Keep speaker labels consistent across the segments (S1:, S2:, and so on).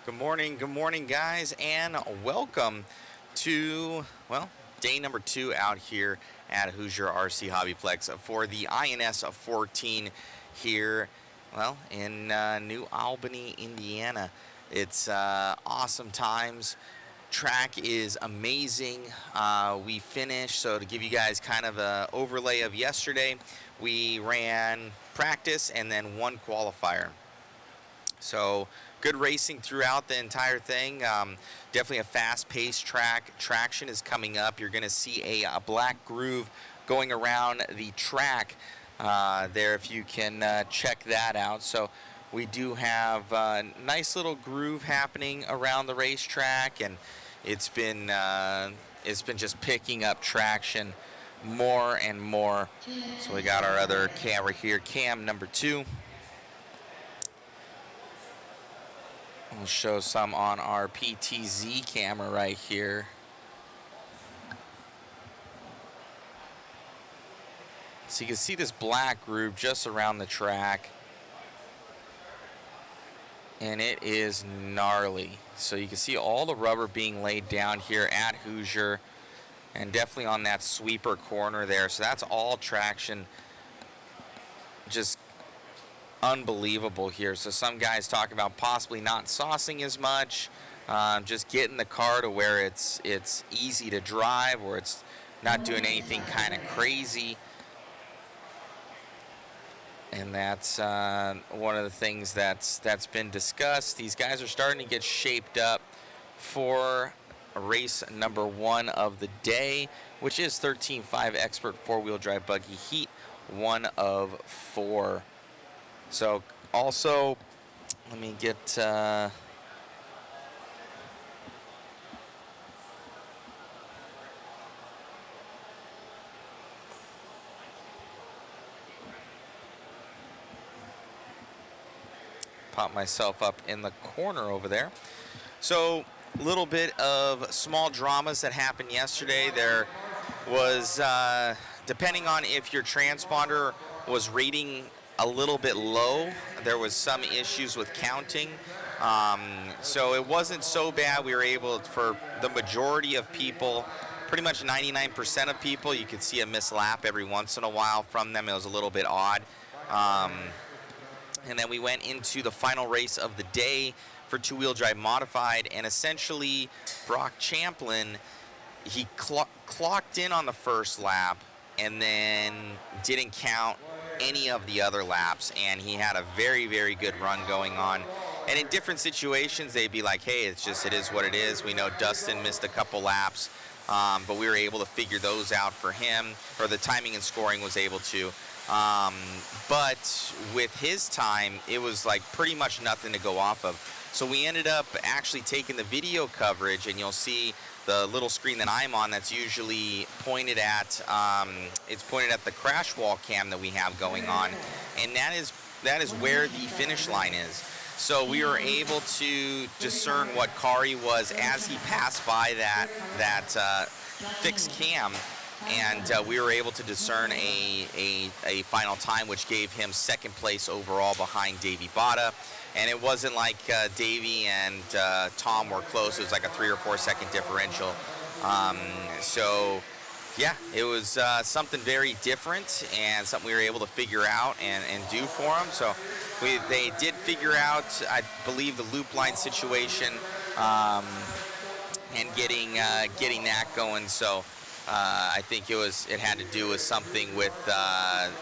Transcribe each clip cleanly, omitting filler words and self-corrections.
S1: Good morning, guys, and welcome to, well, day number 2 out here at Hoosier RC HobbyPlex for the INS14 here, well, in New Albany, Indiana. It's awesome times. Track is amazing. We finished, so to give you guys kind of an overlay of yesterday, we ran practice and then one qualifier. So good racing throughout the entire thing. Definitely a fast-paced track. Traction is coming up. You're going to see a black groove going around the track there, if you can check that out. So we do have a nice little groove happening around the racetrack, and it's been just picking up traction more and more. So we got our other camera here, cam number 2. We'll show some on our PTZ camera right here. So you can see this black groove just around the track. And it is gnarly. So you can see all the rubber being laid down here at Hoosier. And definitely on that sweeper corner there. So that's all traction. Just unbelievable here. So some guys talk about possibly not saucing as much, just getting the car to where it's easy to drive, or it's not doing anything kind of crazy. And that's one of the things that's been discussed. These guys are starting to get shaped up for race number 1 of the day, which is 13.5 Expert 4-wheel drive buggy heat 1 of 4. So also, let me get pop myself up in the corner over there. So a little bit of small dramas that happened yesterday. There was, depending on if your transponder was reading a little bit low, there was some issues with counting. So it wasn't so bad. We were able, for the majority of people, pretty much 99% of people, you could see a missed lap every once in a while from them. It was a little bit odd. And then we went into the final race of the day for 2-wheel drive modified, and essentially Brock Champlain, he clocked in on the first lap and then didn't count any of the other laps, and he had a very, very good run going on. And in different situations, they'd be like, hey, it is what it is. We know Dustin missed a couple laps, but we were able to figure those out for him, or the timing and scoring was able to. But with his time, it was like pretty much nothing to go off of. So we ended up actually taking the video coverage, and you'll see the little screen that I'm on that's usually pointed at, it's pointed at the crash wall cam that we have going on, and that is where the finish line is. So we were able to discern what car he was as he passed by that fixed cam, and we were able to discern a final time, which gave him second place overall behind Davey B. And it wasn't like Davey and Tom were close. It was like a 3 or 4 second differential. So yeah, it was something very different, and something we were able to figure out and do for them. So they did figure out, I believe, the loop line situation, and getting that going. So I think it had to do with something with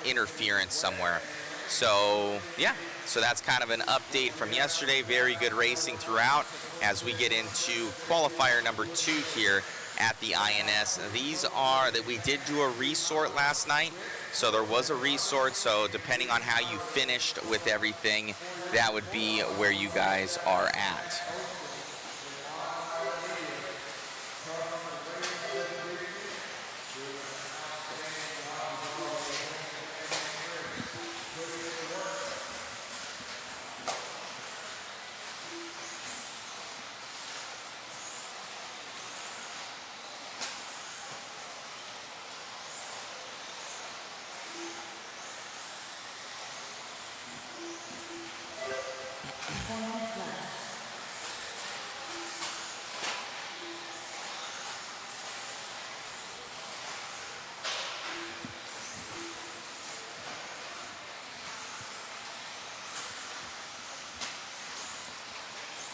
S1: interference somewhere. So yeah, so that's kind of an update from yesterday. Very good racing throughout as we get into qualifier number 2 here at the INS. These are that we did do a resort last night, so there was a resort. So depending on how you finished with everything, that would be where you guys are at.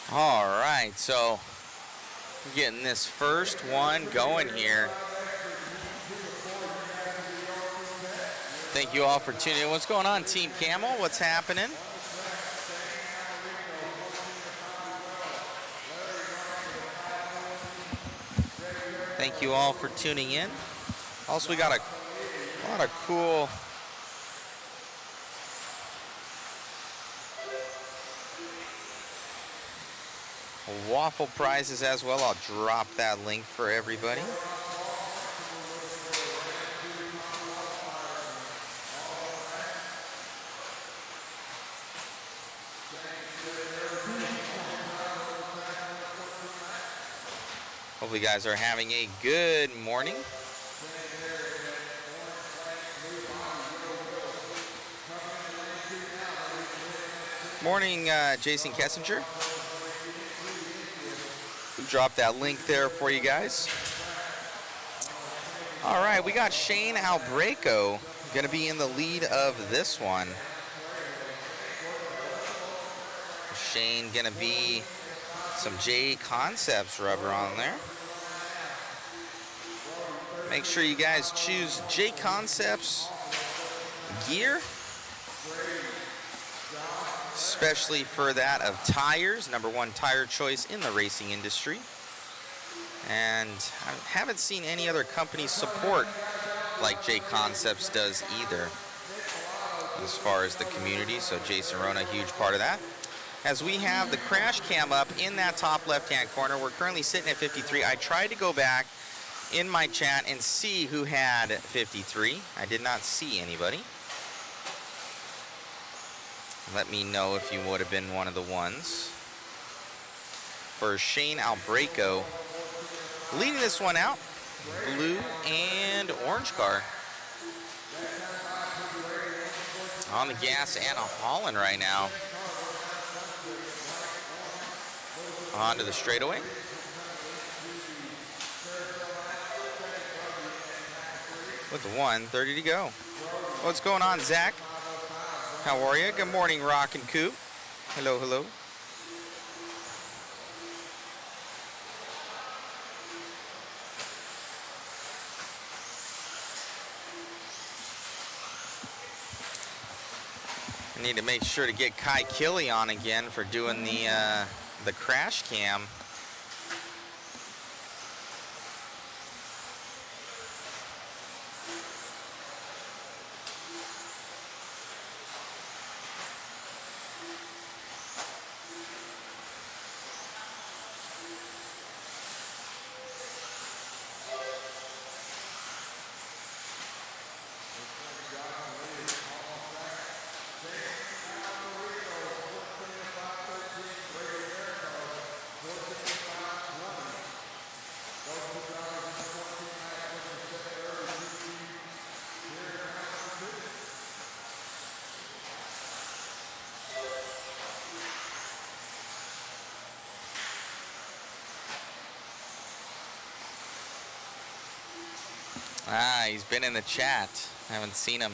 S1: All right, so we're getting this first one going here. Thank you all for tuning in. What's going on, Team Camel? What's happening? Thank you all for tuning in. Also, we got a lot of cool waffle prizes as well. I'll drop that link for everybody. Hopefully you guys are having a good morning. Morning, Jason Kessinger. Drop that link there for you guys. All right, we got Shane Albreco going to be in the lead of this one. Shane going to be some JConcepts rubber on there. Make sure you guys choose JConcepts gear, especially for that of tires, #1 tire choice in the racing industry. And I haven't seen any other company support like JConcepts does either as far as the community. So Jason Rona, huge part of that. As we have the crash cam up in that top left-hand corner, we're currently sitting at 53. I tried to go back in my chat and see who had 53. I did not see anybody. Let me know if you would have been one of the ones. For Shane Albreco, leading this one out, blue and orange car. On the gas and hauling right now. Onto the straightaway. With the 1:30 to go. What's going on, Zach? How are you? Good morning, Rock and Coop. Hello, hello. I need to make sure to get Kai Killy on again for doing the crash cam. He's been in the chat. I haven't seen him.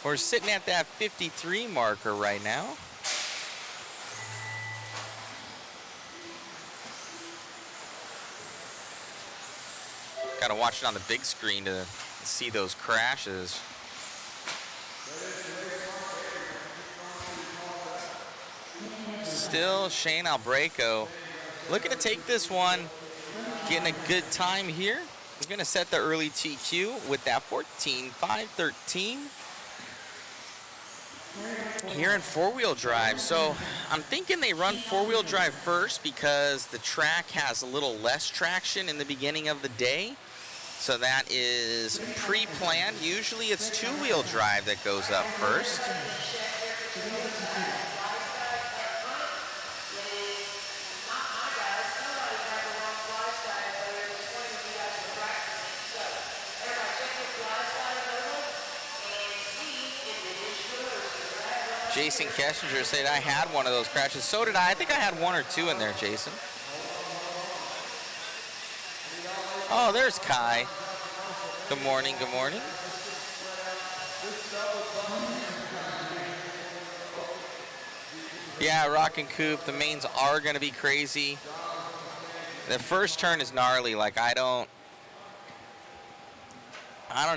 S1: We're sitting at that 53 marker right now. Gotta watch it on the big screen to see those crashes. Still Shane Albreco looking to take this one, getting a good time here. He's going to set the early TQ with that 14.513 here in four-wheel drive. So I'm thinking they run four-wheel drive first because the track has a little less traction in the beginning of the day. So that is pre-planned. Usually it's two-wheel drive that goes up first. Jason Kessinger said I had one of those crashes. So did I. I think I had one or two in there, Jason. Oh, there's Kai. Good morning, good morning. Yeah, rock and coupe. The mains are going to be crazy. The first turn is gnarly. Like, I don't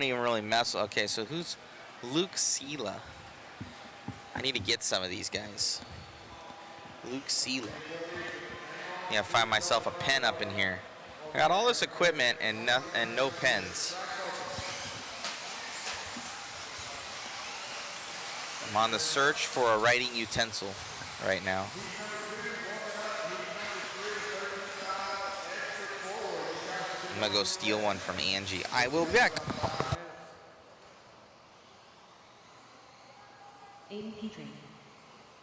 S1: even really mess. Okay, so who's Luke Sela? I need to get some of these guys. Luke Sela. Yeah, find myself a pen up in here. I got all this equipment and no pens. I'm on the search for a writing utensil right now. I'm gonna go steal one from Angie. I will be back.
S2: Aiden Petrie,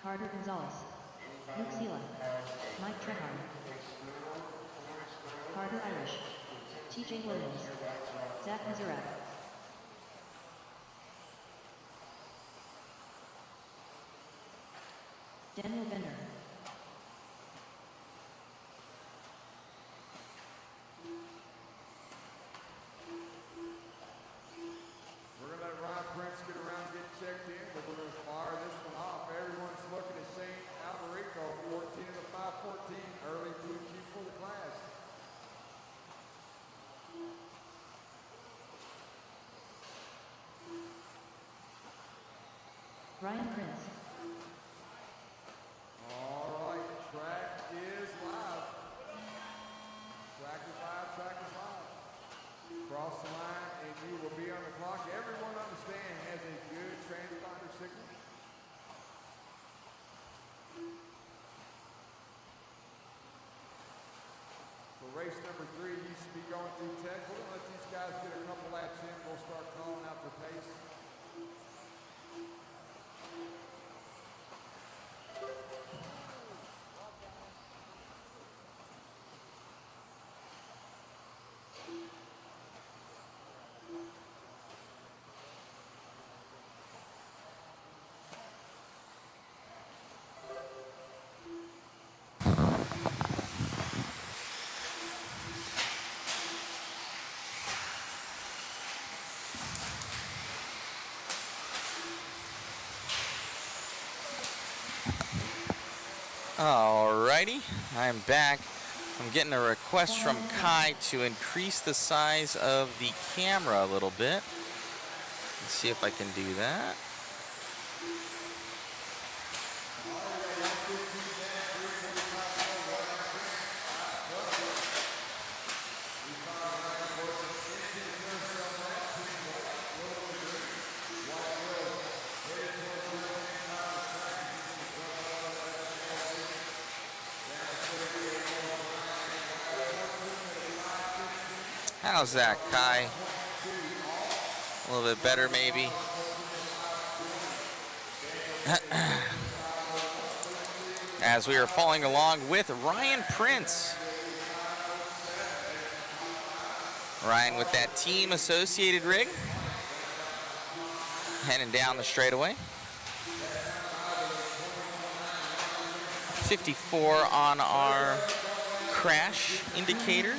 S2: Carter Gonzalez, Luke Sela, Mike Trehard, Carter Irish, TJ Williams, Zach Mizerak, Daniel Bender,
S3: we're going to let Ryan Prince get around and get checked in, but we're going to fire this one off. Everyone's looking at St. Alberico, 14 of the 514, early blue key for the class.
S2: Ryan Prince,
S3: All right, track is live. Track is live, track is live. Cross the line and you will be on the clock. Everyone on the stand has a good transponder signal. For race number 3, used to be going through tech. We're going to let these guys get a couple laps in. We'll start calling out their pace.
S1: Alrighty, I'm back. I'm getting a request from Kai to increase the size of the camera a little bit. Let's see if I can do that. How's that, Kai? A little bit better, maybe. As we are following along with Ryan Prince. Ryan with that team associated rig. Heading down the straightaway. 54 on our crash indicator.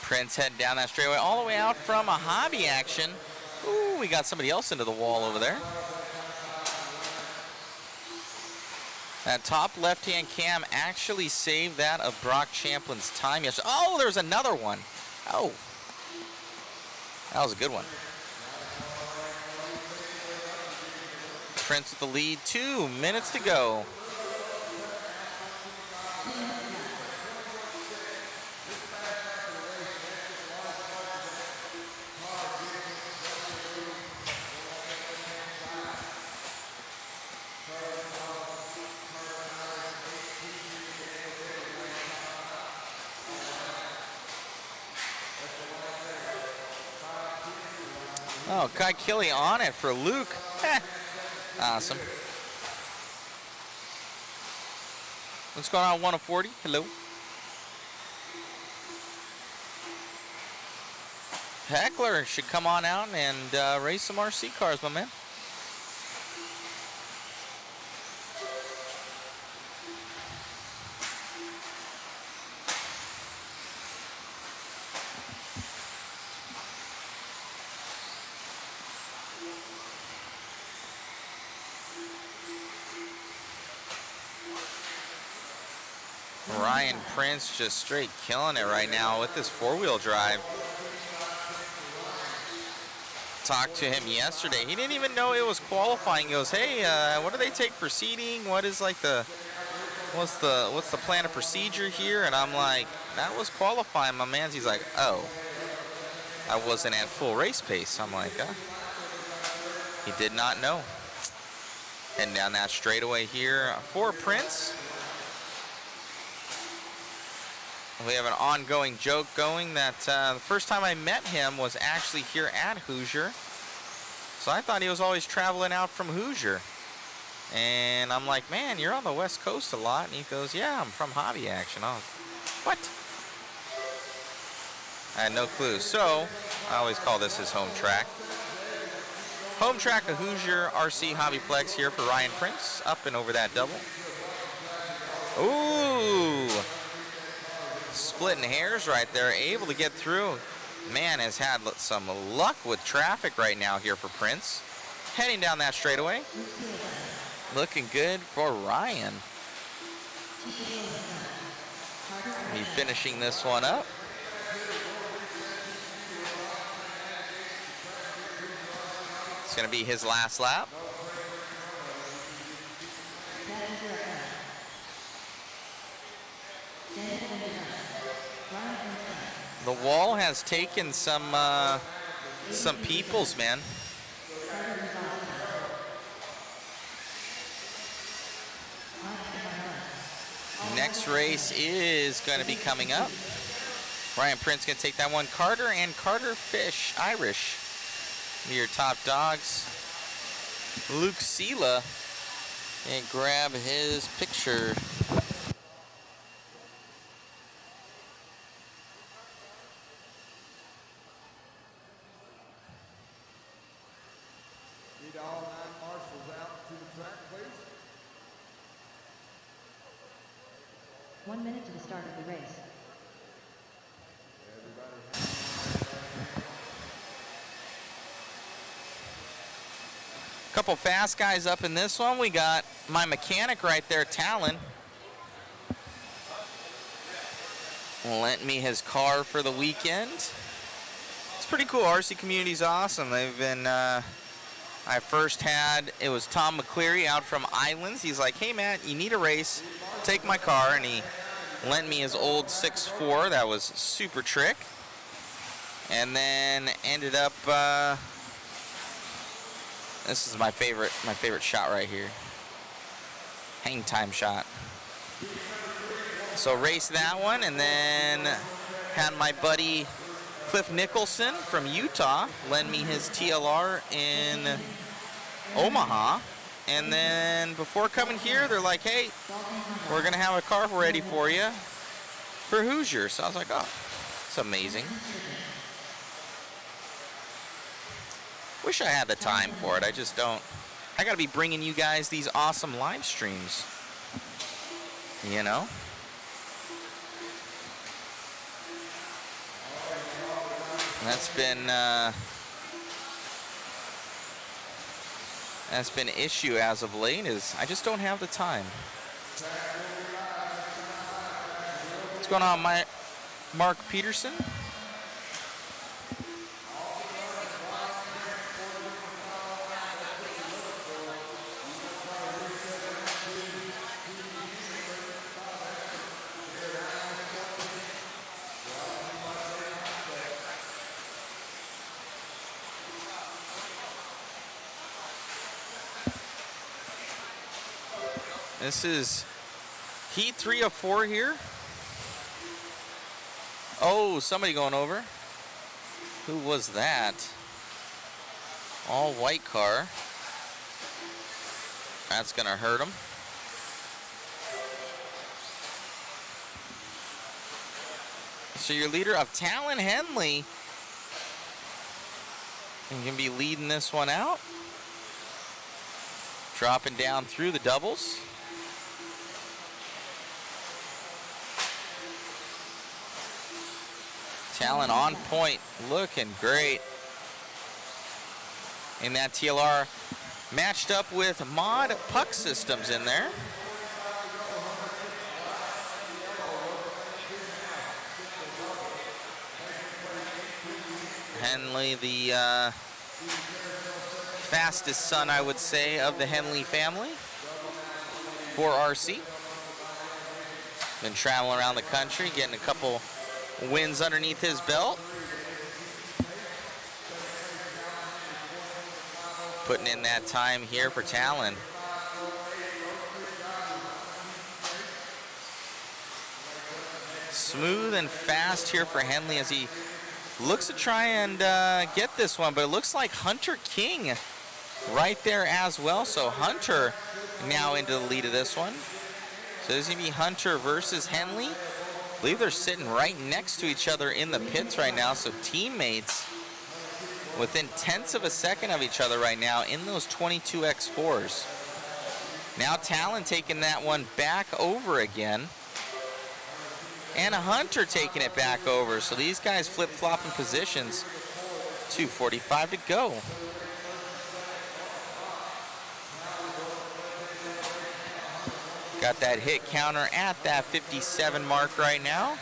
S1: Prince heading down that straightaway all the way out from a hobby action. Ooh, we got somebody else into the wall over there. That top left-hand cam actually saved that of Brock Champlain's time yesterday. Oh, there's another one. Oh, that was a good one. Prince with the lead, 2 minutes to go. Oh, Kai Killy on it for Luke. Awesome. What's going on, 1 of 40? Hello. Heckler should come on out and race some RC cars, my man. Ryan Prince just straight killing it right now with this four-wheel drive. Talked to him yesterday. He didn't even know it was qualifying. He goes, hey, what do they take for seating? What is like what's the plan of procedure here? And I'm like, that was qualifying, my man. He's like, oh, I wasn't at full race pace. I'm like, he did not know. Heading down that straightaway here for Prince. We have an ongoing joke going that the first time I met him was actually here at Hoosier. So I thought he was always traveling out from Hoosier. And I'm like, man, you're on the West Coast a lot. And he goes, yeah, I'm from Hobby Action. I was, what? I had no clue. So I always call this his home track. Home track of Hoosier RC HobbyPlex here for Ryan Prince. Up and over that double. Ooh. Splitting hairs right there, able to get through. Man has had some luck with traffic right now here for Prince. Heading down that straightaway. Looking good for Ryan. He's finishing this one up. It's going to be his last lap. The wall has taken some peoples, man. Next race is going to be coming up. Ryan Prince going to take that one. Carter and Carter Fish, Irish. Be your top dogs. Luke Sela, and grab his picture.
S3: Need all 9 marshals out to the track, please.
S2: 1 minute to the start of the race.
S1: Couple fast guys up in this one. We got my mechanic right there, Talon. Lent me his car for the weekend. It's pretty cool. RC community's awesome. They've been, I first had, it was Tom McCleary out from Islands. He's like, hey man, you need a race, take my car. And he lent me his old 6.4. That was super trick. And then ended up, this is my favorite shot right here. Hang time shot. So raced that one, and then had my buddy Cliff Nicholson from Utah lend me his TLR in Omaha. And then before coming here, they're like, hey, we're gonna have a car ready for you for Hoosier. So I was like, oh, it's amazing. Wish I had the time for it. I just don't. I gotta be bringing you guys these awesome live streams. You know? That's been an issue as of late, is I just don't have the time. What's going on, Mark Peterson? This is heat 3 of 4 here. Oh, somebody going over. Who was that? All white car. That's going to hurt him. So your leader of Talon Henley and can be leading this one out. Dropping down through the doubles. Talon on point, looking great. In that TLR, matched up with Mod Puck Systems in there. Henley, the fastest son, I would say, of the Henley family for RC. Been traveling around the country, getting a couple wins underneath his belt. Putting in that time here for Talon. Smooth and fast here for Henley as he looks to try and get this one, but it looks like Hunter King right there as well. So Hunter now into the lead of this one. So this is going to be Hunter versus Henley. I believe they're sitting right next to each other in the pits right now. So teammates within tenths of a second of each other right now in those 22X4s. Now Talon taking that one back over again. And Hunter taking it back over. So these guys flip-flopping positions. 2:45 to go. Got that hit counter at that 57 mark right now.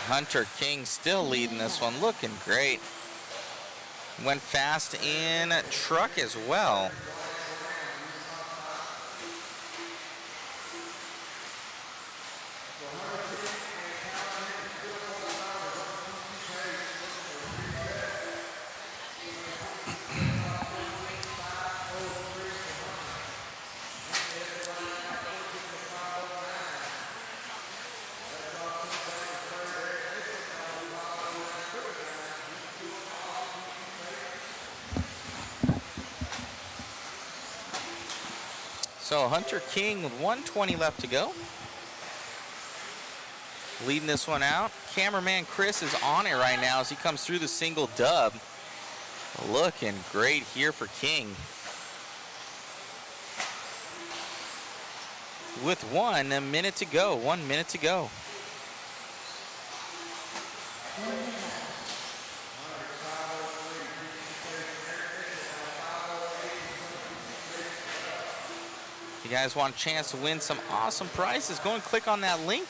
S1: Hunter King still leading this one, looking great. Went fast in truck as well. So Hunter King with 1:20 left to go. Leading this one out. Cameraman Chris is on it right now as he comes through the single dub. Looking great here for King. With 1 minute to go. 1 minute to go. If you guys want a chance to win some awesome prizes, go and click on that link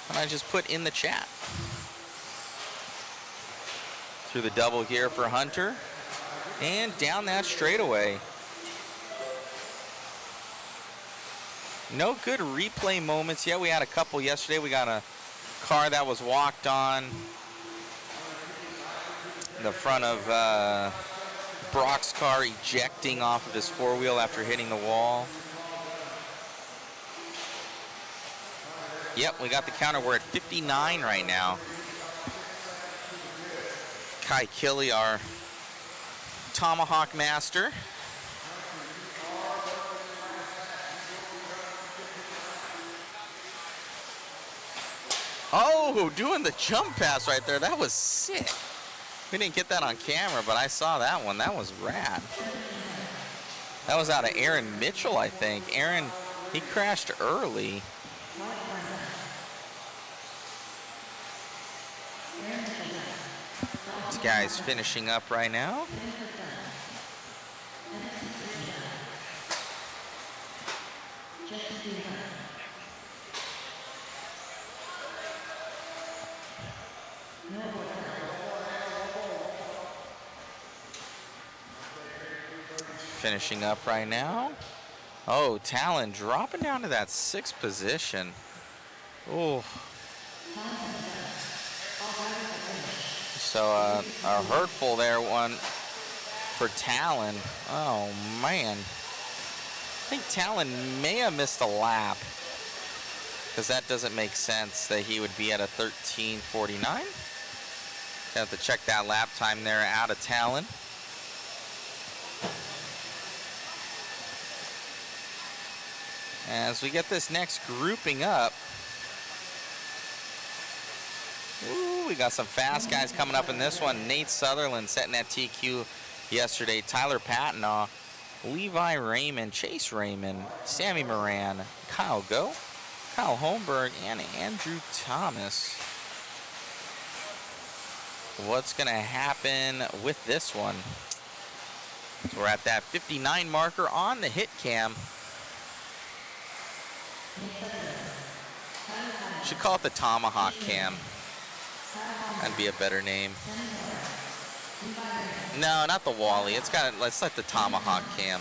S1: that I just put in the chat. Through the double here for Hunter. And down that straightaway. No good replay moments yet. We had a couple yesterday. We got a car that was walked on the front of Brock's car ejecting off of his four-wheel after hitting the wall. Yep, we got the counter. We're at 59 right now. Kai Killy, our Tomahawk master. Oh, doing the jump pass right there. That was sick. We didn't get that on camera, but I saw that one. That was rad. That was out of Aaron Mitchell, I think. Aaron, he crashed early. This guy's finishing up right now. finishing up right now. Oh, Talon dropping down to that 6th position. Oh. So a hurtful there one for Talon. Oh man. I think Talon may have missed a lap, because that doesn't make sense that he would be at a 13:49. Have to check that lap time there out of Talon. As we get this next grouping up. Ooh, we got some fast guys coming up in this one. Nate Sutherland setting that TQ yesterday. Tyler Patnaugh, Levi Raymond, Chase Raymond, Sammy Moran, Kyle Go, Kyle Holmberg, and Andrew Thomas. What's going to happen with this one? So we're at that 59 marker on the hit cam. Should call it the Tomahawk cam. That'd be a better name. No, not the Wally. Let's let the Tomahawk cam.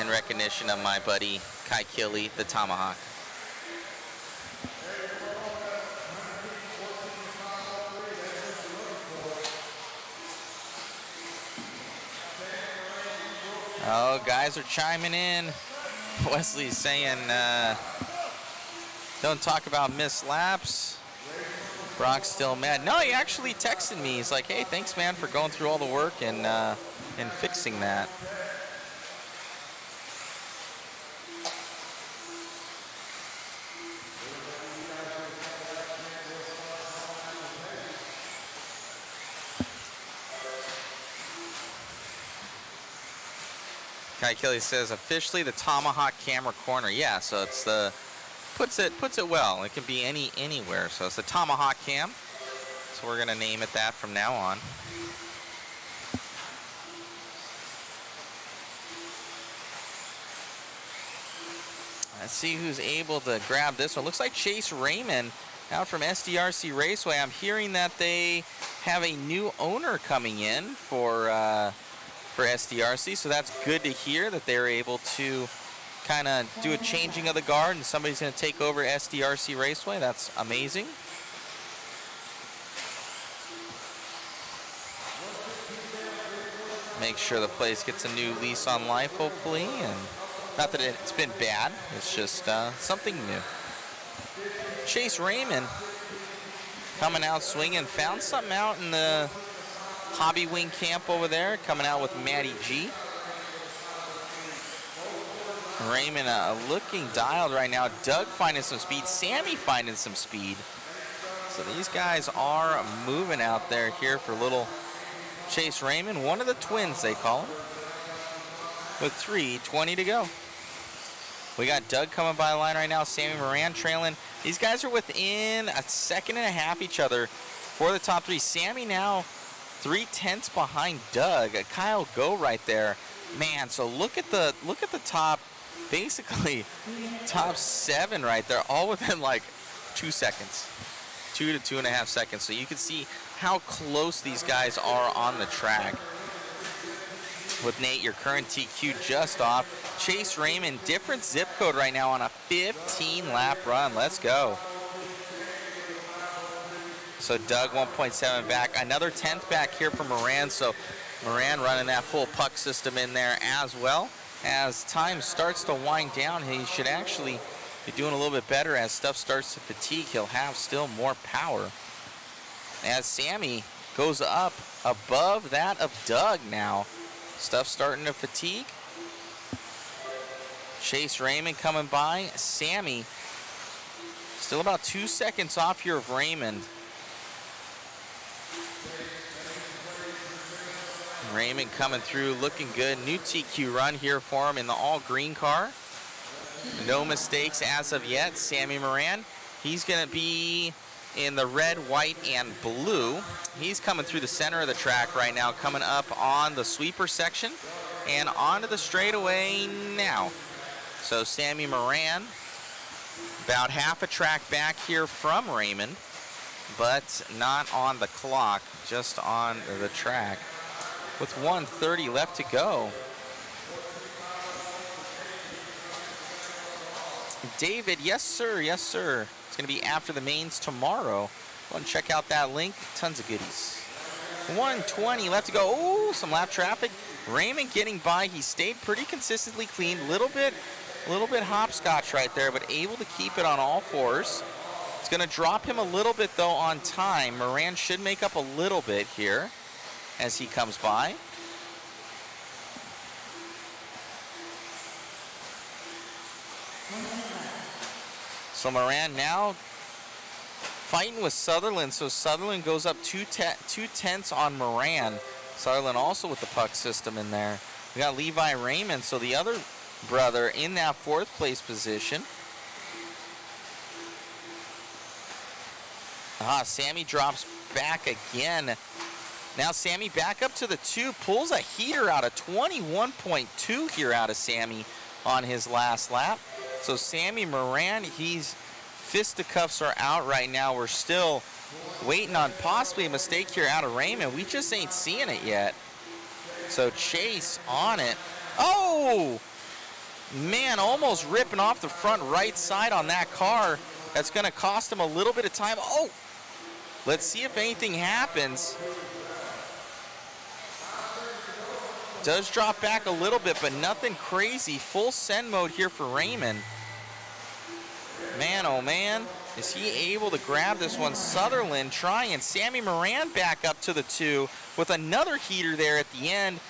S1: In recognition of my buddy Kai Killy, the Tomahawk. Oh, guys are chiming in. Wesley's saying, don't talk about missed laps. Brock's still mad. No, he actually texted me. He's like, hey, thanks, man, for going through all the work and fixing that. Kai Kelly says officially the Tomahawk camera corner. Yeah, so it's the puts it well. It can be anywhere. So it's the Tomahawk cam. So we're gonna name it that from now on. Let's see who's able to grab this one. Looks like Chase Raymond out from SDRC Raceway. I'm hearing that they have a new owner coming in for SDRC, so that's good to hear that they're able to kind of do a changing of the guard and somebody's going to take over SDRC Raceway. That's amazing. Make sure the place gets a new lease on life, hopefully, and not that it's been bad, it's just something new. Chase Raymond coming out swinging, found something out in the Hobby Wing camp over there, coming out with Matty G. Raymond looking dialed right now. Doug finding some speed. Sammy finding some speed. So these guys are moving out there here for little Chase Raymond. One of the twins, they call him. With 3:20 to go. We got Doug coming by the line right now. Sammy Moran trailing. These guys are within a second and a half each other for the top three. Sammy now 3/10 behind Doug. Kyle Go right there. Man, so look at the top, basically top 7 right there, all within like 2 seconds. 2 to 2.5 seconds. So you can see how close these guys are on the track. With Nate, your current TQ just off. Chase Raymond, different zip code right now on a 15-lap run. Let's go. So Doug 1.7 back. Another 10th back here for Moran. So Moran running that full puck system in there as well. As time starts to wind down, he should actually be doing a little bit better. As stuff starts to fatigue, he'll have still more power. As Sammy goes up above that of Doug now. Stuff starting to fatigue. Chase Raymond coming by. Sammy still about 2 seconds off here of Raymond. Raymond coming through, looking good. New TQ run here for him in the all-green car. No mistakes as of yet. Sammy Moran, he's going to be in the red, white, and blue. He's coming through the center of the track right now, coming up on the sweeper section and onto the straightaway now. So Sammy Moran, about half a track back here from Raymond. but not on the clock, just on the track. With 1:30 left to go. David, yes sir, yes sir. It's going to be after the mains tomorrow. Go and check out that link. Tons of goodies. 1:20 left to go. Oh, some lap traffic. Raymond getting by. He stayed pretty consistently clean. Little bit hopscotch right there, but able to keep it on all fours. It's going to drop him a little bit though on time. Moran should make up a little bit here as he comes by. So Moran now fighting with Sutherland. So Sutherland goes up 2/10 on Moran. Sutherland also with the puck system in there. We got Levi Raymond, so the other brother in that 4th place position. Sammy drops back again. Now Sammy back up to the 2, pulls a heater out of 21.2 here out of Sammy on his last lap. So Sammy Moran, fisticuffs are out right now. We're still waiting on possibly a mistake here out of Raymond. We just ain't seeing it yet. So Chase on it. Oh! Man, almost ripping off the front right side on that car. That's going to cost him a little bit of time. Oh! Let's see if anything happens. Does drop back a little bit, but nothing crazy. Full send mode here for Raymond. Man, oh man. Is he able to grab this one? Sutherland trying. Sammy Moran back up to the 2 with another heater there at the end.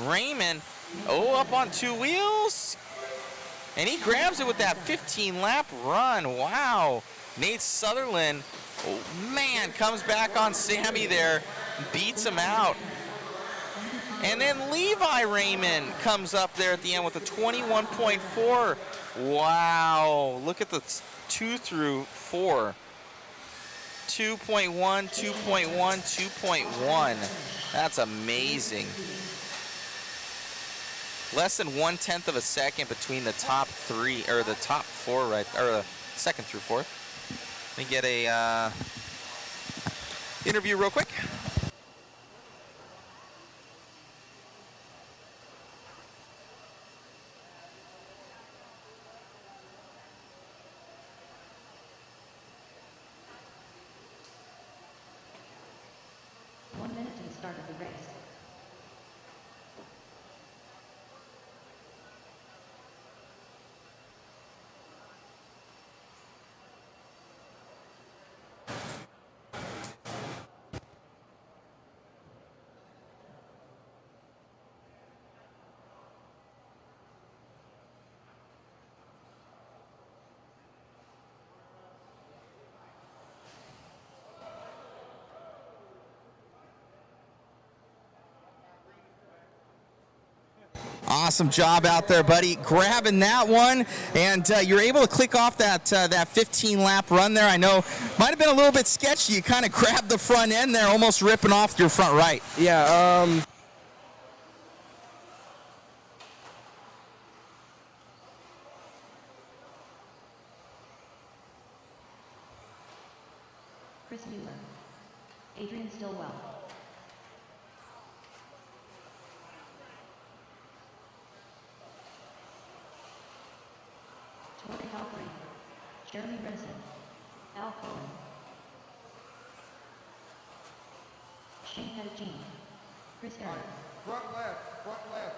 S1: Raymond, up on 2 wheels. And he grabs it with that 15-lap run. Wow. Nate Sutherland, man, comes back on Sammy there. Beats him out. And then Levi Raymond comes up there at the end with a 21.4. Wow. Look at the 2 through 4. 2.1, 2.1, 2.1. That's amazing. Less than 1/10 of a second between the top 3, or the top 4, right, or the 2nd through 4th. Let me get a interview real quick.
S2: Start of the race.
S1: Awesome job out there, buddy. Grabbing that one, and you're able to click off that 15-lap run there. I know might have been a little bit sketchy. You kind of grabbed the front end there, almost ripping off your front right.
S4: Yeah.
S2: Chris Mueller. Adrian Stillwell. Tori Halperin. Jeremy Renson. Al Cohen. Shane Pettigene. Chris Garrett.
S3: Front left, front left.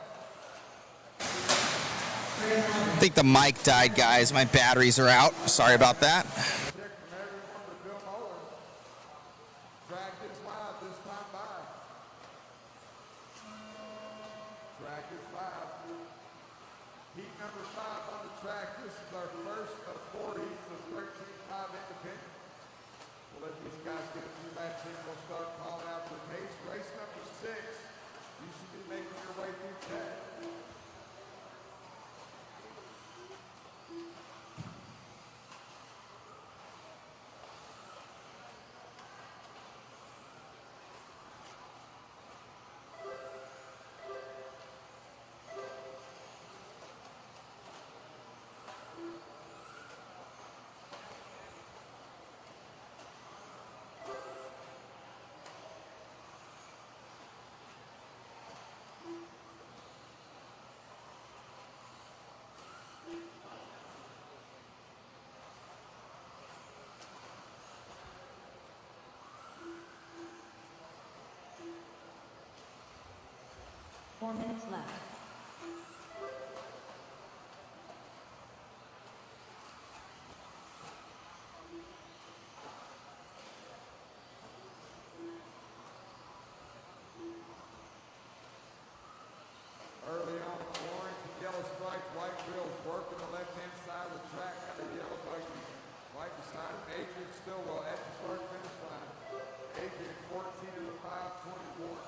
S1: I think the mic died, guys. My batteries are out. Sorry about that.
S3: Check from everyone to Bill Muller. Track is live this time by. Track is live. Heat number 5 on the track. This is our first of 4 heats of 13-5 independent. We'll let these guys get a few laps in. We'll start calling out the pace. Race number 6. You should be making your way through track.
S2: 4 minutes left.
S3: Early on, orange and yellow stripes, white wheels working the left-hand side of the track. Got a yellow buggy right beside him. Adrian Stillwell at the start-finish line. Adrian 14 of the 5:24.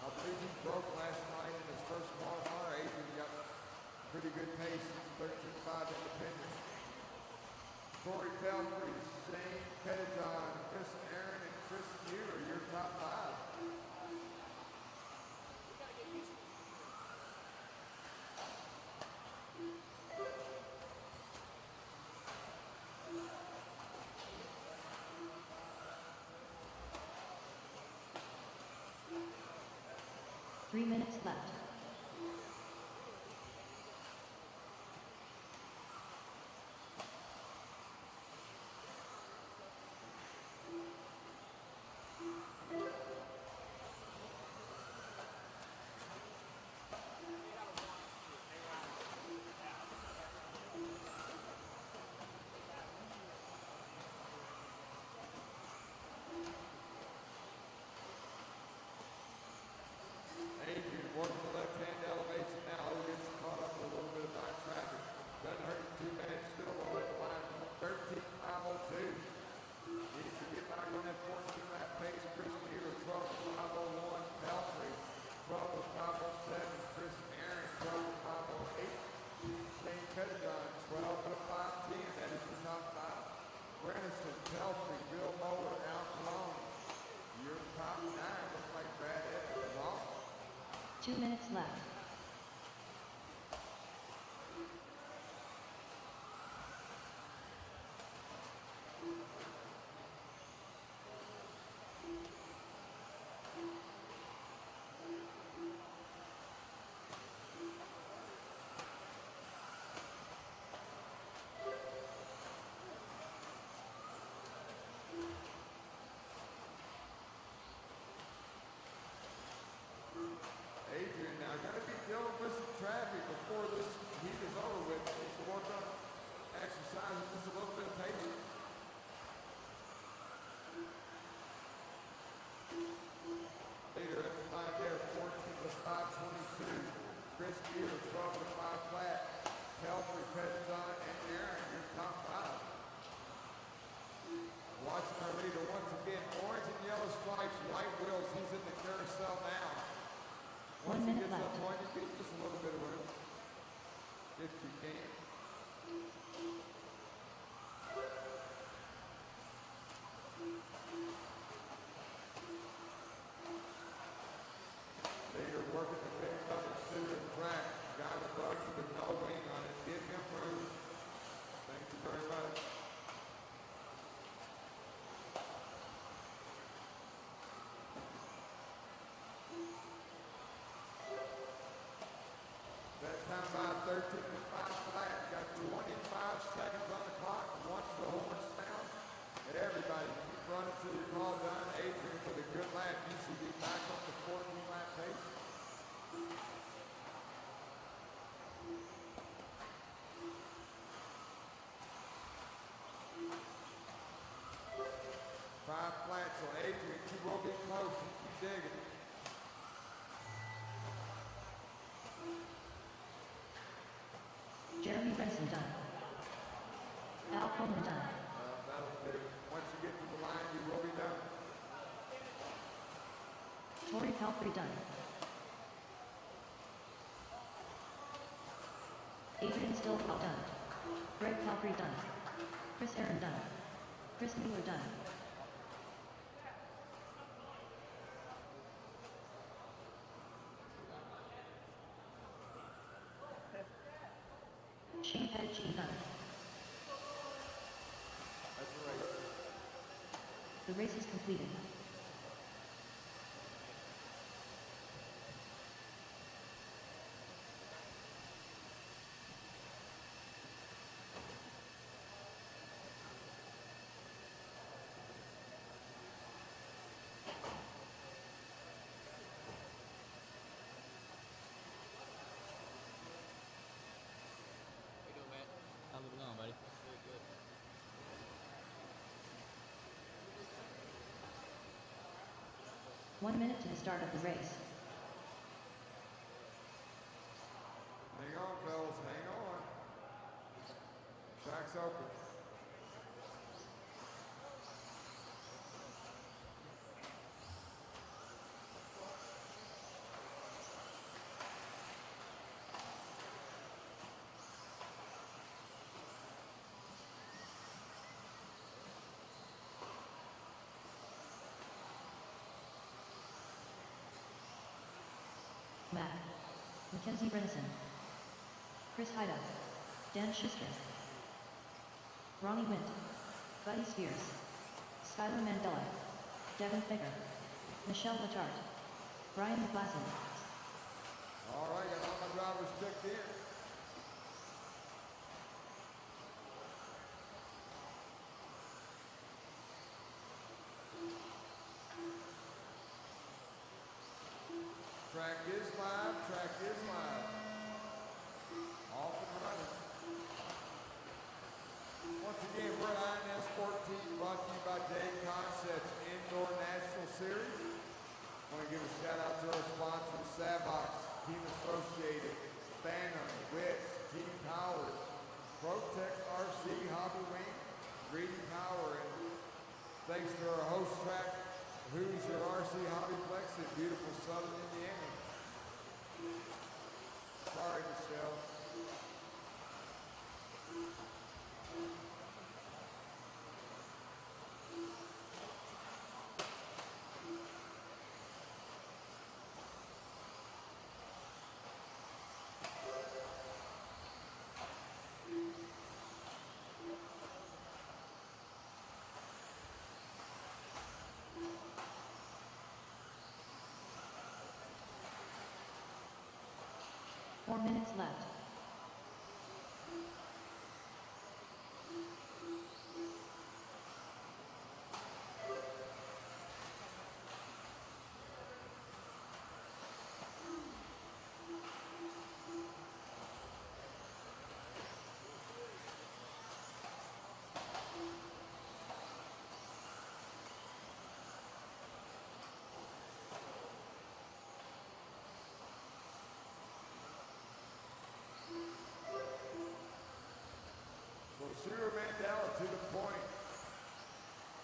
S3: I believe he broke last night in his first qualifier. Adrian got pretty good pace, 13.5 independent. Corey Pelfrey, Shane Pettijohn, Chris Aaron, and Chris Muir, your top 5.
S2: Three minutes left.
S3: Adrian working the left-hand elevation now. He gets caught up with a little bit of back traffic. Doesn't hurt him too bad. Still on the line. 13.502. Needs to get back on that 14-lap pace. Chris Muir, 12.501. Pelfrey, 12.507. Chris Aaron, 12.508. Shane Pettijohn, 12.510. That is the top 5. Renison, Pelfrey, Bill Moeller, Al Colon. Your top 9 looks like Brad Evans is off.
S2: 2 minutes left.
S3: Adrian now got to be dealing with some traffic before this heat is over with. Needs to work on exercising just a little bit of patience. Leader at the line there, 14 to 522. Chris Muir, 12 to 5 flat. Pelfrey, Pettijohn, and Aaron, your top 5. Watching our leader once again, orange and yellow stripes, white wheels. He's in the carousel now. Once he gets up point, you get just a little bit of room, if you can. Leader working the big double center of the track. Got a buggy with no wing on it. Give him room. Thank you very much. That time by 13 to 5 flat. Got 25 seconds on the clock. Once the horn sounds, everybody keep running till you're all done. Adrian with a good lap. You should be back on the 14-lap pace. Five flats, so Adrian, you will be close. Keep digging.
S2: Jeremy Benson done. Al Coleman done.
S3: That'll do. Once you get to the line, you will be done.
S2: Corey Pelfrey done. Adrian Stillwell done. Greg Pelfrey done. Chris Aaron done. Chris Muir done. Shane Pettijohn done.
S3: That's the race.
S2: The race is completed. 1 minute to the start of the race.
S3: Hang on, fellas, hang on. Track's open.
S2: Matt. Mackenzie Renison. Chris Haida. Dan Schuster. Ronnie Wint. Buddy Spears. Skylar Mandela. Devin Figger. Michelle Lachart. Brian McGlasson.
S3: All right, got all my drivers checked in. Track is live, track is live. Off and running. Once again, we're at INS14, brought to you by JConcepts Indoor National Series. I want to give a shout out to our sponsors, Savox, Team Associated, Phantom, Wits, Team Towers, Protect RC Hobby Wing, Reading Power, and thanks to our host track, Hoosier RC HobbyPlex in beautiful Southern Indiana. Sorry, Michelle.
S2: Four minutes left.
S3: Shooter Mandela to the point.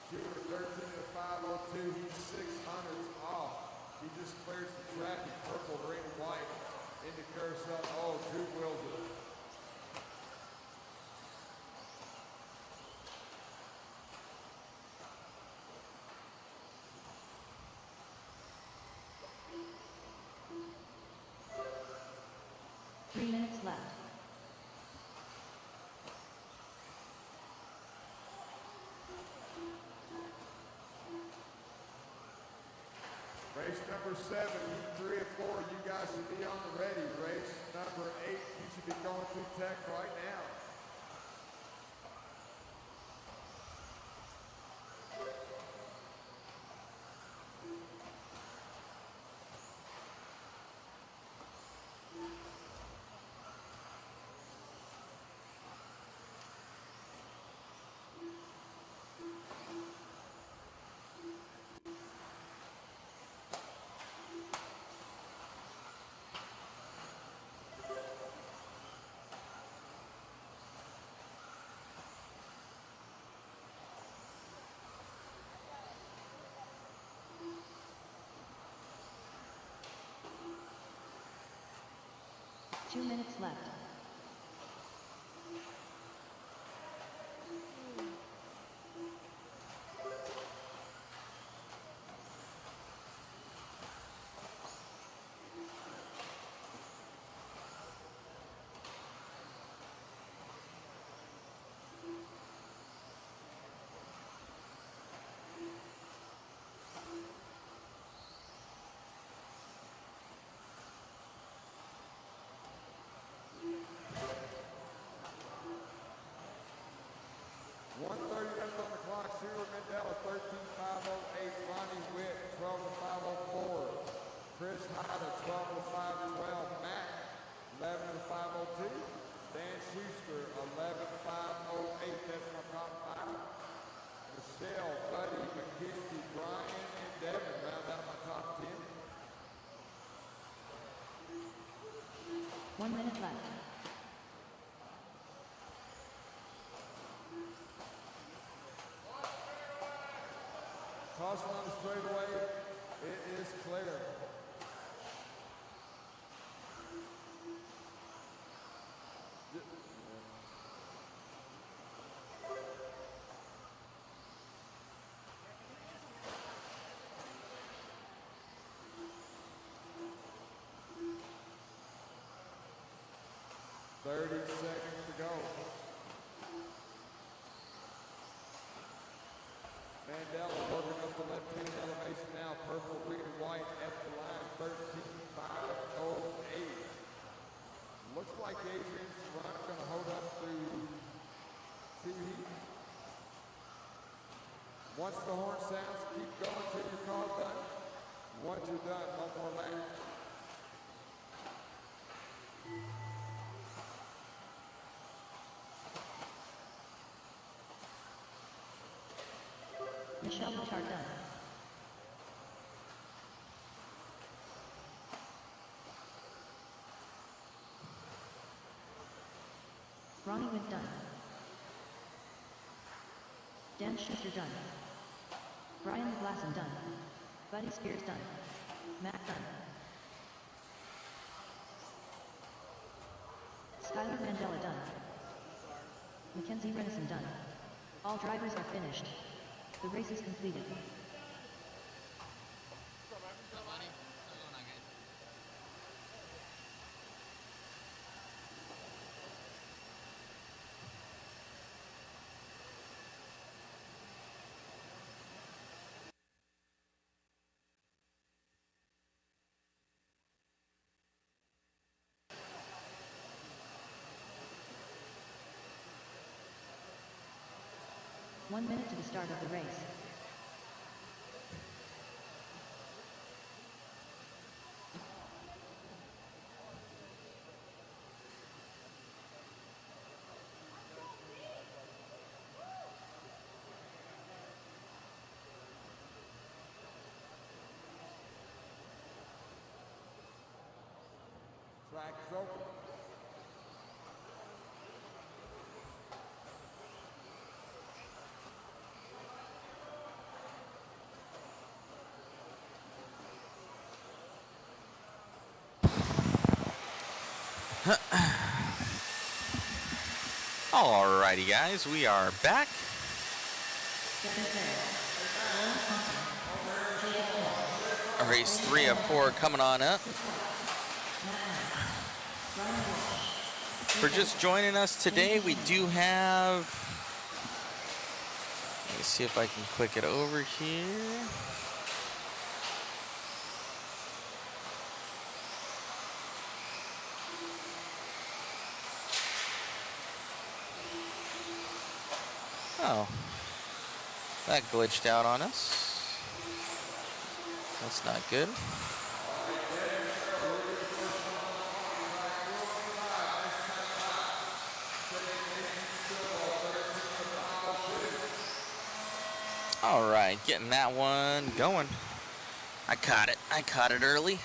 S3: Shooter 13 to 502. He's 600s off. He just clears the track in purple, green, and white into carousel. Oh, two wheels it.
S2: Three minutes left.
S3: Race number 7, heat 3 and 4, you guys should be on the ready. Race number 8, you should be going through tech right now.
S2: Two minutes left.
S3: Left on the clock, Shooter Mandela 13.508, Ronnie Witt 12.504, Chris Hyder 12.512, Matt 11.502, Dan Schuster 11.508, that's my top 5. Michelle, Buddy, McKinsey, Brian, and Devin round out my top 10.
S2: 1 minute left.
S3: Caution on the straightaway. It is clear. Thirty seconds to go. Mandela working up the left-hand elevation now. Purple, green, and white at the line. 13.508. Looks like Adrian's run going to hold up through 2 heats. Once the horn sounds, keep going till you're called done. Once you're done, no more laps.
S2: Michelle Richard done. Ronnie Witt done. Dan Schuster done. Brian Glasson done. Buddy Spears done. Matt done. Skylar Mandela done. Mackenzie Renison done. All drivers are finished. The race is completed. One minute to the start of the race.
S3: Track is open.
S1: Alrighty, guys, we are back. Race 3 of 4 coming on up. For just joining us today, we do have, let me see if I can click it over here. Oh, that glitched out on us. That's not good. All right, getting that one going. I caught it early.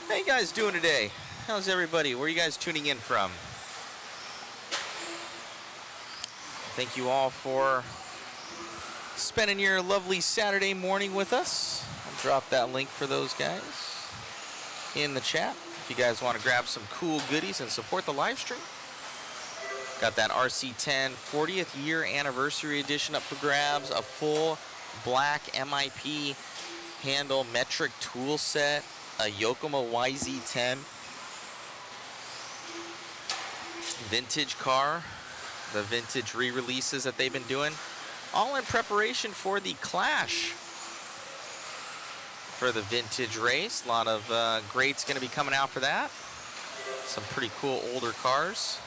S1: How you guys doing today? How's everybody? Where are you guys tuning in from? Thank you all for spending your lovely Saturday morning with us. I'll drop that link for those guys in the chat if you guys want to grab some cool goodies and support the live stream. Got that RC10 40th year anniversary edition up for grabs, a full black MIP handle metric tool set, a Yokomo YZ10 vintage car, the vintage re-releases that they've been doing, all in preparation for the Clash for the vintage race. A lot of greats going to be coming out for that. Some pretty cool older cars.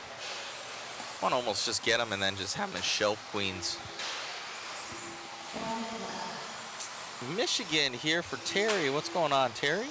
S1: Want to almost just get them and then just have them as shelf queens. Michigan here for Terry. What's going on, Terry?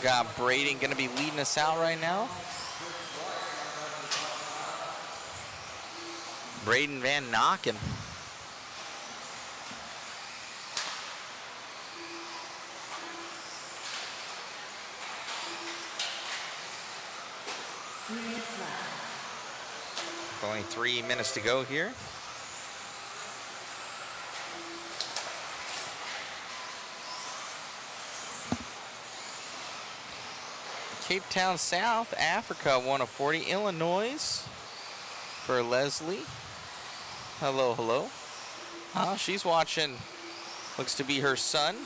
S1: Got Braden going to be leading us out right now. Braden Van Knockin. Only 3 minutes to go here. Cape Town, South Africa, 1 of 40. Illinois for Leslie. Hello, hello. She's watching. Looks to be her son.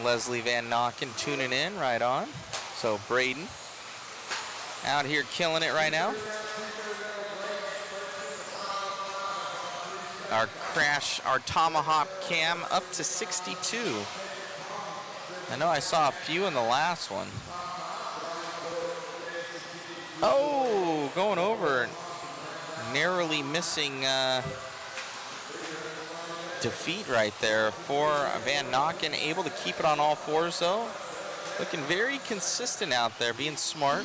S1: Leslie Van Knockin tuning in right on. So Braden out here killing it right now. Our tomahawk cam up to 62. I know I saw a few in the last one. Oh, going over. Narrowly missing defeat right there for Van Knockin. Able to keep it on all fours though. Looking very consistent out there, being smart.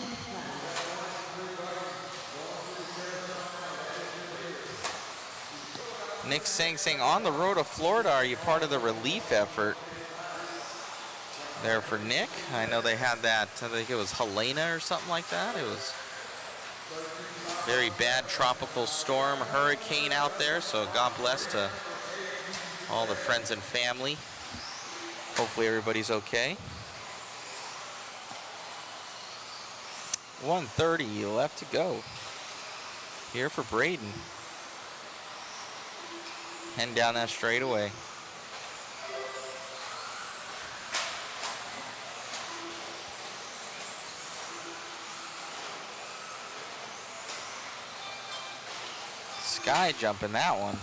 S1: Nick saying, on the road to Florida, are you part of the relief effort? There for Nick. I know they had that, I think it was Helena or something like that. It was very bad tropical storm, hurricane out there, so God bless to all the friends and family. Hopefully everybody's okay. 1:30 left to go here for Braden. Heading down that straightaway. Sky jumping that one.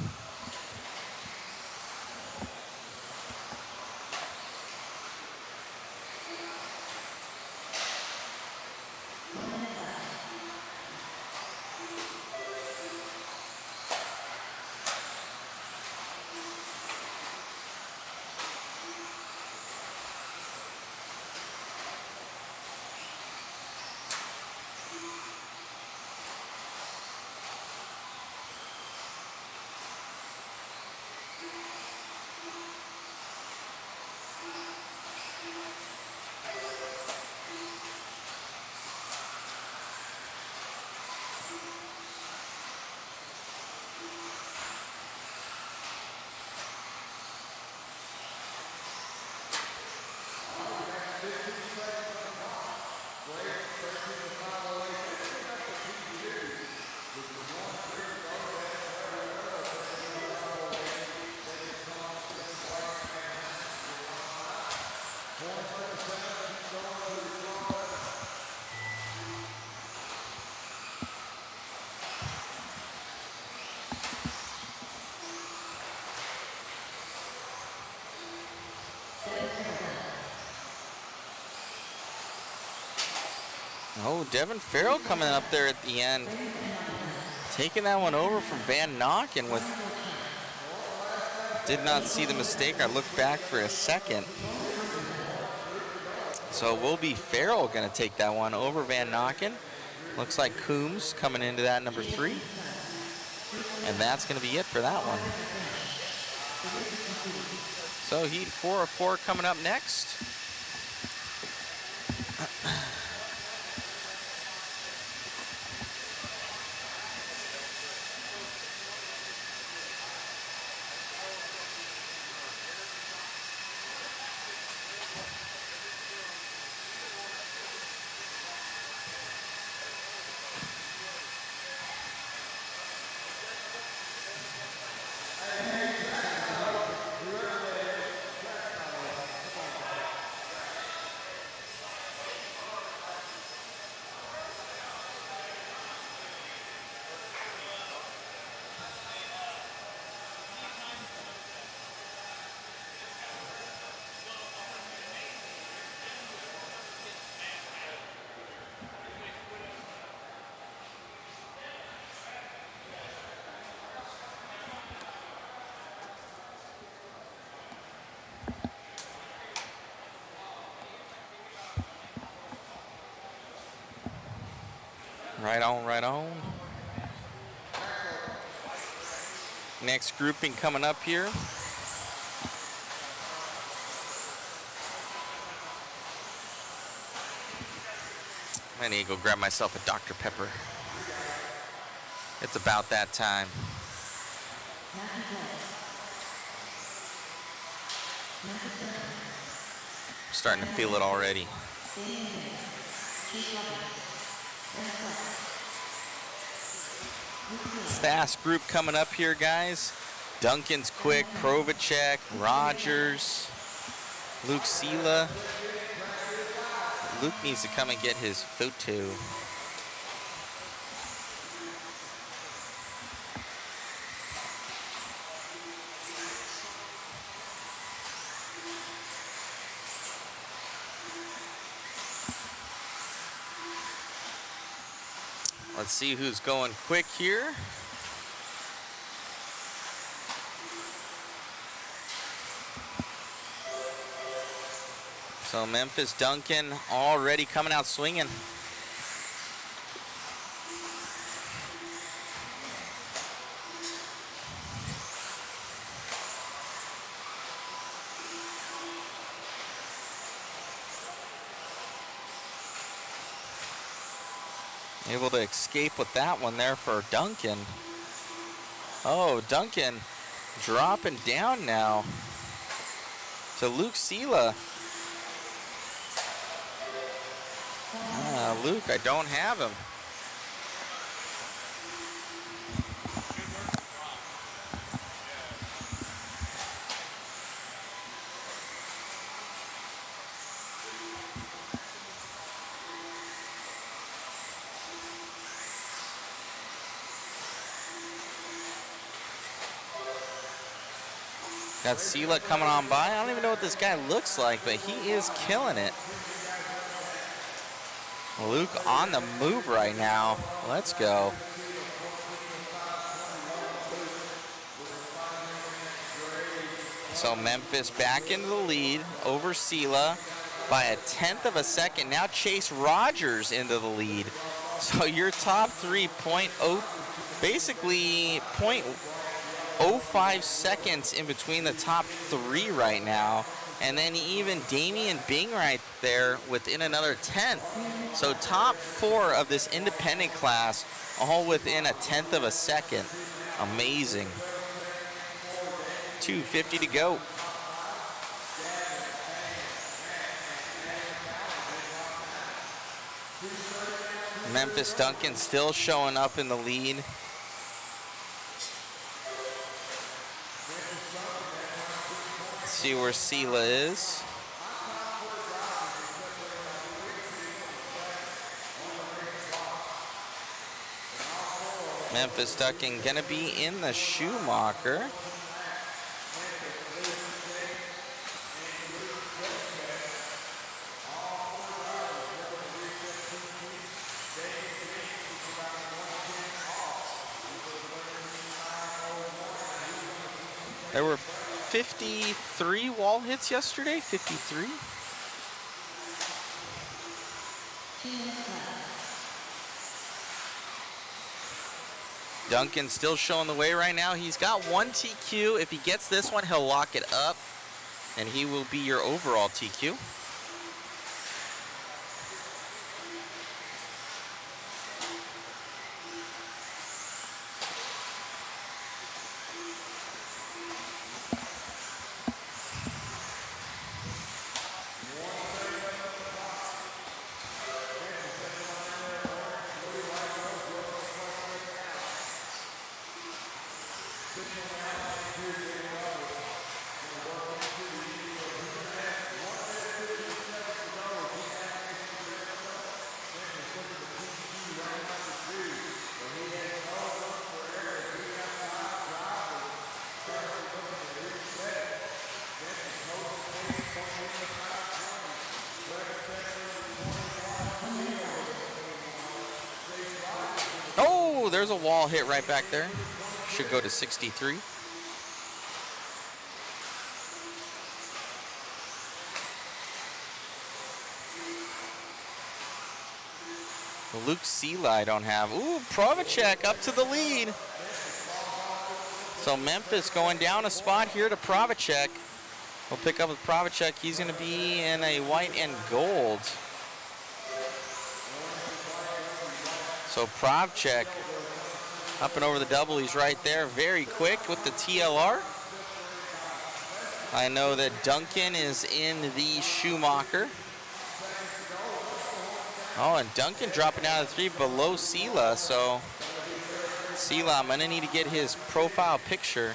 S1: Oh, Devin Farrell coming up there at the end. Taking that one over from Van Knockin with... Did not see the mistake. I looked back for a second. So will be Farrell going to take that one over Van Knockin. Looks like Coombs coming into that number 3. And that's going to be it for that one. So heat 4 of 4 coming up next. Right on, right on. Next grouping coming up here. I need to go grab myself a Dr. Pepper. It's about that time. Starting to feel it already. Fast group coming up here, guys. Duncan's quick, Provacek, Rogers, Luke Sela. Luke needs to come and get his photo. Let's see who's going quick here. So Memphis Duncan already coming out swinging. Able to escape with that one there for Duncan. Oh, Duncan dropping down now to Luke Sela. Luke, I don't have him. Got Sela coming on by. I don't even know what this guy looks like, but he is killing it. Luke on the move right now. Let's go. So Memphis back into the lead over Sela by 1/10 of a second. Now Chase Rogers into the lead. So your top 3 basically 0.05 seconds in between the top 3 right now. And then even Damian Bing right there within another 10th. So top 4 of this independent class, all within 1/10 of a second. Amazing. 2:50 to go. Memphis Duncan still showing up in the lead. See where Sela is. Memphis Duncan gonna be in the Schumacher. There were 53 wall hits yesterday, 53. Duncan still showing the way right now. He's got 1 TQ. If he gets this one, he'll lock it up, and he will be your overall TQ. Oh, there's a wall hit right back there. Should go to 63. Luke Sela I don't have. Ooh, Provacek up to the lead. So Memphis going down a spot here to Provacek. We'll pick up with Provacek. He's going to be in a white and gold. So Provacek up and over the double. He's right there. Very quick with the TLR. I know that Duncan is in the Schumacher. Oh, and Duncan dropping out of 3 below Sela. So Sela, I'm going to need to get his profile picture.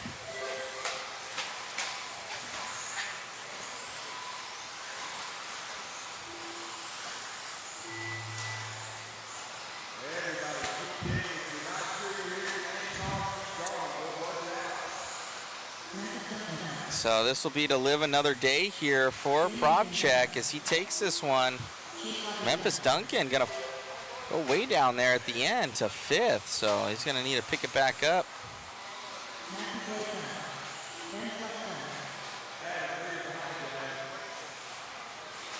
S1: So this will be to live another day here for Provacek as he takes this one. Memphis Duncan going to go way down there at the end to 5th, so he's going to need to pick it back up.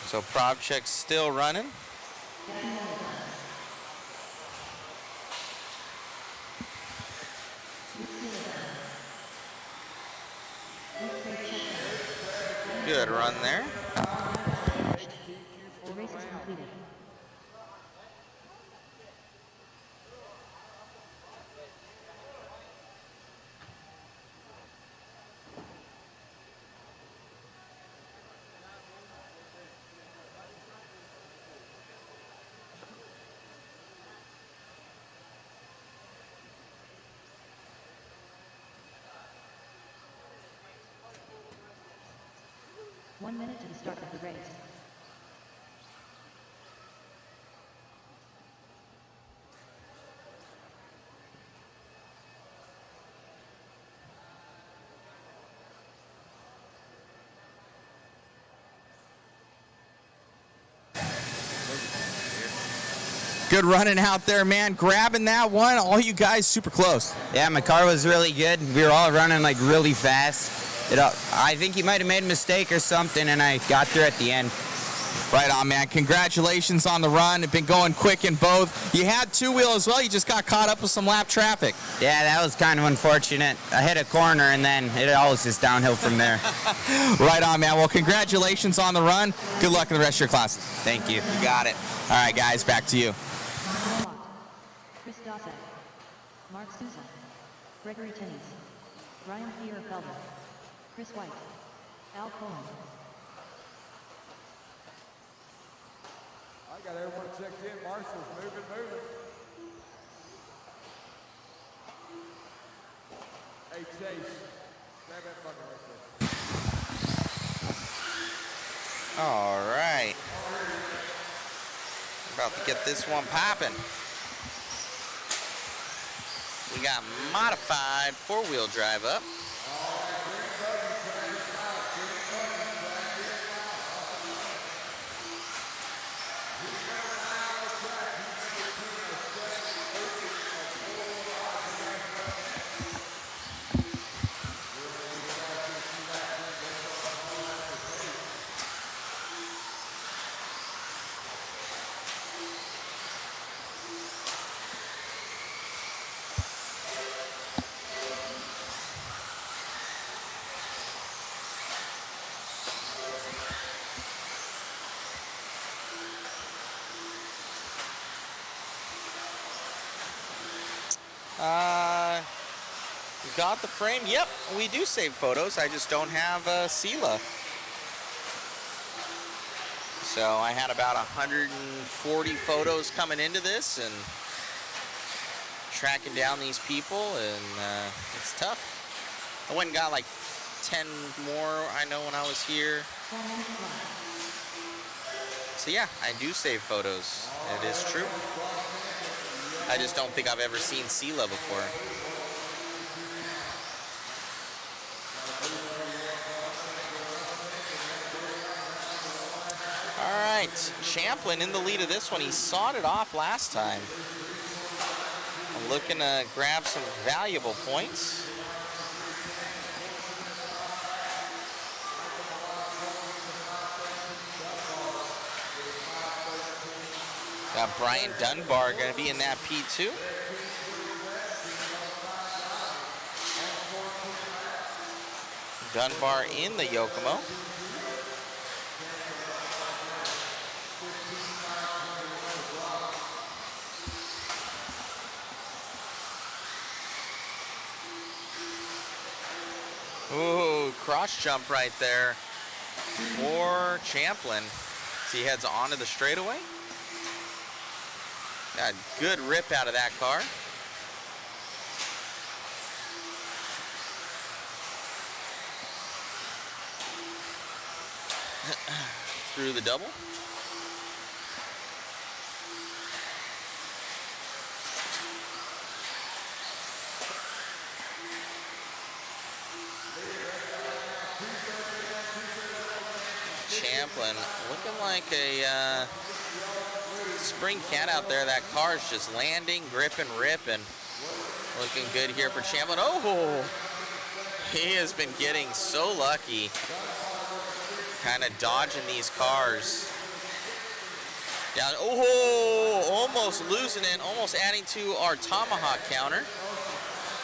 S1: So Provacek's still running. Good run there.
S2: The race is completed. One minute to the start of the race.
S1: Good running out there, man. Grabbing that one. All you guys super close.
S4: Yeah, my car was really good. We were all running like really fast. I think he might have made a mistake or something, and I got there at the end.
S1: Right on, man. Congratulations on the run. It's been going quick in both. You had two-wheel as well. You just got caught up with some lap traffic.
S4: Yeah, that was kind of unfortunate. I hit a corner, and then it all was just downhill from there.
S1: Right on, man. Well, congratulations on the run. Good luck in the rest of your classes.
S4: Thank you.
S1: You got it. All right, guys, back to you.
S2: Chris Dawson, Mark Souza, Gregory Tennies, Ryan Pierre Felder, Chris White, Al Cohen.
S3: I got everyone checked in. Marshall's moving. Hey, Chase, grab that bucket right there.
S1: All right. About to get this one popping. We got modified four-wheel drive up. We got the frame. Yep, we do save photos. I just don't have Sela. So I had about 140 photos coming into this and tracking down these people, and it's tough. I went and got like 10 more, I know, when I was here. So yeah, I do save photos. It is true. I just don't think I've ever seen Sela before. All right, Champlain in the lead of this one. He sawed it off last time. I'm looking to grab some valuable points. Got Brian Dunbar going to be in that P2. Dunbar in the Yokomo. Ooh, cross jump right there for Champlain as he heads onto the straightaway. Got a good rip out of that car. Through the double. Champlain looking like a spring cat out there. That car is just landing, gripping, ripping. Looking good here for Champlain. Oh, he has been getting so lucky, kind of dodging these cars. Down, oh, almost losing it, almost adding to our tomahawk counter.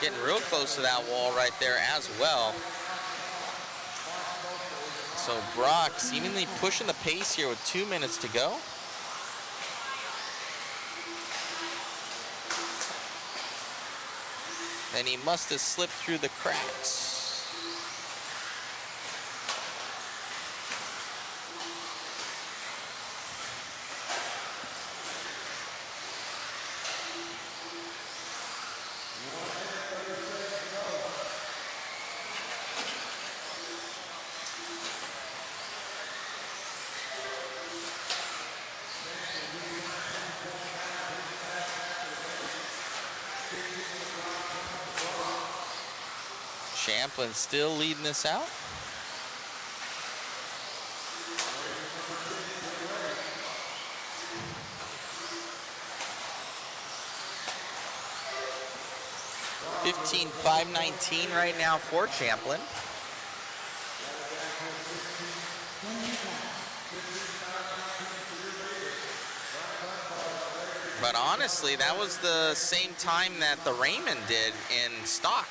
S1: Getting real close to that wall right there as well. So Brock seemingly pushing the pace here with 2 minutes to go. And he must have slipped through the cracks. Champlain still leading this out. $15,519 right now for Champlain. But honestly, that was the same time that the Raymond did in stock.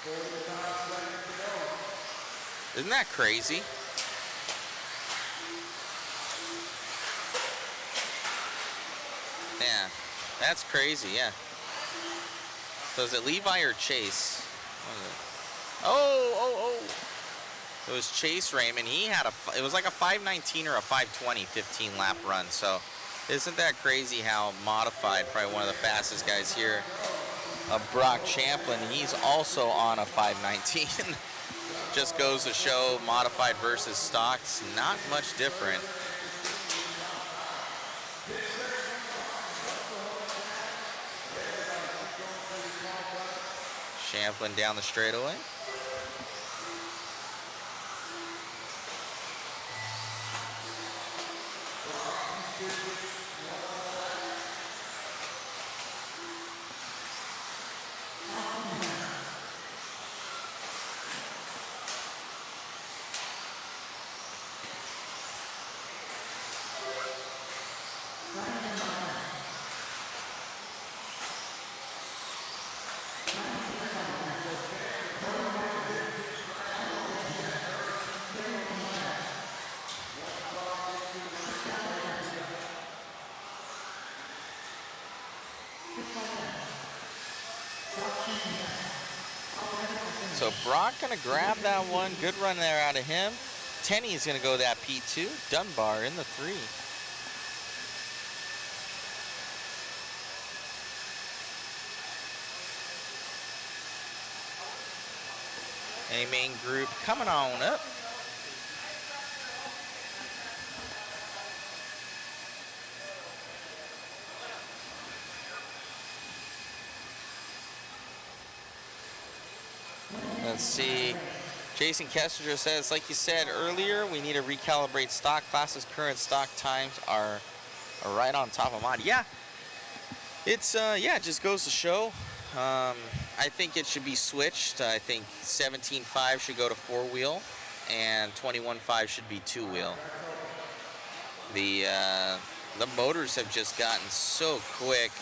S1: Isn't that crazy? Yeah, that's crazy, yeah. So is it Levi or Chase? What is it? Oh. It was Chase Raymond. He had it was like a 519 or a 520 15 lap run. So isn't that crazy how modified, probably one of the fastest guys here, Brock Champlain, he's also on a 519. Just goes to show modified versus stocks, not much different. Champlain down the straightaway. So Brock gonna grab that one. Good run there out of him. Tenney's gonna go that P2. Dunbar in the 3. A main group coming on up. Let's see. Jason Kessinger says, like you said earlier, we need to recalibrate stock classes. Current stock times are right on top of mine. Yeah, it's it just goes to show. I think it should be switched. I think 17.5 should go to 4-wheel, and 21.5 should be 2-wheel. The The motors have just gotten so quick.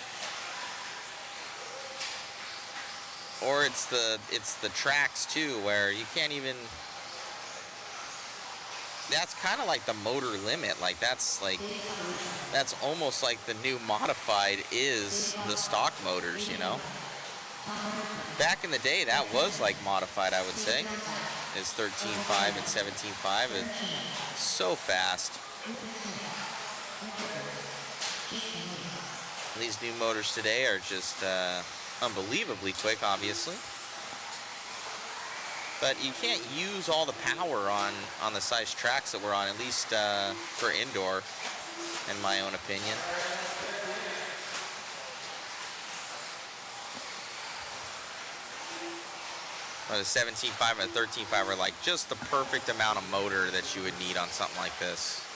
S1: Or it's the tracks too, where you can't even. That's kind of like the motor limit. Like that's almost like the new modified is the stock motors, you know. Back in the day, that was like modified, I would say. Is 13.5 and 17.5. It's so fast. These new motors today are just unbelievably quick, obviously. But you can't use all the power on the size tracks that we're on, at least for indoor, in my own opinion. The 17.5 and the 13.5 are like just the perfect amount of motor that you would need on something like this.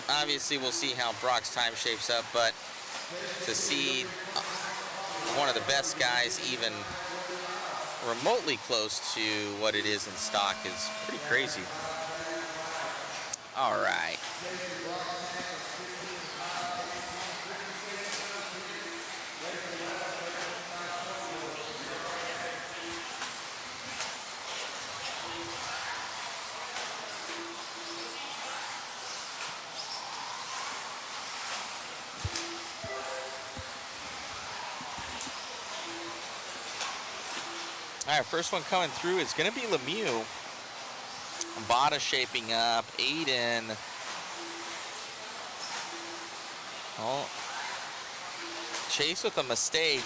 S1: Obviously, we'll see how Brock's time shapes up, but to see one of the best guys even remotely close to what it is in stock is pretty crazy. All right. All right, first one coming through is going to be Lemieux. Bada shaping up. Aiden. Oh. Chase with a mistake.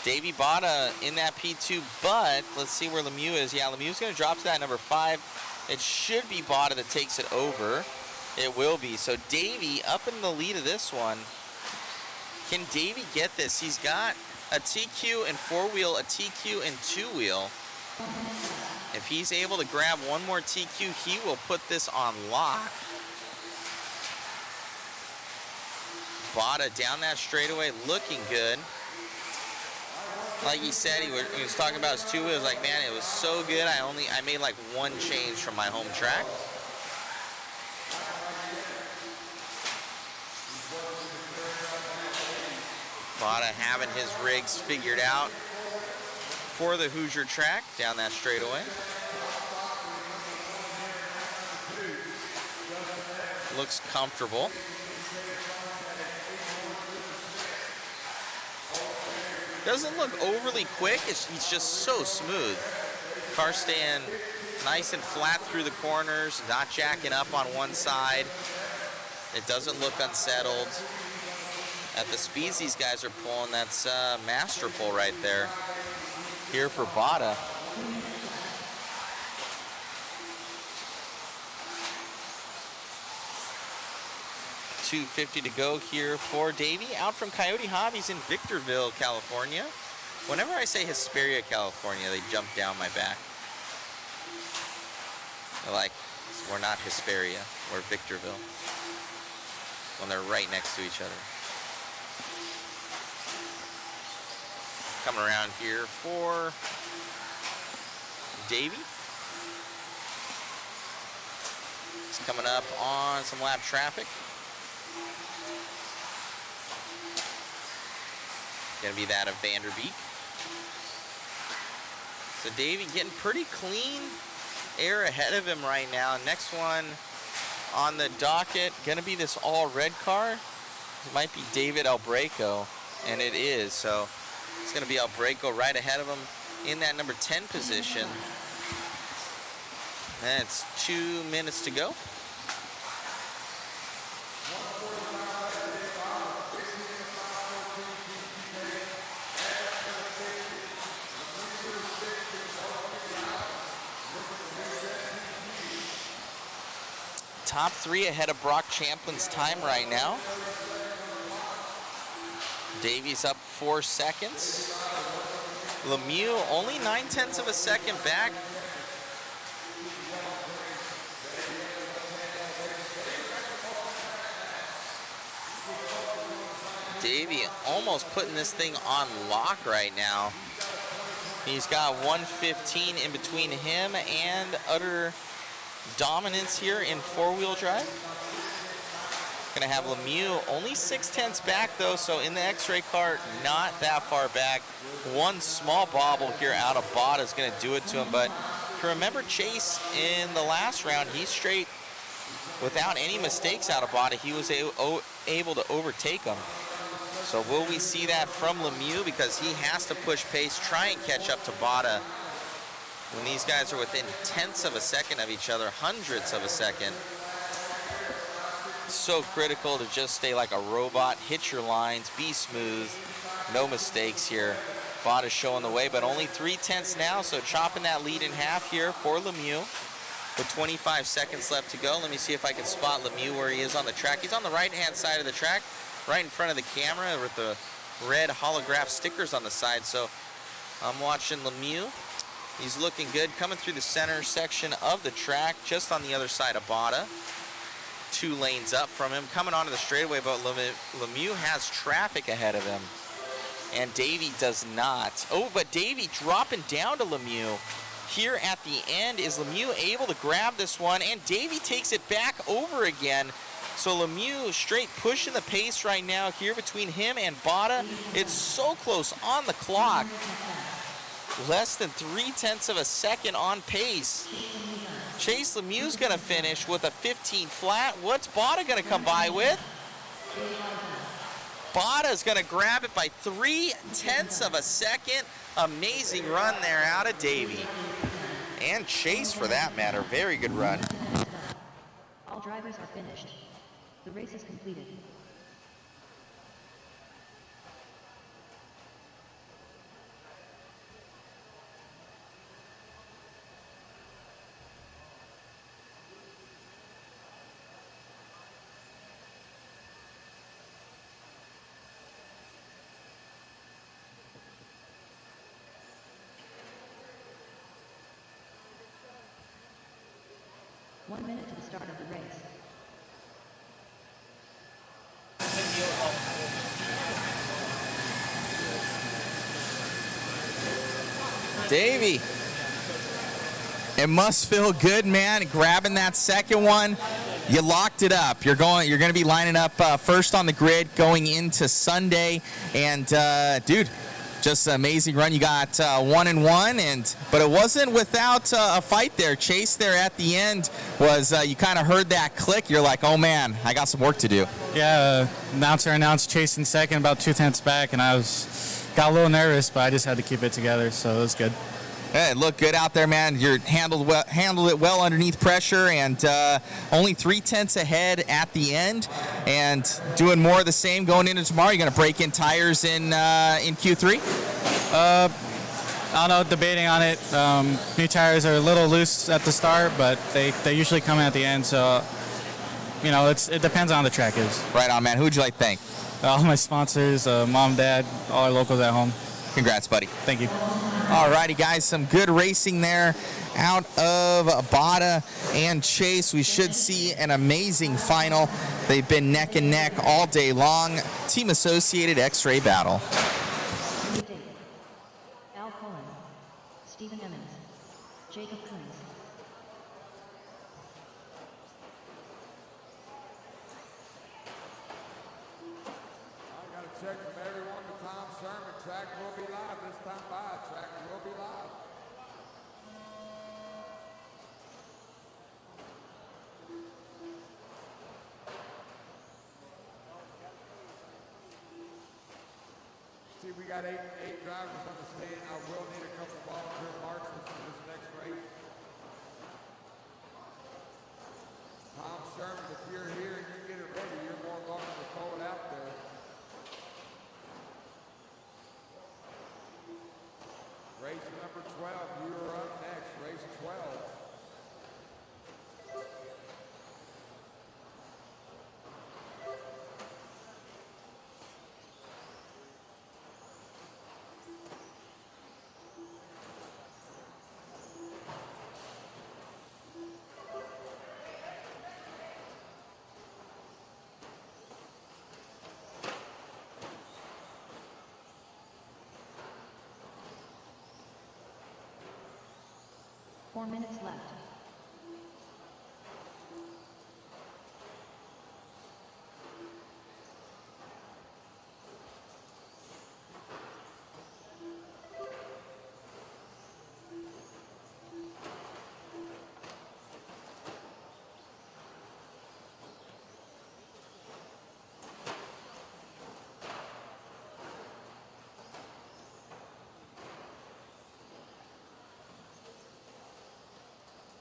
S1: Davey Bada in that P2, but let's see where Lemieux is. Yeah, Lemieux's going to drop to that number 5. It should be Bada that takes it over. It will be. So Davey up in the lead of this one. Can Davey get this? He's got a TQ and 4-wheel, a TQ and 2-wheel. If he's able to grab one more TQ, he will put this on lock. Bada down that straightaway, looking good. Like he said, he was talking about his 2-wheels. Like, man, it was so good. I made like one change from my home track. Bada having his rigs figured out for the Hoosier track down that straightaway. Looks comfortable. Doesn't look overly quick. He's just so smooth. Car staying nice and flat through the corners, not jacking up on one side. It doesn't look unsettled. At the speeds these guys are pulling, that's masterful right there. Here for Bada. $250 to go here for Davey, out from Coyote Hobbies in Victorville, California. Whenever I say Hesperia, California, they jump down my back. They're like, we're not Hesperia, we're Victorville. When they're right next to each other. Coming around here for Davey. He's coming up on some lap traffic. Gonna be that of Vanderbeek. So Davey getting pretty clean air ahead of him right now. Next one on the docket, gonna be this all red car. It might be David Albreco, and it is. So it's going to be Albreco right ahead of him in that number 10 position. And it's 2 minutes to go. Top 3 ahead of Brock Champlain's time right now. Davey's up 4 seconds. Lemieux only 9/10 of a second back. Davey almost putting this thing on lock right now. He's got 115 in between him and utter dominance here in four-wheel drive. Gonna have Lemieux only 6/10 back though, so in the X-ray cart, not that far back. One small bobble here out of Bada is gonna do it to him, but remember Chase in the last round, he's straight without any mistakes out of Bada. He was able to overtake him. So will we see that from Lemieux, because he has to push pace, try and catch up to Bada when these guys are within tenths of a second of each other, hundredths of a second. So critical to just stay like a robot, hit your lines, be smooth, no mistakes here. Bada's showing the way, but only 3/10 now, so chopping that lead in half here for Lemieux. With 25 seconds left to go, let me see if I can spot Lemieux where he is on the track. He's on the right-hand side of the track, right in front of the camera with the red holograph stickers on the side. So I'm watching Lemieux. He's looking good, coming through the center section of the track, just on the other side of Bada. 2 lanes up from him, coming onto the straightaway, but Lemieux has traffic ahead of him, and Davey does not. Oh, but Davey dropping down to Lemieux. Here at the end, is Lemieux able to grab this one, and Davey takes it back over again. So Lemieux straight pushing the pace right now here between him and Bada. It's so close on the clock. Less than 3/10 of a second on pace. Chase Lemieux's gonna finish with a 15 flat. What's Bada gonna come by with? Bada's gonna grab it by 3/10 of a second. Amazing run there out of Davey. And Chase for that matter, very good run.
S2: All drivers are finished. The race is completed. One minute to the start of the race.
S1: Davey, it must feel good, man, grabbing that second one. You locked it up. You're going to be lining up first on the grid going into Sunday, and dude, just an amazing run. You got 1-1, but it wasn't without a fight there. Chase there at the end was, you kind of heard that click. You're like, oh man, I got some work to do.
S5: Yeah, announcer announced Chase in second, about 2/10 back, and got a little nervous, but I just had to keep it together, so it was good.
S1: Hey, it looked good out there, man. You handled it well underneath pressure, and only 3/10 ahead at the end, and doing more of the same going into tomorrow. You're going to break in tires in Q3?
S5: I don't know, debating on it. New tires are a little loose at the start, but they usually come at the end, so you know, it depends on how the track is.
S1: Right on, man. Who'd you like to thank?
S5: All my sponsors, mom, dad, all our locals at home.
S1: Congrats, buddy.
S5: Thank you.
S1: All righty, guys, some good racing there out of Bada and Chase. We should see an amazing final. They've been neck and neck all day long. Team Associated X-Ray battle.
S2: Al Cohen, Stephen Emmons, Jacob Coons.
S3: I got to check from everyone. The Tom Sherman track will be live this time. By track will be live. See, we got eight drivers on the stand. I will need a couple volunteer marksmen for this next race. Tom Sherman, if you're here and you get it ready, you're more welcome to throw it out there. Race number 12, you are up next. Race 12.
S2: 4 minutes left.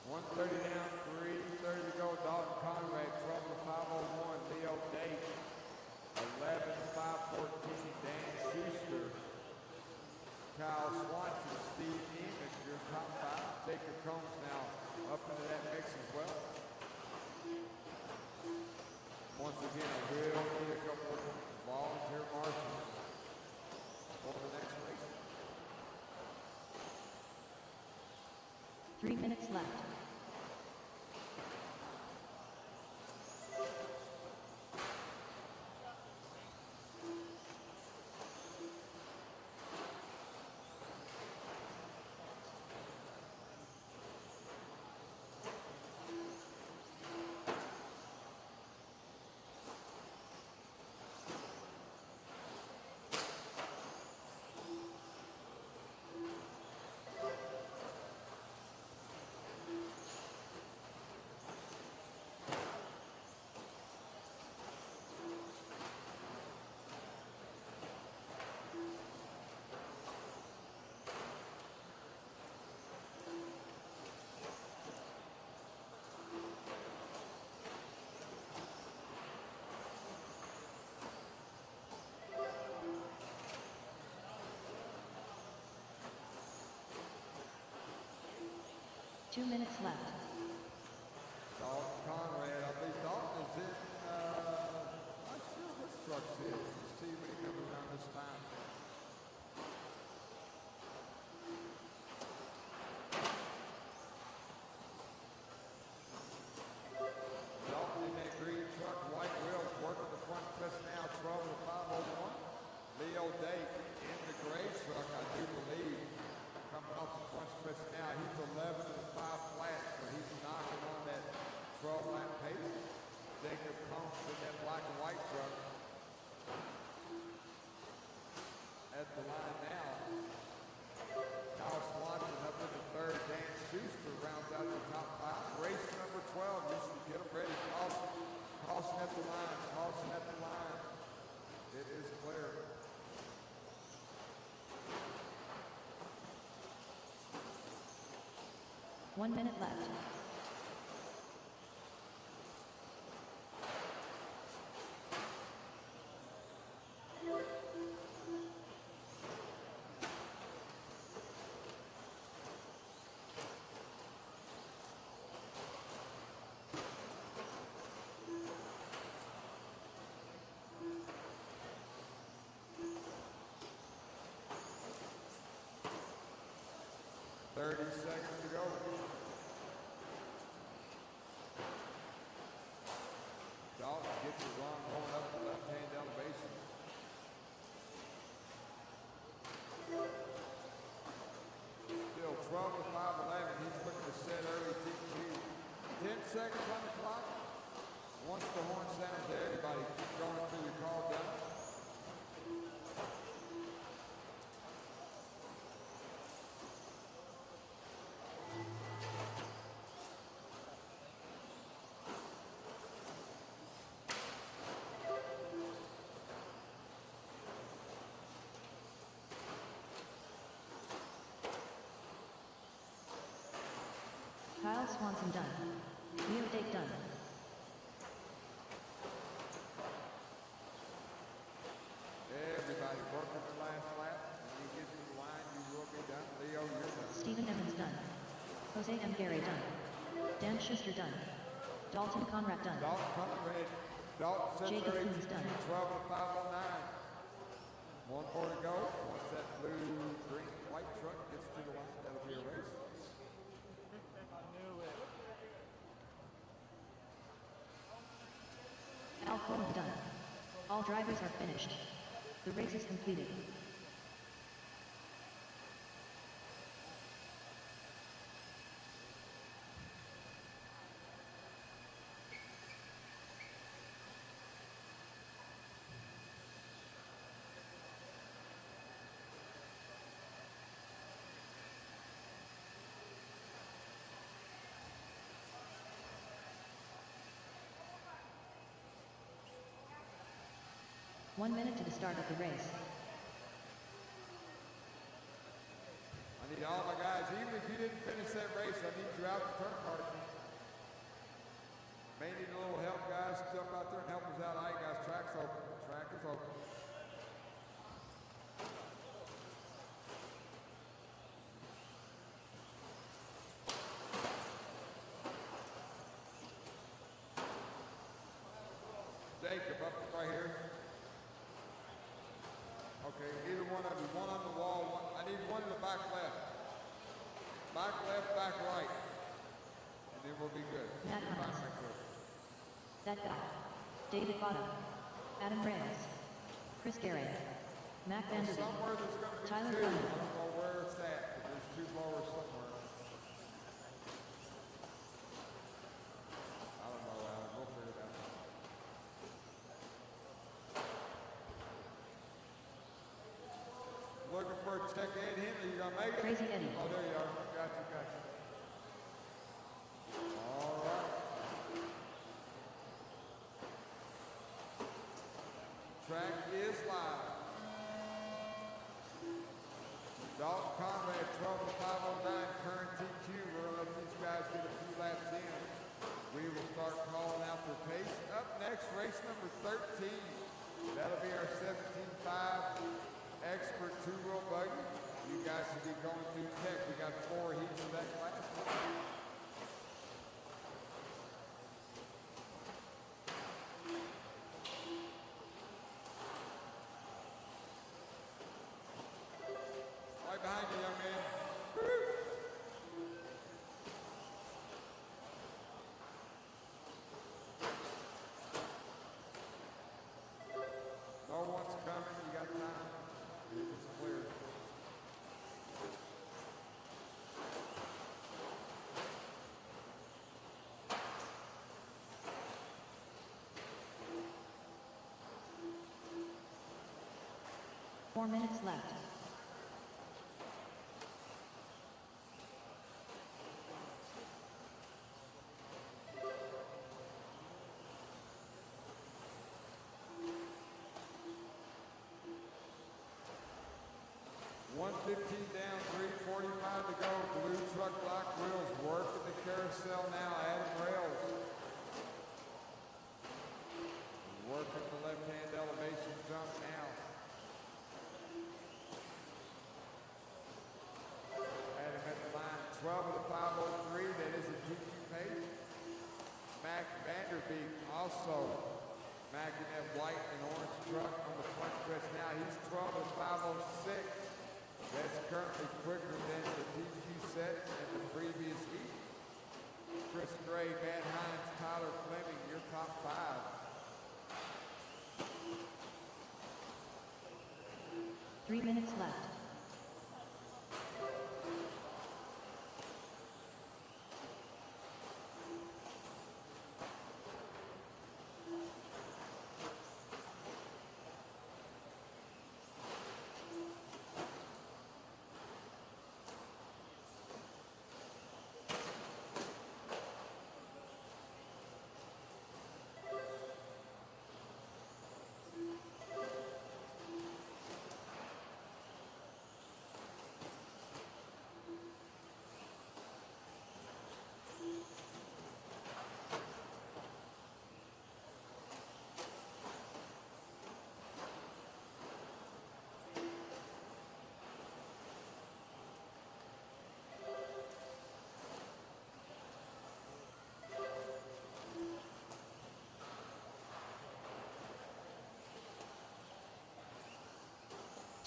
S3: .130 down, 3:30 to go. Dalton Conrad, trouble 501. Leo Date, 11:514. Dan Schuster, Kyle Swanson, Steve Neiman, your top five. Jacob Combs now up into that mix as well. Once again, a real kick up with volunteer marshals for the next race.
S2: 3 minutes left. Two minutes left.
S3: Dalton Conrad, I believe Dalton is in, not sure which truck's in. Let's see when he comes around this time. Dalton in that green truck, white wheels, working the front twist now, 12 to 501. Leo Date in the gray truck, I do believe. Coming off the front stretch now, he's 11 and 5 flat, so he's knocking on that 12-lap pace. Jacob Combs in that black and white truck at the line now. Kyle Swanson up in the third. Dan Schuster rounds out the top five. Race number 12, you should get them ready. Caution at the line, caution at the line. It is clear.
S2: One minute left.
S3: Thirty seconds to go. Dalton gets it wrong, going up the left-hand elevation. Still 12 to 511. He's looking to set early TP. 10 seconds on the clock. Once the horn sounds to everybody, going until you call down.
S2: Kyle Swanson done. Leo Date done.
S3: Everybody working the last lap. When you get to the line, you will be done. Leo, you're done.
S2: Stephen Evans done. Jose M. Gary done. Dan Schuster done. Dalton Conrad done.
S3: Dalton Conrad. Dalton sets
S2: Jacob
S3: her
S2: Combs done.
S3: 12 to 509. One more to go. Once that blue, green, white truck gets to the line, that'll be a race.
S2: Al Coleman done. All drivers are finished. The race is completed. 1 minute to the start of the race.
S3: I need all my guys, even if you didn't finish that race, I need you out the turn parking. May need a little help, guys. Jump out there and help us out. All right, guys, track's open. Track is open. Jacob, up right here. Okay, either one of you, one on the wall, one, I need one in the back left. Back left, back right. And then we'll be good.
S2: Matt Hines. That guy. David Bottom. Adam Reyes. Chris Garrett. Mac Vanderbeek.
S3: Somewhere there's going to be
S2: Tyler
S3: two. I
S2: Henley.
S3: don't know where it's at, but there's two blowers somewhere. I don't know, Alan. We'll figure it out. Looking for a check Ed Henley. You gonna make it?
S2: Crazy Eddie.
S3: Oh, there you are. Got you, got you. All right. Track is live. Dalton Conrad, 12:509, current TQ. We're gonna let these guys get a few laps in. We will start calling out their pace. Up next, race number 13. That'll be our 17.5 expert two-wheel buggy. You guys should be going through tech. We got 4 heats of that class. Right behind you, young man. No one's coming. You got time. It's clear.
S2: Four minutes left.
S3: Down, 3:45 to go. Blue truck, black wheels, working the carousel now. Adam Rails. Working the left-hand elevation jump now. Adam at the line, 12 of the 503. That is a TQ pace. Mac Vanderbeek also macking that white and orange truck on the front stretch now. He's 12 of 506. That's currently quicker than the TQ set in the previous heat. Chris Gray, Matt Hines, Tyler Fleming, your top 5.
S2: Three minutes left.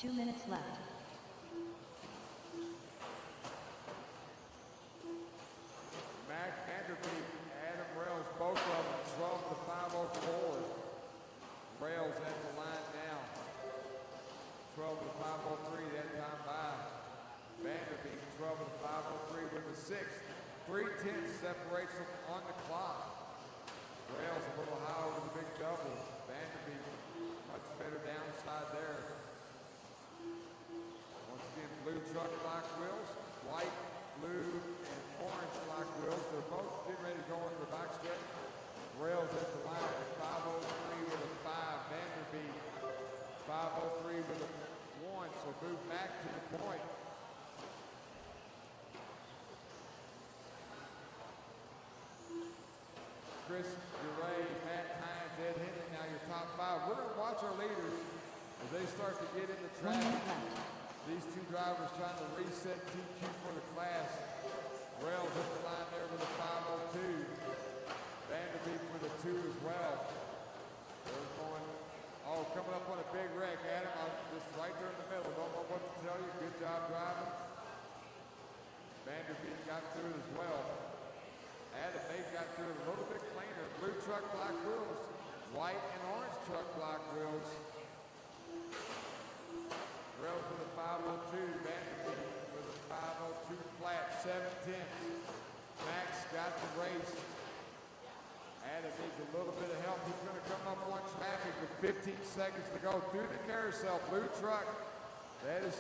S2: Two minutes left.
S3: Mac Vanderbeek, Adam Rails, both of them, 12 to 504. Rails at the line now. 12 to 503, that time by. Vanderbeek, 12 to 503 with the 6th. 3/10 separates them on the clock. Rails a little high over the big double. Vanderbeek, much better downside there. Once again, blue truck black wheels, white, blue, and orange black wheels. They're both getting ready to go into the back stretch. Rails at the line at 503 with a 5. Vanderbeek 5:03 with a 1, so move back to the point. Chris Duray, Matt Hines, Ed Henley, now your top 5. We're going to watch our leaders as they start to get into
S2: 1
S3: traffic.
S2: minute left.
S3: These two drivers trying to reset TQ for the class. Rails hit the line there with a 5:02. Vanderbeek with a 2 as well. They're going, coming up on a big wreck. Adam, just right there in the middle. Don't know what to tell you. Good job driving. Vanderbeek got through as well. Adam, they got through a little bit cleaner. Blue truck, black wheels. White and orange truck, black wheels. Rails with a 5:02. Vanderbeek with a 5:02 flat, 7/10. Max got the race. Adam needs a little bit of help. He's going to come up on traffic with 15 seconds to go through the carousel. Blue truck, that is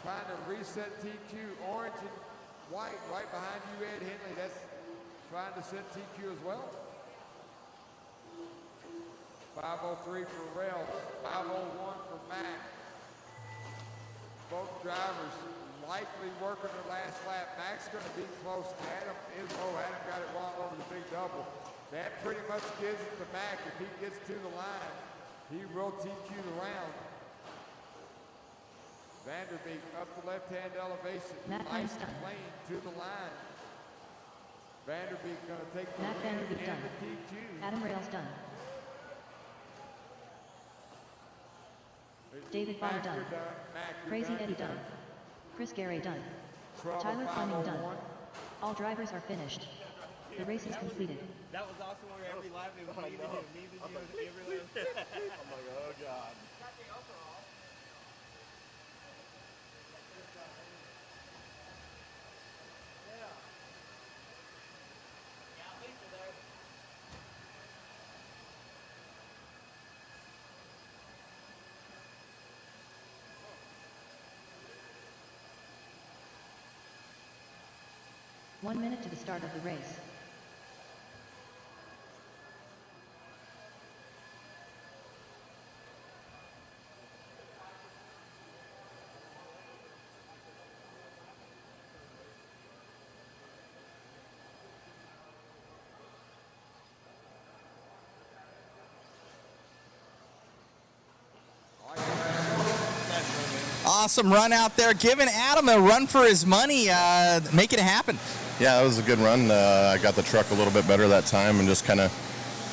S3: trying to reset TQ. Orange and white right behind you, Ed Henley. That's trying to set TQ as well. 5:03 for Rails, 5:01 for Mac. Both drivers likely working their last lap. Mac's going to be close. Adam got it wrong over the big double. That pretty much gives it to Mac. If he gets to the line, he will TQ the round. Vanderbeek up the left-hand elevation. Nice and clean to the line. Vanderbeek going to take the
S2: Matt
S3: win
S2: Vanderbeek
S3: and
S2: done.
S3: the TQ.
S2: Adam Rails done. David Bond done. Crazy Eddie done. Chris Gary done. Tyler Fleming done. All drivers are finished. The race is completed.
S6: That was awesome where every lap it was me to you, every lap. I'm like, oh God.
S2: One minute to the start of the race.
S1: Awesome run out there, giving Adam a run for his money, making it happen.
S7: Yeah, it was a good run. I got the truck a little bit better that time and just kind of,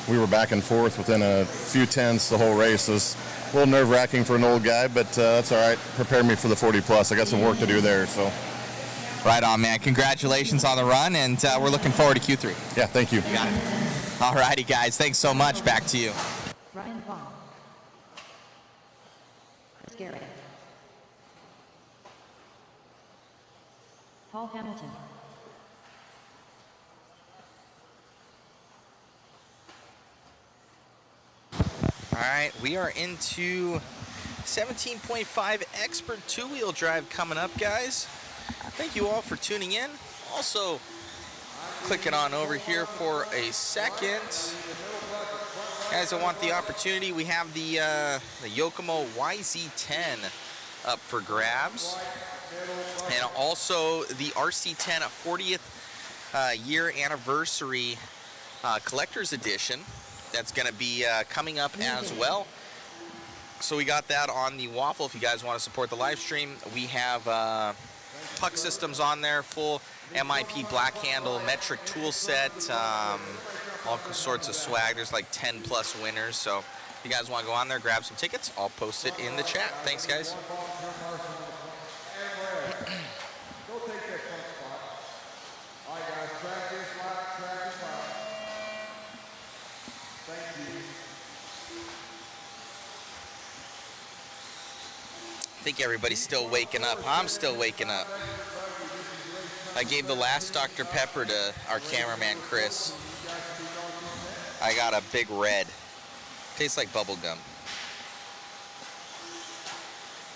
S7: we were back and forth within a few tenths the whole race. It was a little nerve-wracking for an old guy, but that's all right. Prepared me for the 40 plus. I got some work to do there, so.
S1: Right on, man. Congratulations on the run, and we're looking forward to Q3.
S7: Yeah, thank you.
S1: You got it. All righty, guys. Thanks so much. Back to you.
S2: Ryan Vaughn. Chris Gary. Paul Hamilton.
S1: All right, we are into 17.5 expert two-wheel drive coming up, guys. Thank you all for tuning in. Also, clicking on over here for a second. Guys, I want the opportunity. We have the Yokomo YZ10 up for grabs. And also the RC10 40th year anniversary collector's edition. That's going to be coming up as well. So we got that on the waffle. If you guys want to support the live stream, we have puck systems on there, full MIP black handle metric tool set, all sorts of swag. There's like 10 plus winners. So if you guys want to go on there, grab some tickets, I'll post it in the chat. Thanks, guys.
S3: Go take that front spot. All right, guys, track is live, track is live. Thank you.
S1: I think everybody's still waking up. I'm still waking up. I gave the last Dr. Pepper to our cameraman, Chris. I got a big red. Tastes like bubble gum.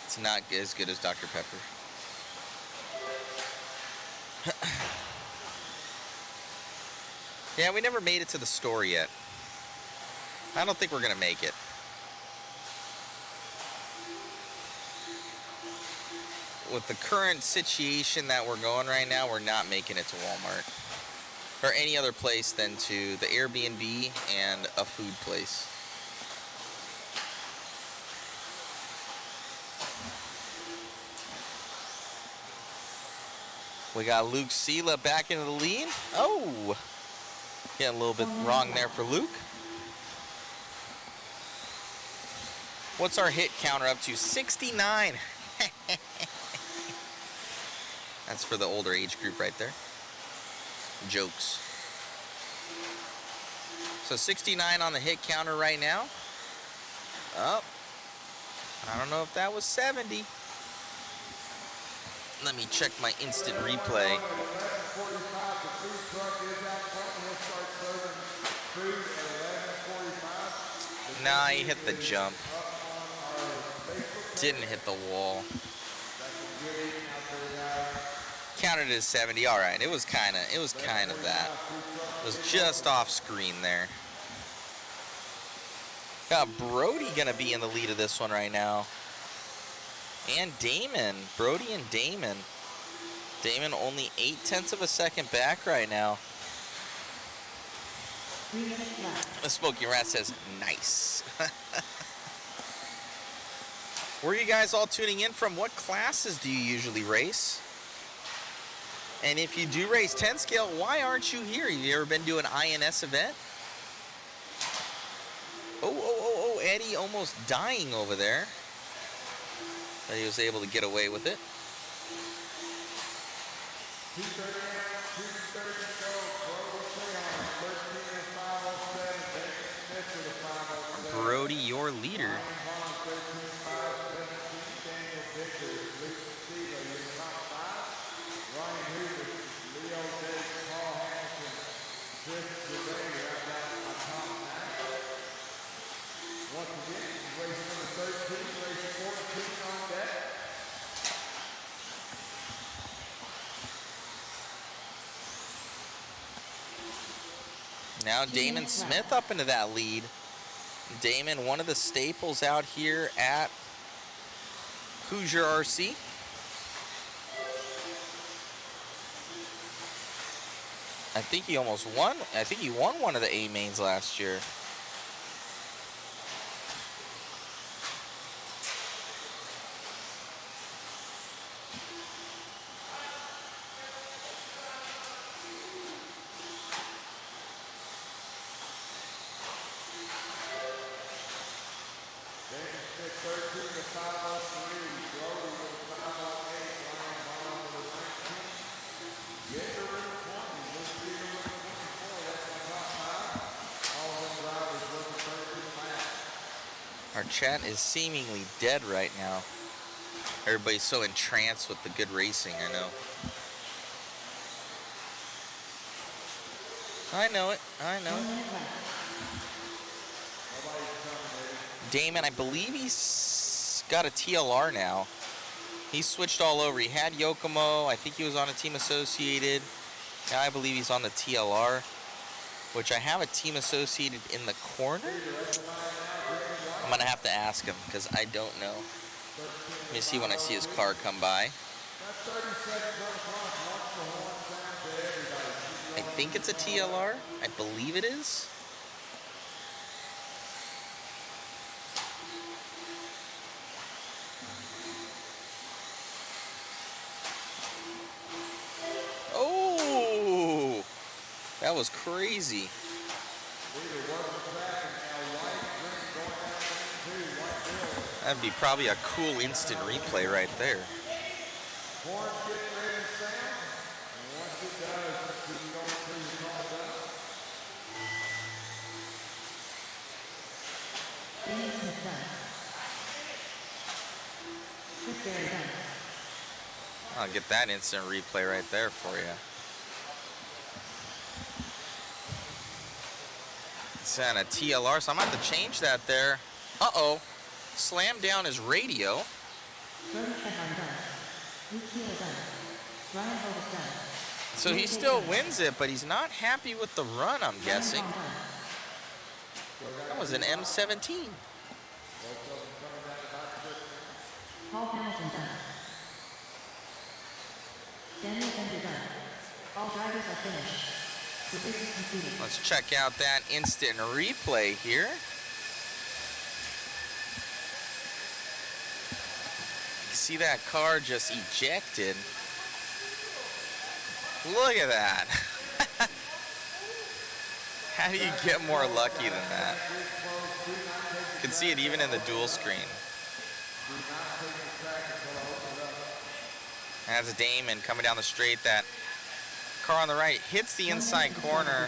S1: It's not as good as Dr. Pepper. Yeah, we never made it to the store yet. I don't think we're gonna make it. with the current situation that we're going right now, we're not making it to Walmart or any other place than to the Airbnb and a food place. We got Luke Sela back into the lead. Oh, getting a little bit wrong there for Luke. What's our hit counter up to? 69. That's for the older age group right there. Jokes. So 69 on the hit counter right now. Oh, I don't know if that was 70. Let me check my instant replay. Nah, he hit the jump. Didn't hit the wall. Counted as 70. All right, it was kind of that. It was just off screen there. Got Brody gonna be in the lead of this one right now. And Damon, Brody and Damon. Damon only 0.8 of a second back right now. The Smoking Rat says, nice. Where are you guys all tuning in from? What classes do you usually race? And if you do race 10 scale, why aren't you here? Have you ever been to an INS event? Oh, Eddie almost dying over there. But he was able to get away with it. Brody, your leader. Now Damon Smith up into that lead. Damon, one of the staples out here at Hoosier RC. I think he almost won. I think he won one of the A mains last year. Our chat is seemingly dead right now. Everybody's so entranced with the good racing, I know. I know it. Damon, I believe he's got a TLR now. He switched all over. He had Yokomo. I think he was on a Team Associated. Now I believe he's on the TLR, which I have a Team Associated in the corner. I'm going to have to ask him because I don't know. Let me see when I see his car come by. I think it's a TLR. I believe it is. Oh, that was crazy. That'd be probably a cool instant replay right there. I'll get that instant replay right there for you. It's on a TLR, so I'm going to have to change that there. Uh-oh. Slammed down his radio. So he still wins it, but he's not happy with the run, I'm guessing. That was an M17.
S2: Daniel Bender done. All drivers are finished. Decision completed.
S1: Let's check out that instant replay here. You can see that car just ejected. Look at that. How do you get more lucky than that? You can see it even in the dual screen. As Damon coming down the straight, that car on the right hits the inside corner,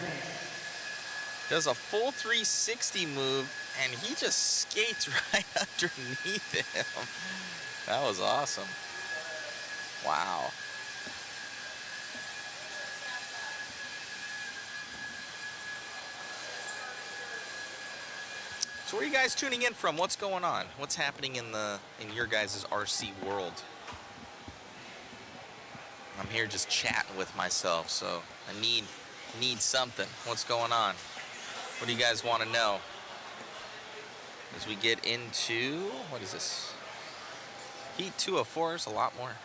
S1: does a full 360 move, and he just skates right underneath him. That was awesome. Wow. So where are you guys tuning in from? What's going on? What's happening in your guys' RC world? I'm here just chatting with myself, so I need something. What's going on? What do you guys want to know? As we get into, what is this? Heat 204 is a lot more.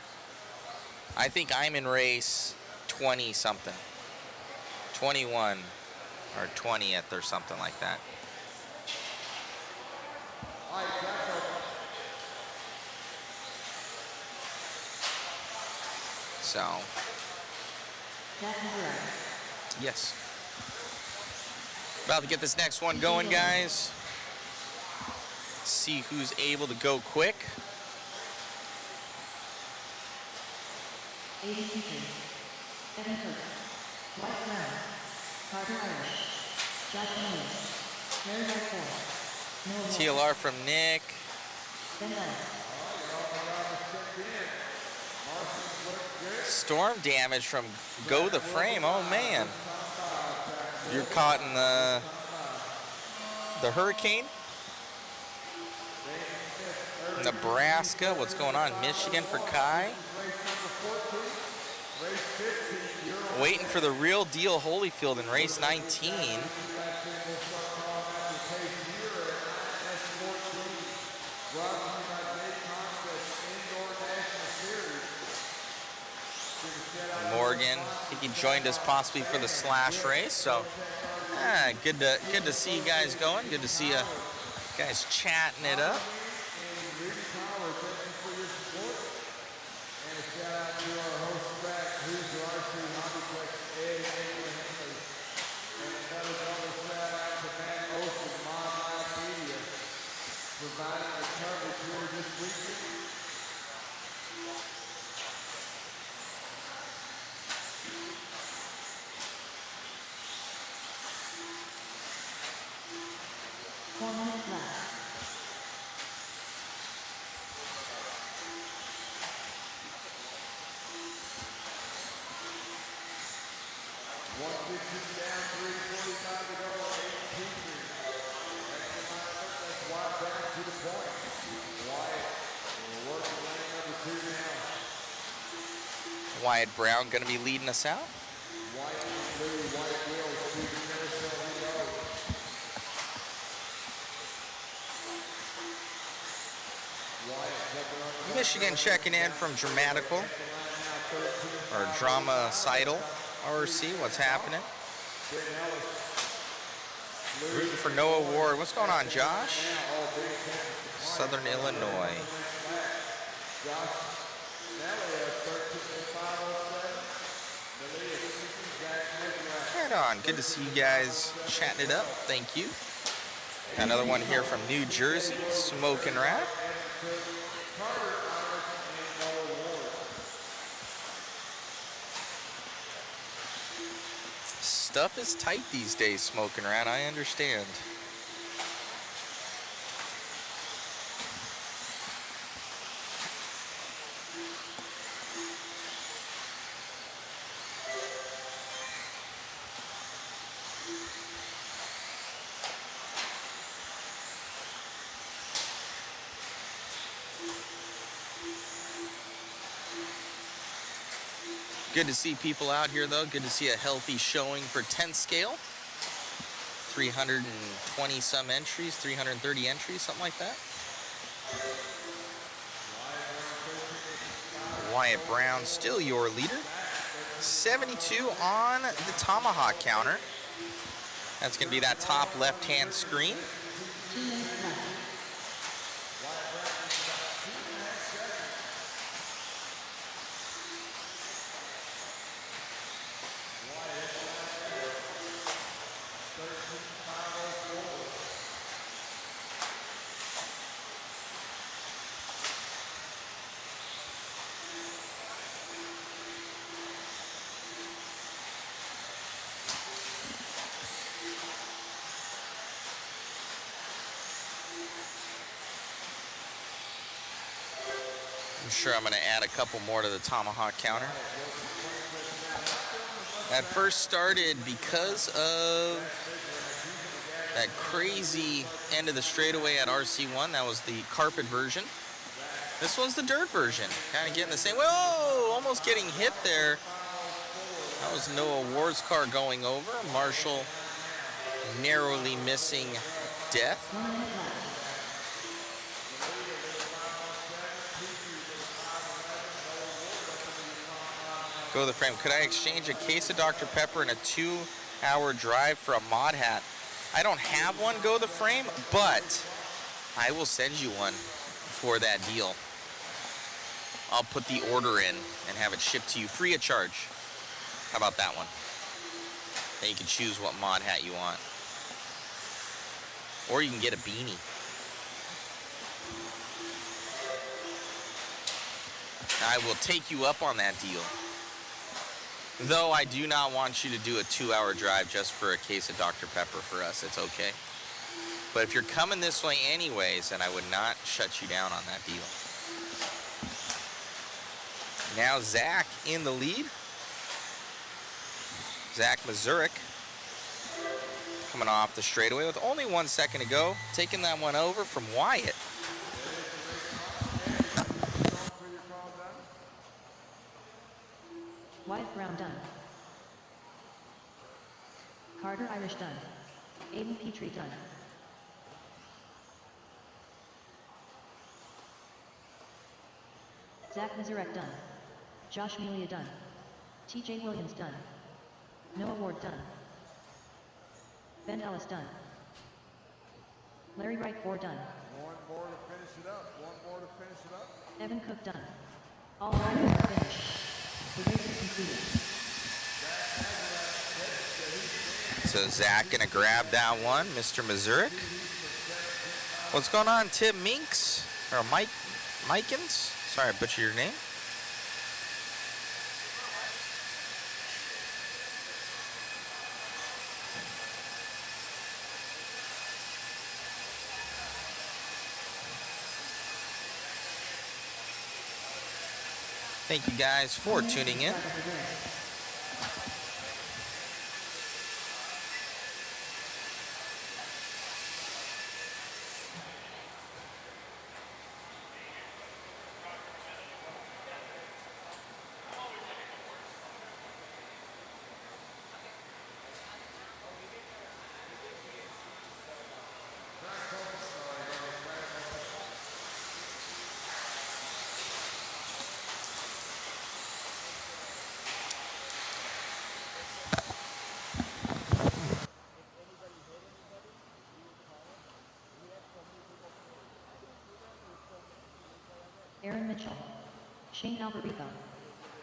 S1: I think I'm in race 20 something. 21 or 20th or something like that. So, yes. About to get this next one going, guys. See who's able to go quick. TLR from Nick. Storm damage from Go the Frame. Oh man, you're caught in the hurricane. Nebraska. What's going on? Michigan for Kai. Waiting for the real deal Holyfield in race 19. Morgan, I think he joined us possibly for the slash race, so good to see you guys going. Good to see you guys chatting it up.
S3: And a shout out to our host back, Hoosier, HobbyPlex, and another shout out to Matt Olson, Mod Media, providing the coverage here this weekend.
S1: Wyatt Brown going to be leading us out. Michigan checking in from Dramatical or Dramacidal RC. What's happening? Rooting for Noah Ward. What's going on, Josh? Southern Illinois. Right on. Good to see you guys chatting it up. Thank you. Got another one here from New Jersey, Smoking Rat. Stuff is tight these days, Smoking Rat. I understand. Good to see people out here, though. Good to see a healthy showing for 10th scale. 320 some entries, 330 entries, something like that. Wyatt Brown, still your leader. 72 on the tomahawk counter. That's going to be that top left-hand screen.
S2: 2 minutes left.
S1: I'm sure I'm going to add a couple more to the tomahawk counter. That first started because of that crazy end of the straightaway at RC1. That was the carpet version. This one's the dirt version. Kind of getting the same. Whoa! Almost getting hit there. That was Noah Ward's car going over. Marshall narrowly missing death.
S2: 1 minute left.
S1: Go to the frame. Could I exchange a case of Dr. Pepper and a 2-hour drive for a mod hat? I don't have one, go to the frame, but I will send you one for that deal. I'll put the order in and have it shipped to you free of charge. How about that one? Then you can choose what mod hat you want. Or you can get a beanie. I will take you up on that deal. Though I do not want you to do a 2-hour drive just for a case of Dr. Pepper for us. It's okay. But if you're coming this way anyways, then I would not shut you down on that deal. Now Zach in the lead. Zach Mazurek coming off the straightaway with only 1 second to go. Taking that one over from Wyatt.
S2: Wyatt Brown done. Carter Irish done. Aiden Petrie done. Zach Mazurek done. Josh Melia done. TJ Williams done. Noah Ward done. Ben Ellis done. Larry Wright 4 done.
S3: One more to finish it up. One more to finish it up.
S2: Evan Cook done. All riders are finished. The race is completed.
S1: So Zach gonna grab that one, Mr. Mazurek. What's going on, Tim Minks? Or Mikens? Sorry, I butchered your name. Thank you guys for tuning in.
S2: Aaron Mitchell. Shane Alberico.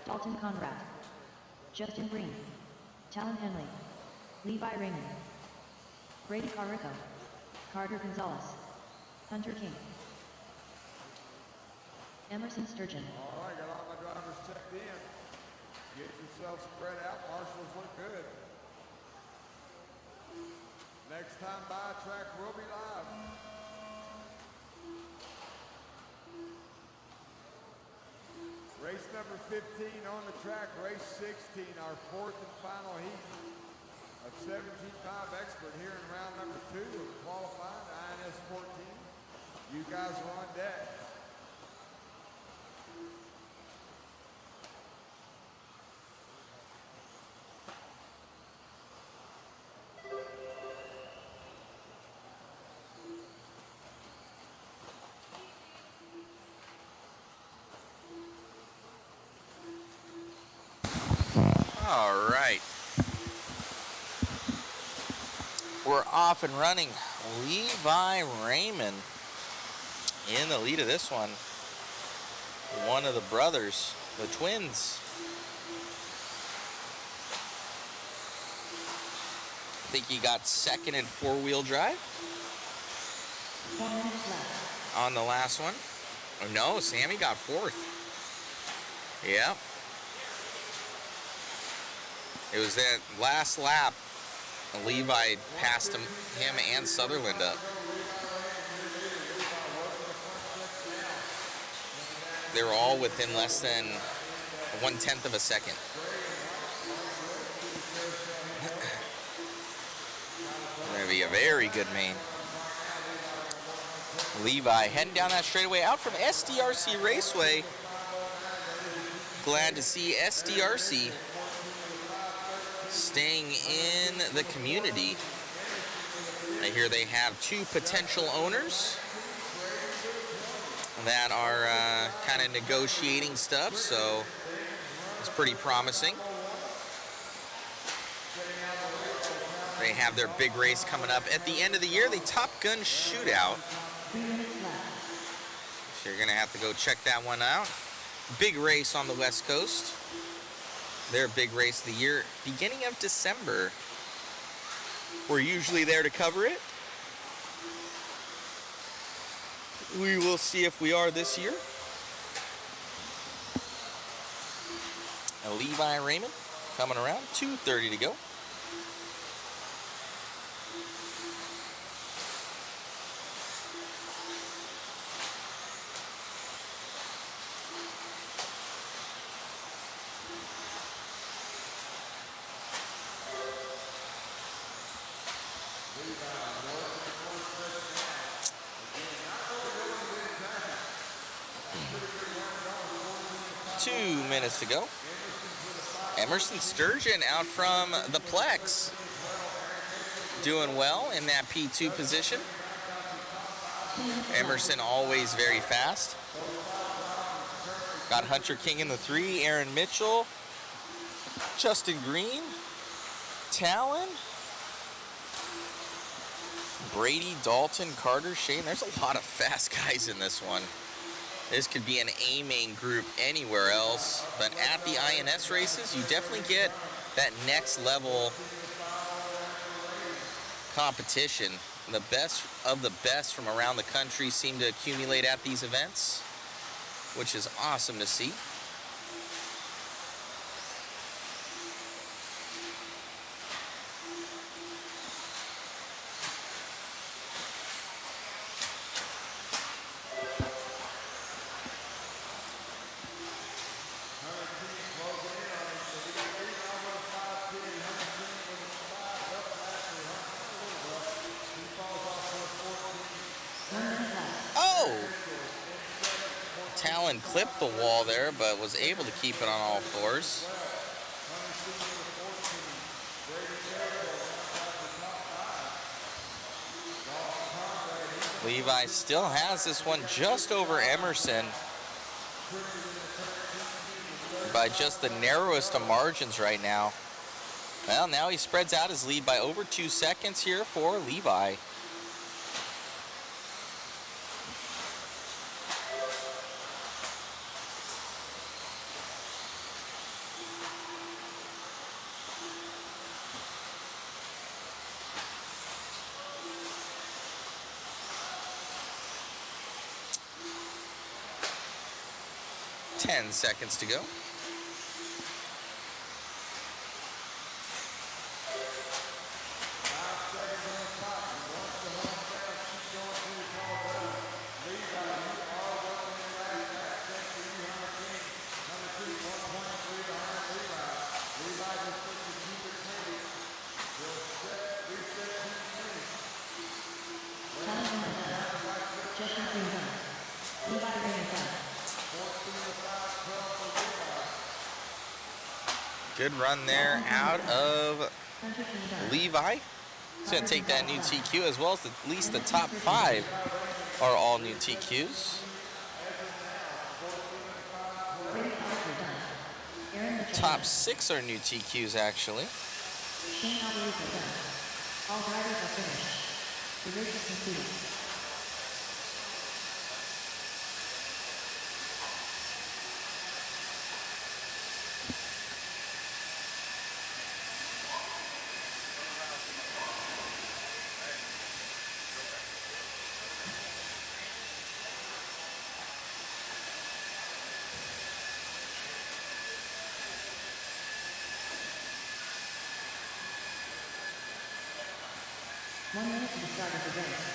S2: Dalton Conrad. Justin Green. Talon Henley. Levi Raymond. Brady Carrico. Carter Gonzalez. Hunter King. Emerson Sturgeon.
S3: All right, got all my drivers checked in. Get yourself spread out. Marshals look good. Next time by track, we'll be live. Race number 15 on the track, race 16, our fourth and final heat of 17.5 expert here in round number 2 of qualifying INS14. You guys are on deck.
S1: All right. We're off and running. Levi Raymond in the lead of this one. One of the brothers, the twins. I think he got second in four-wheel drive
S2: 4 minutes left.
S1: on the last one. Oh, no, Sammy got fourth. Yep. It was that last lap. Levi passed him and Sutherland up. They were all within less than 1/10 of a second. Going to be a very good main. Levi heading down that straightaway out from SDRC Raceway. Glad to see SDRC staying in the community. I hear they have 2 potential owners that are kind of negotiating stuff, so it's pretty promising. They have their big race coming up at the end of the year, the Top Gun Shootout.
S2: 3 minutes left.
S1: So you're gonna have to go check that one out. Big race on the West Coast. Their big race of the year, beginning of December. We're usually there to cover it. We will see if we are this year. Levi Raymond coming around, 2:30 to go. Minutes to go. Emerson Sturgeon out from the Plex. Doing well in that P2 position. Emerson always very fast. Got Hunter King in the 3, Aaron Mitchell, Justin Green, Talon, Brady, Dalton, Carter, Shane. There's a lot of fast guys in this one. This could be an A-main group anywhere else, but at the INS races, you definitely get that next level competition. The best of the best from around the country seem to accumulate at these events, which is awesome to see. Talon clipped the wall there, but was able to keep it on all fours. Levi still has this one just over Emerson by just the narrowest of margins right now. Well, now he spreads out his lead by over 2 seconds here for Levi. Ten seconds to go. Good run there out of Levi. He's going to take that new TQ, as well as at least the top 5 are all new TQs. top 6 are new TQs, actually.
S2: Chain operators are done. All drivers are finished. The race is complete. One minute to the start of the race.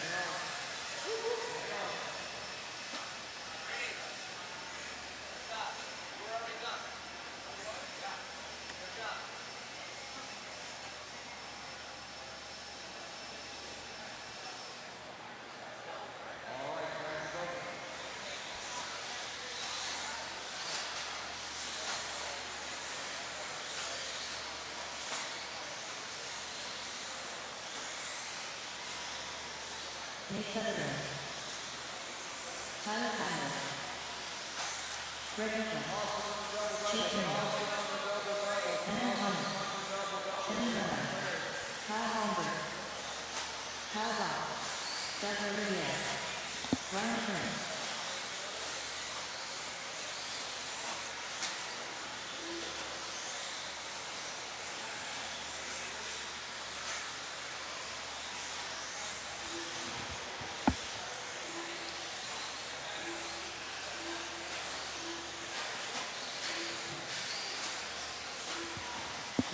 S2: Nate Sutherland. Talon Henley. Braden Van Knockin. Thomas. Kenny Miller. Kyle Holmberg. Kyle Black. Doug Olivier. Ryan Kern.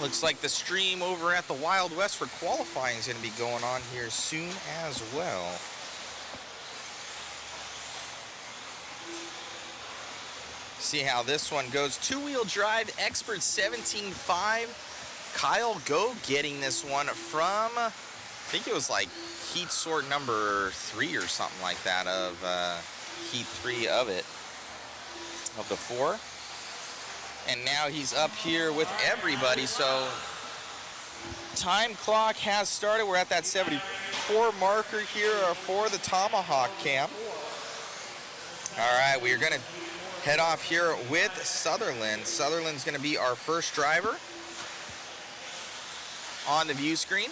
S1: Looks like the stream over at the Wild West for qualifying is going to be going on here soon as well. See how this one goes. Two-wheel drive, Expert 17.5. Kyle Go getting this one from, I think it was like heat sort number 3 or something like that of heat 3 of it, of the 4. And now he's up here with everybody, so time clock has started. We're at that 74 marker here for the Tomahawk Camp. All right, we are going to head off here with Sutherland. Sutherland's going to be our first driver on the view screen.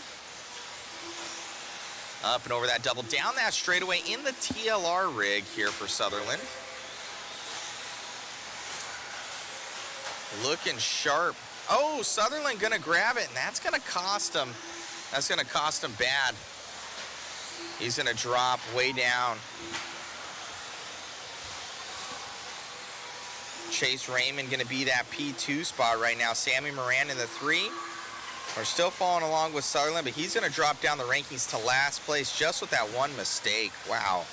S1: Up and over that double, down that straightaway in the TLR rig here for Sutherland. Looking sharp. Oh, Sutherland gonna grab it, and that's gonna cost him. That's gonna cost him bad. He's gonna drop way down. Chase Raymond gonna be that P2 spot right now. Sammy Moran in the 3. We're still following along with Sutherland, but he's gonna drop down the rankings to last place just with that one mistake. Wow.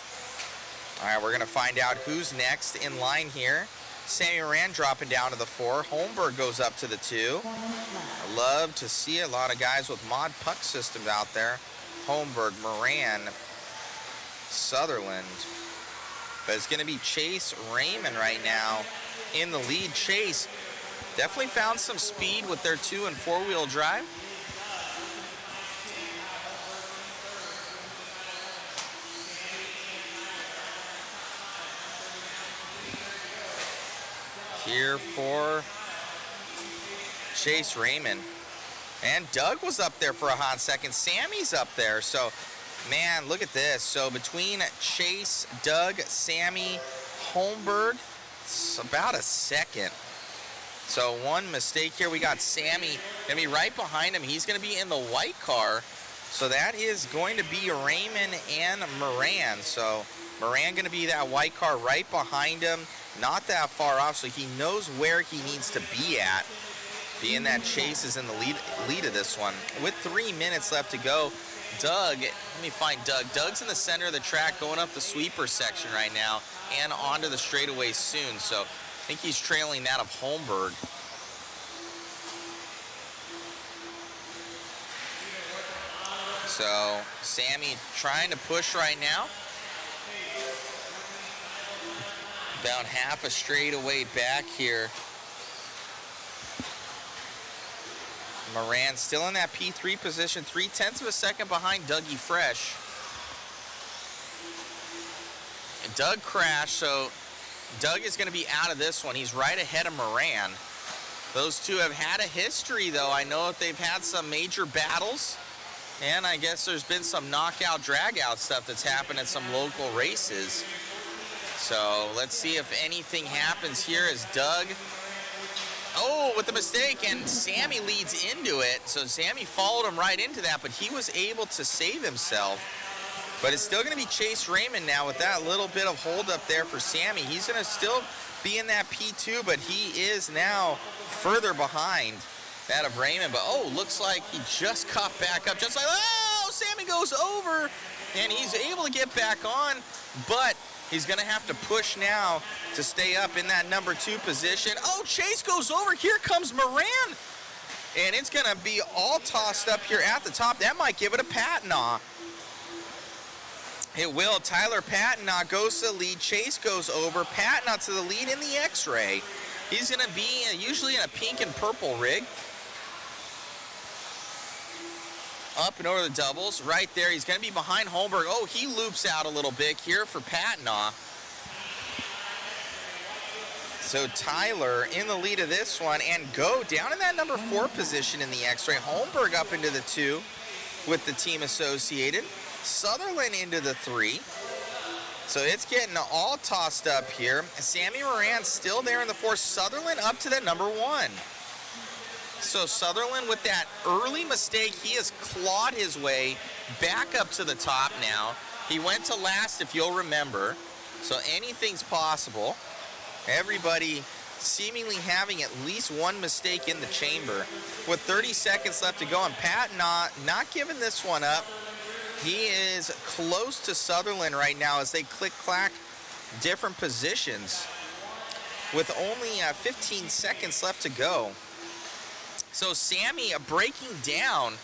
S1: All right, we're gonna find out who's next in line here. Sammy Moran dropping down to the 4. Holmberg goes up to the 2. I love to see a lot of guys with mod puck systems out there. Holmberg, Moran, Sutherland. But it's going to be Chase Raymond right now in the lead. Chase definitely found some speed with their 2- and 4-wheel drive. Here for Chase Raymond. And Doug was up there for a hot second. Sammy's up there. So, man, look at this. So between Chase, Doug, Sammy, Holmberg, it's about a second. So one mistake here. We got Sammy going to be right behind him. He's going to be in the white car. So that is going to be Raymond and Moran. So Moran going to be that white car right behind him. Not that far off, so he knows where he needs to be at. Being that Chase is in the lead of this one. With 3 minutes left to go, Doug, let me find Doug. Doug's in the center of the track going up the sweeper section right now and onto the straightaway soon. So I think he's trailing that of Holmberg. So Sammy trying to push right now. About half a straightaway back here. Moran still in that P3 position, 0.3 of a second behind Dougie Fresh. And Doug crashed, so Doug is going to be out of this one. He's right ahead of Moran. Those two have had a history, though. I know that they've had some major battles, and I guess there's been some knockout, drag-out stuff that's happened at some local races. So let's see if anything happens here as Doug, oh, with the mistake, and Sammy leads into it. So Sammy followed him right into that, but he was able to save himself. But it's still going to be Chase Raymond now with that little bit of hold up there for Sammy. He's going to still be in that P2, but he is now further behind that of Raymond. But, oh, looks like he just caught back up. Just like, oh, Sammy goes over, and he's able to get back on. But he's going to have to push now to stay up in that number 2 position. Oh, Chase goes over. Here comes Moran. And it's going to be all tossed up here at the top. That might give it a Patnaugh. It will. Tyler Patnaugh goes to the lead. Chase goes over. Patnaugh to the lead in the X-Ray. He's going to be usually in a pink and purple rig. Up and over the doubles. Right there. He's going to be behind Holmberg. Oh, he loops out a little bit here for Patnaugh. So Tyler in the lead of this one, and go down in that number 4 position in the X-Ray. Holmberg up into the 2 with the team associated. Sutherland into the 3. So it's getting all tossed up here. Sammy Moran still there in the 4. Sutherland up to the number 1. So Sutherland with that early mistake, he has clawed his way back up to the top now. He went to last, if you'll remember. So anything's possible. Everybody seemingly having at least one mistake in the chamber. With 30 seconds left to go, and Patnaugh not giving this one up. He is close to Sutherland right now as they click-clack different positions with only 15 seconds left to go. So Sammy breaking down.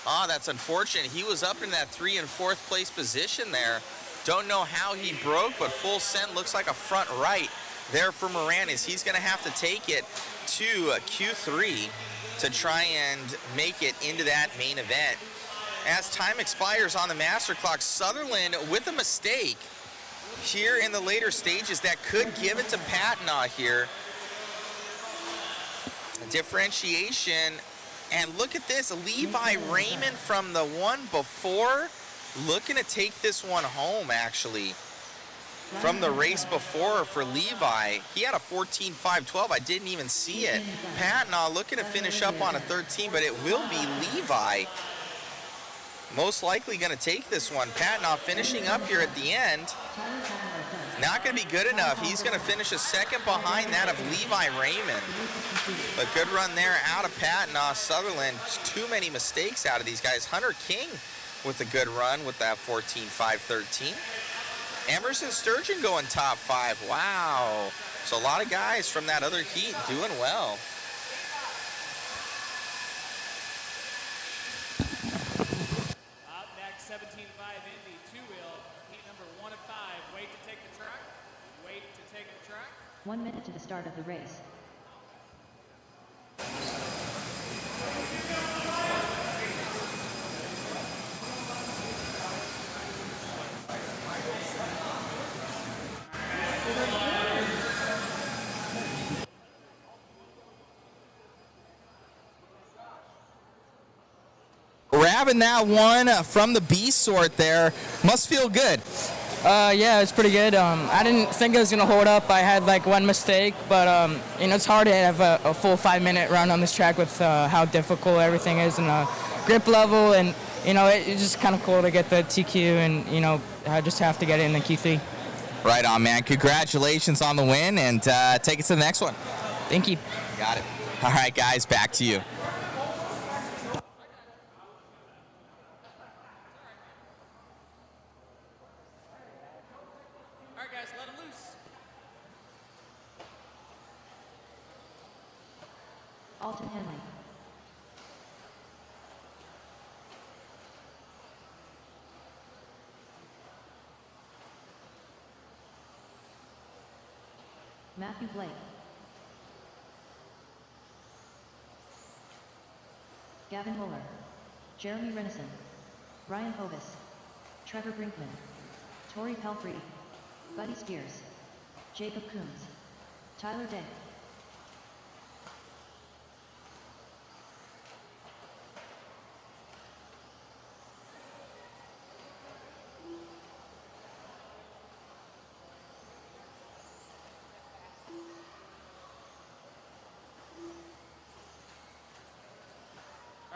S1: Oh, that's unfortunate. He was up in that 3 and 4th place position there. Don't know how he broke, but full send looks like a front right there for Moran, as he's going to have to take it to Q3 to try and make it into that main event. As time expires on the master clock, Sutherland with a mistake here in the later stages that could give it to Patnaugh here. Differentiation, and look at this, Levi Raymond from the one before looking to take this one home, actually. From the race before for Levi, he had a 14.512. I didn't even see it. Patnaugh looking to finish up on a 13, but it will be Levi most likely going to take this one. Patnaugh finishing up here at the end. Not going to be good enough. He's going to finish a second behind that of Levi Raymond. But good run there out of Patnaugh. Sutherland, just too many mistakes out of these guys. Hunter King with a good run with that 14.513. Emerson Sturgeon going top 5. Wow. So a lot of guys from that other heat doing well.
S6: Up next, 17.5 Indy, 2-wheel, heat number 1 of 5. Wait to take the track. Wait to take the track.
S2: 1 minute to the start of the race.
S1: Grabbing that one from the B sort there. Must feel good.
S8: Yeah, it's pretty good. I didn't think it was going to hold up. I had like one mistake, but you know, it's hard to have a full 5-minute run on this track with how difficult everything is and grip level, and you know, it's just kind of cool to get the TQ, and you know, I just have to get it in the Q3.
S1: Right on, man. Congratulations on the win, and take it to the next one.
S8: Thank you.
S1: Got it. All right, guys, back to you.
S6: All right, guys, let him loose.
S2: Alton Henley. Matthew Blake. Gavin Muller. Jeremy Renison. Ryan Hovis. Trevor Brinkman. Tori Pelfrey. Buddy Spears. Jacob Coombs. Tyler Day.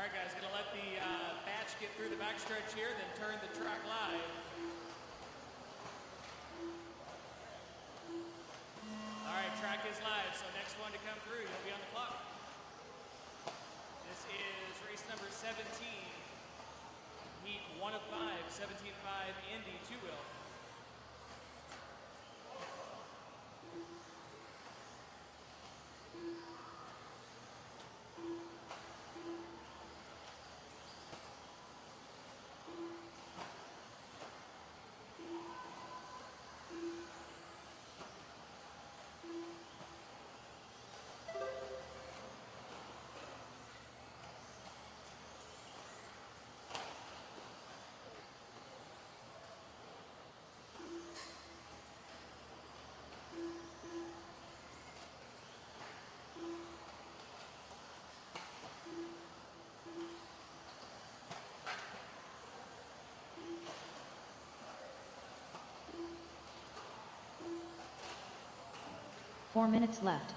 S6: right, guys, gonna let the batch get through the backstretch here, then turn the track live. All right, track is live, so next one to come through, you'll be on the clock. This is race number 17, heat 1 of 5, 17.5 Indy 2-wheel.
S2: Four minutes left.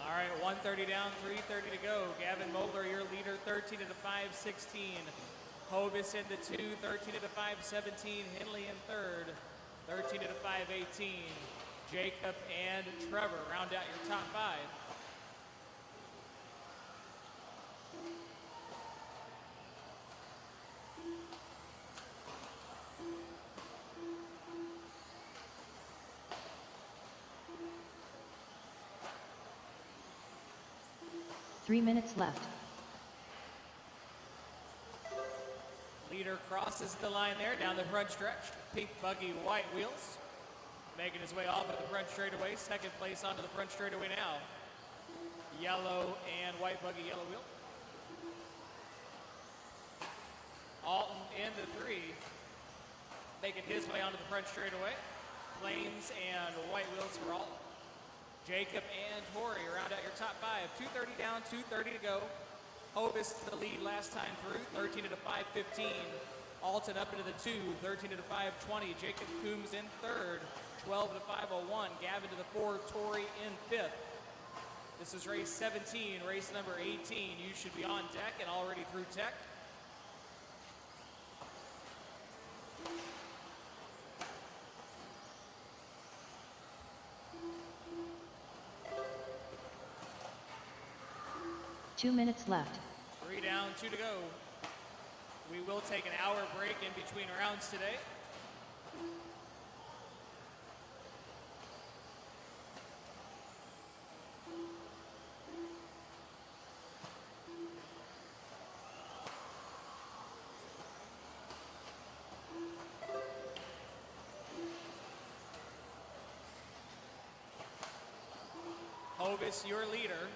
S6: All right, 1:30 down, 3:30 to go. Gavin Moeller, your leader, 13 to the 5:16. Hovis in the 2, 13 to the 5:17. Henley in third, 13 to the 5:18. Jacob and Trevor round out your top 5.
S2: Three minutes left.
S6: Leader crosses the line there down the front stretch. Pink buggy, white wheels. Making his way off at the front straightaway. Second place onto the front straightaway now. Yellow and white buggy, yellow wheel. Alton in the 3. Making his way onto the front straightaway. Flames and white wheels for Alton. Jacob and Tori round out your top 5. 2:30 down, 2:30 to go. Hovis to the lead last time through, 13 to the 5:15. Alton up into the 2, 13 to the 5:20. Jacob Coombs in third, 12 to the 5:01. Gavin to the 4, Tori in 5th. This is race 17, race number 18. You should be on deck and already through tech.
S2: 2 minutes left.
S6: 3 down, 2 to go. We will take an hour break in between rounds today. Hovis, your leader.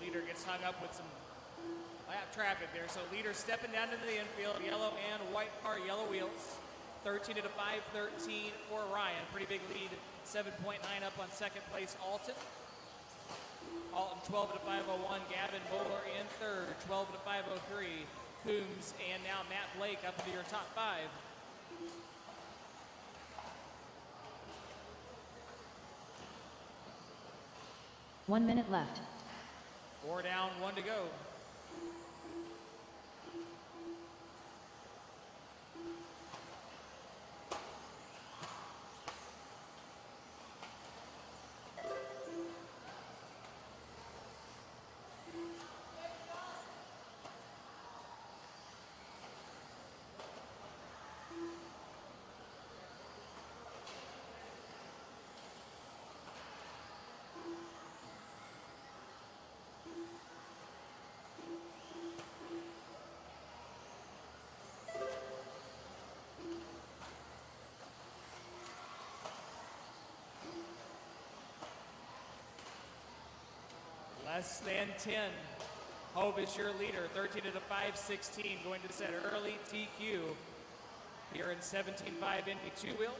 S6: Leader gets hung up with some lap traffic there. So leader stepping down into the infield, yellow and white car, yellow wheels. 13 to the 5:13 for Ryan. Pretty big lead, 7.9 up on second place Alton. Alton 12 to the 5:01. Gavin Bowler in third, 12 to the 5:03. Coombs and now Matt Blake up into your top 5.
S2: One minute left.
S6: 4 down, 1 to go. Less than 10. Hovis, your leader, 13 to 5:16, going to set early TQ here in 17.5 Indy 2-wheel.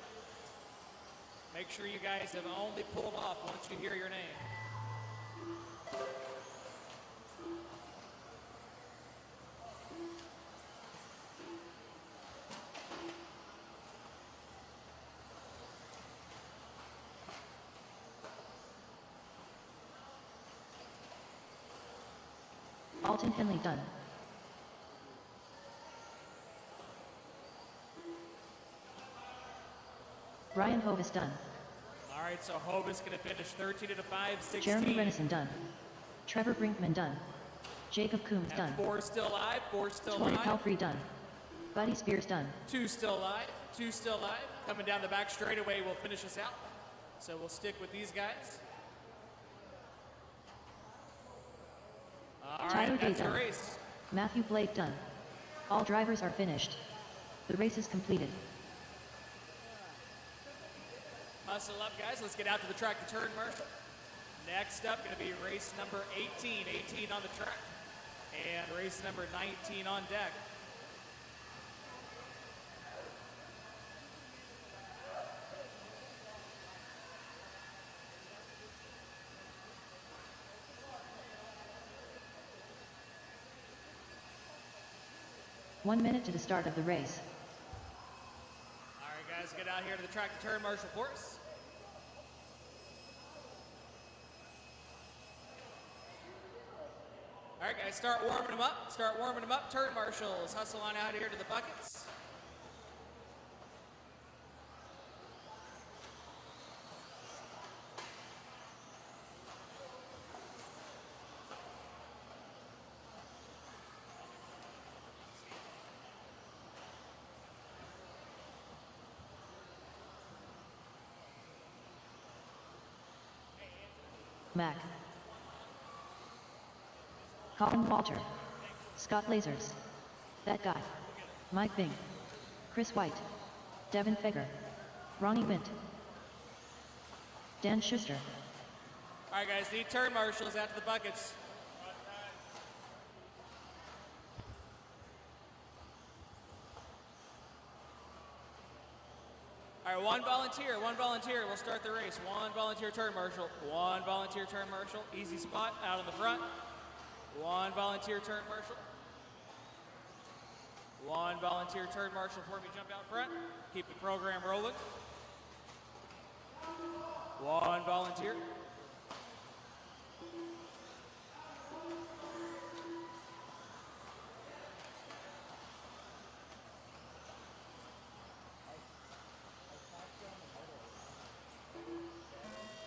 S6: Make sure you guys have only pulled off once you hear your name.
S2: Talon Henley done. Ryan Hovis done.
S6: All right, so Hovis going to finish 13 to 5:16.
S2: Jeremy Renison done. Trevor Brinkman done. Jacob Coombs done.
S6: 4 still live, 4 still
S2: Tori
S6: live.
S2: Palfrey done. Buddy Spears done.
S6: 2 still live, 2 still live. Coming down the back straightaway will finish us out. So we'll stick with these guys. All
S2: Tyler
S6: right,
S2: Day
S6: that's a
S2: done.
S6: race.
S2: Matthew Blake done. All drivers are finished. The race is completed.
S6: Hustle up, guys. Let's get out to the track to turn, Marshall. Next up, going to be race number 18. 18 on the track. And race number 19 on deck.
S2: One minute to the start of the race.
S6: All right, guys, get out here to the track to turn, Marshall Force. All right, guys, start warming them up. Start warming them up. Turn marshals. Hustle on out here to the buckets.
S2: Mac. Colin Walter. Scott Lasers. That guy. Mike Bing. Chris White. Devin Feger. Ronnie Wint. Dan Schuster.
S6: All right, guys, need turn marshals out to the buckets. All right, one volunteer. We'll start the race. One volunteer turn marshal. One volunteer turn marshal. Easy spot out in the front. One volunteer turn marshal. One volunteer turn marshal before we jump out front. Keep the program rolling. One volunteer.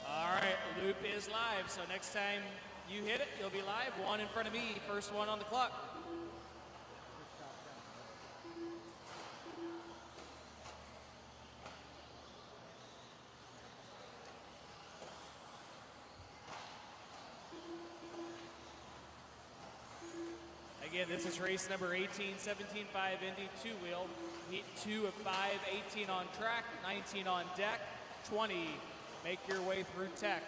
S6: All right, loop is live, so next time you hit it, you'll be live. One in front of me, first one on the clock. Again, this is race number 18, 17.5 Indy 2-wheel. Heat 2 of 5, 18 on track, 19 on deck, 20. Make your way through tech.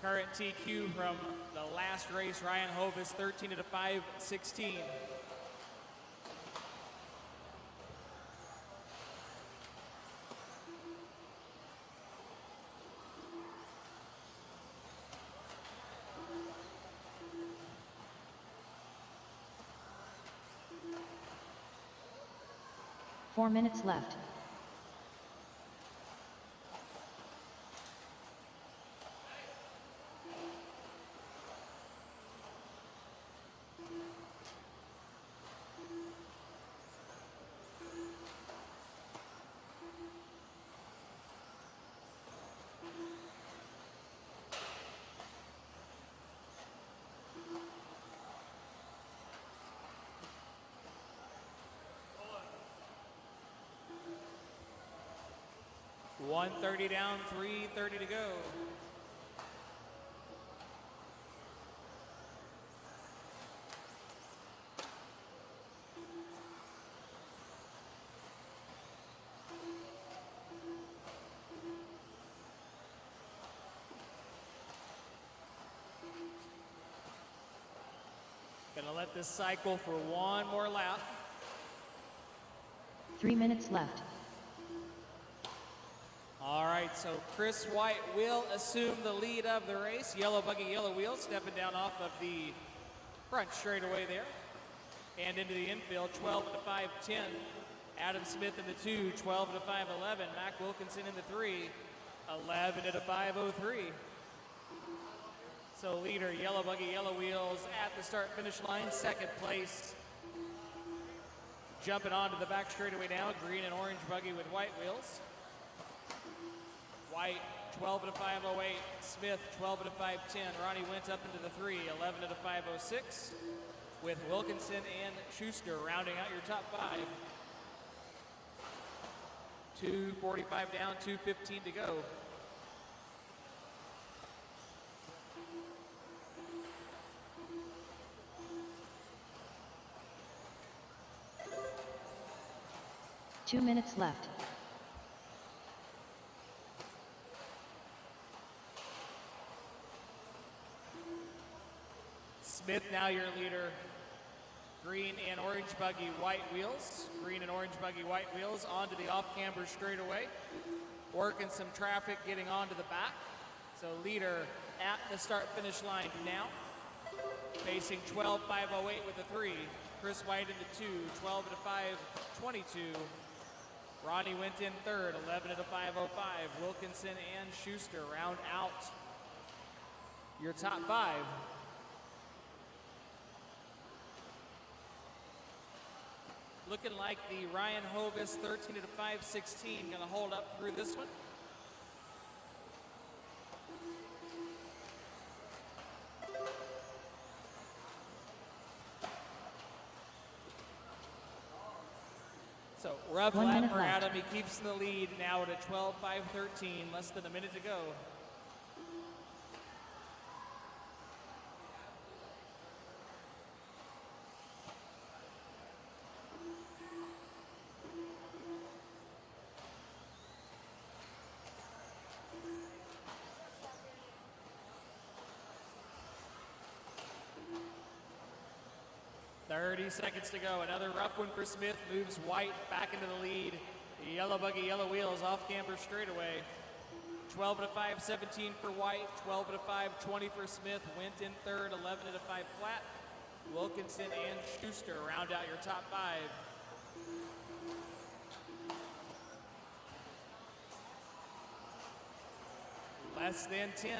S6: Current TQ from the last race, Ryan Hovis, 13 to 5:16.
S2: Four minutes left.
S6: .130 down, 3:30 to go. let this cycle for one more lap.
S2: 3 minutes left.
S6: All right, so Chris White will assume the lead of the race. Yellow buggy, yellow wheels, stepping down off of the front straightaway there. And into the infield, 12 to 5:10. Adam Smith in the 2, 12 to 5:11. Mac Wilkinson in the 3, 11 to 5:03. So leader, yellow buggy, yellow wheels at the start finish line, second place. Jumping onto the back straightaway now, green and orange buggy with white wheels. White, 12 to 5:08. Smith, 12 to 5:10. Ronnie went up into the 3, 11 to 5:06. With Wilkinson and Schuster rounding out your top 5. 2:45 down, 2:15 to go.
S2: Two minutes left.
S6: Smith now your leader. Green and orange buggy, white wheels. Green and orange buggy, white wheels onto the off-camber straightaway. Working some traffic getting onto the back. So leader at the start-finish line now. Facing 12.508 with the 3. Chris White in the 2, 12 to 5:22. Ronnie went in third, 11 to 5:05. Wilkinson and Schuster round out your top 5. Looking like the Ryan Hovis 13 to 5:16 going to hold up through this one. So rough
S2: 1
S6: lap
S2: minute
S6: for
S2: left.
S6: Adam. He keeps the lead now at a 12.513, less than a minute to go. Seconds to go. Another rough one for Smith. Moves White back into the lead. Yellow buggy, yellow wheels off camber straightaway. 12 to 5:17 for White. 12 to 5:20 for Smith. Went in third. 11 to 5 flat. Wilkinson and Schuster round out your top 5. Less than 10.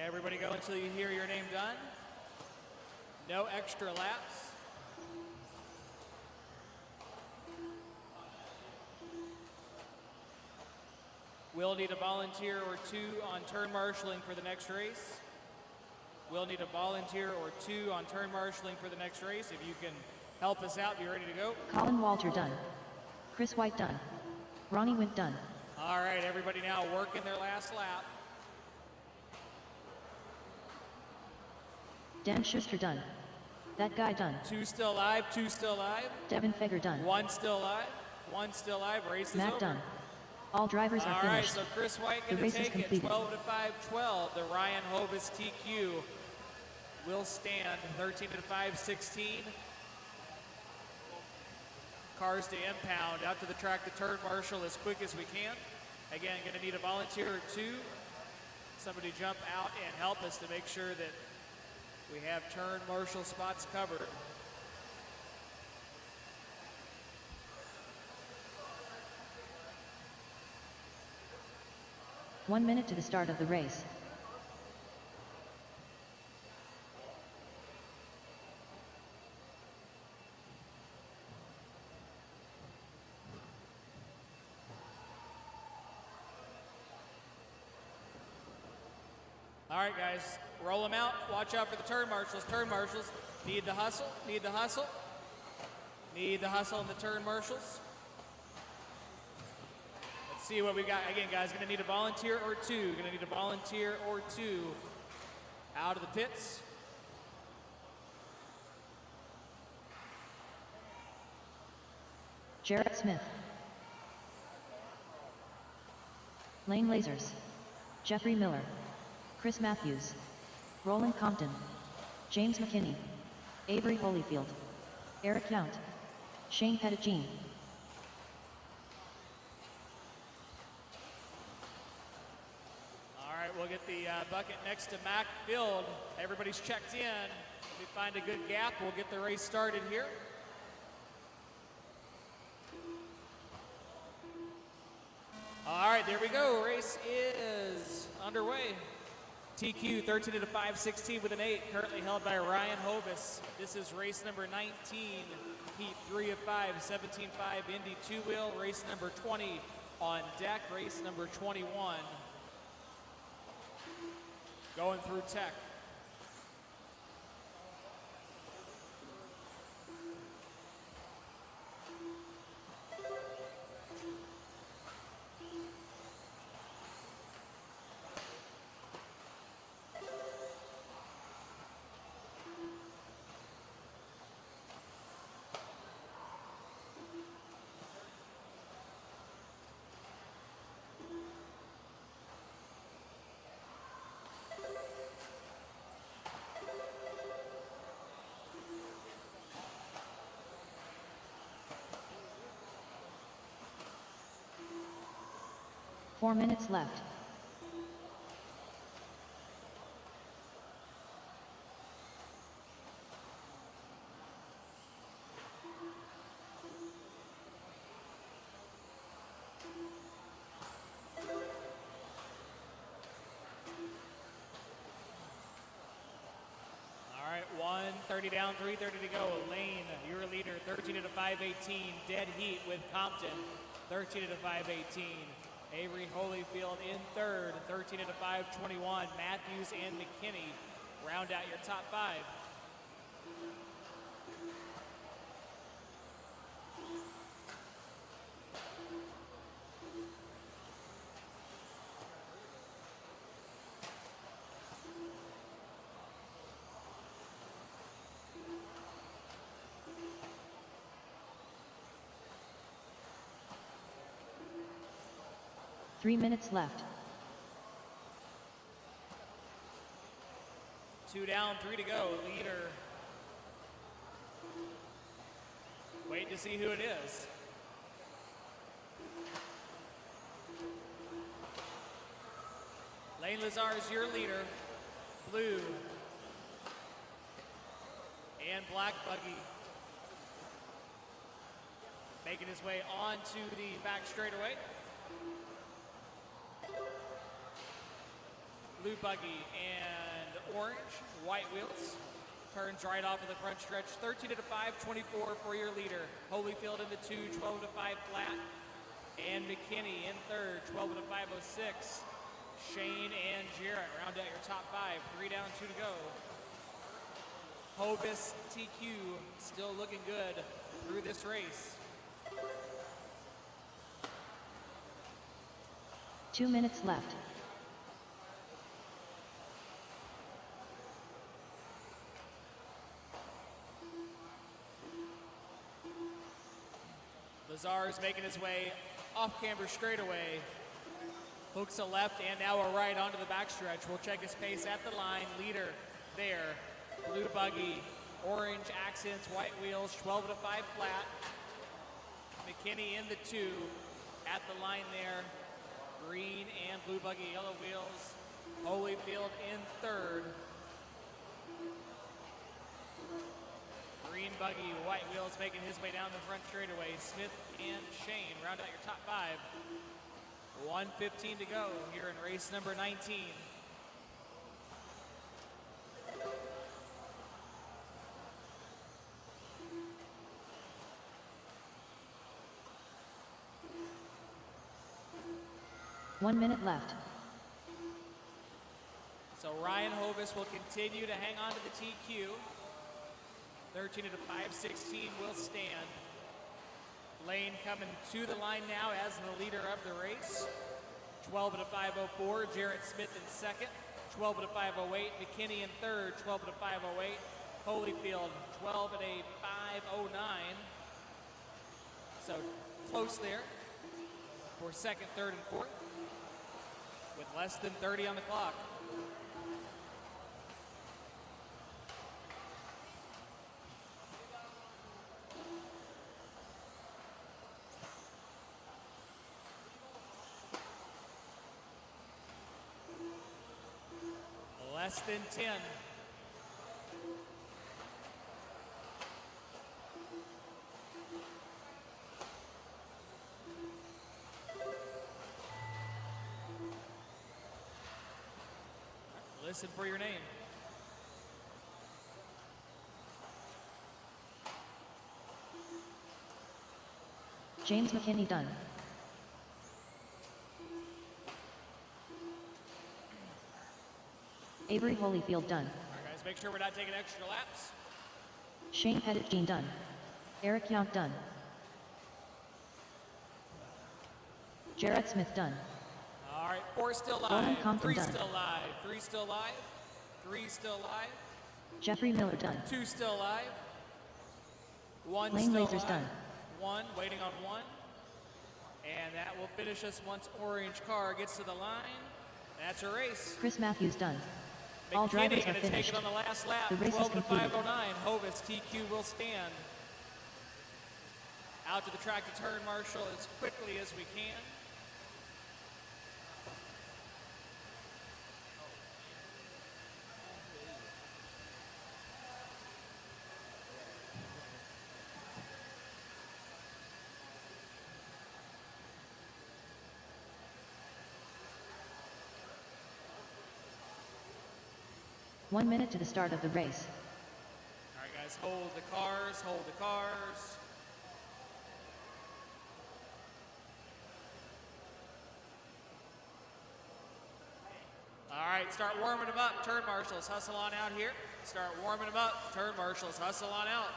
S6: Everybody go until you hear your name done. No extra laps. We'll need a volunteer or 2 on turn marshaling for the next race. We'll need a volunteer or 2 on turn marshaling for the next race. If you can help us out, be ready to go.
S2: Colin Walter done. Chris White done. Ronnie Wint done.
S6: All right, everybody now working their last lap.
S2: Dan Schuster done. That guy done.
S6: 2 still alive, 2 still alive.
S2: Devin Feger done.
S6: 1 still alive, 1 still alive. Race is
S2: Matt
S6: over.
S2: done. All drivers are
S6: All right,
S2: finished.
S6: so Chris White
S2: The
S6: going to
S2: race is
S6: take it.
S2: completed.
S6: 12 to 5:12. The Ryan Hovis TQ will stand. 13 to 5:16. Cars to impound. Out to the track to turn marshal as quick as we can. Again, going to need a volunteer or 2. Somebody jump out and help us to make sure that we have turn marshal spots covered.
S2: One minute to the start of the race.
S6: All right, guys, roll them out. Watch out for the turn marshals. Turn marshals need the hustle, need the hustle. Need the hustle in the turn marshals. Let's see what we got. Again, guys, going to need a volunteer or 2. Going to need a volunteer or 2 out of the pits.
S2: Jarrett Smith. Lane Lasers. Jeffrey Miller. Chris Matthews. Roland Compton. James McKinney. Avery Holyfield. Eric Yount. Shane Pettigene.
S6: All right, we'll get the bucket next to Mac Field. Everybody's checked in. If we find a good gap, we'll get the race started here. All right, there we go. Race is underway. TQ 13 at a 5:16 with an 8, currently held by Ryan Hovis. This is race number 19, heat 3 of 5, 17.5 Indy 2-wheel. Race number 20 on deck, race number 21. Going through tech.
S2: Four minutes left.
S6: All right, 1:30 down, 3:30 to go. Lane, your leader, 13 at a 5:18. Dead heat with Compton, 13 at a 5:18. Avery Holyfield in third, 13 at a 5:21. Matthews and McKinney round out your top 5.
S2: Three minutes left.
S6: 2 down, 3 to go. Leader. Wait to see who it is. Lane Lazar is your leader. Blue and black buggy. Making his way onto the back straightaway. Blue buggy and orange, white wheels. Turns right off of the front stretch. 13 at a 5:24 for your leader. Holyfield in the 2, 12 at a 5 flat. And McKinney in third, 12 at a 5:06. Shane and Jarrett round out your top 5. 3 down, 2 to go. Hovis TQ still looking good through this race.
S2: 2 minutes left.
S6: Lazar is making his way off camber straightaway. Hooks a left and now a right onto the backstretch. We'll check his pace at the line. Leader there. Blue buggy, orange accents, white wheels, 12 at a 5 flat. McKinney in the 2 at the line there. Green and blue buggy, yellow wheels. Holyfield in third. Green buggy, white wheels making his way down the front straightaway. Smith and Shane round out your top 5. 1:15 to go here in race number 19.
S2: One minute left.
S6: So Ryan Hovis will continue to hang on to the TQ. 13 at a 5:16 will stand. Lane coming to the line now as the leader of the race. 12 at a 5:04, Jarrett Smith in second. 12 at a 5:08, McKinney in third. 12 at a 5:08, Holyfield. 12 at a 5:09, So close there for second, third, and fourth with less than 30 on the clock. Less than 10. Listen for your name.
S2: James McKinney done. Avery Holyfield done.
S6: All right, guys, make sure we're not taking extra laps.
S2: Shane Pettit Jean done. Eric Yount done. Jarrett Smith done.
S6: All right, 4 still
S2: Roland
S6: live,
S2: Compton
S6: 3
S2: done.
S6: still live, 3 still live, 3 still live,
S2: Jeffrey Miller done.
S6: 2 still live, 1
S2: Lane
S6: still
S2: Lasers
S6: live,
S2: done.
S6: 1 waiting on 1, and that will finish us once orange car gets to the line. That's a race.
S2: Chris Matthews done. All drivers
S6: McKinney
S2: are
S6: going to take
S2: finished.
S6: it on the last lap,
S2: The race is
S6: 12 to
S2: concluded.
S6: 509. Hovis TQ will stand. Out to the track to turn marshal as quickly as we can.
S2: One minute to the start of the race.
S6: All right, guys, hold the cars, hold the cars. All right, start warming them up. Turn marshals, hustle on out here. Start warming them up. Turn marshals, hustle on out.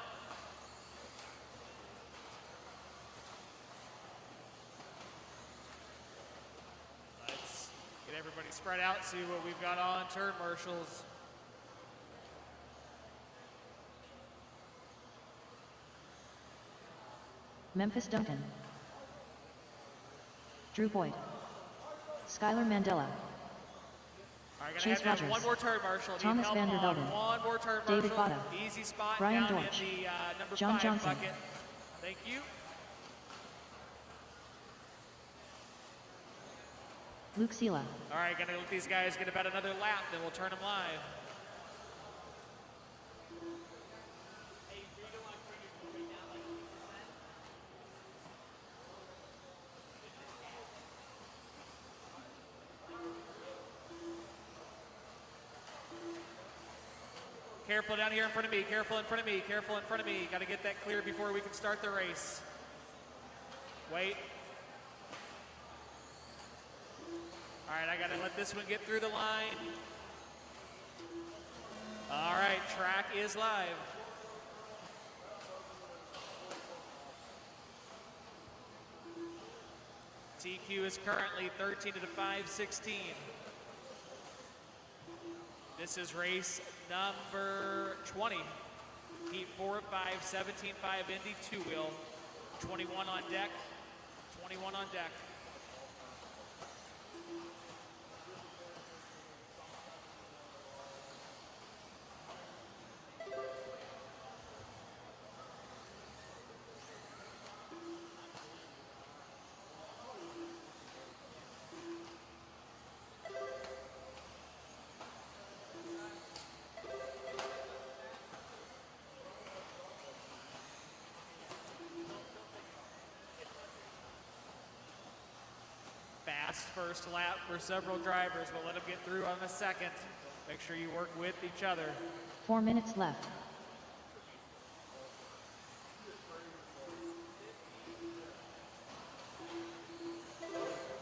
S6: Let's get everybody spread out, see what we've got on. Turn marshals.
S2: Memphis Duncan. Drew Boyd. Skylar Mandela.
S6: All right, gonna
S2: Chase
S6: have to have
S2: Rogers.
S6: one more turn marshal. Need
S2: Thomas
S6: help
S2: van der
S6: on
S2: Velden.
S6: one more turn
S2: David
S6: marshal.
S2: Vada.
S6: Easy spot
S2: Brian
S6: down
S2: Dortch.
S6: in the number
S2: John
S6: 5
S2: Johnson.
S6: bucket. Thank you.
S2: Luke Sela.
S6: All right, gonna let these guys get about another lap, then we'll turn them live. Careful down here in front of me, careful in front of me, careful in front of me. Got to get that clear before we can start the race. Wait. All right, I got to let this one get through the line. All right, track is live. TQ is currently 13 to 5:16. This is race number 20. Heat 4 of 5, 17.5 Indy 2-wheel. 21 on deck, 21 on deck. Fast first lap for several drivers, but let them get through on the second. Make sure you work with each other.
S2: 4 minutes left.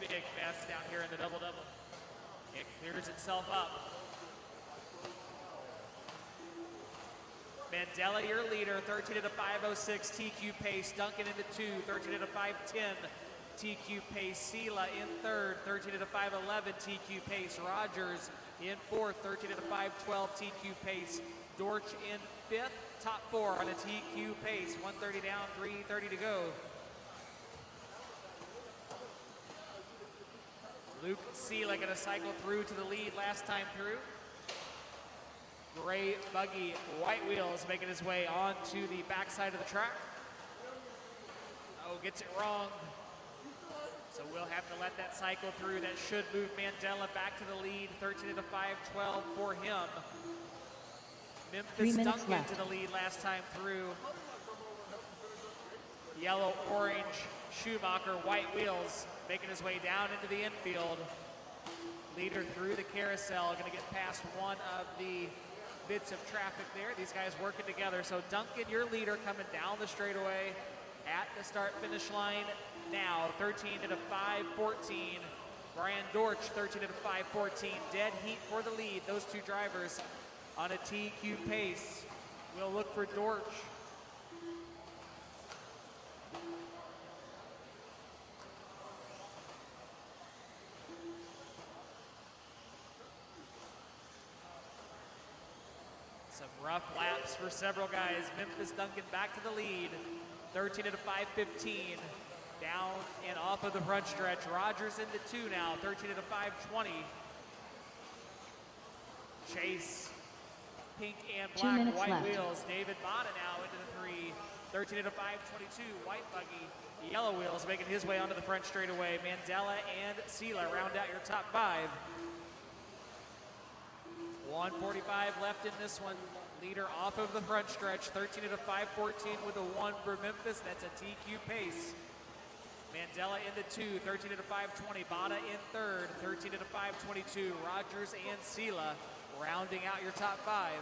S6: Big mess down here in the double-double. It clears itself up. Mandela, your leader, 13 at a 5:06 TQ pace. Duncan into 2, 13 at a 5:10 TQ pace. Sela in third, 13 at a 5:11 TQ pace. Rogers in fourth, 13 at a 5:12 TQ pace. Dortch in fifth, top 4 on a TQ pace. 130 down, 3:30 to go. Luke Seela going to cycle through to the lead last time through. Gray buggy, white wheels, making his way onto the backside of the track. Oh, gets it wrong. So we'll have to let that cycle through. That should move Mandela back to the lead. 13 to 5-12 for him.
S2: 3
S6: Memphis
S2: minutes
S6: Duncan
S2: left.
S6: to the lead last time through. Yellow, orange, Schumacher, white wheels, making his way down into the infield. Leader through the carousel, going to get past one of the bits of traffic there. These guys working together. So Duncan, your leader, coming down the straightaway at the start-finish line now. 13 to 5-14. Brian Dortch, 13 to 5-14. Dead heat for the lead. Those two drivers on a TQ pace. We'll look for Dortch. Some rough laps for several guys. Memphis Duncan back to the lead. 13 to 5-15. Down and off of the front stretch. Rogers into 2 now. 13 to 5-20. Chase. Pink and
S2: 2
S6: black
S2: minutes
S6: white
S2: left.
S6: wheels. David Botta now into the 3. 13 to 5-22. White buggy. Yellow wheels making his way onto the front straightaway. Mandela and Seela round out your top 5. 1:45 left in this one. Leader off of the front stretch. 13 to 5-14 with a 1 for Memphis. That's a TQ pace. Mandela into 2. 13 to 5-20. Botta in 3rd. 13 to 5-22. Rogers and Seela rounding out your top 5.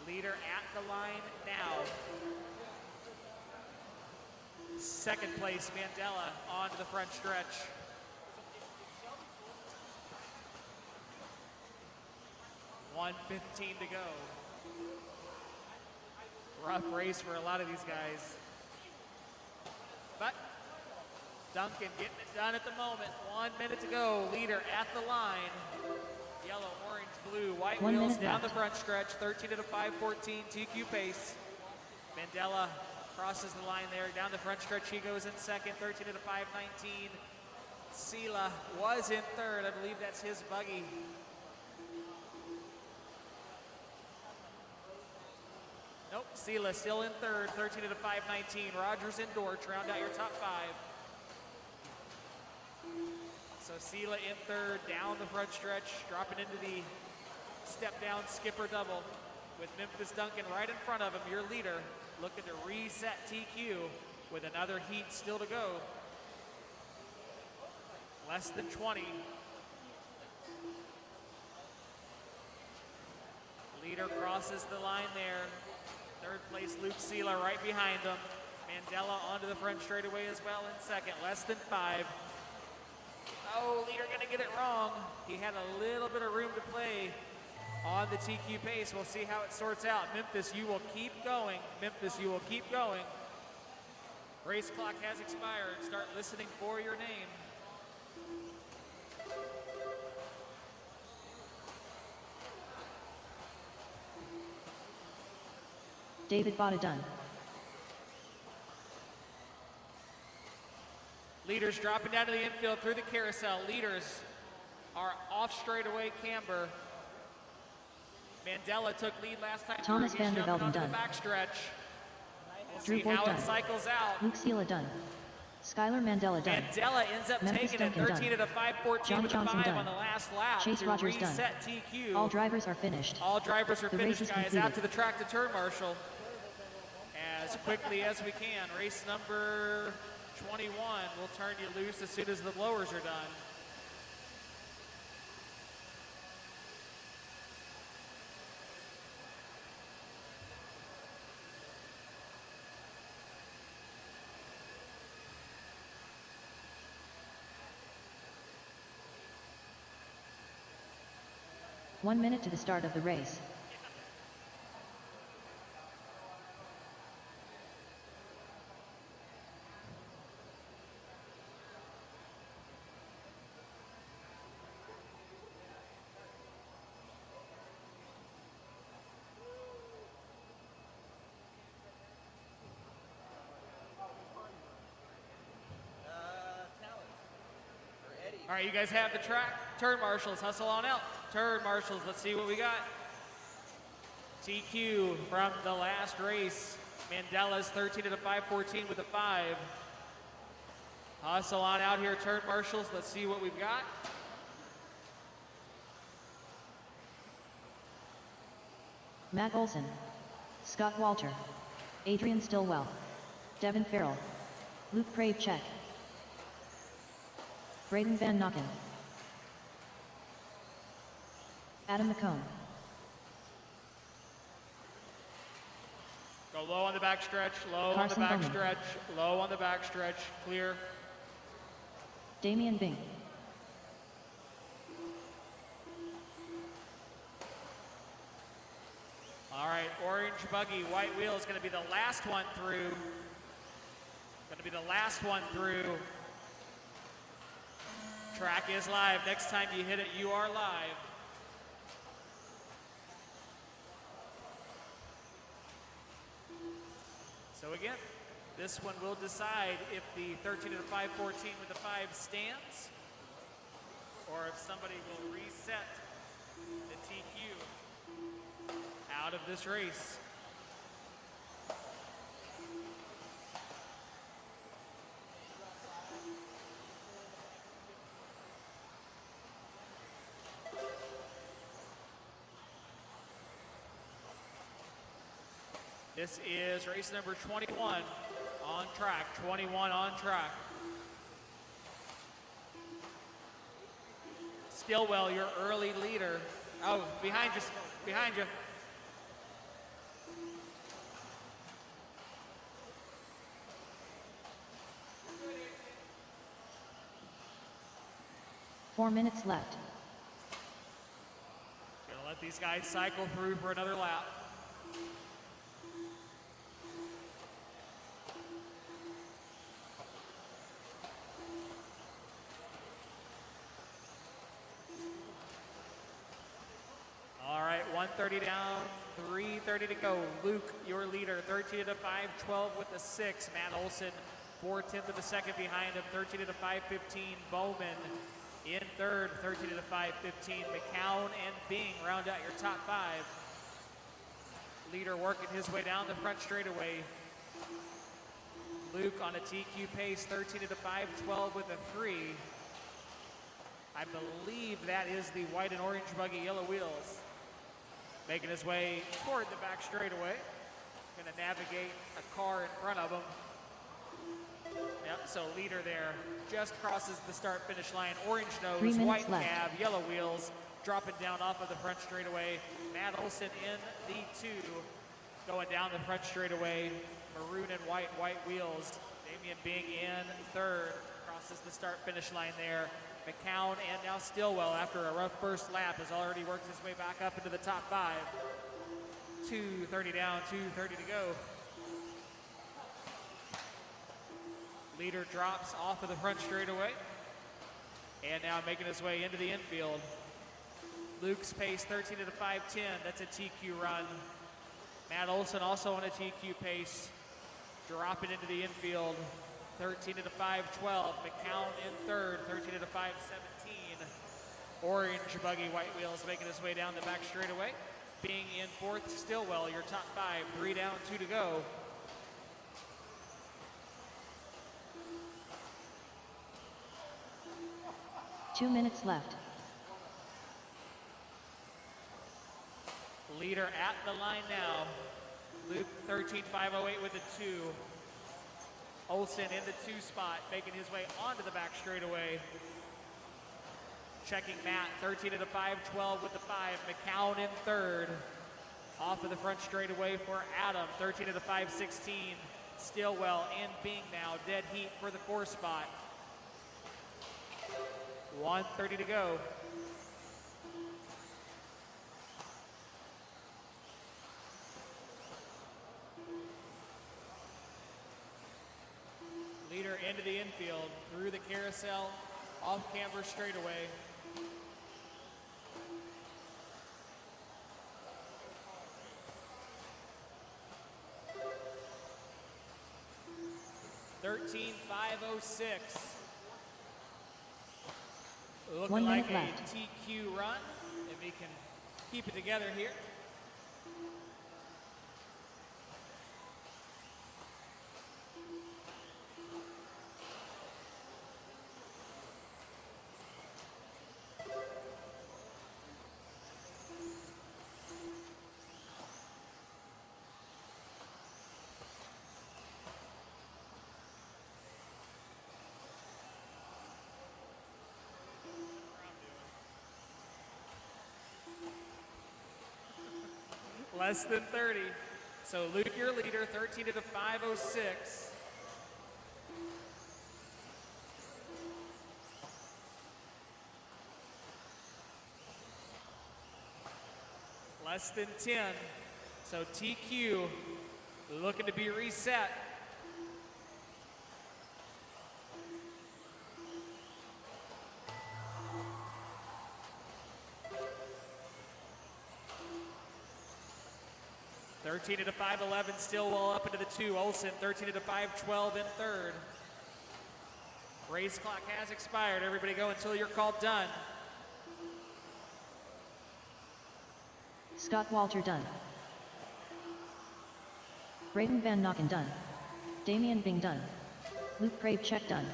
S6: Leader at the line now. Second place, Mandela onto the front stretch. $1:15 to go. Rough race for a lot of these guys. But Duncan getting it done at the moment. 1 minute to go. Leader at the line. Yellow, orange, blue, white
S2: 1
S6: wheels
S2: minute
S6: down
S2: left.
S6: the front stretch. 13 to 5-14 TQ pace. Mandela crosses the line there. Down the front stretch he goes in 2nd. 13 to 5-19. Seela was in 3rd. I believe that's his buggy. Nope, Seela still in 3rd, 13 to 5-19. Rogers and Dortch round out your top 5. So Seela in 3rd, down the front stretch, dropping into the step down skipper double with Memphis Duncan right in front of him, your leader, looking to reset TQ with another heat still to go. Less than 20. Leader crosses the line there. 3rd place, Luke Seela right behind him. Mandela onto the front straightaway as well in 2nd, less than 5. Oh, leader gonna get it wrong. He had a little bit of room to play on the TQ pace. We'll see how it sorts out. Memphis, you will keep going. Memphis, you will keep going. Race clock has expired. Start listening for your name.
S2: David Botta done.
S6: Leaders dropping down to the infield through the carousel. Leaders are off straightaway camber. Mandela took lead last time.
S2: Thomas
S6: through. He's
S2: van der
S6: jumping
S2: Velden
S6: onto the
S2: done.
S6: backstretch. We'll
S2: Drew
S6: see
S2: Boyd
S6: how
S2: done.
S6: it cycles out.
S2: Luke Seela done. Skylar Mandela done.
S6: Mandela ends up
S2: Memphis
S6: taking it
S2: Duncan
S6: 13
S2: done.
S6: to 5-14
S2: Johnny
S6: with a
S2: Johnson
S6: 5
S2: done.
S6: on the last lap
S2: Chase
S6: to
S2: Rogers done.
S6: reset TQ.
S2: All drivers are finished.
S6: All drivers are
S2: The race
S6: finished,
S2: is
S6: guys.
S2: completed.
S6: Out to the track to turn marshal as quickly as we can. Race number 21 will turn you loose as soon as the blowers are done.
S2: One minute to the start of the race.
S6: All right, you guys have the track. Turn marshals, hustle on out. Turn marshals, let's see what we got. TQ from the last race. Mandela's 13 to the 5:14 with a 5. Hustle on out here, turn marshals. Let's see what we've got.
S2: Matt Olson, Scott Walter, Adrian Stillwell, Devin Farrell, Luke Kravchuk, Braden Van Knockin, Adam McComb.
S6: Go low on the back stretch, low on the
S2: Carson
S6: back
S2: Bowman.
S6: stretch, low on the back stretch, clear.
S2: Damian Bing,
S6: All right, orange buggy, white wheel is going to be the last one through. Going to be the last one through. Track is live. Next time you hit it, you are live. So again, this one will decide if the 13 to the 5:14 with the 5 stands, or if somebody will reset the TQ out of this race. This is race number 21 on track, 21 on track. Stillwell, your early leader. Oh, behind you, behind you.
S2: Four minutes left.
S6: Gonna let these guys cycle through for another lap. All right, 130 down, 3:30 to go. Luke, your leader, 13 to the 5:12 with a 6. Matt Olson, 4/10 of a second behind him, 13 to the 5:15. Bowman in third, 13 to the 5:15. McCown and Bing round out your top 5. Leader working his way down the front straightaway. Luke on a TQ pace, 13 to the 5:12 with a 3. I believe that is the white and orange buggy, yellow wheels. Making his way toward the back straightaway. Going to navigate a car in front of him. Yep, so leader there just crosses the start-finish line. Orange nose,
S2: 3 minutes
S6: white
S2: left.
S6: cab, yellow wheels, dropping down off of the front straightaway. Matt Olson in the 2, going down the front straightaway. Maroon and white wheels. Damian Bing in third, crosses the start-finish line there. McCown and now Stillwell, after a rough first lap, has already worked his way back up into the top 5. 2:30 down, 2:30 to go. Leader drops off of the front straightaway. And now making his way into the infield. Luke's pace, 13 to the 5:10. That's a TQ run. Matt Olson also on a TQ pace. Dropping into the infield. 13 to the 5:12. McCown in third, 13 to the 5:17. Orange buggy, white wheels making his way down the back straightaway. Being in fourth, Stillwell, your top 5. 3 down, 2 to go.
S2: Two minutes left.
S6: Leader at the line now. Luke 13.508 with a 2. Olson in the 2 spot, making his way onto the back straightaway. Checking Matt, 13 to the 5:12 with the 5. McCown in third. Off of the front straightaway for Adam, 13 to the 5:16. Stillwell and Bing now, dead heat for the 4 spot. 1:30 to go. Leader into the infield, through the carousel, off camber straightaway. $13,506. Looking
S2: 1
S6: like
S2: minute
S6: a
S2: left.
S6: TQ run, if he can keep it together here. Less than 30. So Luke, your leader, 13 at a 5:06. Less than 10. So TQ looking to be reset. Thirteen at a 5:11, still well up into the 2. Olsen, 13 at a 5:12 in third. Race clock has expired. Everybody go until you're called done.
S2: Scott Walter done. Braden Van Knockin done. Damian Bing done. Luke Kraychek done.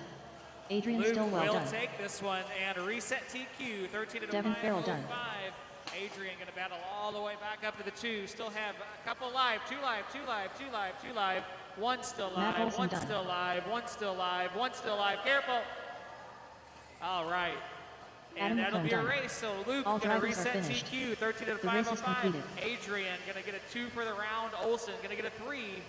S2: Adrian
S6: Luke
S2: Stillwell
S6: will
S2: done.
S6: take this one and reset TQ, 13 at a
S2: Devin Farrell done.
S6: 5:05. Adrian going to battle all the way back up to the 2. Still have a couple live. 2 live, 2 live, 2 live, 2 live. 1 still
S2: Matt
S6: live,
S2: Olson
S6: 1
S2: done.
S6: still live, 1 still live, 1 still live. Careful. All right.
S2: Adam
S6: And that'll
S2: McClung
S6: be a
S2: done.
S6: race. So Luke
S2: All
S6: going to
S2: drivers are
S6: reset
S2: finished.
S6: TQ, 13 at a
S2: The race is
S6: 5:05.
S2: completed.
S6: Adrian going to get a 2 for the round. Olsen going to get a 3.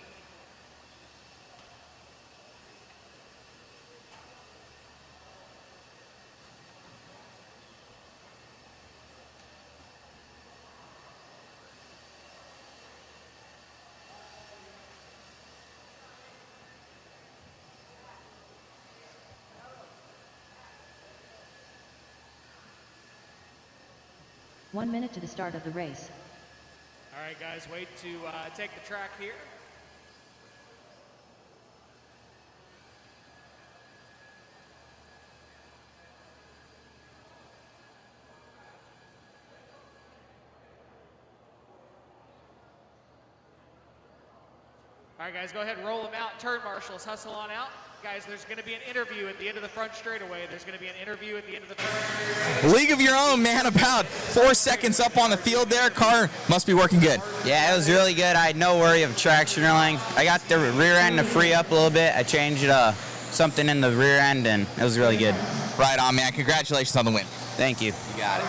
S2: One minute to the start of the race.
S6: All right, guys, wait to take the track here. All right, guys, go ahead and roll them out. Turn marshals, hustle on out. Guys, there's going to be an interview at the end of the front straightaway. There's going to be an interview at the end of the front straightaway.
S9: League of your own, man. About 4 seconds up on the field there. Car must be working good.
S4: Yeah, it was really good. I had no worry of traction or anything. I got the rear end to free up a little bit. I changed something in the rear end, and it was really good.
S9: Right on, man. Congratulations on the win.
S4: Thank you.
S9: You got it.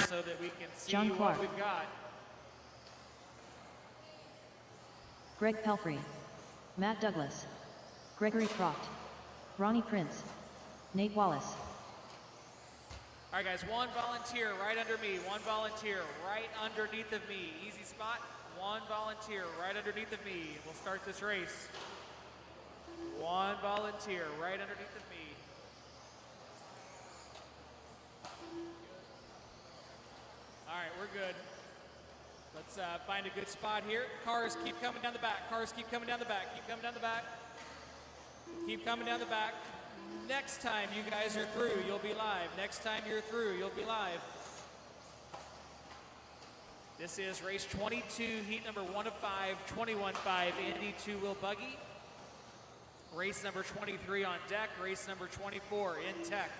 S6: So that we can see
S2: John
S6: what
S2: Clark.
S6: we've got.
S2: Greg Pelfrey. Matt Douglas. Gregory Croft. Ronnie Prince. Nate Wallace.
S6: All right, guys, one volunteer right under me. One volunteer right underneath of me. Easy spot. One volunteer right underneath of me. We'll start this race. One volunteer right underneath of me. All right, we're good. Let's find a good spot here. Cars keep coming down the back. Cars keep coming down the back. Keep coming down the back. Keep coming down the back. Next time you guys are through, you'll be live. Next time you're through, you'll be live. This is race 22, heat number 1 of 5, 21.5, Indy 2-wheel buggy. Race number 23 on deck, race number 24 in tech.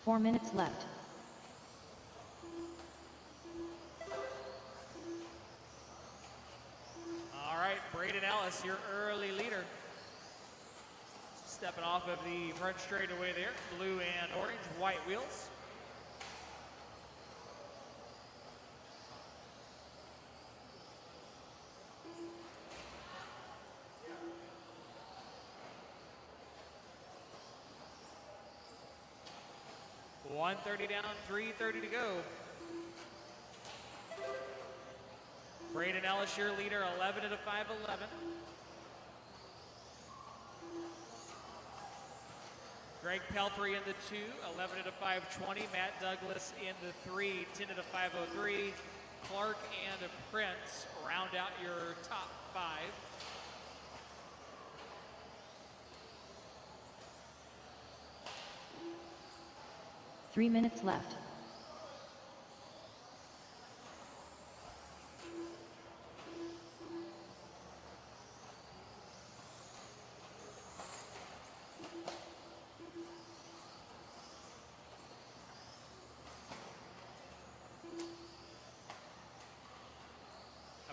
S2: Four minutes left.
S6: All right, Braden Ellis, your early leader. Stepping off of the front straightaway there, blue and orange, white wheels. 1:30 down, 3:30 to go. Braden Ellis, your leader, 11 at a 5:11. Greg Pelfrey in the 2, 11 at a 5:20. Matt Douglas in the 3, 10 at a 5:03. Clark and Prince round out your top 5.
S2: Three minutes left.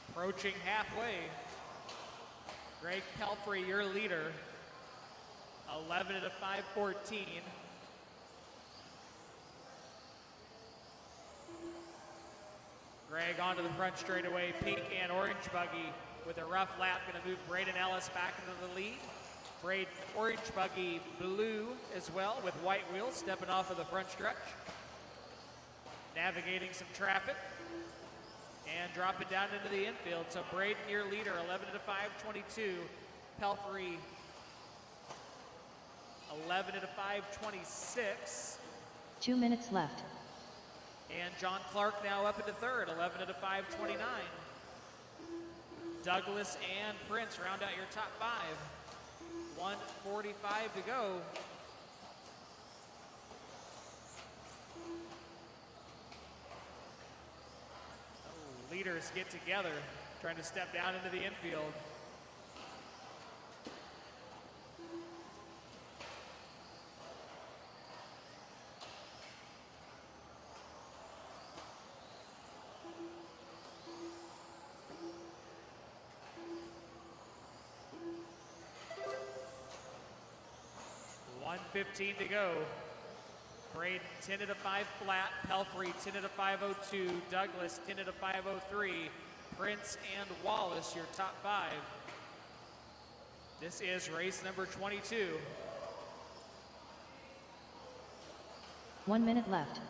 S6: Approaching halfway. Greg Pelfrey, your leader, 11 at a 5:14. Greg onto the front straightaway, pink and orange buggy with a rough lap, going to move Braden Ellis back into the lead. Orange buggy blue as well with white wheels stepping off of the front stretch. Navigating some traffic and dropping down into the infield. So Braden, your leader, 11 at a 5:22. Pelfrey, 11 at a 5:26.
S2: 2 minutes left.
S6: And John Clark now up into third, 11 at a 5:29. Douglas and Prince round out your top 5. 1:45 to go. Leaders get together, trying to step down into the infield. .1:15 to go. Braden 10 at a 5 flat, Pelfrey 10 at a 5:02, Douglas 10 at a 5:03, Prince and Wallace your top 5. This is race number 22.
S2: 1 minute left.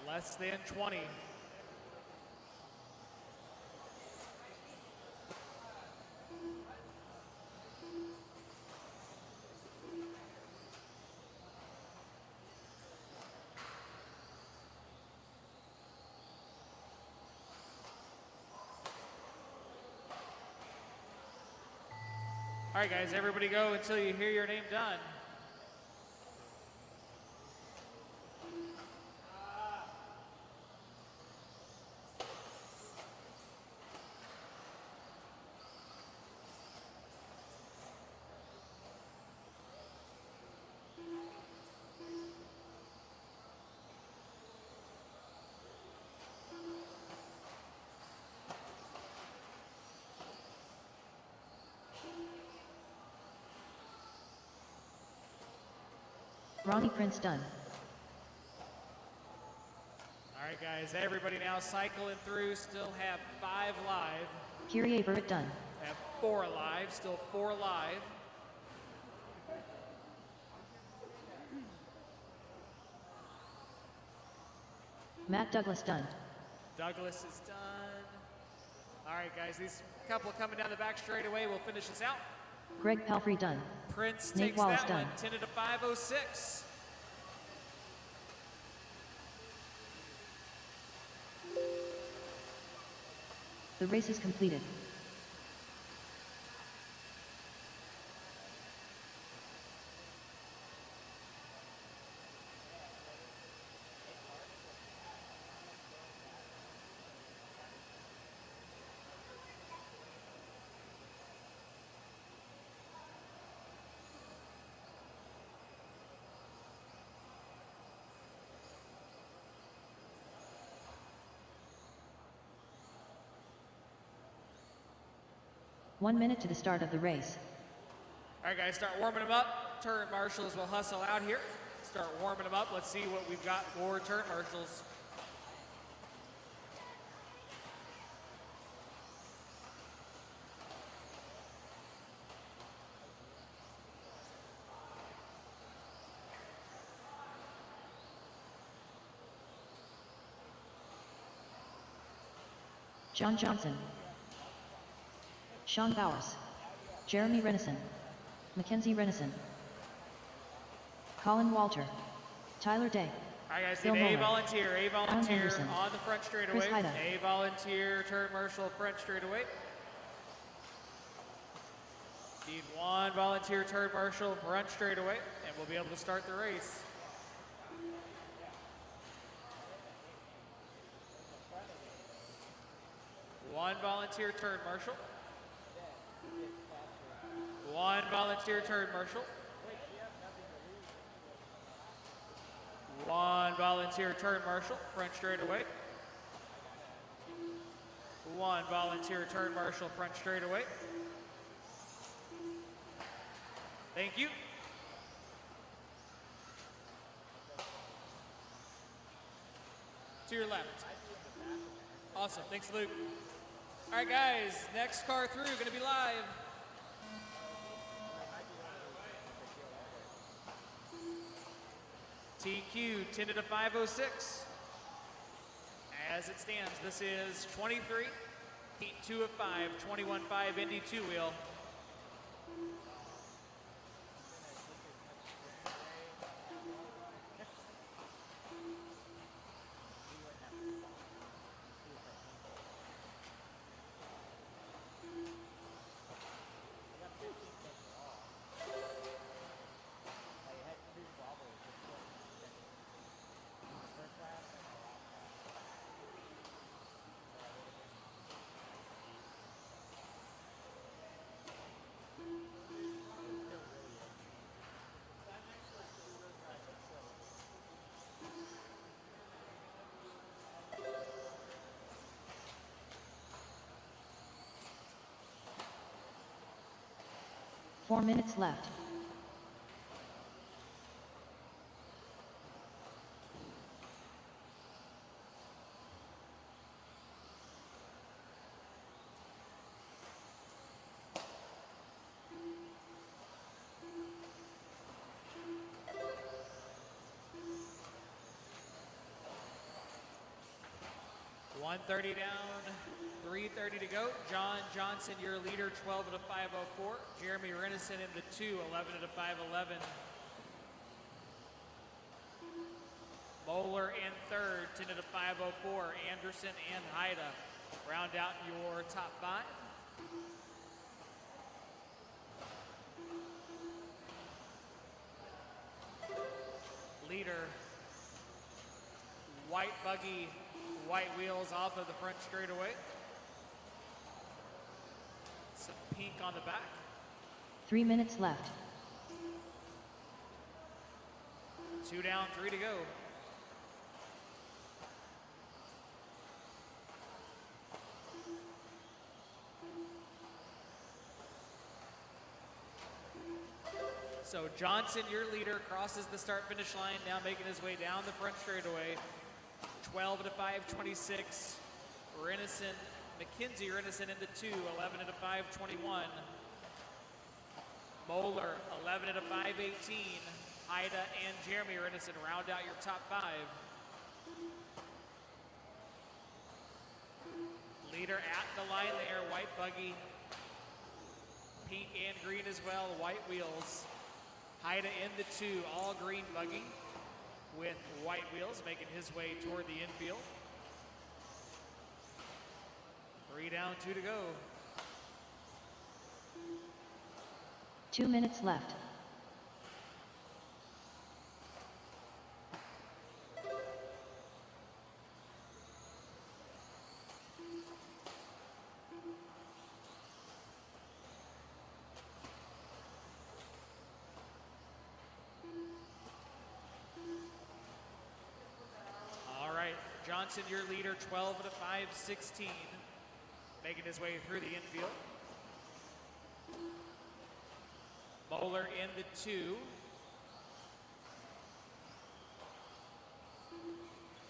S6: Less than 20. All right, guys, everybody go until you hear your name done.
S2: Ronnie Prince done.
S6: All right, guys, everybody now cycling through. Still have 5 live.
S2: Kyrie Burritt done.
S6: Have 4 live. Still 4 live.
S2: Matt Douglas done.
S6: Douglas is done. All right, guys, these couple coming down the back straightaway. We'll finish this out.
S2: Greg Pelfrey done.
S6: Prince
S2: Nate
S6: takes
S2: Wallace
S6: that
S2: done.
S6: one, 10 at a 5:06.
S2: The race is completed. 1 minute to the start of the race.
S6: All right, guys, start warming them up. Turn marshals will hustle out here. Start warming them up. Let's see what we've got for turn marshals.
S2: John Johnson, Sean Bowers, Jeremy Renison, Mackenzie Renison, Colin Walter, Tyler Day,
S6: All right, guys,
S2: Bill
S6: need a
S2: Muller,
S6: volunteer
S2: Henderson,
S6: on the front straightaway.
S2: Chris Haida.
S6: A volunteer turn marshal front straightaway. Need 1 volunteer turn marshal front straightaway, and we'll be able to start the race. One volunteer turn marshal. 1 volunteer turn marshal. 1 volunteer turn marshal, front straightaway. 1 volunteer turn marshal, front straightaway. Thank you. To your left. Awesome, thanks Luke. All right guys, next car through, gonna be live. TQ 10 to 506. As it stands, this is 23, heat 2 of 5, 21.5 Indy 2-wheel.
S2: Four minutes left.
S6: $130 down, $330 to go. John Johnson, your leader, 12 to 504. Jeremy Renison in the 2, 11 to 511. Bowler in third, 10 to 504. Anderson and Haida round out your top 5. Leader, white buggy, white wheels off of the front straightaway. Some pink on the back.
S2: 3 minutes left.
S6: 2 down, 3 to go. So Johnson, your leader, crosses the start-finish line, now making his way down the front straightaway. 12 to 526. Renison, Mackenzie Renison in the 2, 11 to 521. Moeller, 11 to 518. Haida and Jeremy Renison round out your top 5. Leader at the line there, white buggy. Pink and green as well, white wheels. Haida in the 2, all green buggy with white wheels, making his way toward the infield. 3 down, 2 to go.
S2: 2 minutes left.
S6: Johnson, your leader, 12 to 516, making his way through the infield. Bowler in the 2.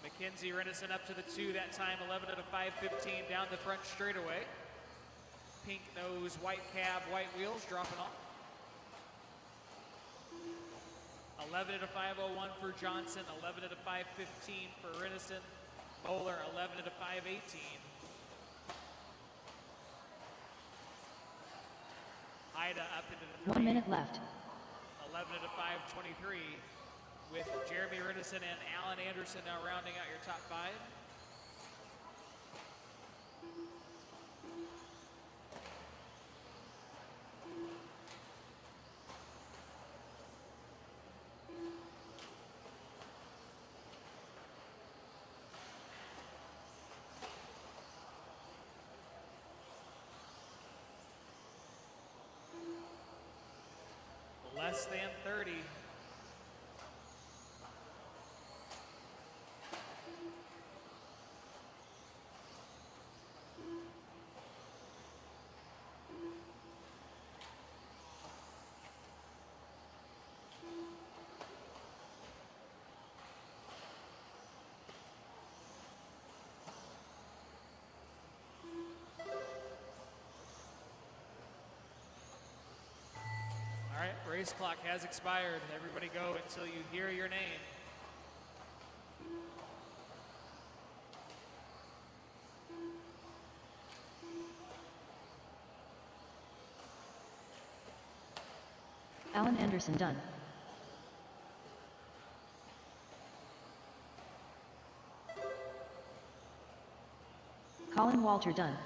S6: Mackenzie Renison up to the 2 that time, 11 at a 5:15 down the front straightaway. Pink nose, white cab, white wheels dropping off. 11 at a 5:01 for Johnson, 11 at a 5:15 for Renison. Bowler 11 at a 5:18. Ida up into the
S2: 1 minute left.
S6: 11 at a 5:23 with Jeremy Renison and Alan Anderson now rounding out your top 5. Less than 30. All right, race clock has expired. Everybody go until you hear your name.
S2: Alan Anderson done. Colin Walter done.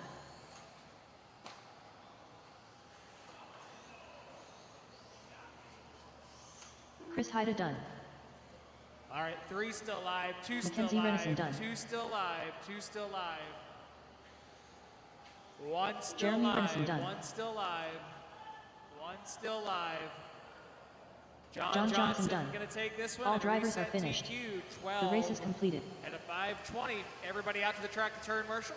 S2: Chris Haida done.
S6: All right, 3 still alive, 2 still
S2: Mackenzie
S6: alive,
S2: Renison done.
S6: 2 still alive, 2 still alive. 1 still
S2: Jeremy
S6: alive,
S2: Renison done.
S6: 1 still alive, 1 still alive.
S2: John Johnson done.
S6: Gonna take this one.
S2: All
S6: and
S2: drivers are
S6: reset
S2: finished.
S6: TQ,
S2: The
S6: 12
S2: race is completed.
S6: at a 5:20. Everybody out to the track to turn, Marshall.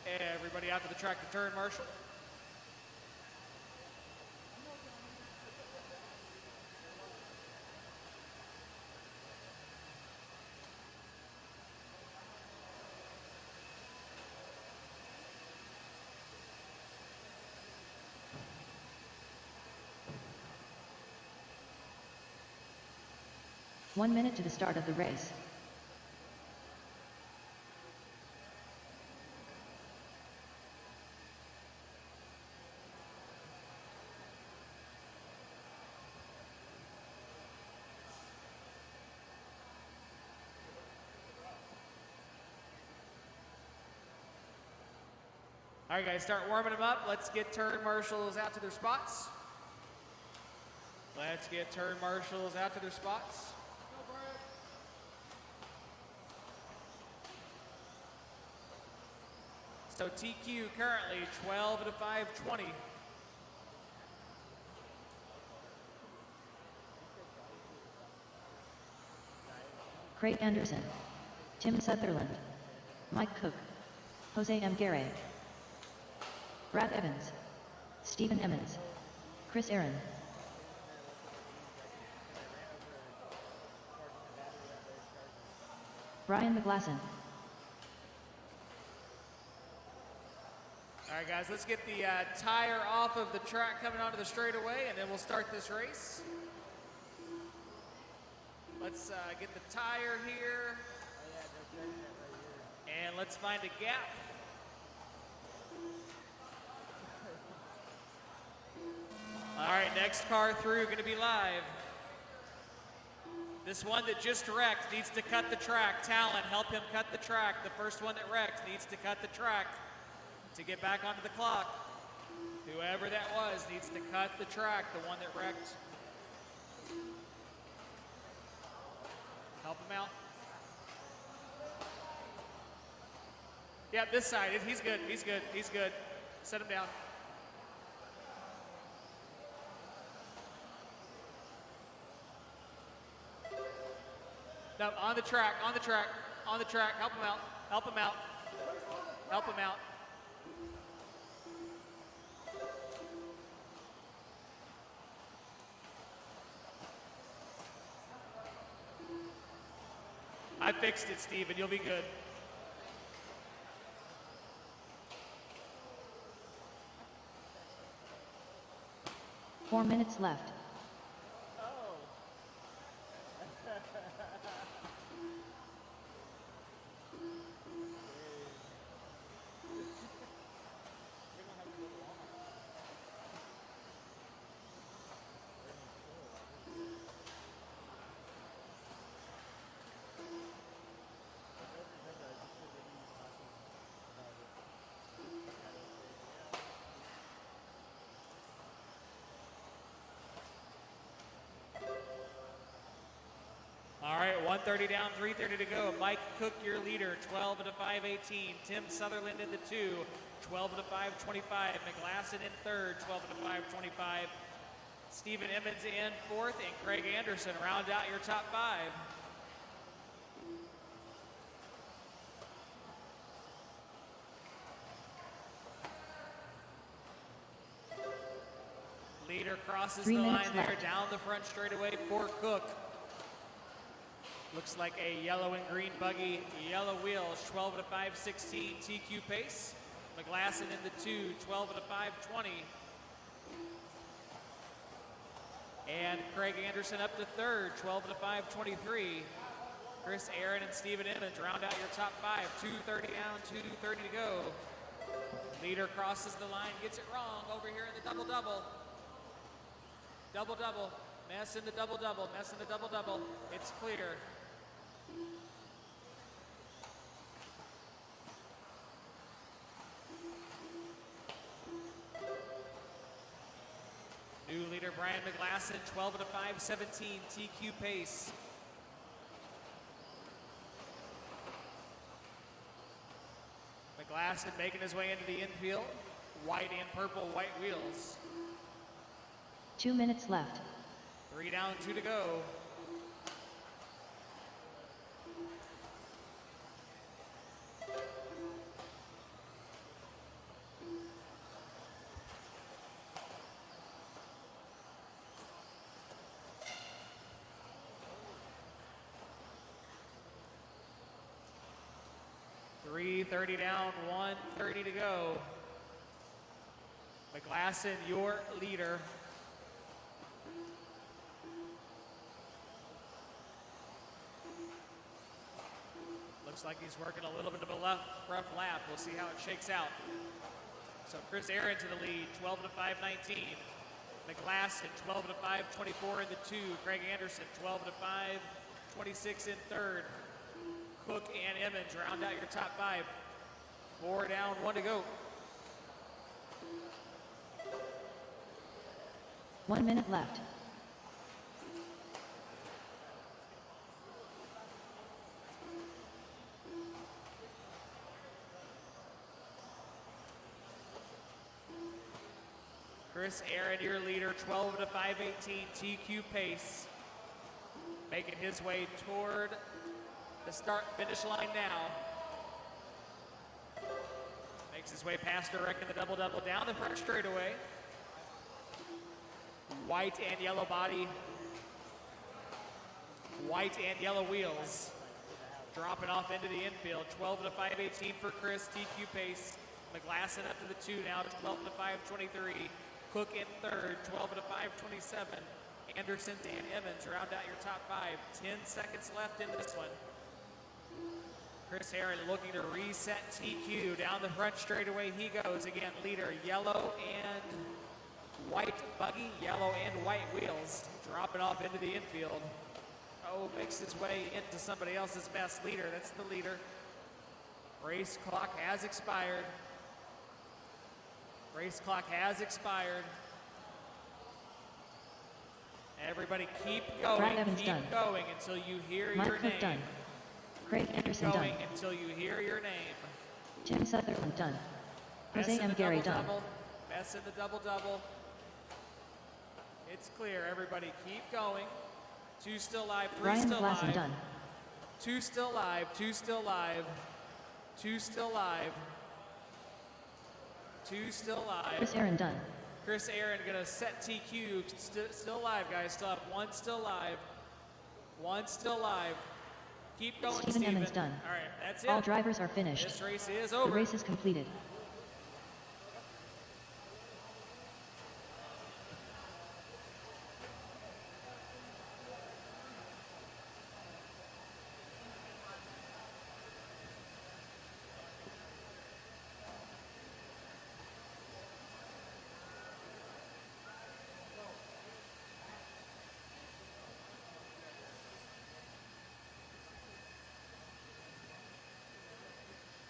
S6: Everybody out to the track to turn, Marshall.
S2: One minute to the start of the race.
S6: All right, guys, start warming them up. Let's get turn marshals out to their spots. Let's get turn marshals out to their spots. So TQ currently 12 at a 5:20.
S2: Craig Anderson, Tim Sutherland, Mike Cook, Jose M. Garay, Brad Evans, Stephen Emmons, Chris Aaron, Brian McGlasson.
S6: All right, guys, let's get the tire off of the track coming onto the straightaway, and then we'll start this race. Let's get the tire here, and let's find a gap. All right, next car through, going to be live. This one that just wrecked needs to cut the track. Talon, help him cut the track. The first one that wrecked needs to cut the track to get back onto the clock. Whoever that was needs to cut the track, the one that wrecked. Help him out. Yeah, this side, he's good, he's good, he's good. Set him down. No, on the track, on the track, on the track. Help him out, help him out, help him out. I fixed it, Steven. You'll be good.
S2: Four minutes left.
S6: All right, 1:30 down, 3:30 to go. Mike Cook, your leader, 12 at a 5:18. Tim Sutherland in the 2, 12 at a 5:25. McGlasson in third, 12 at a 5:25. Stephen Emmons in fourth, and Craig Anderson round out your top 5. Leader crosses the line there, down the front straightaway for Cook. Looks like a yellow and green buggy, yellow wheels, 12 at a 5:16 TQ pace. McGlasson in the 2, 12 at a 5:20. And Craig Anderson up to third, 12 at a 5:23. Chris Aaron and Stephen Emmons round out your top 5, 2:30 down, 2:30 to go. Leader crosses the line, gets it wrong over here in the double-double. Double-double, mess in the double-double, mess in the double-double. It's clear. New leader Brian McGlasson, 12 at a 5:17 TQ pace. McGlasson making his way into the infield. White and purple white wheels.
S2: 2 minutes left.
S6: 3 down, 2 to go. .30 down, 1:30 to go. McGlasson, your leader. Looks like he's working a little bit of a rough lap. We'll see how it shakes out. So Chris Aaron to the lead, 12 to 5:19. McGlasson, 12 to 5:24 in the 2. Craig Anderson, 12 to 5:26 in third. Cook and Emmons round out your top 5. 4 down, 1 to go.
S2: 1 minute left.
S6: Chris Aaron, your leader, 12 to 5:18 TQ pace. Making his way toward the start-finish line now. Makes his way past Derek in the double-double down the front straightaway. White and yellow body. White and yellow wheels. Dropping off into the infield. 12 to 5:18 for Chris, TQ pace. McGlasson up to the 2 now, 12 to 5:23. Cook in third, 12 to 5:27. Anderson and Emmons round out your top 5. 10 seconds left in this one. Chris Aaron looking to reset TQ. Down the front straightaway he goes. Again, leader, yellow and white buggy, yellow and white wheels. Dropping off into the infield. Oh, makes his way into somebody else's best leader. That's the leader. Race clock has expired. Race clock has expired. Everybody keep going, keep going until you hear your name.
S2: Done. Craig Anderson
S6: keep going
S2: done.
S6: until you hear your name.
S2: Tim Sutherland done. Jose M. Gary done.
S6: Best in the double-double. It's clear, everybody keep going. 2 still live, 3
S2: Brian
S6: still
S2: McGlasson
S6: live.
S2: done.
S6: 2 still live, 2 still live. 2 still live. 2 still live.
S2: Chris Aaron done.
S6: Chris Aaron gonna set TQ. Still live, guys. Still have 1 still live. 1 still live. Keep going,
S2: Stephen
S6: Steven.
S2: Emmons done.
S6: All right, that's it.
S2: All drivers are finished.
S6: This race is
S2: The
S6: over.
S2: race is completed.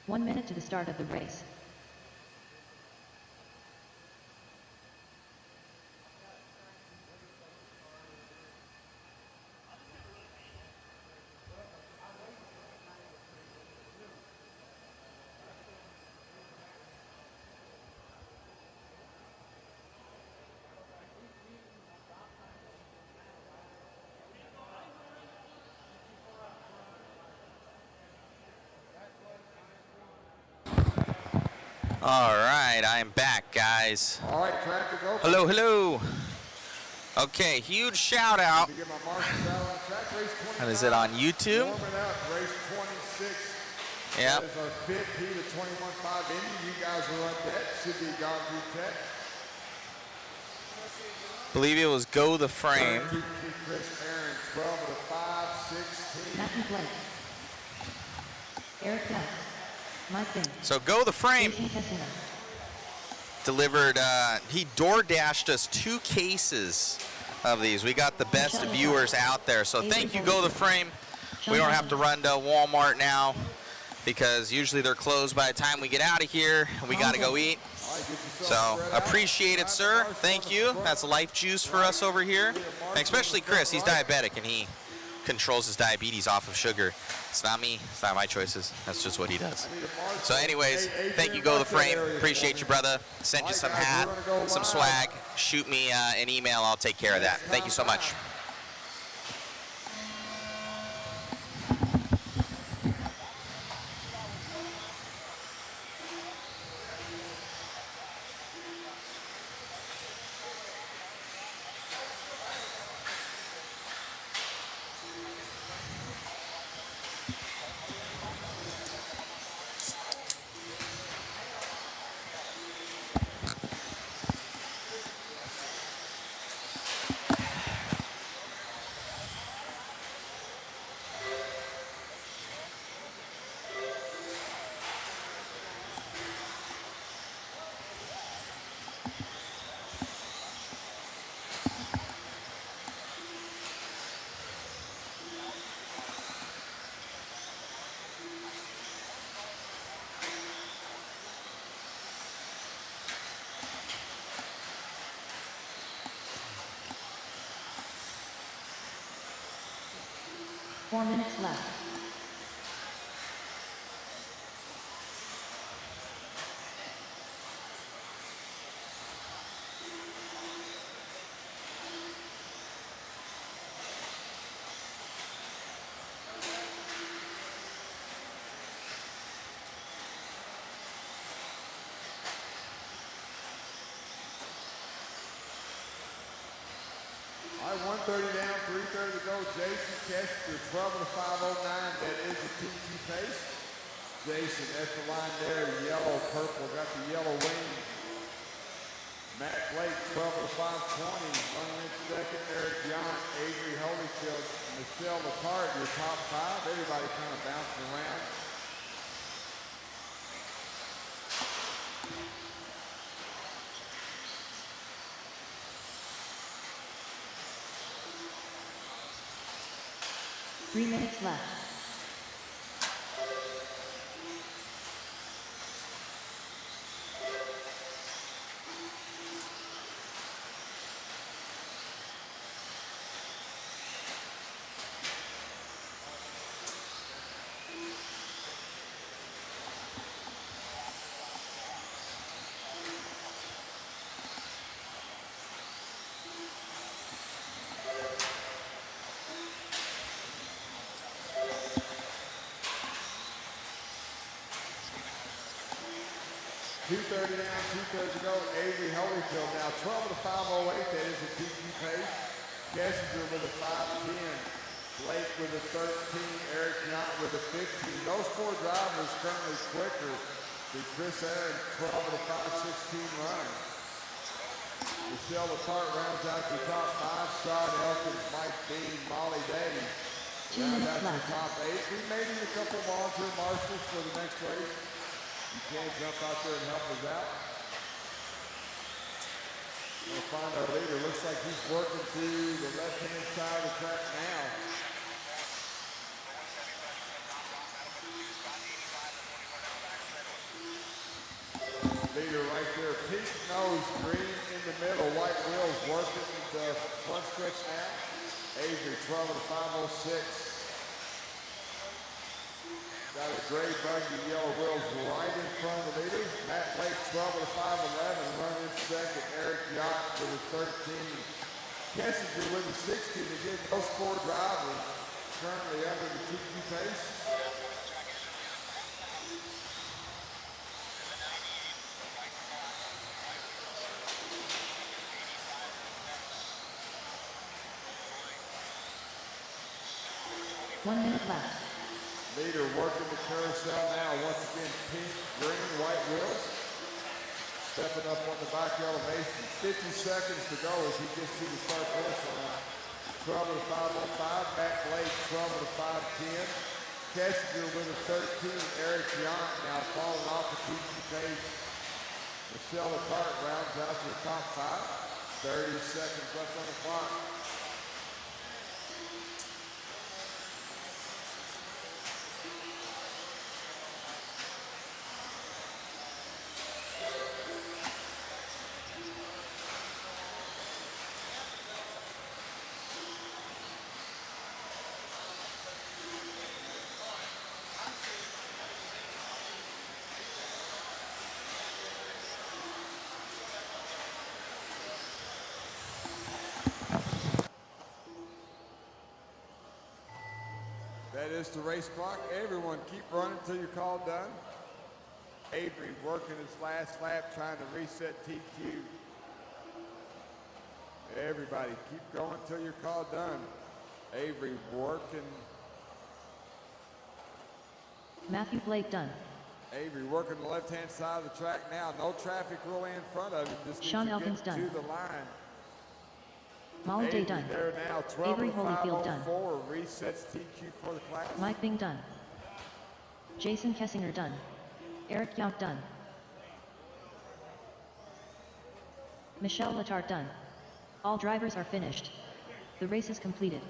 S2: One minute to the start of the race.
S1: All right, I'm back, guys.
S3: All right, track to go.
S1: Hello, hello. Okay, huge shout out.
S3: To get my marshals out on track, race 25.
S1: And is it on YouTube?
S3: Warming up, race 26.
S1: Yep.
S3: That is our fifth heat of 21.5 Indy. You guys are on deck. Should be gone through tech.
S1: Believe it was Go the Frame.
S3: Chris Aaron, 12 of the 5, 16.
S2: Matthew Blake. Eric Duff. Mike Finn.
S1: So Go the Frame
S2: Jason Kessinger.
S1: delivered, he door dashed us 2 cases of these. We got the best viewers out there. So thank you, Go the Frame. We don't have to run to Walmart now because usually they're closed by the time we get out of here. We got to go eat. So appreciate it, sir. Thank you. That's life juice for us over here. And especially Chris. He's diabetic and he controls his diabetes off of sugar. It's not me. It's not my choices. That's just what he does. So anyways, thank you, Go the Frame. Appreciate you, brother. Send you some hat, some swag. Shoot me an email. I'll take care of that. Thank you so much.
S2: Four minutes left.
S3: All right, 130 down, 330 to go. Jason Kester, 12 of the 509. That is a TT pace. Jason at the line there, yellow, purple, got the yellow wing. Matt Blake, 12 of the 520. Running in second, Eric Young, Avery Holyfield, Michelle Lecard, your top 5. Everybody kind of bouncing around.
S2: Three minutes left.
S3: $230 down, $230 to go. Avery Holyfield now 12 of the 508. That is a TT pace. Kessinger with a 510. Blake with a 13, Eric Yount with a 15. Those four drivers currently quicker than Chris Aaron's 12 at a 5:16 run. Michelle Latart rounds out the top 5. Sean Elkins, Mike Dean, Molly Davies.
S2: 2
S3: Round
S2: minutes
S3: out the
S2: left.
S3: top 8. We may need a couple volunteer marshals for the next race. You can jump out there and help us out. We'll find our leader. Looks like he's working to the left-hand side of the track now. Leader right there, pink nose, green in the middle, white wheels working the front stretch now. Avery, 12 at a 5:06. Got a gray buggy, yellow wheels right in front of the leader. Matt Blake, 12 at a 5:11, running second. Eric Yount with a 13. Kessinger with a 16. Again, those four drivers currently under the TQ pace.
S2: One minute left.
S3: Leader working the carousel now. Once again, pink, green, white wheels. Stepping up on the back elevation. 50 seconds to go as he gets to the start finish line. 12 at a 5:05. Matt Blake, 12 at a 5:10. Kessinger with a 13. Eric Yount now falling off the TQ pace. Michelle Latart rounds out to the top 5. 30 seconds left on the clock. That is the race clock. Everyone keep running until you're called done. Avery working his last lap trying to reset TQ. Everybody keep going until you're called done. Avery working.
S2: Matthew Blake done.
S3: Avery working the left-hand side of the track now. No traffic really in front of him. Just needs
S2: Sean
S3: to
S2: Elkins
S3: get
S2: done.
S3: to the line.
S2: Molly Day done.
S3: There now, 12
S2: Avery Holyfield done.
S3: 5:04 resets TQ for the class.
S2: Mike Bing done. Jason Kessinger done. Eric Yount done. Michelle Latart done. All drivers are finished. The race is completed.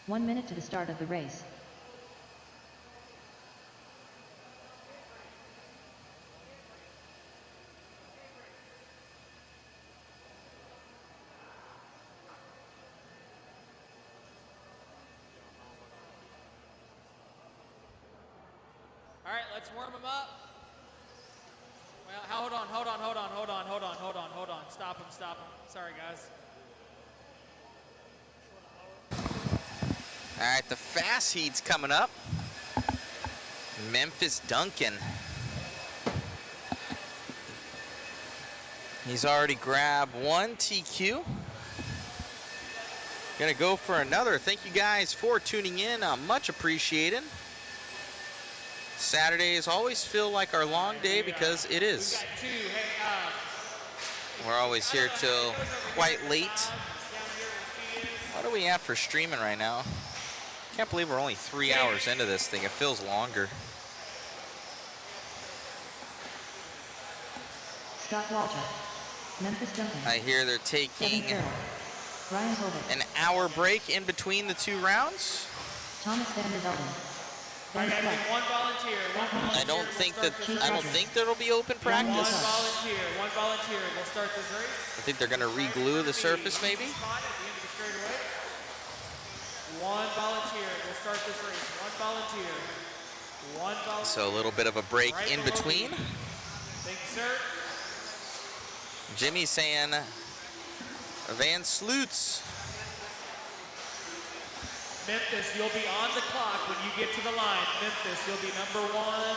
S2: One minute to the start of the race.
S6: All right, let's warm them up. Well, hold on. Stop them. Sorry, guys.
S1: All right, the fast heat's coming up. Memphis Duncan. He's already grabbed one TQ. Gonna go for another. Thank you guys for tuning in. Much appreciated. Saturdays always feel like our long day because it is. We're always here till quite late. What do we have for streaming right now? Can't believe we're only 3 hours into this thing. It feels longer.
S2: Scott Walter. Memphis Duncan.
S1: I hear they're taking
S2: Kevin Farrell. Ryan Hovick.
S1: an hour break in between the two rounds.
S2: Thomas Vander Velden.
S6: I
S2: Ben
S6: need
S2: Fleck.
S6: one volunteer.
S1: I don't think there'll be open practice.
S6: One volunteer. We'll start this race.
S1: I think they're gonna re-glue the surface maybe.
S6: Spot at the end of the straightaway. One volunteer. We'll start this race. One volunteer. One volunteer.
S1: So a little bit of a break
S6: Right
S1: in
S6: below
S1: between.
S6: me. Thank you, sir.
S1: Jimmy saying Van Sloots.
S6: Memphis, you'll be on the clock when you get to the line. Memphis, you'll be number 1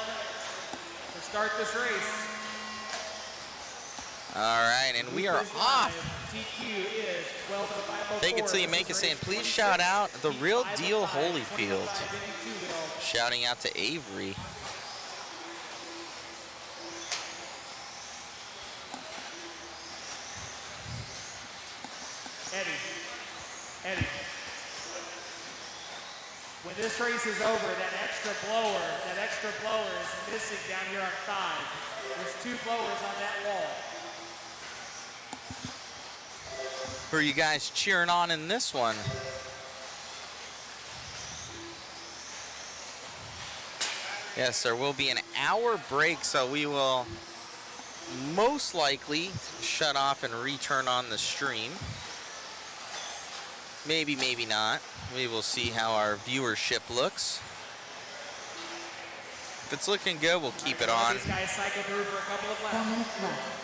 S6: to start this race.
S1: All right, and we are off.
S6: TQ is 12:05:04.
S1: Fake it till you make it, saying please shout out the real deal Holyfield. Shouting out to Avery.
S6: Eddie. When this race is over, that extra blower is missing down here on 5. There's 2 blowers on that wall.
S1: Who are you guys cheering on in this one? Yes, there will be an hour break, so we will most likely shut off and return on the stream. Maybe, maybe not. We will see how our viewership looks. If it's looking good, we'll keep it on.
S6: These guys cycle through for a couple of
S2: 4 minutes left.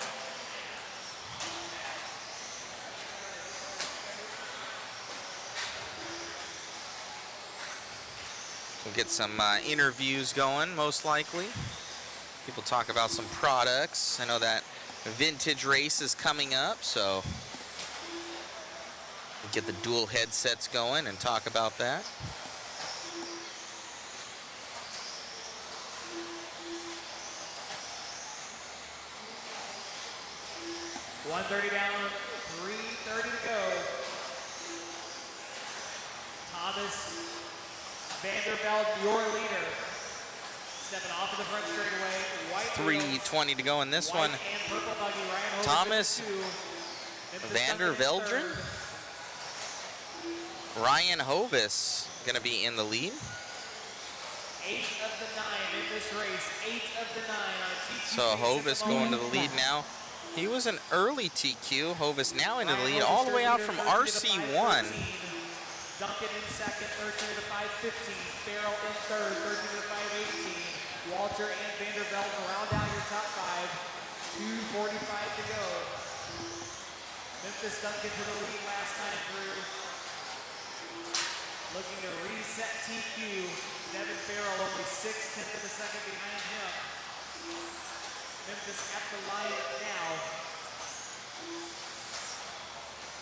S1: We'll get some interviews going, most likely. People talk about some products. I know that vintage race is coming up, so we'll get the dual headsets going and talk about that.
S6: $130 down, $330 to go. Thomas Vanderveld, your leader, stepping off of the front straightaway. White
S1: 3:20 to go in this one.
S6: and purple buggy. Ryan Hovis
S1: Thomas
S6: in the 2. Memphis
S1: Vanderveldren.
S6: Duncan in third.
S1: Ryan Hovis going to be in the lead.
S6: 8 of the 9 in this race. 8 of the 9 on TQ.
S1: So Hovis going to the lead now. He was an early TQ. Hovis now into the lead, all the way out from RC1.
S6: Duncan in second, 13 to the 5:15. Farrell in third, 13 to the 5:18. Walter and Vanderveld round out your top 5. 2:45 to go. Memphis Duncan to the lead last time through. Looking to reset TQ. Devin Farrell only 6/10 of a second behind him. Memphis at the line now.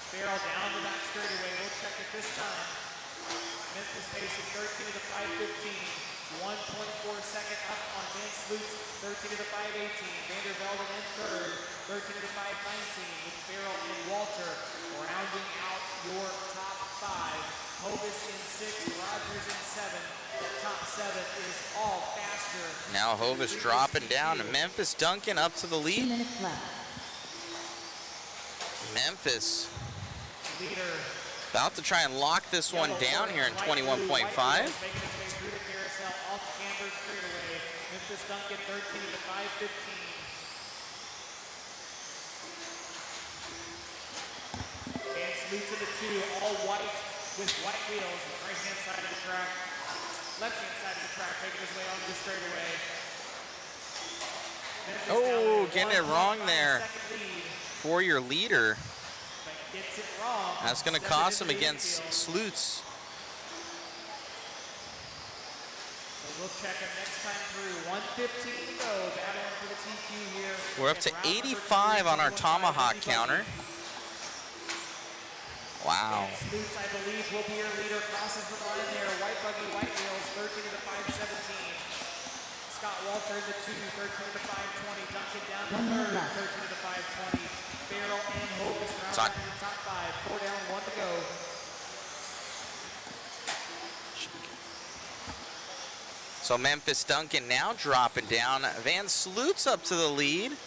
S6: Farrell down the back straightaway. We'll check it this time. Memphis facing 13 to the 5:15. 1.4 second up on Van Sloots. 13 to the 5:18. Vandervelden in third. 13 to the 5:19 with Farrell and Walter rounding out your top 5. Hovis in 6. Rogers in 7. The top 7 is all faster.
S1: Now Hovis dropping down, and Memphis Duncan up to the
S2: 2
S1: lead.
S2: minutes left.
S1: Memphis
S6: Leader.
S1: about to try and lock this one down here in 21.5.
S6: Making its way through the carousel off Camber straightaway. Memphis Duncan 13 to 5:15. And Sloots in the 2, all white with white wheels. Right hand side of the track. Left hand side of the track, making his way onto the straightaway. Memphis
S1: Oh,
S6: now with
S1: getting it wrong
S6: 1.5
S1: there.
S6: second lead,
S1: For your leader.
S6: but gets it wrong.
S1: That's going to
S6: Steps
S1: cost him
S6: into the
S1: against
S6: infield.
S1: Sloots.
S6: So we'll check him next time through. 1:15 to go. Battling for the TQ here.
S1: We're up to 85 on our Tomahawk counter. Wow.
S6: Sloots, I believe, will be your leader. Crosses the line there. White buggy, white wheels, 13 to the 5:17. Scott Walter in the 2, 13 to the 5:20. Duncan down to
S2: 1 minute
S6: third,
S2: left.
S6: 13 to the 5:20. Farrell and Hovis round
S1: Top.
S6: out in the top 5. 4 down, 1 to go.
S1: So Memphis Duncan now dropping down. Van Sloots up to the lead.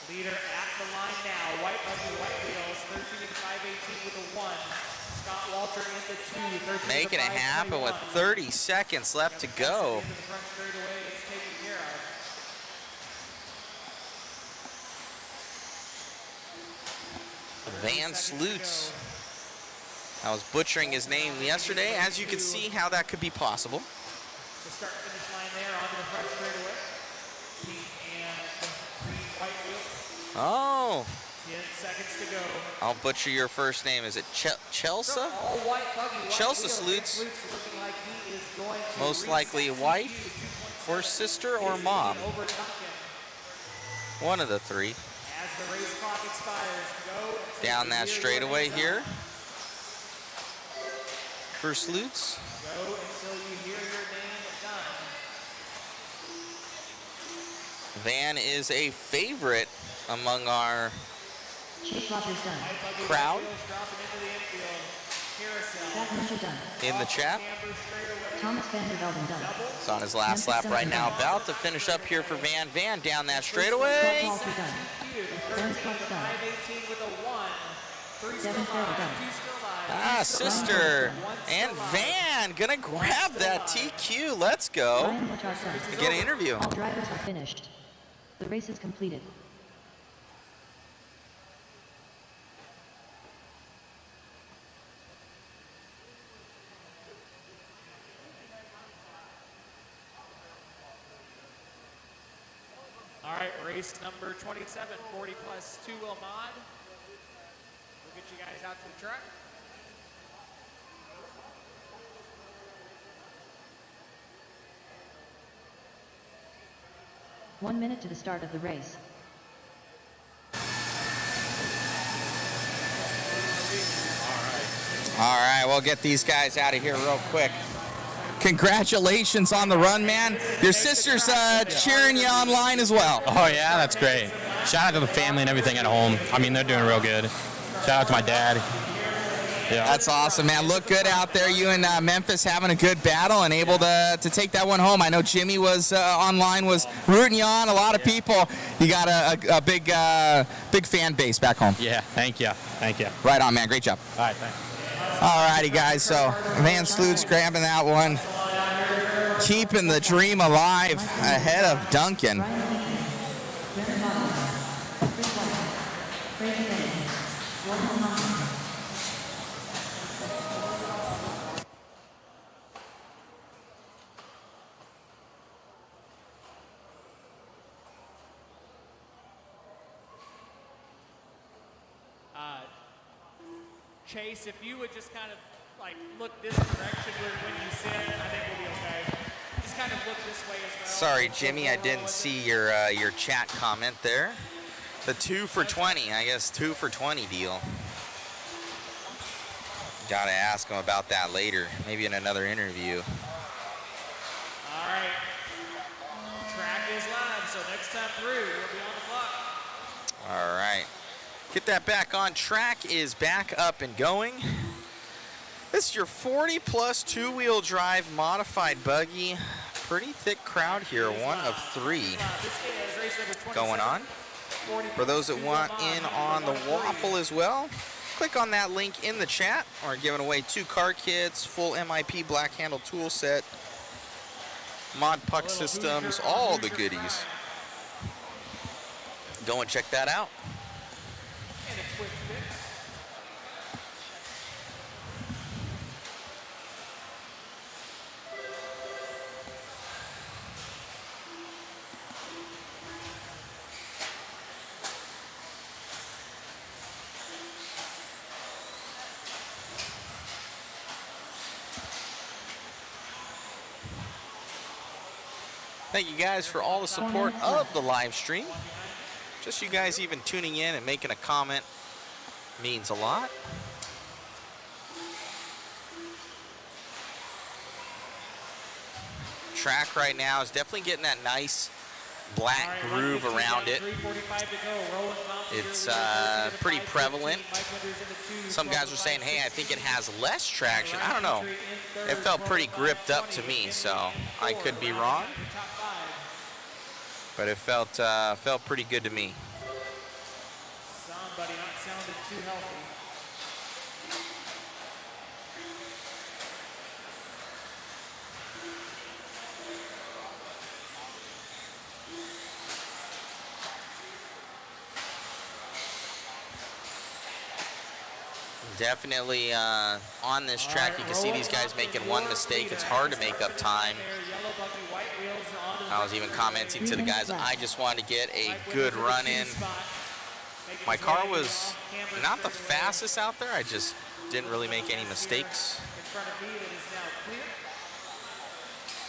S6: Leader at the line now. White buggy, white wheels, 13 to the 5:18 with a 1. Scott Walter in the 2, 13
S1: Making
S6: to
S1: it
S6: the
S1: happen with
S6: 5:21.
S1: 30 seconds left to go.
S6: Into the front straightaway, it's taken care of.
S1: Van Sloots I was butchering his name yesterday. As you can see how that could be possible.
S6: The start-finish line there onto the front straightaway. Pink and green white wheels.
S1: Oh.
S6: 10 seconds to go.
S1: I'll butcher your first name. Is it Chelsea?
S6: All white buggy,
S1: Chelsea
S6: wheels.
S1: Slutes.
S6: Looking like he is going to
S1: Most likely wife or sister or mom.
S6: over Duncan.
S1: One of the three.
S6: As the race clock expires, go
S1: Down that straightaway here. For Slutes.
S6: Go until you hear your name done.
S1: Van is a favorite among our
S2: Chase Rogers done.
S1: crowd
S2: Jack Ninja done.
S1: in the chat.
S2: Thomas Van der Velden done.
S1: He's on his last lap right now. About to finish up here for Van. Van down that straightaway.
S2: Walter done. Burns Clark done.
S6: 518 with a 1. 3
S2: Devin
S6: still
S2: Farrell
S6: live.
S2: done.
S6: 2 still live.
S1: Ah, sister. And Van gonna grab that TQ. Let's go.
S2: Ryan Butchart done.
S1: Get an interview.
S2: All drivers are finished. The race is completed.
S6: All right, race number 27, 40 plus 2-wheel mod. We'll get you guys out to the track.
S2: One minute to the start of the race.
S1: All right, we'll get these guys out of here real quick.
S9: Congratulations on the run, man. Your sister's cheering you online as well.
S10: Oh yeah, that's great. Shout out to the family and everything at home. I mean, they're doing real good. Shout out to my dad. Yeah.
S9: That's awesome, man. Look good out there. You and Memphis having a good battle and able to take that one home. I know Jimmy was online, was rooting you on. A lot of people. You got a big fan base back home.
S10: Yeah, thank you. Thank you.
S9: Right on, man. Great job.
S10: All right, thanks.
S9: All righty, guys. So Van Sloot's grabbing that one, keeping the dream alive ahead of Duncan.
S6: Chase, if you would just kind of like look this direction when you sit, I think we'll be okay. Just kind of look this way as well.
S1: Sorry, Jimmy, I didn't see your chat comment there. The 2 for 20, I guess 2 for 20 deal. Gotta ask him about that later, maybe in another interview.
S6: All right. Track is live, so next time through, we'll be on the clock.
S1: All right. Get that back on. Track is back up and going. This is your 40 plus 2-wheel drive modified buggy. Pretty thick crowd here, one of 3 going on. For those that want in on the waffle as well, click on that link in the chat. We're giving away 2 car kits, full MIP black handle tool set, mod puck systems, all the goodies. Go and check that out.
S6: And a quick fix.
S1: Thank you guys for all the support of the live stream. Just you guys even tuning in and making a comment means a lot. Track right now is definitely getting that nice black groove around it. It's pretty prevalent. Some guys are saying, hey, I think it has less traction. I don't know. It felt pretty gripped up to me, so I could be wrong. But it felt pretty good to me.
S6: Somebody not sounding too healthy.
S1: Definitely on this track, you can see these guys making one mistake. It's hard to make up time. I was even commenting to the guys, I just wanted to get a good run in. My car was not the fastest out there. I just didn't really make any mistakes.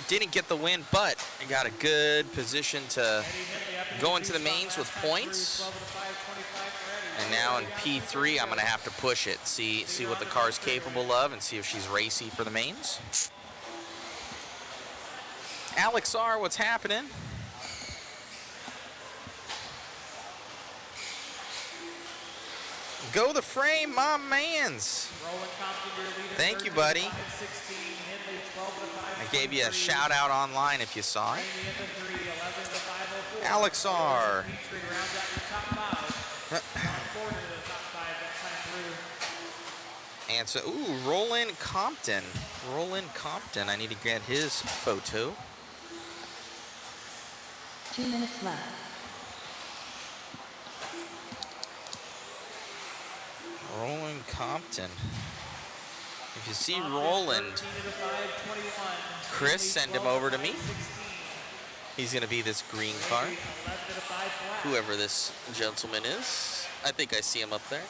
S1: Didn't get the win, but I got a good position to go into the mains with points. And now in P3, I'm going to have to push it, see what the car's capable of, and see if she's racy for the mains. Alex R, what's happening? Go the frame, my mans. Thank you, buddy. I gave you a shout out online if you saw it. Alex R. And so, ooh, Roland Compton. Roland Compton, I need to get his photo.
S2: 2 minutes left.
S1: Roland Compton. If you see Roland, Chris, send him over to me. He's going to be this green car. Whoever this gentleman is. I think I see him up there.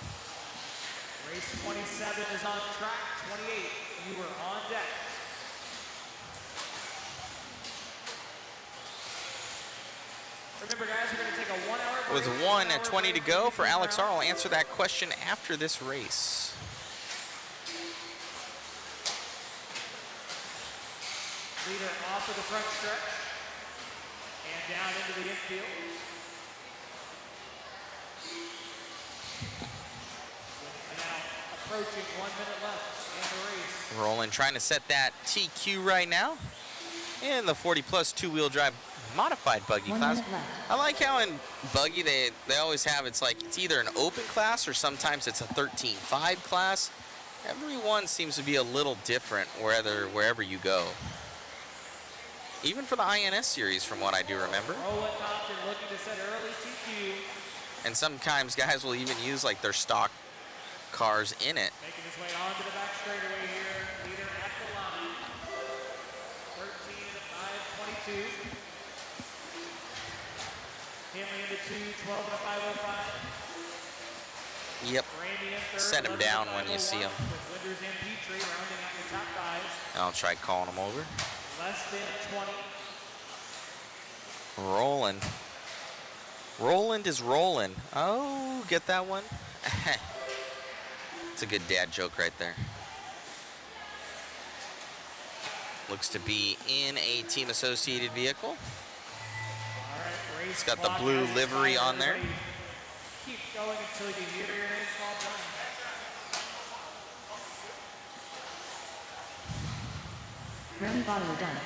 S6: Race 27 is on track. 28, you were on deck. Remember, guys, we're going to take a 1 hour break.
S1: With 1:20 to go for Alex R, I'll answer that question after this race.
S6: Leader off of the front stretch and down into the infield. Now approaching 1 minute left in the race.
S1: Roland trying to set that TQ right now in the 40 plus 2-wheel drive modified buggy
S2: 1
S1: class.
S2: minute left.
S1: I like how in buggy they always have, it's like it's either an open class or sometimes it's a 13.5 class. Everyone seems to be a little different wherever you go. Even for the INS series, from what I do remember.
S6: Roland Compton looking to set early TQ.
S1: And sometimes guys will even use like their stock cars in it.
S6: Making his way onto the back straightaway here. Leader at the line. 13 and a 5:22. Henley into 2, 12 and a 5:05.
S1: Yep.
S6: Ramey in third,
S1: Set him
S6: 11
S1: down
S6: and
S1: when you see him.
S6: with Winters and Petrie rounding out your top 5.
S1: I'll try calling him over.
S6: Less than 20.
S1: Rolling. Roland is rolling. Oh, get that one? It's a good dad joke right there. Looks to be in a team associated vehicle.
S6: All right, race
S1: It's got the
S6: clock
S1: blue
S6: has
S1: livery
S6: expired.
S1: on there.
S6: Keep going until you hear your name called down.
S2: Remy Bottle done.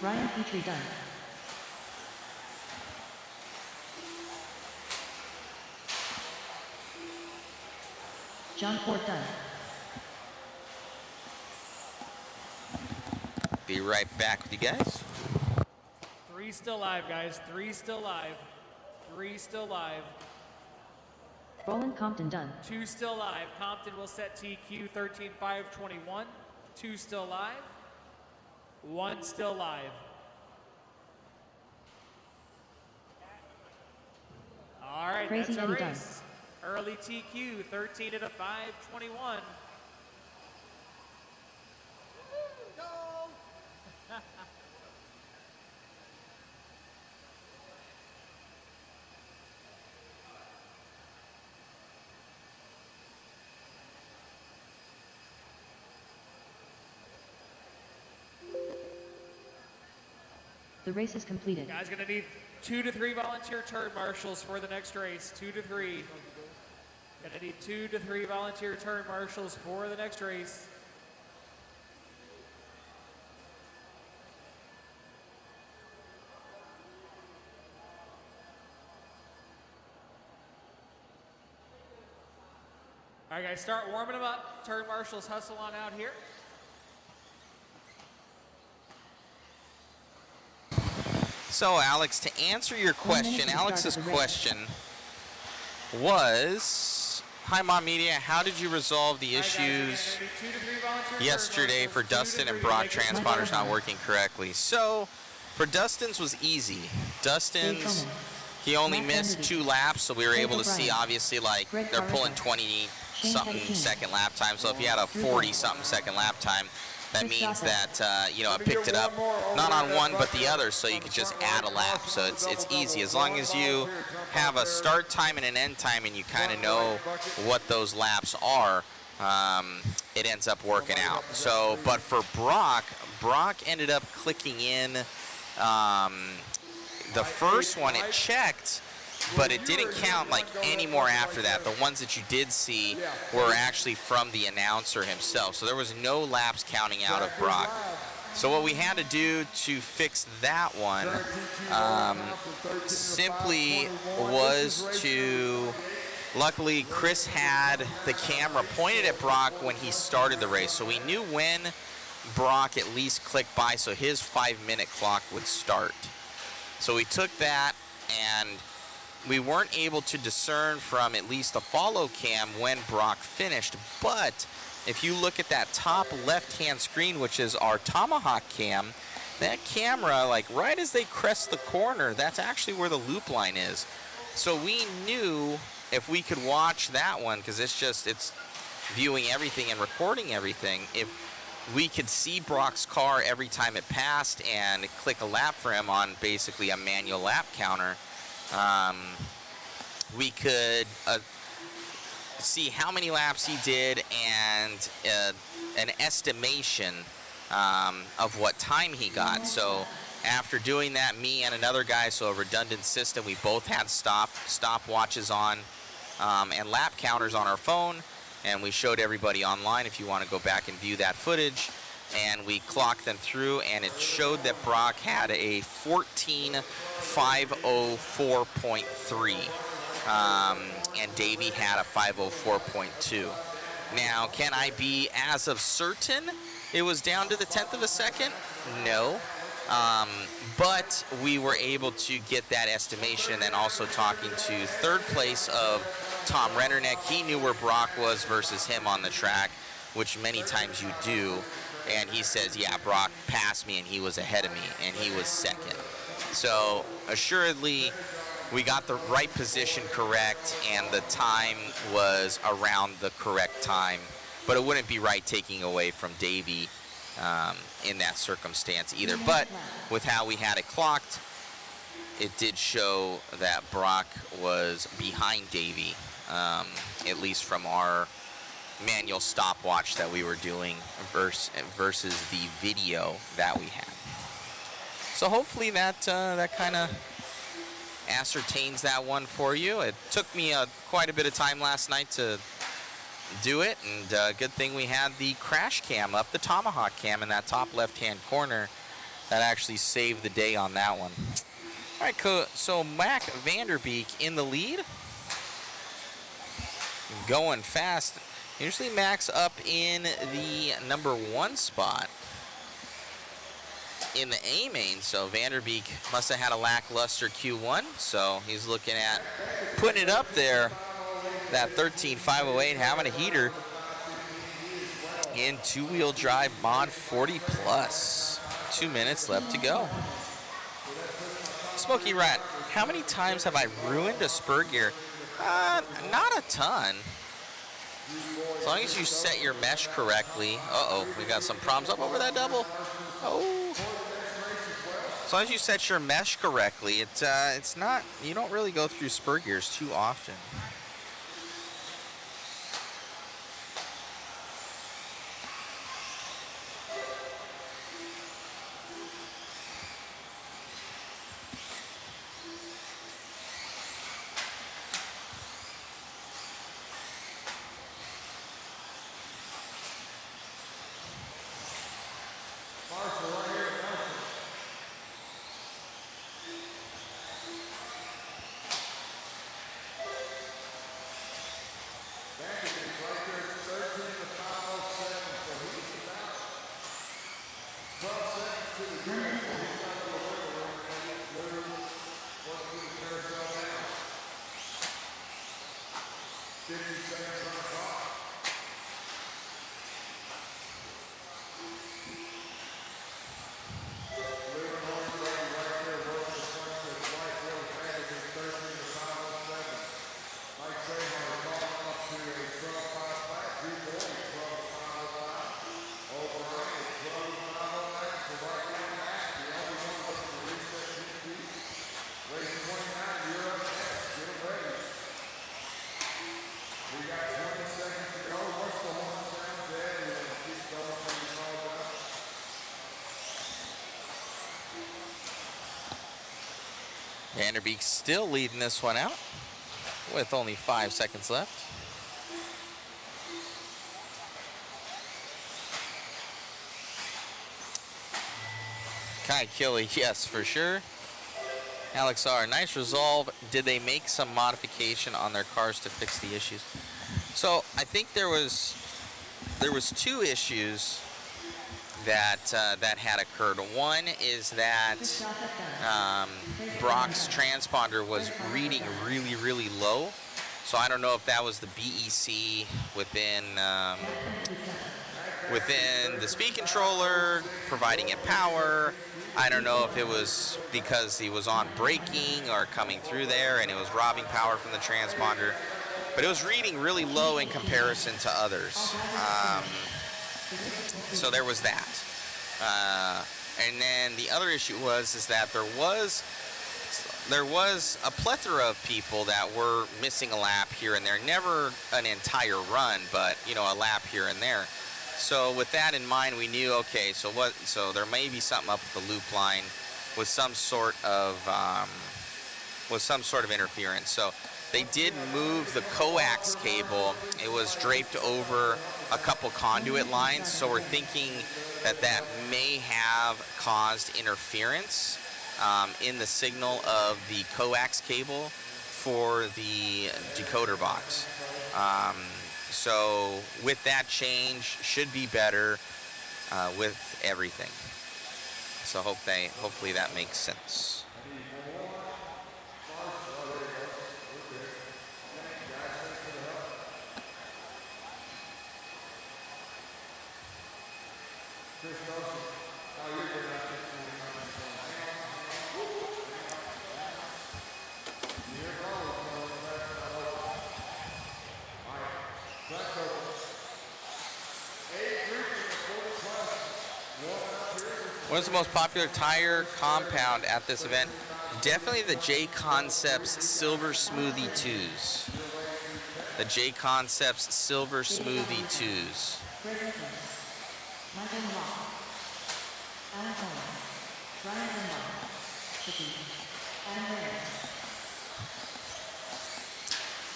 S2: Ryan Petrie done. John Ford done.
S1: Be right back with you guys.
S6: 3 still live, guys. 3 still live. 3 still live.
S2: Roland Compton done.
S6: 2 still live. Compton will set TQ 13.521. 2 still live. 1 still live. All right,
S2: Crazy
S6: that's a
S2: Eddie
S6: race. Early TQ 13 and a 5:21.
S2: The race is completed.
S6: Guys, gonna need 2 to 3 volunteer turn marshals for the next race. 2 to 3. Gonna need 2 to 3 volunteer turn marshals for the next race. All right, guys, start warming them up. Turn marshals hustle on out here.
S1: So, Alex, to answer your question, Alex's question was, hi, Mom Media, how did you resolve the issues yesterday for Dustin and Brock transponders not working correctly? So, for Dustin's was easy. Dustin's, he only missed 2 laps, so we were able to see, obviously, like, they're pulling 20-something second lap time. So if you had a 40-something second lap time, that means that, you know, it picked it up, not on one but the other, so you could just add a lap. So it's easy. As long as you have a start time and an end time and you kind of know what those laps are, it ends up working out. So, but for Brock ended up clicking in the first one, it checked, but it didn't count like any more after that. The ones that you did see were actually from the announcer himself. So there was no laps counting out of Brock. So what we had to do to fix that one simply was to, luckily Chris had the camera pointed at Brock when he started the race. So we knew when Brock at least clicked by so his 5-minute clock would start. So we took that, and we weren't able to discern from at least the follow cam when Brock finished. But if you look at that top left-hand screen, which is our Tomahawk cam, that camera, like right as they crest the corner, that's actually where the loop line is. So we knew if we could watch that one, because it's viewing everything and recording everything, if we could see Brock's car every time it passed and click a lap for him on basically a manual lap counter, we could see how many laps he did and an estimation of what time he got. So after doing that, me and another guy, so a redundant system, we both had stopwatches on and lap counters on our phone, and we showed everybody online if you want to go back and view that footage. And we clocked them through, and it showed that Brock had a 14.504.3, and Davey had a 504.2. Now, can I be as of certain it was down to the 10th of a second? No. But we were able to get that estimation, and then also talking to third place of Tom Rennerneck. He knew where Brock was versus him on the track, which many times you do. And he says, yeah, Brock passed me and he was ahead of me, and he was second. So assuredly, we got the right position correct, and the time was around the correct time. But it wouldn't be right taking away from Davey in that circumstance either. But with how we had it clocked, it did show that Brock was behind Davey, at least from our manual stopwatch that we were doing versus the video that we had. So hopefully that kind of ascertains that one for you. It took me quite a bit of time last night to do it, and good thing we had the crash cam up, the Tomahawk cam in that top left-hand corner. That actually saved the day on that one. All right, so Mac Vanderbeek in the lead, going fast. Usually Mac's up in the number 1 spot in the A main, so Vanderbeek must have had a lackluster Q1, so he's looking at putting it up there, that 13.508, having a heater in 2-wheel drive mod 40 plus. 2 minutes left to go. Smokey Rat, how many times have I ruined a spur gear? Not a ton. As long as you set your mesh correctly. Uh-oh, we got some problems up over that double. Oh. As long as you set your mesh correctly, it's not, you don't really go through spur gears too often. Vanderbeek still leading this one out with only 5 seconds left. Kai Killy, yes, for sure. Alex R, nice resolve. Did they make some modification on their cars to fix the issues? So I think there was 2 issues that that had occurred. One is that Brock's transponder was reading really, really low. So I don't know if that was the BEC within the speed controller providing it power. I don't know if it was because he was on braking or coming through there and it was robbing power from the transponder. But it was reading really low in comparison to others. So there was that. And then the other issue is that there was a plethora of people that were missing a lap here and there. Never an entire run, but you know, a lap here and there. So with that in mind, we knew, okay, so there may be something up with the loop line with some sort of interference. So they did move the coax cable. It was draped over a couple conduit lines, so we're thinking that may have caused interference in the signal of the coax cable for the decoder box. So with that change, should be better with everything. So hopefully that makes sense. What's the most popular tire compound at this event? Definitely the JConcepts Silver Smoothie 2s. The JConcepts Silver Smoothie 2s.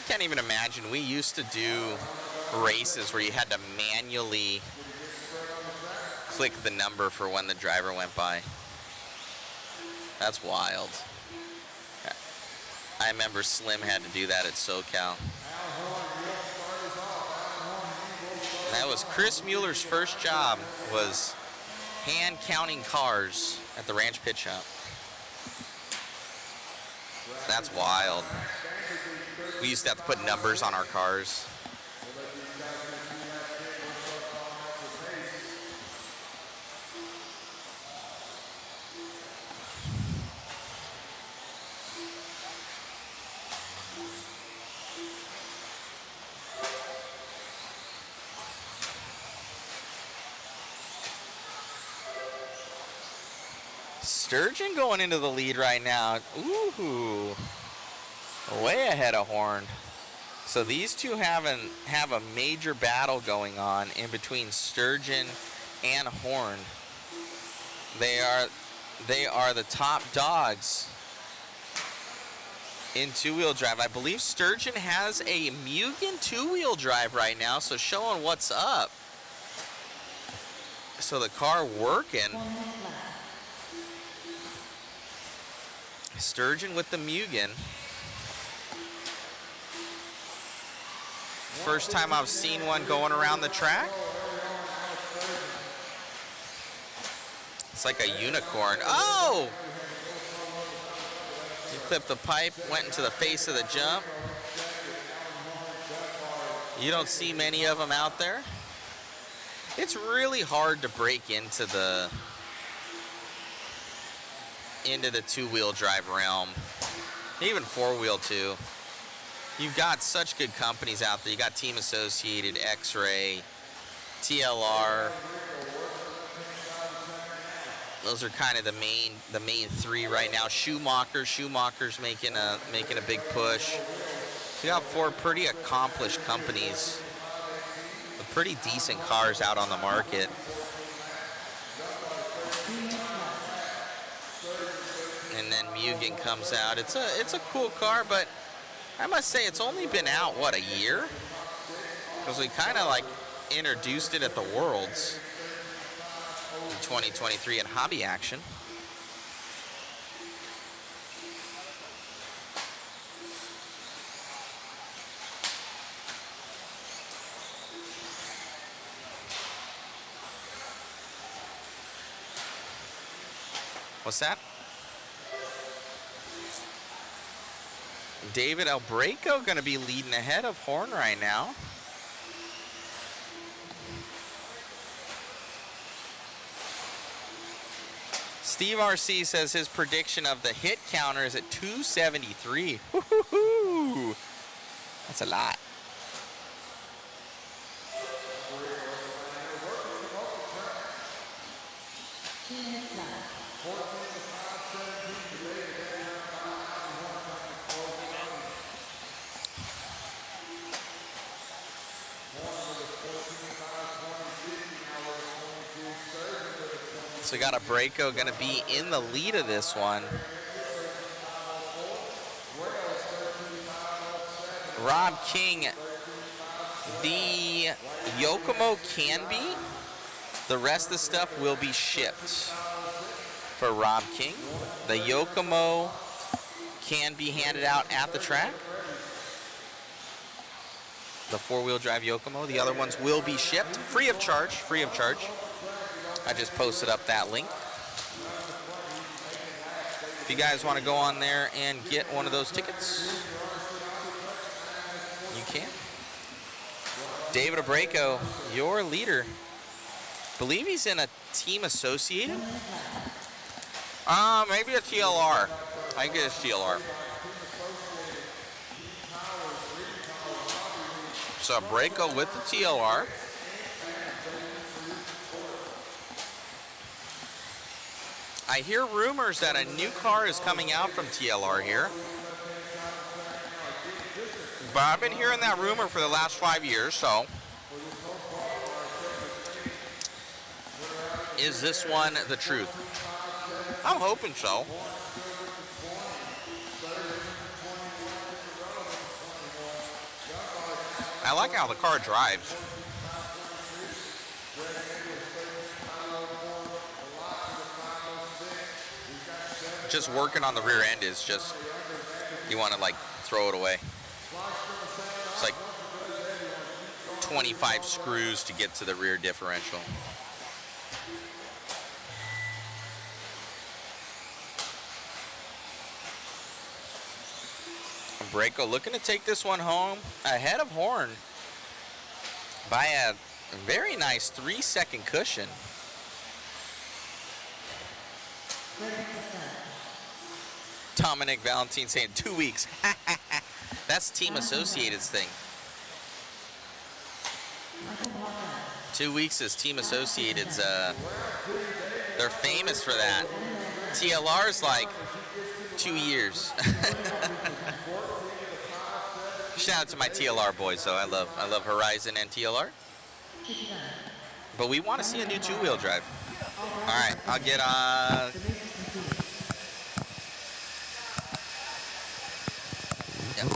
S1: Can't even imagine. We used to do races where you had to manually click the number for when the driver went by. That's wild. I remember Slim had to do that at SoCal. That was Chris Mueller's first job, was hand counting cars at the Ranch Pit Shop. That's wild. We used to have to put numbers on our cars. Sturgeon going into the lead right now. Ooh, way ahead of Horn. So these two have a major battle going on in between Sturgeon and Horn. They are the top dogs in two-wheel drive. I believe Sturgeon has a Mugen two-wheel drive right now, so showing what's up. So the car working. Sturgeon with the Mugen. First time I've seen one going around the track. It's like a unicorn. Oh! He clipped the pipe, went into the face of the jump. You don't see many of them out there. It's really hard to break into the two-wheel drive realm, even four-wheel too. You've got such good companies out there. You got Team Associated, X-Ray, TLR. Those are kind of the main three right now. Schumacher's making a big push. You got four pretty accomplished companies with pretty decent cars out on the market. Mugen comes out. It's a cool car, but I must say it's only been out, what, a year? Because we kind of like introduced it at the Worlds in 2023 in hobby action. What's that? David Albraco going to be leading ahead of Horn right now. Steve RC says his prediction of the hit counter is at 273. Woo-hoo-hoo. That's a lot. So we got a Braco going to be in the lead of this one. Rob King, the Yokomo can be. The rest of the stuff will be shipped for Rob King. The Yokomo can be handed out at the track. The four-wheel drive Yokomo. The other ones will be shipped free of charge, free of charge. I just posted up that link. If you guys want to go on there and get one of those tickets, you can. David Abraco, your leader. Believe he's in a team associated. Maybe a TLR. I think it's TLR. So Abraco with the TLR. I hear rumors that a new car is coming out from TLR here. But I've been hearing that rumor for the last 5 years, so. Is this one the truth? I'm hoping so. I like how the car drives. Just working on the rear end is just, you want to like throw it away. It's like 25 screws to get to the rear differential. Braco looking to take this one home ahead of Horn by a very nice 3-second cushion. Dominic Valentine saying 2 weeks. That's Team Associated's thing. 2 weeks is Team Associated's. They're famous for that. TLR's like 2 years. Shout out to my TLR boys, though. I love Horizon and TLR. But we want to see a new two-wheel drive. All right, I'll get Yep.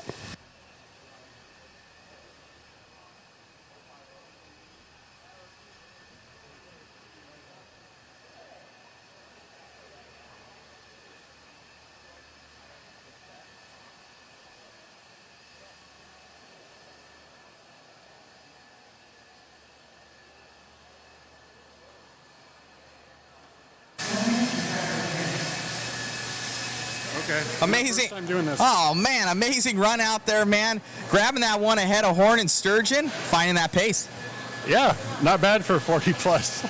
S3: Okay.
S9: Amazing.
S3: First time doing this.
S9: Oh, man, amazing run out there, man. Grabbing that one ahead of Horn and Sturgeon, finding that pace.
S3: Yeah, not bad for 40 plus.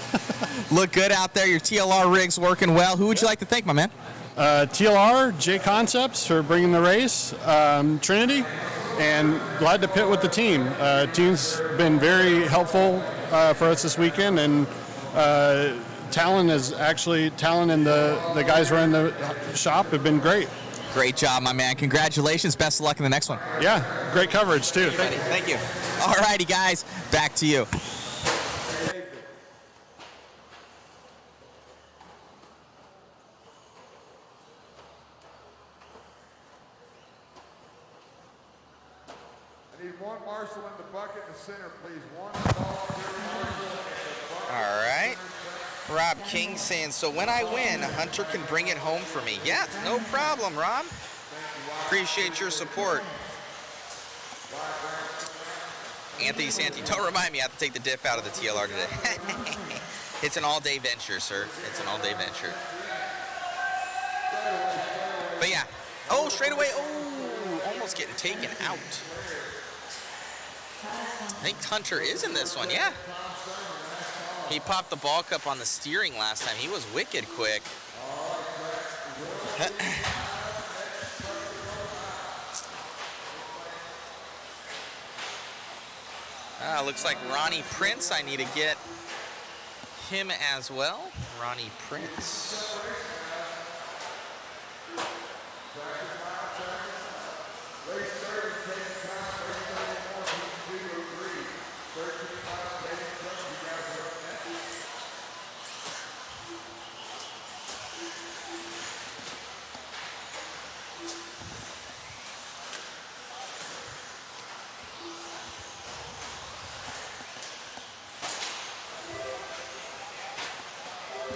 S9: Look good out there. Your TLR rig's working well. Who would you like to thank, my man?
S3: TLR, JConcepts for bringing the race, Trinity, and glad to pit with the team. Team's been very helpful for us this weekend, and Talon and the guys running the shop have been great.
S9: Great job, my man. Congratulations. Best of luck in the next one.
S3: Yeah, great coverage too.
S9: Thank you. All righty, guys. Back to you.
S3: center, please. One ball.
S1: All right. Rob King saying, so when I win, Hunter can bring it home for me. Yeah, no problem, Rob. Appreciate your support. Anthony Santi, don't remind me I have to take the diff out of the TLR today. It's an all-day venture, sir. It's an all-day venture. But yeah. Oh, straight away. Oh, almost getting taken out. I think Hunter is in this one, yeah. He popped the ball cup on the steering last time. He was wicked quick. Looks like Ronnie Prince. I need to get him as well. Ronnie Prince.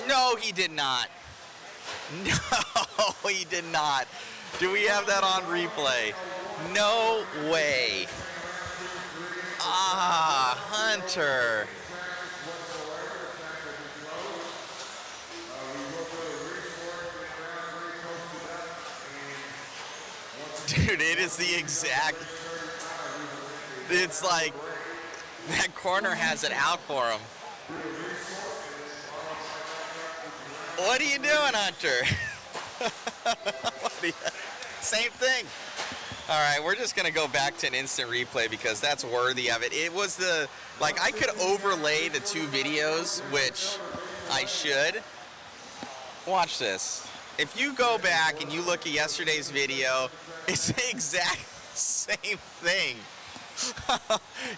S1: No, he did not. No, he did not. Do we have that on replay? No way. Ah, Hunter. Dude, it is the exact... It's like, that corner has it out for him. What are you doing, Hunter? Same thing. All right, we're just going to go back to an instant replay because that's worthy of it. It was the, like, I could overlay the two videos, which I should. Watch this. If you go back and you look at yesterday's video, it's the exact same thing.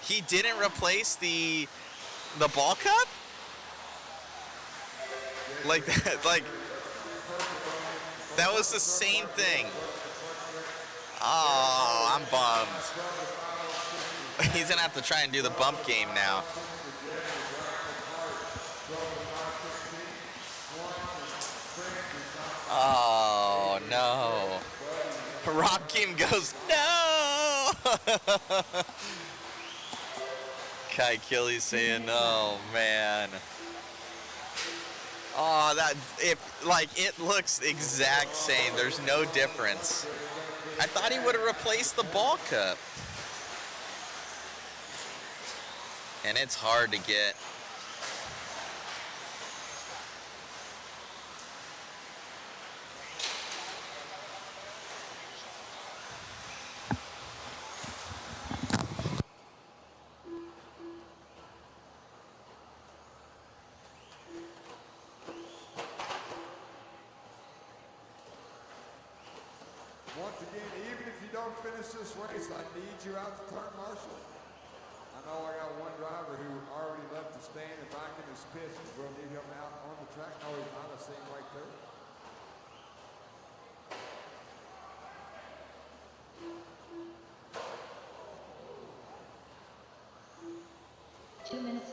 S1: He didn't replace the ball cup? Like that, like, that was the same thing. Oh, I'm bummed. He's gonna have to try and do the bump game now. Oh, no. Rob Kim goes, no! Kai Killy's saying, oh, man. Oh, it looks the exact same. There's no difference. I thought he would have replaced the ball cup. And it's hard to get.
S3: Once again, even if you don't finish this race, I need you out to turn marshal. I know I got one driver who already left the stand and back in his pits. We'll need him out on the track. No, he's not. I see him right there.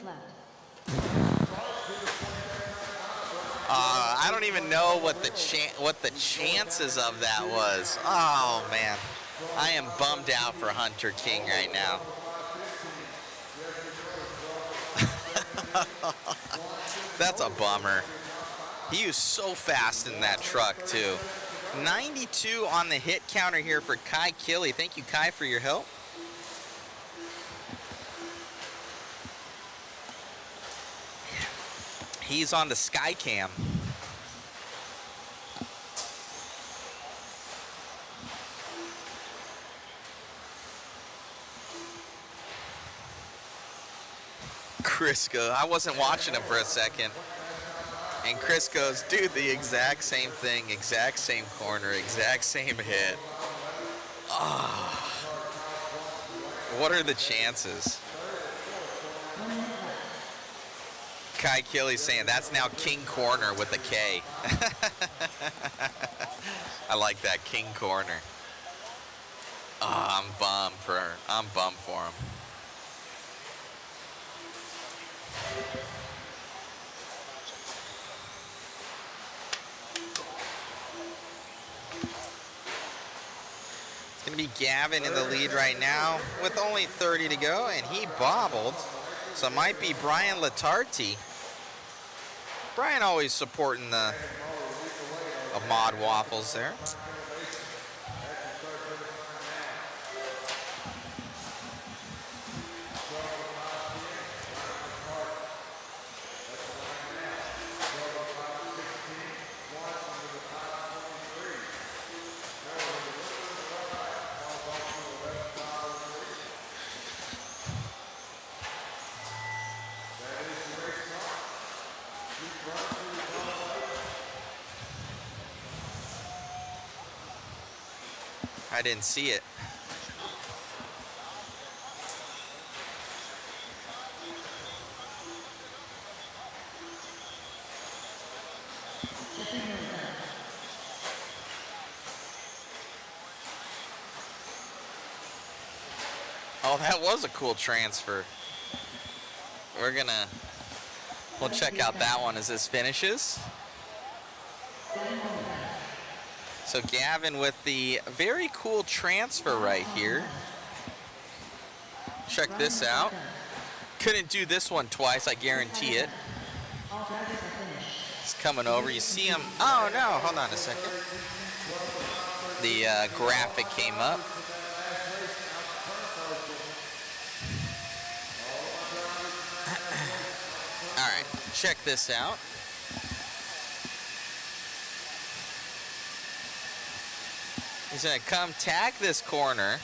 S2: Left.
S1: I don't even know what the chances of that was. Oh man, I am bummed out for Hunter King right now. That's a bummer. He was so fast in that truck too. 92 on the hit counter here for Kai Killy. Thank you, Kai, for your help. He's on the Sky Cam. Chris goes, I wasn't watching him for a second. And Chris goes, dude, the exact same thing, exact same corner, exact same hit. Oh. What are the chances? Kai Killy saying that's now King Corner with a K. I like that, King Corner. Oh, I'm bummed for him. Gonna be Gavin in the lead right now with only 30 to go, and he bobbled. So it might be Brian Latarti. Brian always supporting the Ahmad Waffles there. I didn't see it. Oh, that was a cool transfer. We'll check out that one as this finishes. So Gavin with the very cool transfer right here. Check this out. Couldn't do this one twice, I guarantee it. He's coming over, you see him. Oh no, hold on a second. The graphic came up. All right, check this out. He's gonna come tag this corner.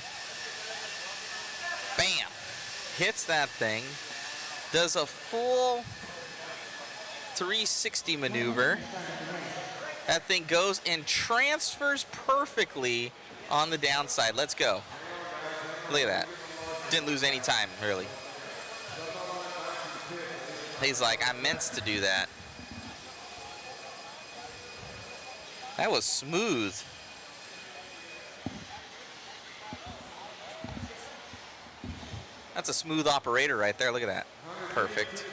S1: Bam! Hits that thing. Does a full 360 maneuver. That thing goes and transfers perfectly on the downside. Let's go. Look at that. Didn't lose any time, really. He's like, I meant to do that. That was smooth. That's a smooth operator right there. Look at that. Perfect.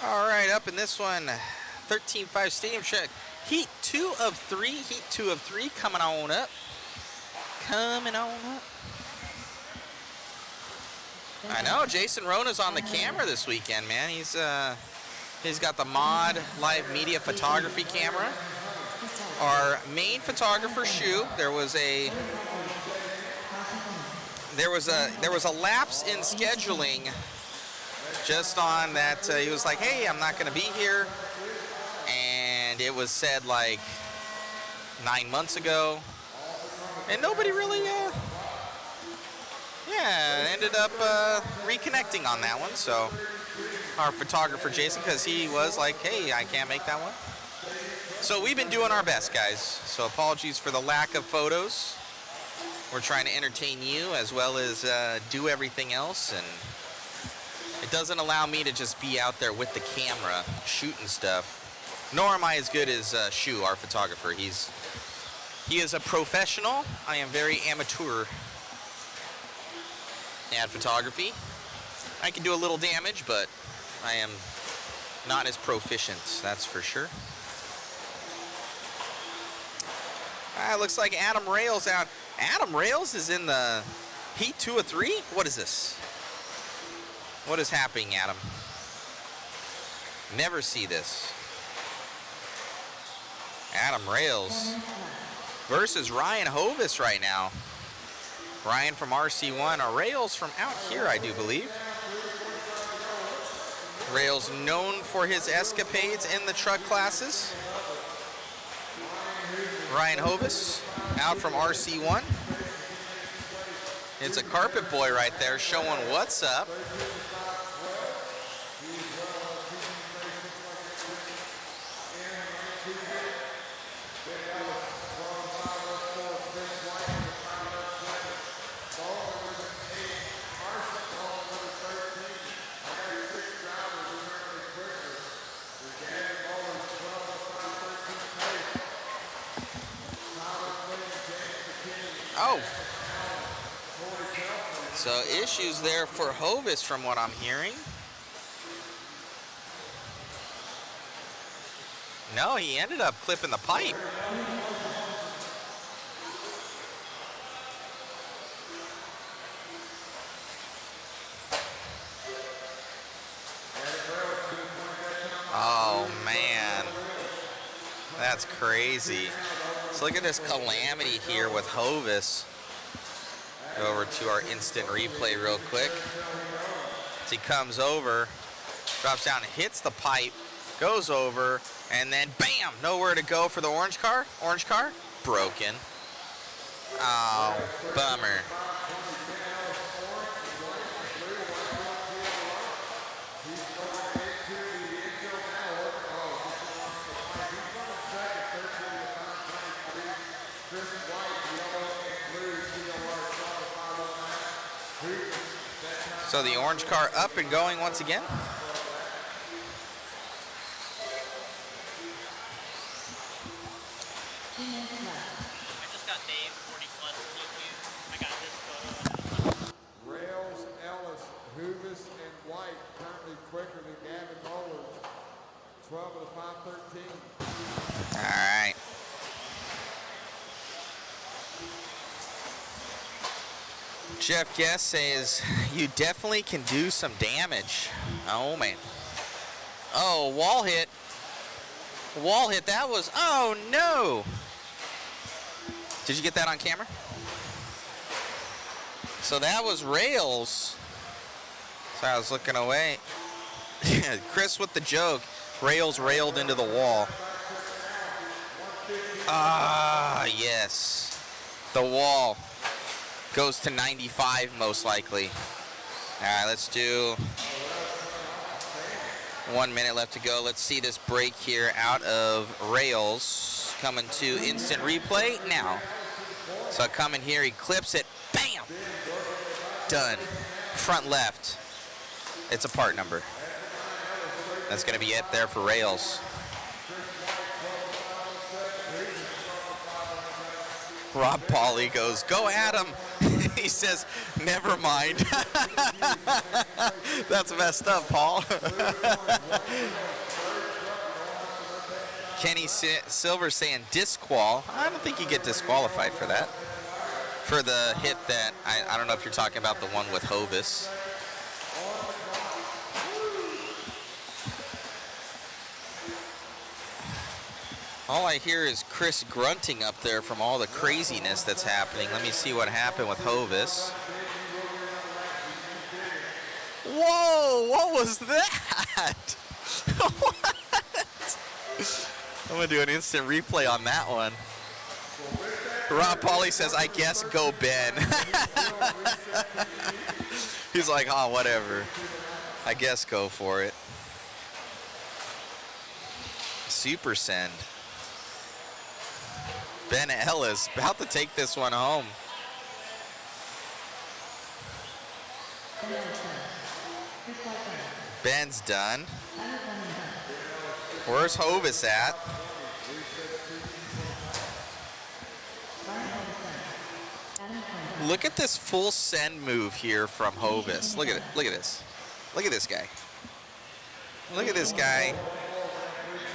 S1: All right, up in this one, 13.5 stadium check. Heat 2 of 3. Heat 2 of 3 coming on up. Coming on up. I know, Jason Rona's on the camera this weekend, man. He's got the Mod Live Media photography camera. Our main photographer, Shu, there was a lapse in scheduling just on that. He was like, hey, I'm not going to be here. And it was said like 9 months ago. And nobody really, ended up reconnecting on that one. So our photographer, Jason, because he was like, hey, I can't make that one. So we've been doing our best, guys. So apologies for the lack of photos. We're trying to entertain you as well as do everything else. And it doesn't allow me to just be out there with the camera shooting stuff. Nor am I as good as Shu, our photographer. He is a professional. I am very amateur at photography. I can do a little damage, but I am not as proficient, that's for sure. Looks like Adam Rails out. Adam Rails is in the Heat 2 of 3? What is this? What is happening, Adam? Never see this. Adam Rails versus Ryan Hovis right now. Ryan from RC1, or Rails from out here, I do believe. Rails known for his escapades in the truck classes. Ryan Hovis out from RC1. It's a carpet boy right there showing what's up. So issues there for Hovis from what I'm hearing. No, he ended up clipping the pipe. Oh, man. That's crazy. So look at this calamity here with Hovis. Go over to our instant replay real quick. As he comes over, drops down, hits the pipe, goes over, and then bam, nowhere to go for the orange car. Orange car, broken. Oh, bummer. So the orange car up and going once again.
S6: I just got Dave 40 plus DQ. I got this photo.
S3: Rails, Ellis, Hovis, and White currently quicker than Gavin Bowler. 12 of the 513.
S1: All right. Jeff Guest says, you definitely can do some damage. Oh, man. Oh, wall hit. Wall hit. That was, oh, no. Did you get that on camera? So that was rails. So I was looking away. Chris with the joke. Rails railed into the wall. Ah, yes. The wall goes to 95 most likely. All right, let's do 1 minute left to go. Let's see this break here out of rails. Coming to instant replay now. So coming here, he clips it. Bam! Done. Front left. It's a part number. That's going to be it there for rails. Rob Pauly goes, go Adam. He says, never mind. That's messed up, Paul. Kenny Silver saying disqual. I don't think you get disqualified for that. For the hit that, I don't know if you're talking about the one with Hovis. All I hear is Chris grunting up there from all the craziness that's happening. Let me see what happened with Hovis. Whoa, what was that? What? I'm going to do an instant replay on that one. Rob Pauly says, I guess go Ben. He's like, oh, whatever. I guess go for it. Super send. Ben Ellis about to take this one home. Ben's done. Where's Hovis at? Look at this full send move here from Hovis. Look at it. Look at this. Look at this guy. Look at this guy.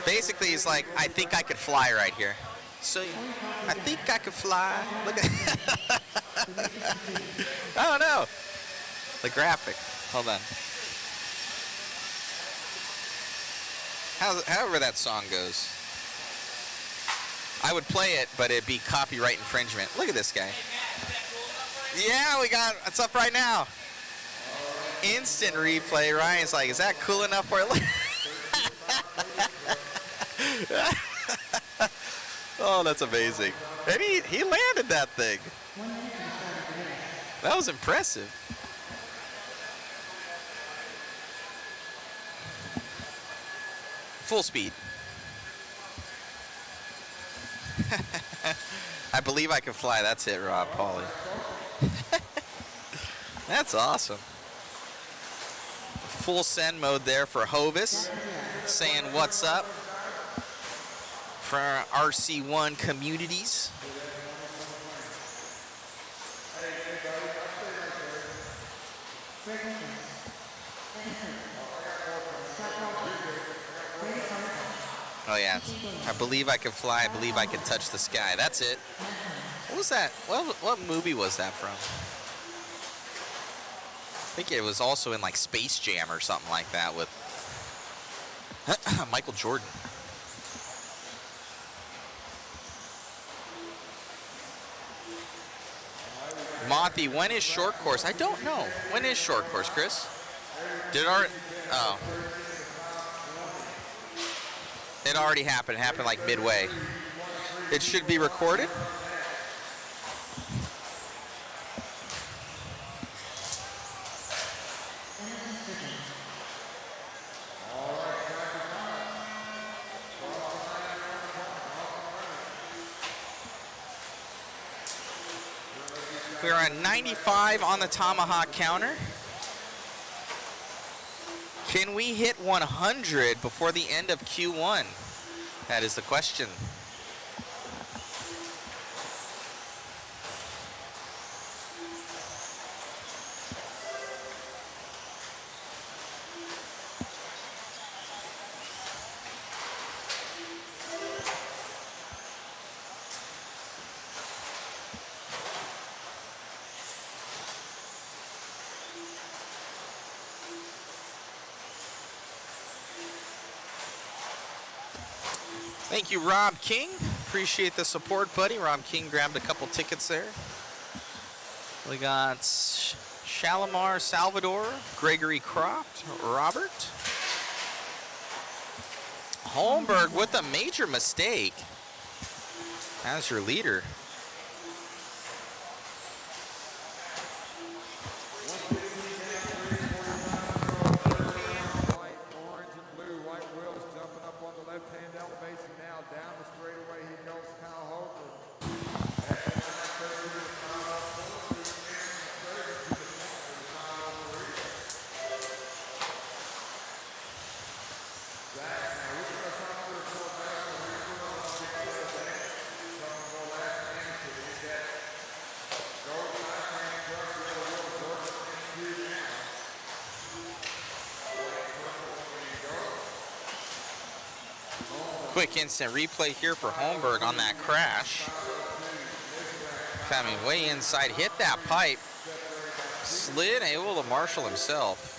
S1: Basically, he's like, I think I could fly right here. So I think I could fly. Look at I don't know. The graphic. Hold on. However that song goes. I would play it, but it'd be copyright infringement. Look at this guy. Yeah, it's up right now. Instant replay. Ryan's like, is that cool enough for it? Oh, that's amazing. And he landed that thing. That was impressive. Full speed. I believe I can fly. That's it, Rob Pauly. That's awesome. Full send mode there for Hovis. Saying what's up for our RC1 communities. Oh yeah, I believe I can fly, I believe I can touch the sky. That's it. What was that? What movie was that from? I think it was also in like Space Jam or something like that with Michael Jordan. Mothy, when is short course? I don't know. When is short course, Chris? Did our... Oh. It already happened. It happened like midway. It should be recorded. We're at 95 on the Tomahawk counter. Can we hit 100 before the end of Q1? That is the question. Thank you, Rob King. Appreciate the support, buddy. Rob King grabbed a couple tickets there. We got Shalimar Salvador, Gregory Croft, Robert. Holmberg with a major mistake. That's your leader. Quick instant replay here for Holmberg on that crash. Coming way inside, hit that pipe, slid, able to marshal himself.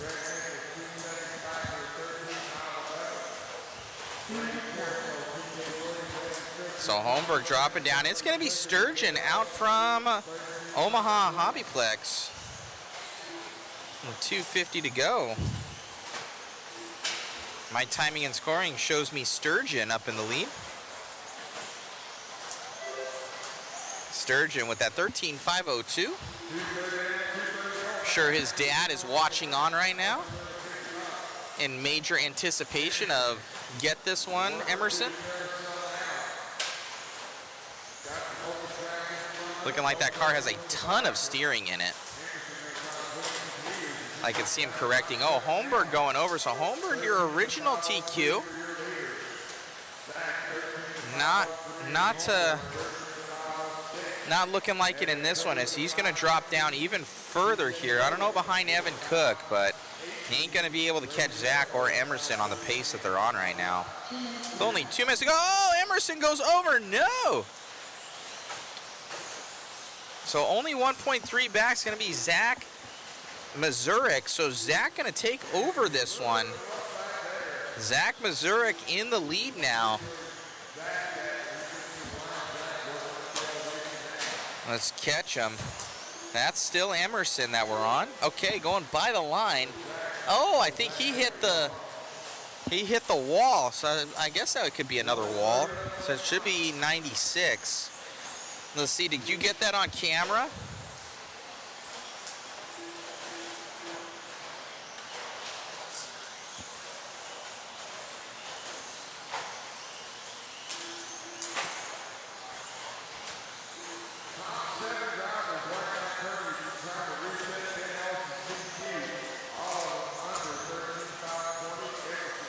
S1: So Holmberg dropping down. It's going to be Sturgeon out from Omaha HobbyPlex. With 2:50 to go. My timing and scoring shows me Sturgeon up in the lead. Sturgeon with that 13.502. Sure his dad is watching on right now in major anticipation of get this one, Emerson. Looking like that car has a ton of steering in it. I can see him correcting. Oh, Holmberg going over. So Holmberg, your original TQ. Not looking like it in this one, as he's going to drop down even further here. I don't know behind Evan Cook, but he ain't going to be able to catch Zach or Emerson on the pace that they're on right now. It's only 2 minutes to go. Oh, Emerson goes over. No. So only 1.3 back is going to be Zach Mazurek. So Zach going to take over this one. Zach Mazurek in the lead now. Let's catch him. That's still Emerson that we're on. Okay, going by the line. Oh, I think he hit the wall. So I guess that could be another wall. So it should be 96. Let's see, did you get that on camera?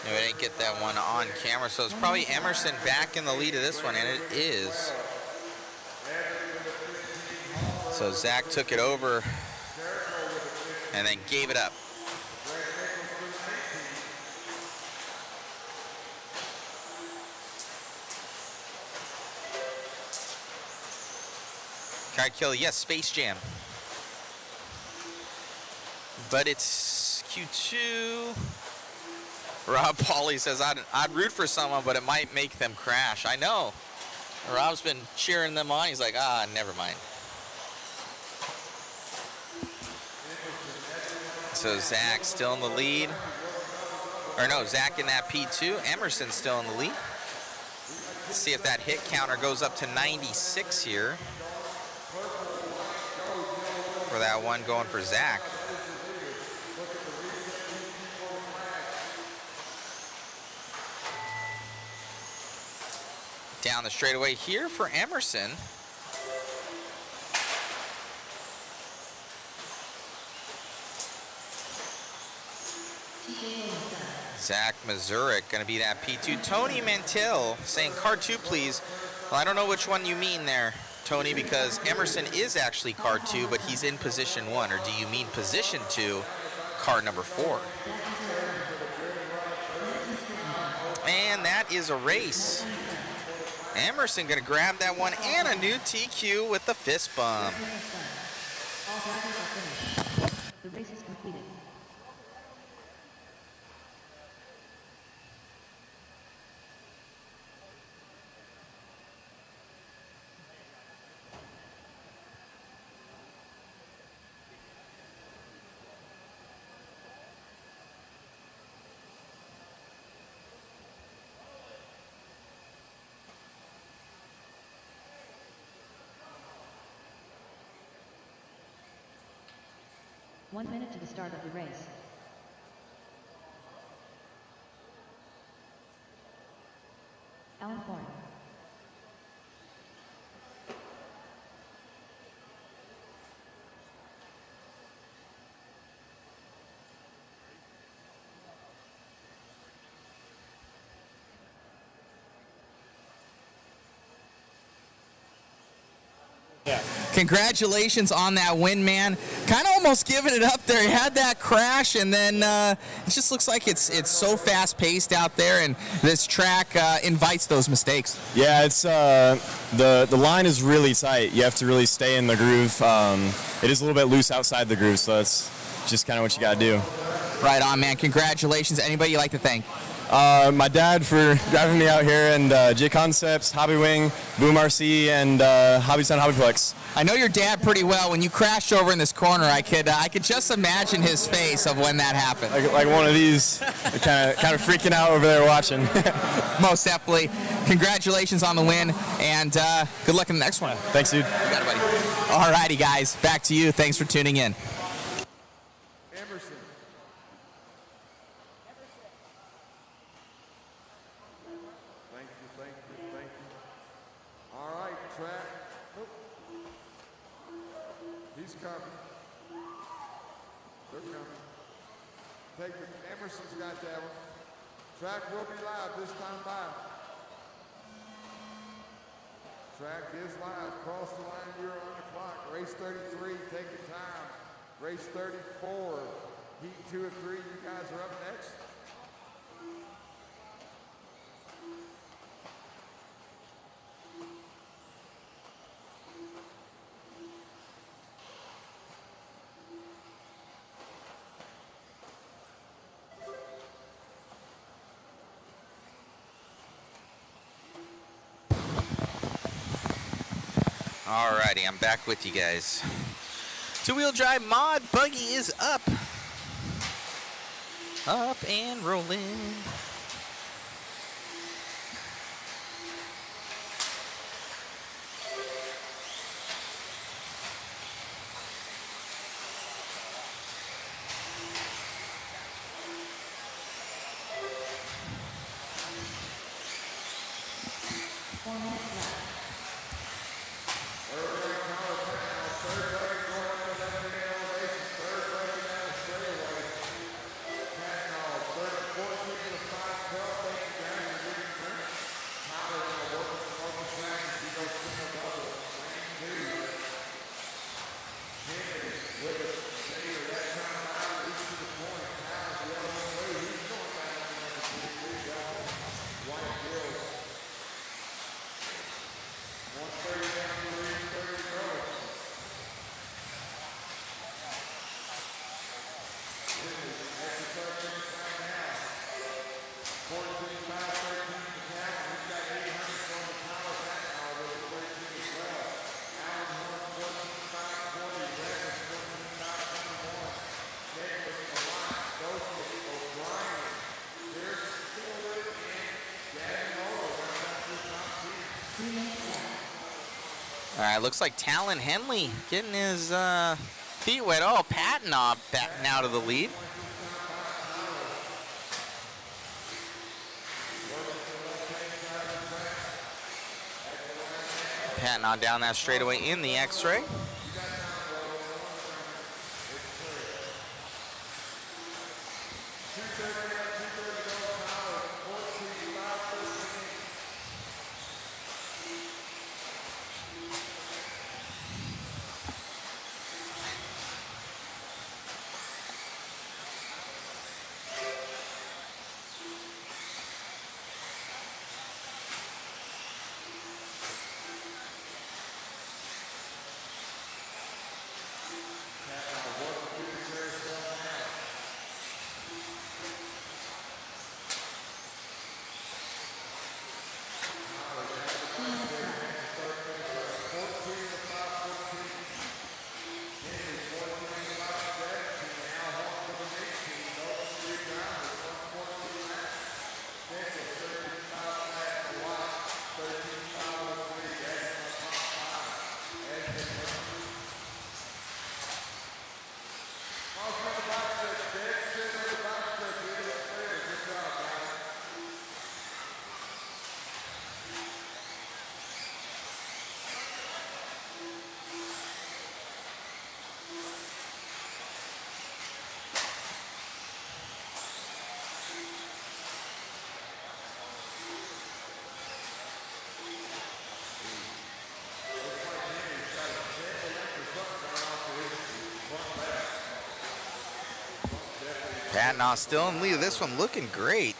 S1: No, we didn't get that one on camera, so it's probably Emerson back in the lead of this one, and it is. So Zach took it over and then gave it up. Try to kill, yes, Space Jam. But it's Q2. Rob Pauly says, I'd root for someone, but it might make them crash. I know. Rob's been cheering them on. He's like, never mind. So Zach still in the lead. Or no, Zach in that P2. Emerson's still in the lead. Let's see if that hit counter goes up to 96 here. For that one going for Zach. Down the straightaway here for Emerson. Zach Mazurik going to be that P2. Tony Mantell saying car 2 please. Well, I don't know which one you mean there, Tony, because Emerson is actually car 2, but he's in position 1. Or do you mean position 2, car number 4? And that is a race. Emerson going to grab that one and a new TQ with the fist bump.
S2: The race is completed. One minute to the start of the race. Alan Horn.
S9: Congratulations on that win, man. Kind of almost giving it up there. He had that crash, and then it just looks like it's so fast-paced out there, and this track invites those mistakes.
S11: Yeah, it's the line is really tight. You have to really stay in the groove. It is a little bit loose outside the groove, so that's just kind of what you got to do.
S9: Right on, man. Congratulations. Anybody you'd like to thank?
S11: My dad for driving me out here, and JConcepts, Hobby Wing, Boom RC, and HobbyPlex.
S9: I know your dad pretty well. When you crashed over in this corner, I could just imagine his face of when that happened.
S11: Like one of these, kind of freaking out over there watching.
S9: Most definitely. Congratulations on the win, and good luck in the next one.
S11: Thanks, dude.
S9: You got it, buddy. All righty, guys. Back to you. Thanks for tuning in.
S3: Emerson. Thank you. All right, track. He's coming. They're coming. Take it. Emerson's got that one. Track will be live this time by. Track is live. Cross the line. You're on the clock. Race 33. Take your time. Race 34. Heat 2 and 3. You guys are up next.
S1: Alrighty, I'm back with you guys. Two-wheel drive mod buggy is up. Up and rolling. All right, looks like Talon Henley getting his feet wet. Oh, Patton backing out of the lead. Patton down that straightaway in the X-ray. Patton still in lead of this one, looking great.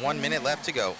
S1: 1 minute left to go.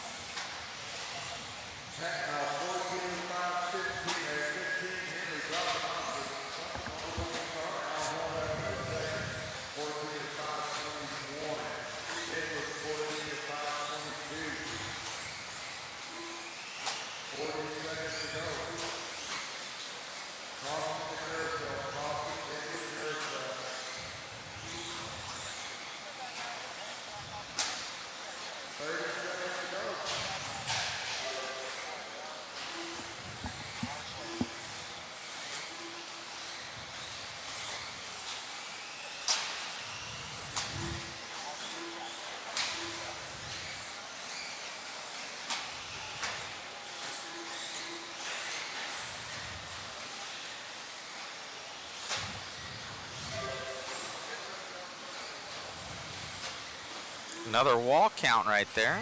S1: Another wall count right there.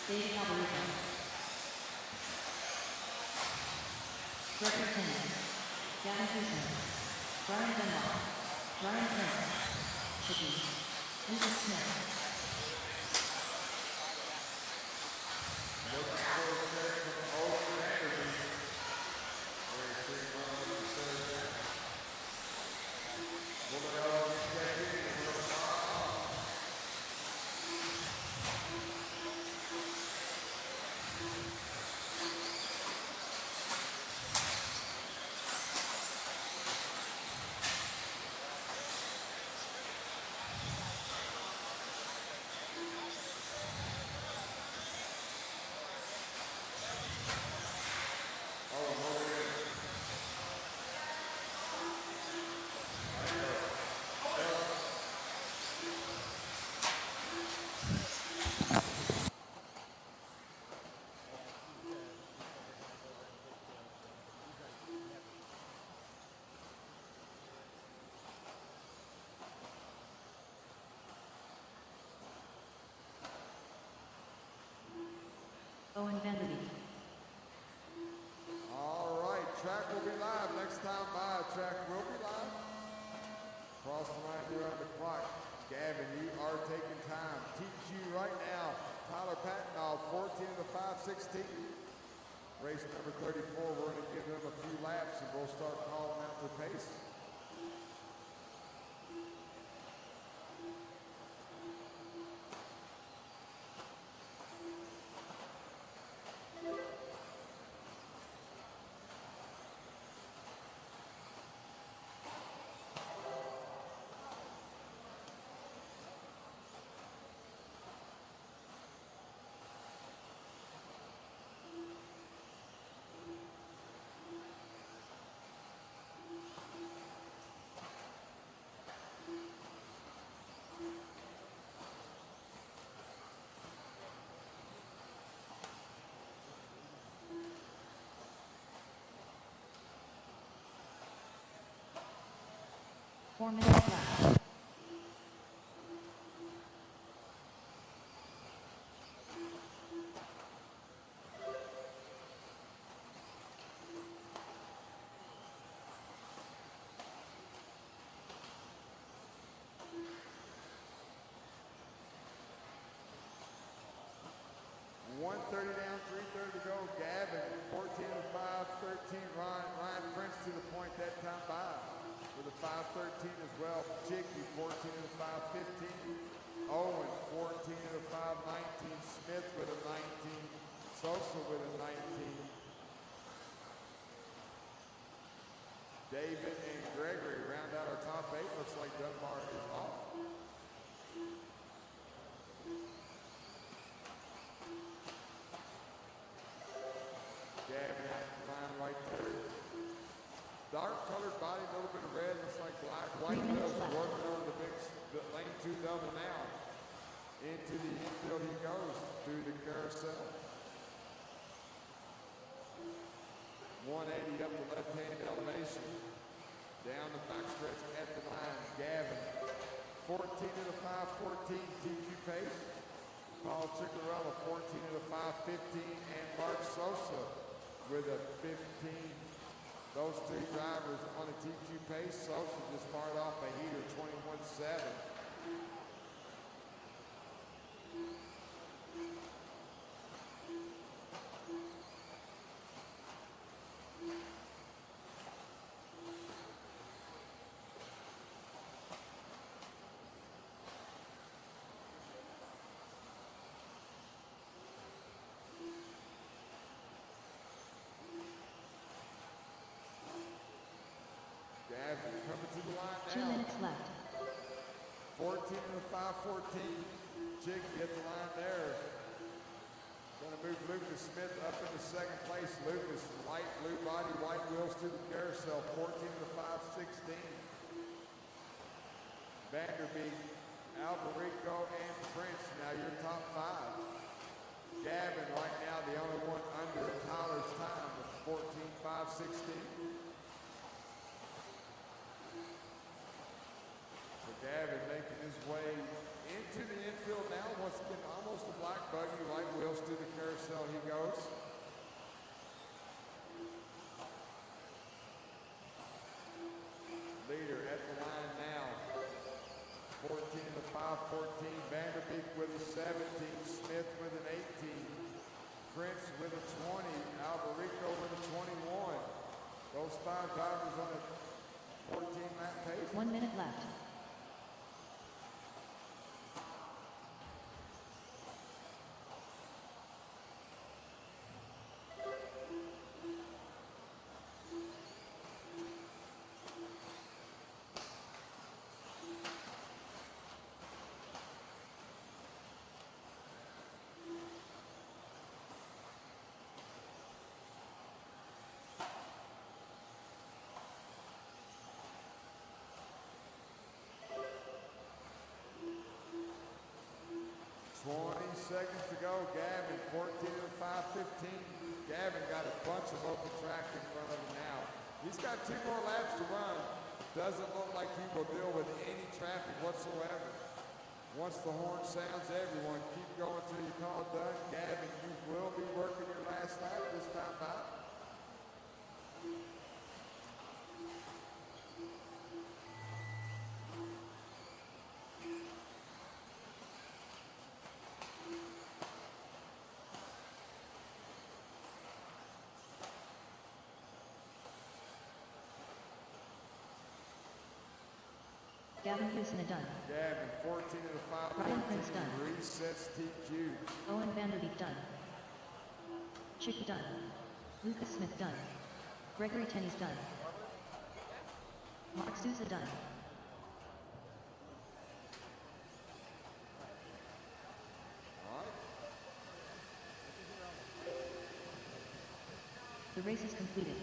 S2: Davey B. Record 10. Gavin Houston, Brian Van Knockin, Ryan Prince, Vicky, Lucas Smith. Owen Vanderbeek.
S3: All right, track will be live. Next time by, track will be live. Cross the line here on the clock. Gavin, you are taking time. Teach you right now. Tyler Patton, 14 to 5:16. Race number 34, we're going to give them a few laps and we'll start calling out the pace.
S2: Four minutes left. $130 down, $330 to go. Gavin, 14 to 5:13. Ryan Prince to the point that time by. With a 5:13 as well. Chicky, 14 to 5:15. Owen, 14 to 5:19. Smith with a 19. Sosa with a 19. David and Gregory round out our top 8. Looks like Dunbar is off. Gavin has the line right there. Dark colored body, a little bit of red, looks like black. White nose working on the lane 2 double now. Into the infield he goes through the carousel. 180 up the left-hand elevation. Down the backstretch at the line. Gavin, 14 to the 5:14 TQ pace. Paul Ciccarella, 14 to the 5:15, and Mark Sosa with a 15. Those three drivers on a TQ pace. Sosa just fired off a heater, 21.7. Gavin coming to the line now. 2 minutes left.
S3: 14 to the 5:14. Chick get the line there. Gonna move Lucas Smith up into second place. Lucas, light blue body, white wheels to the carousel. 14 to the 5:16. Vanderbeek, Alberico, and Prince, now your top 5. Gavin right now the only one under Tyler's time with 14.516. So Gavin making his way into the infield now. Once again, almost a black buggy, white wheels through the carousel he goes.
S2: Vanderbeek with a 17, Smith with an 18, Prince with a 20, Alberico with a 21. Those 5 drivers on a 14-lap pace.
S12: 1 minute left.
S2: Seconds to go. Gavin, 14 to 5:15. Gavin got a bunch of open track in front of him now. He's got 2 more laps to run. Doesn't look like he will deal with any traffic whatsoever. Once the horn sounds, everyone keep going till you call it done. Gavin, you will be working your last lap this time by.
S12: Gavin Houston done.
S2: Gavin, 14 to 5.
S12: Brian Prince done.
S2: Resets TQ.
S12: Owen Vanderbeek done. Chick done. Lucas Smith done. Gregory Tenney's done. Mark Souza done. The race is completed.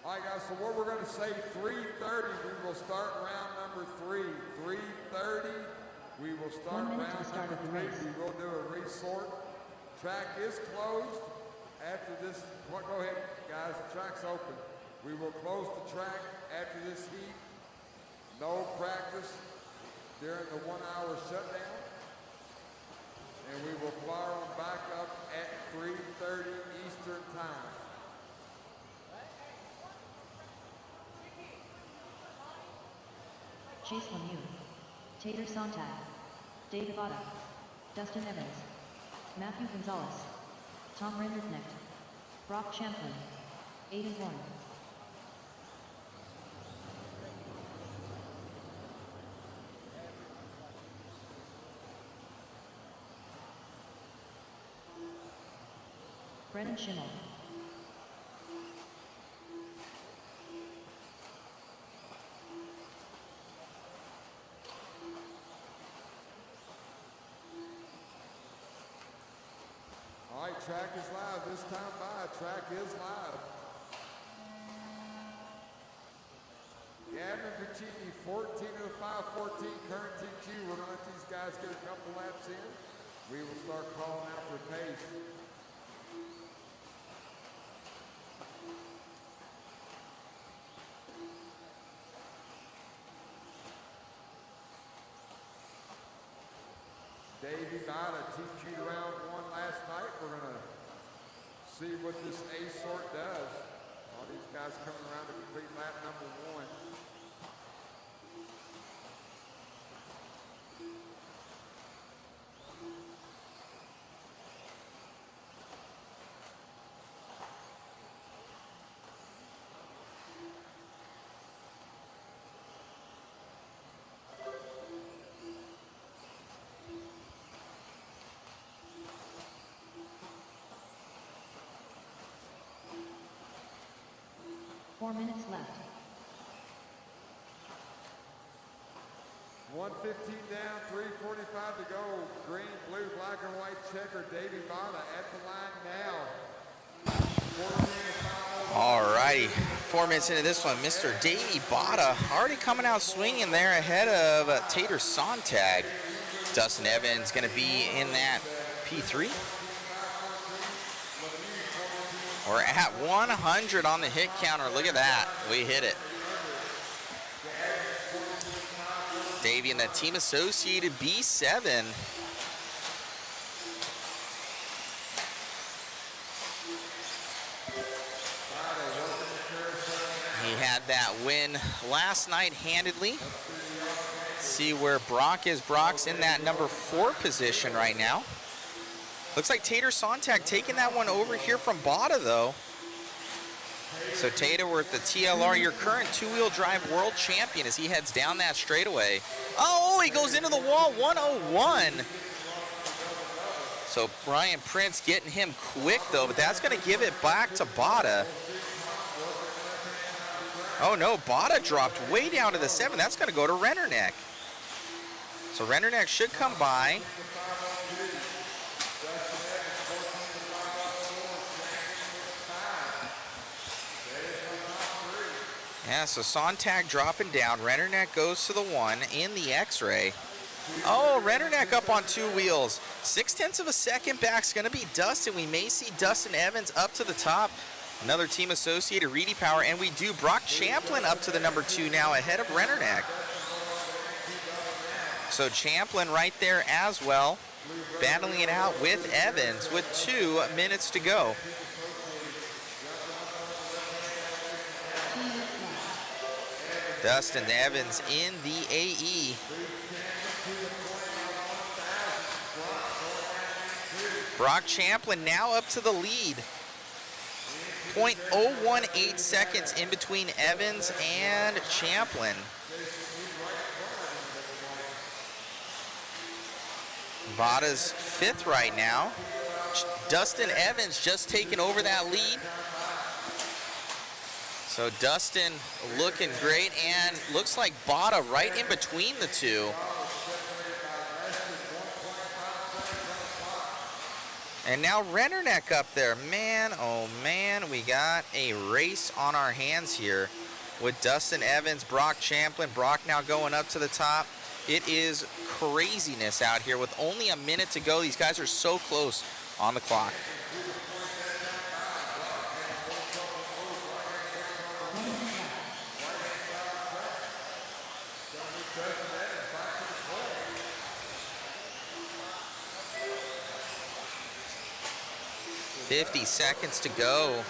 S2: All right, guys, so what we're going to say, 3:30, we will start round number 3. 3:30, we will start round number 3. We will do a resort. Track is closed after this. Well, go ahead, guys, the track's open. We will close the track after this heat. No practice during the 1-hour shutdown. And we will fire on back up at 3:30 Eastern Time.
S12: Chase Lemieux, Tater Sontag, Dave Ivada, Dustin Evans, Matthew Gonzalez, Tom Renderknecht, Brock Champlain, Aiden Horn. Brendan Schimmel.
S2: All right, track is live. This time by, track is live. Gavin Puccini, 14 to 5:14, current TQ. We're going to let these guys get a couple laps in. We will start calling out their pace. Davey B TQ'd round 1 last night. We're going to see what this A sort does. All these guys coming around to complete lap number 1.
S12: Four minutes left.
S2: 1:15 down, 3:45 to go. Green, blue, black, and white checker. Davey Bada at the line now.
S1: All righty, 4 minutes into this one, Mr. Davey Bada already coming out swinging there ahead of Tater Sontag. Dustin Evans going to be in that P3. We're at 100 on the hit counter. Look at that. We hit it. Davey in that team associated B7. He had that win last night handedly. Let's see where Brock is. Brock's in that number 4 position right now. Looks like Tater Sontag taking that one over here from Bada, though. So Tater with the TLR, your current 2-wheel drive world champion, as he heads down that straightaway. Oh, he goes into the wall, 101. So Brian Prince getting him quick, though, but that's going to give it back to Bada. Oh, no, Bada dropped way down to the 7. That's going to go to Rennerneck. So Rennerneck should come by. Yeah, so Sontag dropping down. Rennerneck goes to the 1 in the X-ray. Oh, Rennerneck up on 2 wheels. 0.6 of a second back's going to be Dustin. We may see Dustin Evans up to the top. Another team associated, Reedy Power, and we do Brock Champlain up to the number 2 now ahead of Rennerneck. So Champlain right there as well, battling it out with Evans with 2 minutes to go. Dustin Evans in the AE. Brock Champlain now up to the lead. 0.018 seconds in between Evans and Champlain. Bada's 5th right now. Dustin Evans just taking over that lead. So Dustin looking great, and looks like Bada right in between the 2. And now Rennerneck up there. Man, oh man, we got a race on our hands here with Dustin Evans, Brock Champlain. Brock now going up to the top. It is craziness out here with only a minute to go. These guys are so close on the clock. $50 seconds to go.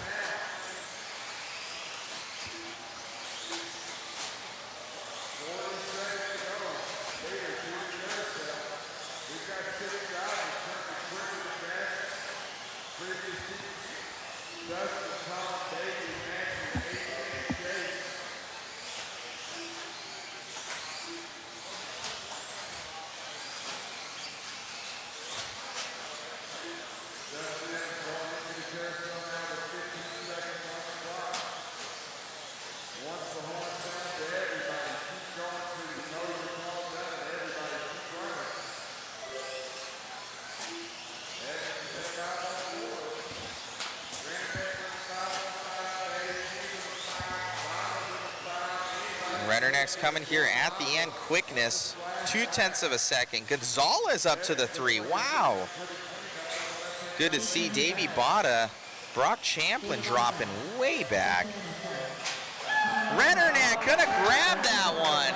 S1: Rennerneck's coming here at the end. Quickness, 0.2 of a second. Gonzalez up to the 3. Wow. Good to see Davey Bada. Brock Champlain dropping way back. Rennerneck gonna grab that one.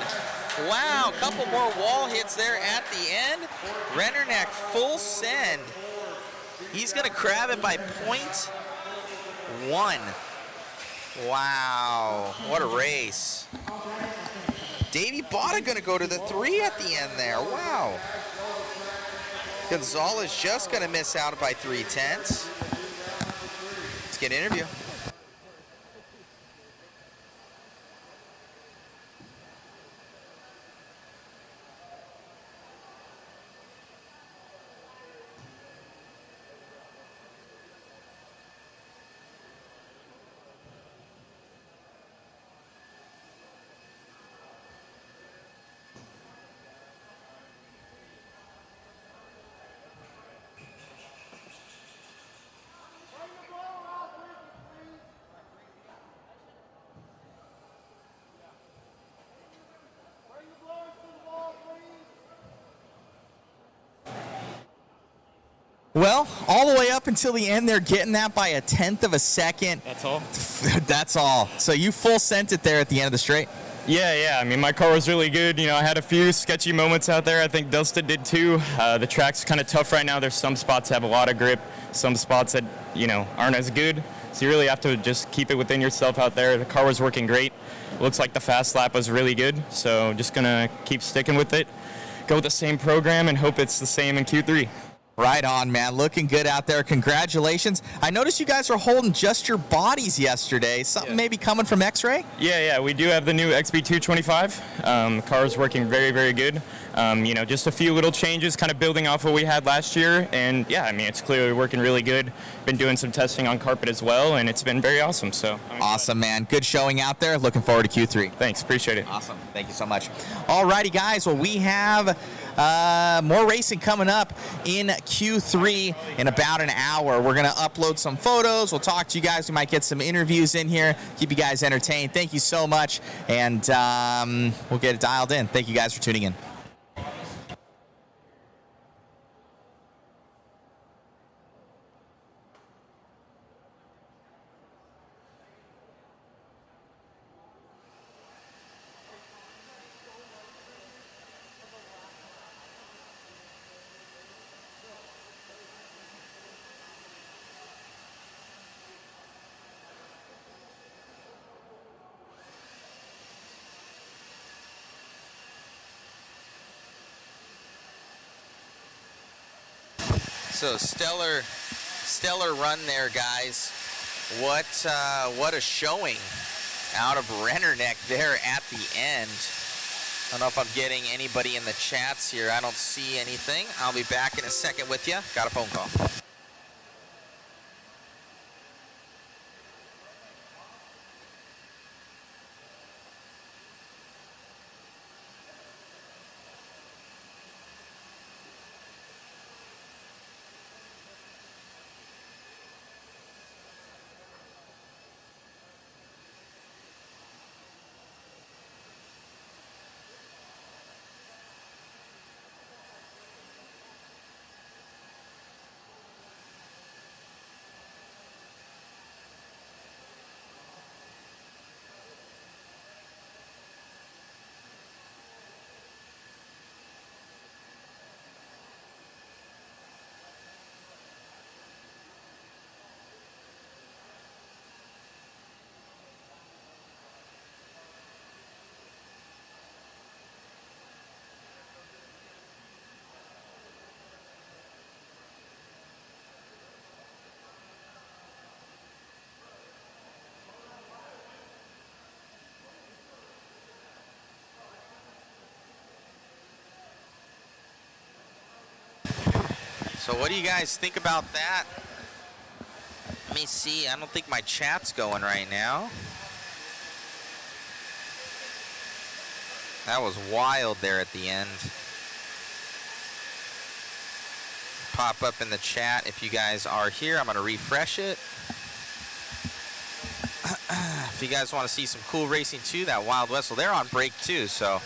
S1: Wow, a couple more wall hits there at the end. Rennerneck full send. He's gonna grab it by 0.1. Wow, what a race. Davey Bada gonna go to the 3 at the end there. Wow. Gonzalez just gonna miss out by 0.3. Let's get an interview.
S9: Well, all the way up until the end, they're getting that by 1/10 of a second.
S11: That's all?
S9: That's all. So you full sent it there at the end of the straight.
S11: Yeah. I mean, my car was really good. You know, I had a few sketchy moments out there. I think Dustin did too. The track's kind of tough right now. There's some spots that have a lot of grip, some spots that, you know, aren't as good. So you really have to just keep it within yourself out there. The car was working great. Looks like the fast lap was really good. So just going to keep sticking with it, go with the same program, and hope it's the same in Q3.
S9: Right on, man. Looking good out there. Congratulations. I noticed you guys were holding just your bodies yesterday. Something maybe coming from X-Ray?
S11: Yeah. We do have the new XB225. The car is working very, very good. You know, just a few little changes, kind of building off what we had last year. And yeah, I mean, it's clearly working really good. Been doing some testing on carpet as well, and it's been very awesome. So
S9: awesome, man. Good showing out there. Looking forward to Q3.
S11: Thanks. Appreciate it.
S9: Awesome. Thank you so much. All righty, guys. Well, we have more racing coming up in Q3 in about an hour. We're going to upload some photos. We'll talk to you guys. We might get some interviews in here, keep you guys entertained. Thank you so much, and we'll get it dialed in. Thank you guys for tuning in.
S1: So stellar run there, guys. What a showing out of Rennerneck there at the end. I don't know if I'm getting anybody in the chats here. I don't see anything. I'll be back in a second with you. Got a phone call. So what do you guys think about that? Let me see. I don't think my chat's going right now. That was wild there at the end. Pop up in the chat if you guys are here. I'm going to refresh it. If you guys want to see some cool racing too, that Wild West, well, they're on break too, so.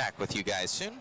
S1: back with you guys soon.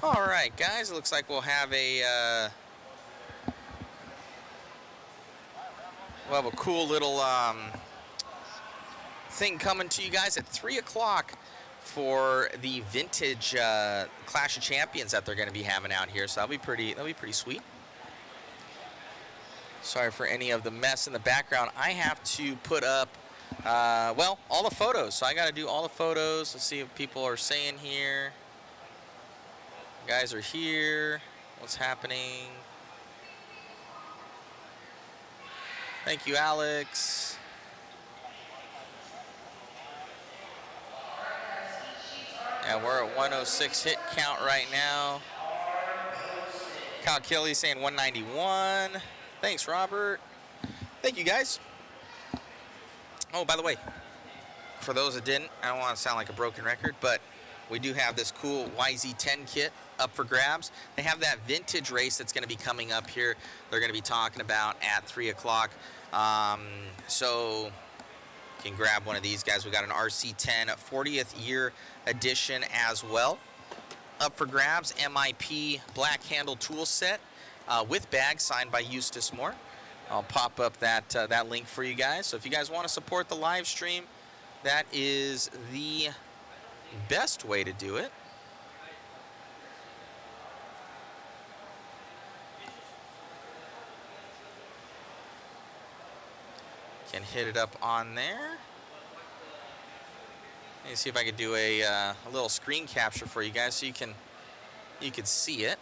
S1: All right, guys, it looks like we'll have a cool little thing coming to you guys at 3 o'clock for the vintage Clash of Champions that they're going to be having out here. So that'll be pretty sweet. Sorry for any of the mess in the background. I have to put up well, all the photos. So I got to do all the photos. Let's see what people are saying here. Guys are here. What's happening? Thank you, Alex. Yeah, we're at 106 hit count right now. Kyle Kelly saying 191. Thanks, Robert. Thank you, guys. Oh, by the way, for those that didn't, I don't want to sound like a broken record, but we do have this cool YZ10 kit up for grabs. They have that vintage race that's going to be coming up here. They're going to be talking about at 3 o'clock. So you can grab one of these guys. We got an RC10 40th year edition as well. Up for grabs, MIP black handle tool set with bag signed by Eustace Moore. I'll pop up that link for you guys. So if you guys want to support the live stream, that is the best way to do it. Can hit it up on there. Let me see if I could do a little screen capture for you guys so you can see it.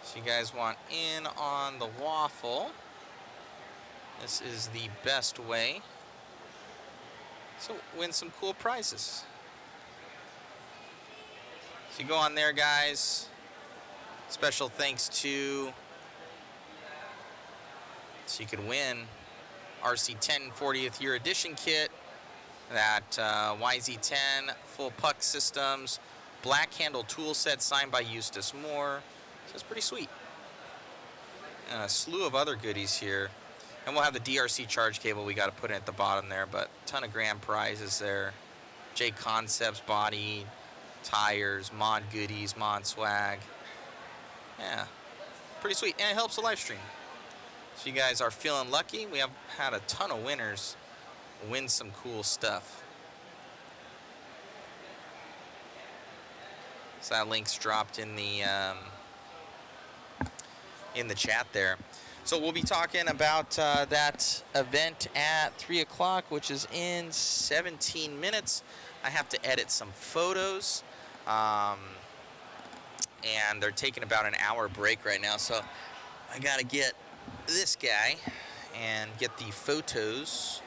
S1: So you guys want in on the waffle. This is the best way. So win some cool prizes. So you go on there, guys. Special thanks to So you can win RC10 40th year edition kit, that YZ10 full puck systems, black handle tool set signed by Eustace Moore. So it's pretty sweet. And a slew of other goodies here. And we'll have the DRC charge cable we got to put in at the bottom there, but a ton of grand prizes there. JConcepts body, tires, mod goodies, mod swag. Yeah, pretty sweet. And it helps the live stream. So you guys are feeling lucky. We have had a ton of winners win some cool stuff. So that link's dropped in the chat there. So we'll be talking about that event at 3 o'clock, which is in 17 minutes. I have to edit some photos, and they're taking about an hour break right now. So I gotta get this guy and get the photos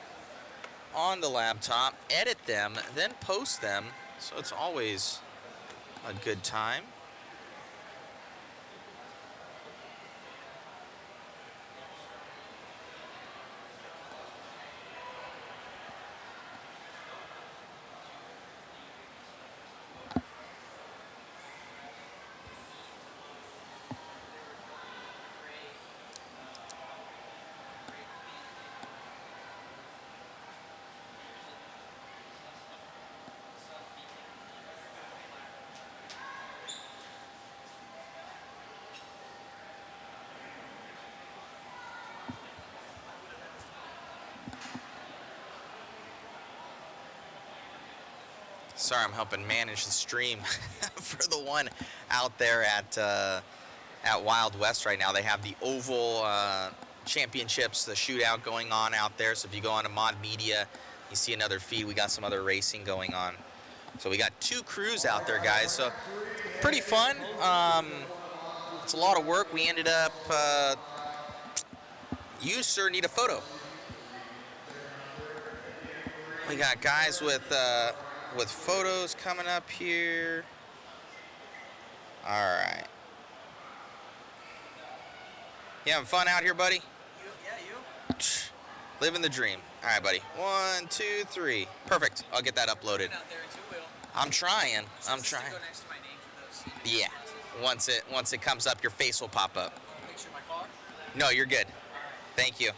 S1: on the laptop, edit them, then post them. So it's always a good time. Sorry, I'm helping manage the stream for the one out there at Wild West right now. They have the Oval Championships, the shootout going on out there. So if you go on to Mod Media, you see another feed. We got some other racing going on. So we got 2 crews out there, guys. So pretty fun. It's a lot of work. We ended up, you, sir, need a photo. We got guys with photos coming up here. All right. You having fun out here, buddy?
S6: Yeah, you?
S1: Living the dream. All right, buddy. 1, 2, 3. Perfect. I'll get that uploaded. I'm trying. I'm trying. Yeah. Once it comes up, your face will pop up. No, you're good. Thank you.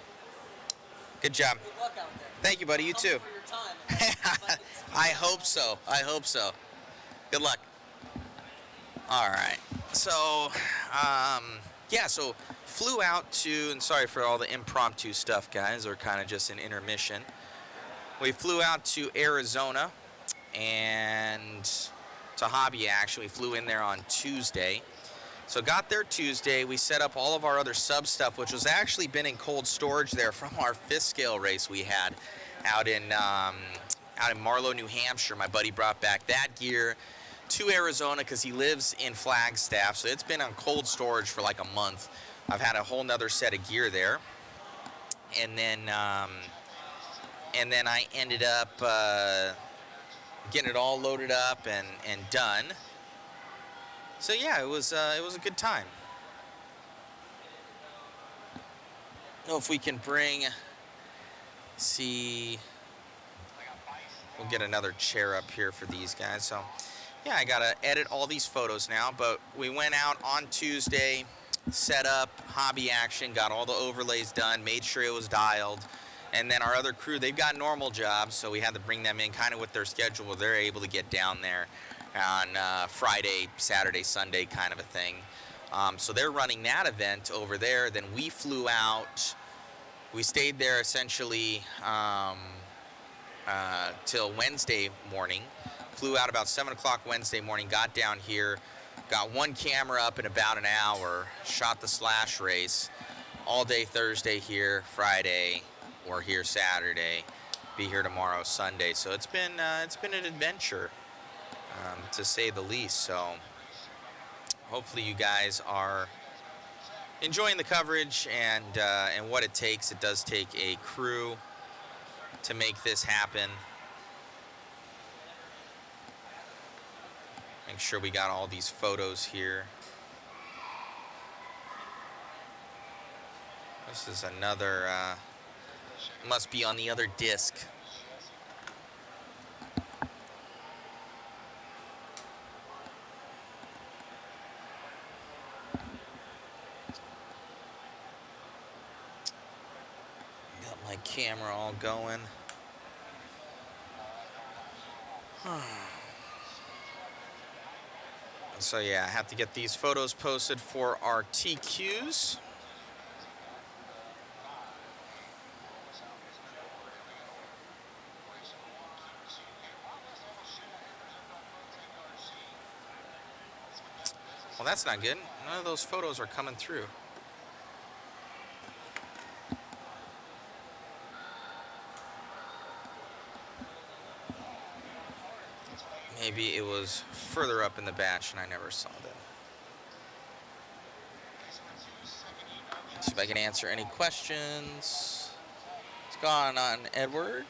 S1: Good job.
S6: Good luck out there.
S1: Thank you, buddy. You too.
S6: For your time.
S1: I hope so. I hope so. Good luck. All right. So, yeah, so flew out to, and sorry for all the impromptu stuff, guys, or kind of just an intermission. We flew out to Arizona and to Hobby Action. We flew in there on Tuesday. So got there Tuesday. We set up all of our other sub stuff, which was actually been in cold storage there from our 5th scale race we had out in Marlow, New Hampshire. My buddy brought back that gear to Arizona because he lives in Flagstaff, so it's been on cold storage for like a month. I've had a whole nother set of gear there, and then I ended up getting it all loaded up and done. So yeah, it was a good time. Know if we can see. We'll get another chair up here for these guys. So yeah, I gotta edit all these photos now, but we went out on Tuesday, set up Hobby Action, got all the overlays done, made sure it was dialed, and then our other crew, they've got normal jobs, so we had to bring them in kind of with their schedule where they're able to get down there on Friday, Saturday, Sunday kind of a thing. So they're running that event over there. Then we flew out. We stayed there essentially till Wednesday morning. Flew out about 7 o'clock Wednesday morning, got down here, got one camera up in about an hour, shot the slash race all day Thursday here, Friday, we're here Saturday, be here tomorrow, Sunday. So it's been an adventure, to say the least. So hopefully you guys are enjoying the coverage and what it takes. It does take a crew to make this happen. Make sure we got all these photos here. This is another, must be on the other disc. Got my camera all going. So yeah, I have to get these photos posted for our TQs. Well, that's not good. None of those photos are coming through. Maybe it was further up in the batch and I never saw them. See if I can answer any questions. What's going on, Edward?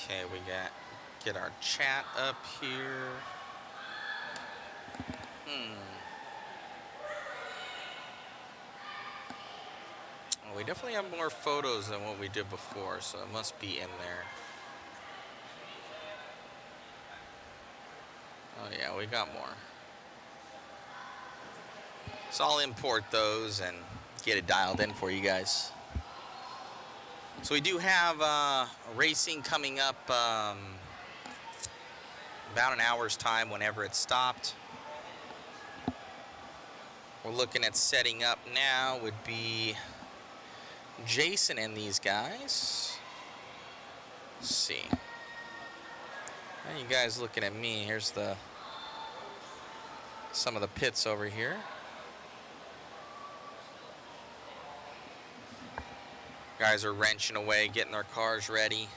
S1: Okay, we get our chat up here. Well, we definitely have more photos than what we did before, so it must be in there. Oh yeah, we got more. So I'll import those and get it dialed in for you guys. So we do have racing coming up about an hour's time whenever it stopped. We're looking at setting up now would be Jason and these guys. Let's see. Now you guys looking at me. Here's some of the pits over here. Guys are wrenching away, getting their cars ready.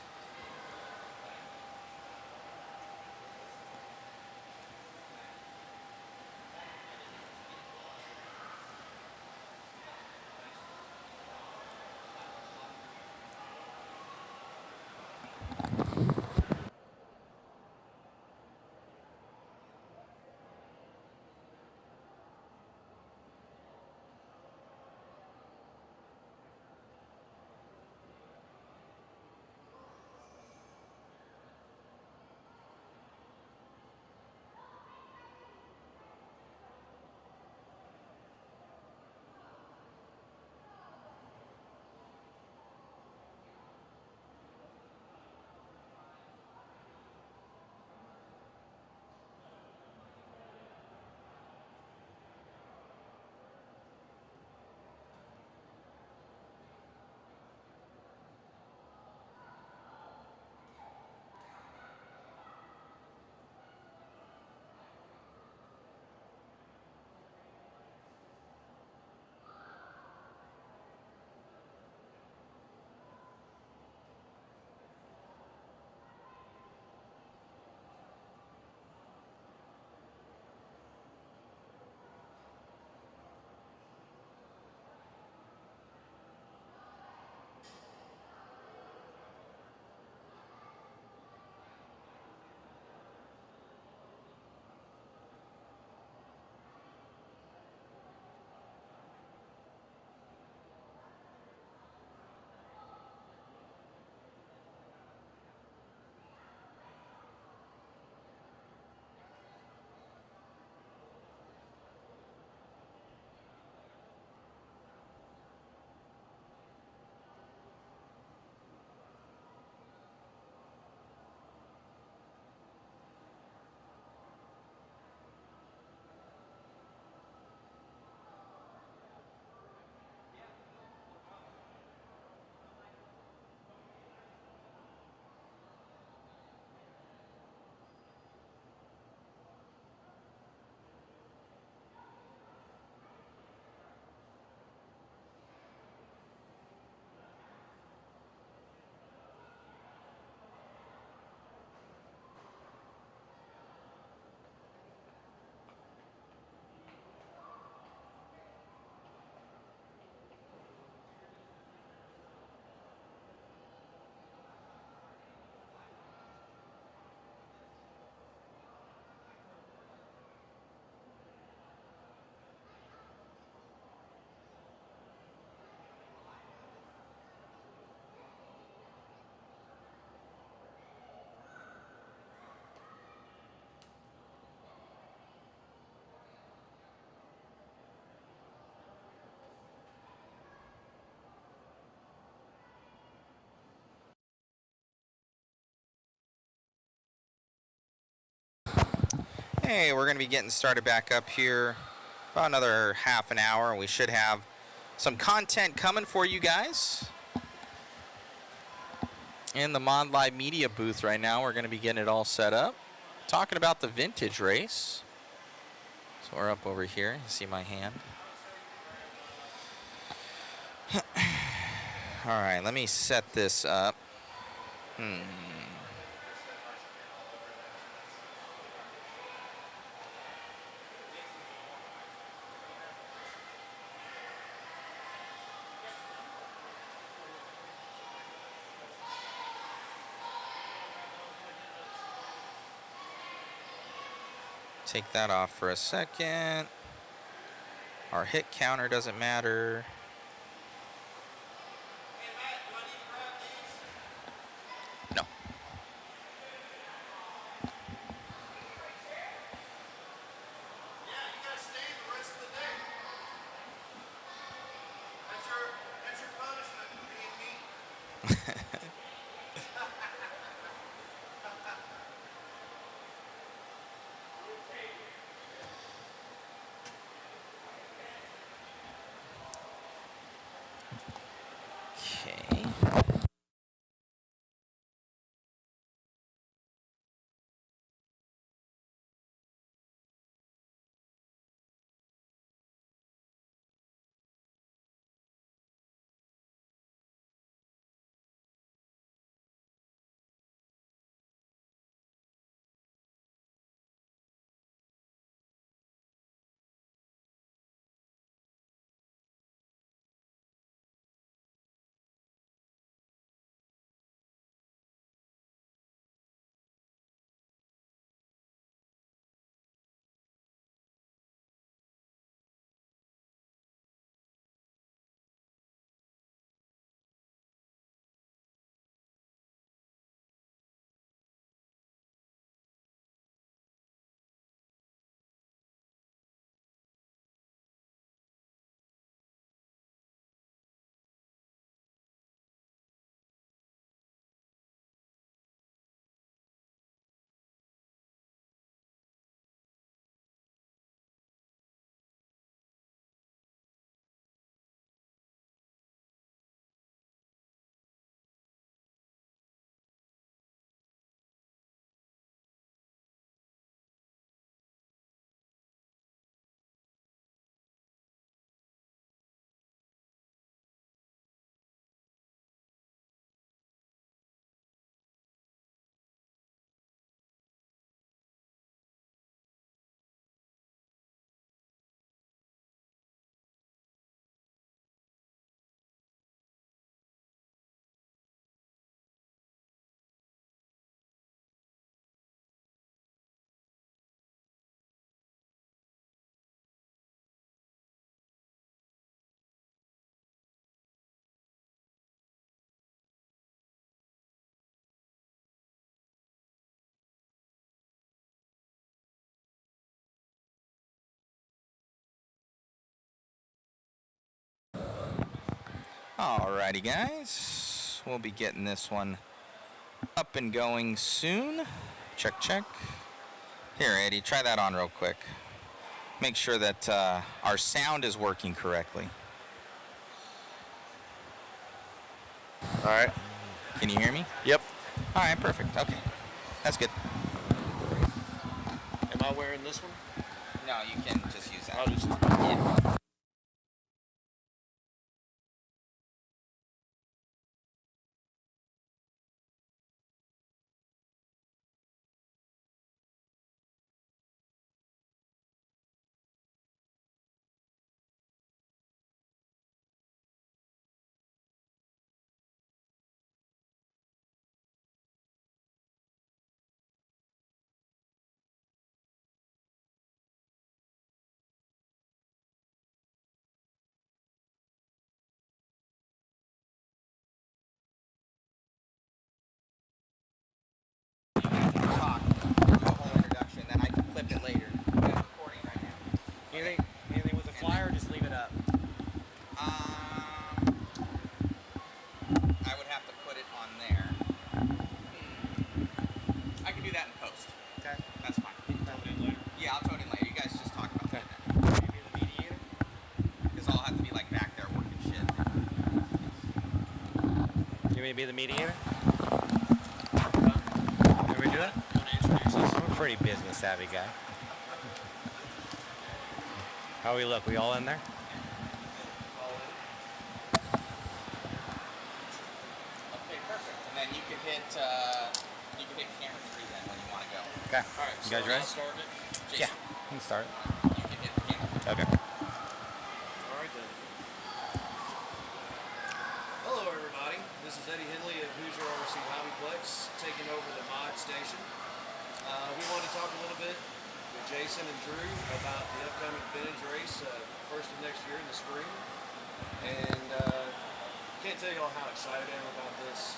S1: Hey, we're going to be getting started back up here about another half an hour, and we should have some content coming for you guys. In the Mod Live Media booth right now, we're going to be getting it all set up. Talking about the vintage race. So we're up over here. You see my hand. All right, let me set this up. Take that off for a second. Our hit counter doesn't matter. No. Okay. Alrighty, guys. We'll be getting this one up and going soon. Check, check. Here, Eddie, try that on real quick. Make sure that our sound is working correctly.
S13: All right.
S1: Can you hear me?
S13: Yep.
S1: All right, perfect. Okay. That's good.
S13: Am I wearing this one?
S1: No, you can just use that.
S13: I'll just...
S1: Yeah. Talk, do a whole introduction, then I can clip it later. I'm recording right now.
S6: Anything with the flyer, or just leave it up?
S1: I would have to put it on there. I can do that in post.
S6: Okay.
S1: That's fine.
S6: Throw it in later.
S1: Yeah.
S14: be the mediator? Can we do that? I'm a pretty business savvy guy. How we look? We all in there?
S1: Okay, perfect. And then you can hit camera 3 then when you want to go.
S14: Okay.
S1: All right.
S14: You guys ready?
S1: I'll start it. Jason,
S14: Yeah. You can start.
S1: you can hit the camera.
S14: Okay.
S13: All right then. Hello everybody. This is Eddie Henley of Hoosier RC HobbyPlex taking over the mod station. We want to talk a little bit with Jason and Drew about the upcoming vintage race, first of next year in the spring. And can't tell you all how excited I am about this.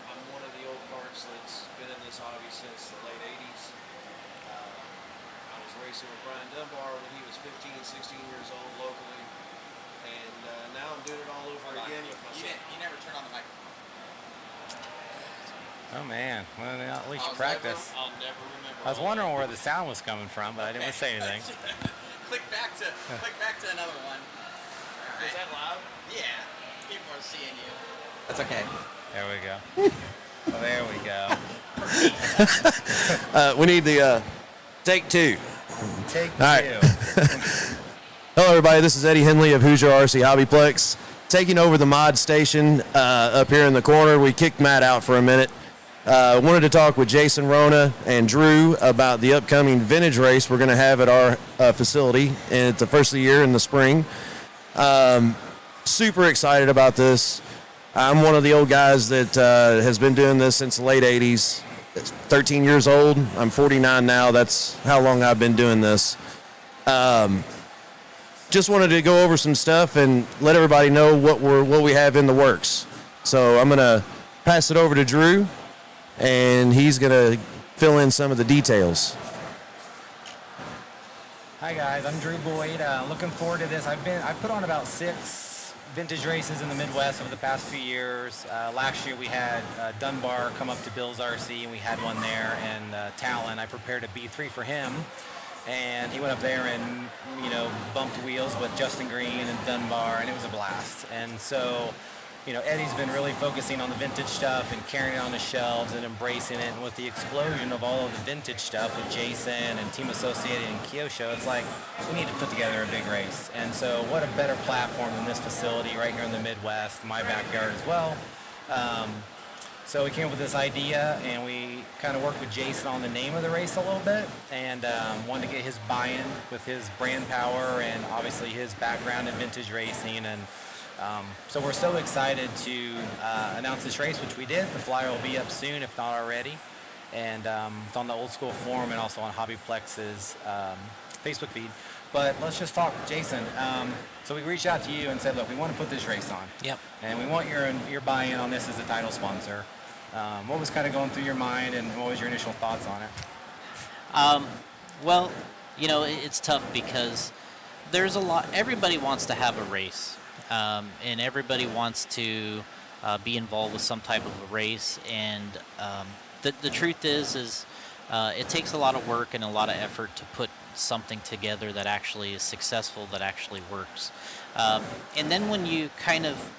S13: I'm one of the old farts that's been in this hobby since the late 80s. I was racing with Brian Dunbar when he was 15 and 16 years old locally. And now I'm doing it all over again with my son.
S1: You never turn on the microphone.
S14: Oh man, well, at least you practice.
S1: I'll never remember.
S14: I was wondering where the sound was coming from, but I didn't want to say anything.
S1: click back to another one. Right. Is that loud? Yeah. People are seeing you.
S14: That's okay. There we go. Oh, there we go.
S15: We need the take 2.
S14: Take 2.
S15: All right. Hello, everybody. This is Eddie Henley of Hoosier RC HobbyPlex, taking over the mod station up here in the corner. We kicked Matt out for a minute. Wanted to talk with Jason, Rona, and Drew about the upcoming vintage race we're going to have at our facility. And it's the first of the year in the spring. Super excited about this. I'm one of the old guys that has been doing this since the late 80s. 13 years old. I'm 49 now. That's how long I've been doing this. Just wanted to go over some stuff and let everybody know what we have in the works. So I'm going to pass it over to Drew, and he's going to fill in some of the details.
S14: Hi guys, I'm Drew Boyd. Looking forward to this. I put on about 6 vintage races in the Midwest over the past few years. Last year we had Dunbar come up to Bill's RC, and we had one there, and Talon. I prepared a B3 for him, and he went up there and bumped wheels with Justin Green and Dunbar, and it was a blast. And so Eddie's been really focusing on the vintage stuff and carrying it on his shelves and embracing it. And with the explosion of all of the vintage stuff with Jason and Team Associated and Kyosho, it's like we need to put together a big race. And so what a better platform than this facility right here in the Midwest, my backyard as well. So we came up with this idea, and we kind of worked with Jason on the name of the race a little bit, and wanted to get his buy-in with his brand power and obviously his background in vintage racing. And so we're so excited to announce this race, which we did. The flyer will be up soon, if not already. And it's on the Old School Forum and also on HobbyPlex's Facebook feed. But let's just talk, Jason. So we reached out to you and said, look, we want to put this race on.
S16: Yep. And
S14: we want your buy-in on this as a title sponsor. What was kind of going through your mind, and what was your initial thoughts on it?
S16: Well, it's tough because there's a lot. Everybody wants to have a race. And everybody wants to be involved with some type of a race, and the truth is it takes a lot of work and a lot of effort to put something together that actually is successful, that actually works. And then when you kind of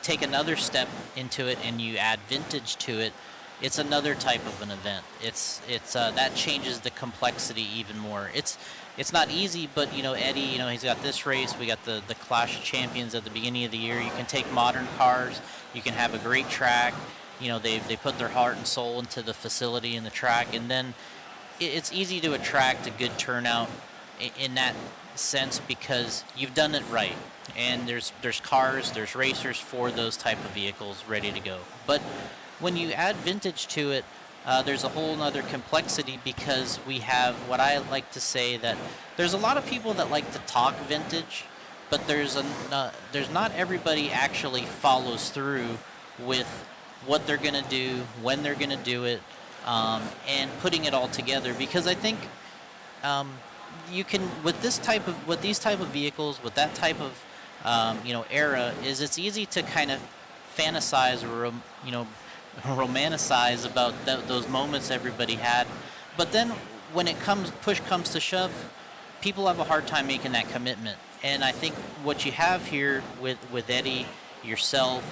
S16: take another step into it and you add vintage to it, it's another type of an event. It's that changes the complexity even more. It's not easy, but Eddie, he's got this race. We got the Clash of Champions at the beginning of the year. You can take modern cars. You can have a great track. They put their heart and soul into the facility and the track, and then it's easy to attract a good turnout in that sense because you've done it right. And there's cars, there's racers for those type of vehicles ready to go. But when you add vintage to it, there's a whole other complexity because we have what I like to say that there's a lot of people that like to talk vintage, but there's not everybody actually follows through with what they're going to do, when they're going to do it, and putting it all together. Because I think you can with these type of vehicles, with that type of era, it's easy to kind of fantasize or romanticize about those moments everybody had, but then when push comes to shove, people have a hard time making that commitment. And I think what you have here with Eddie yourself,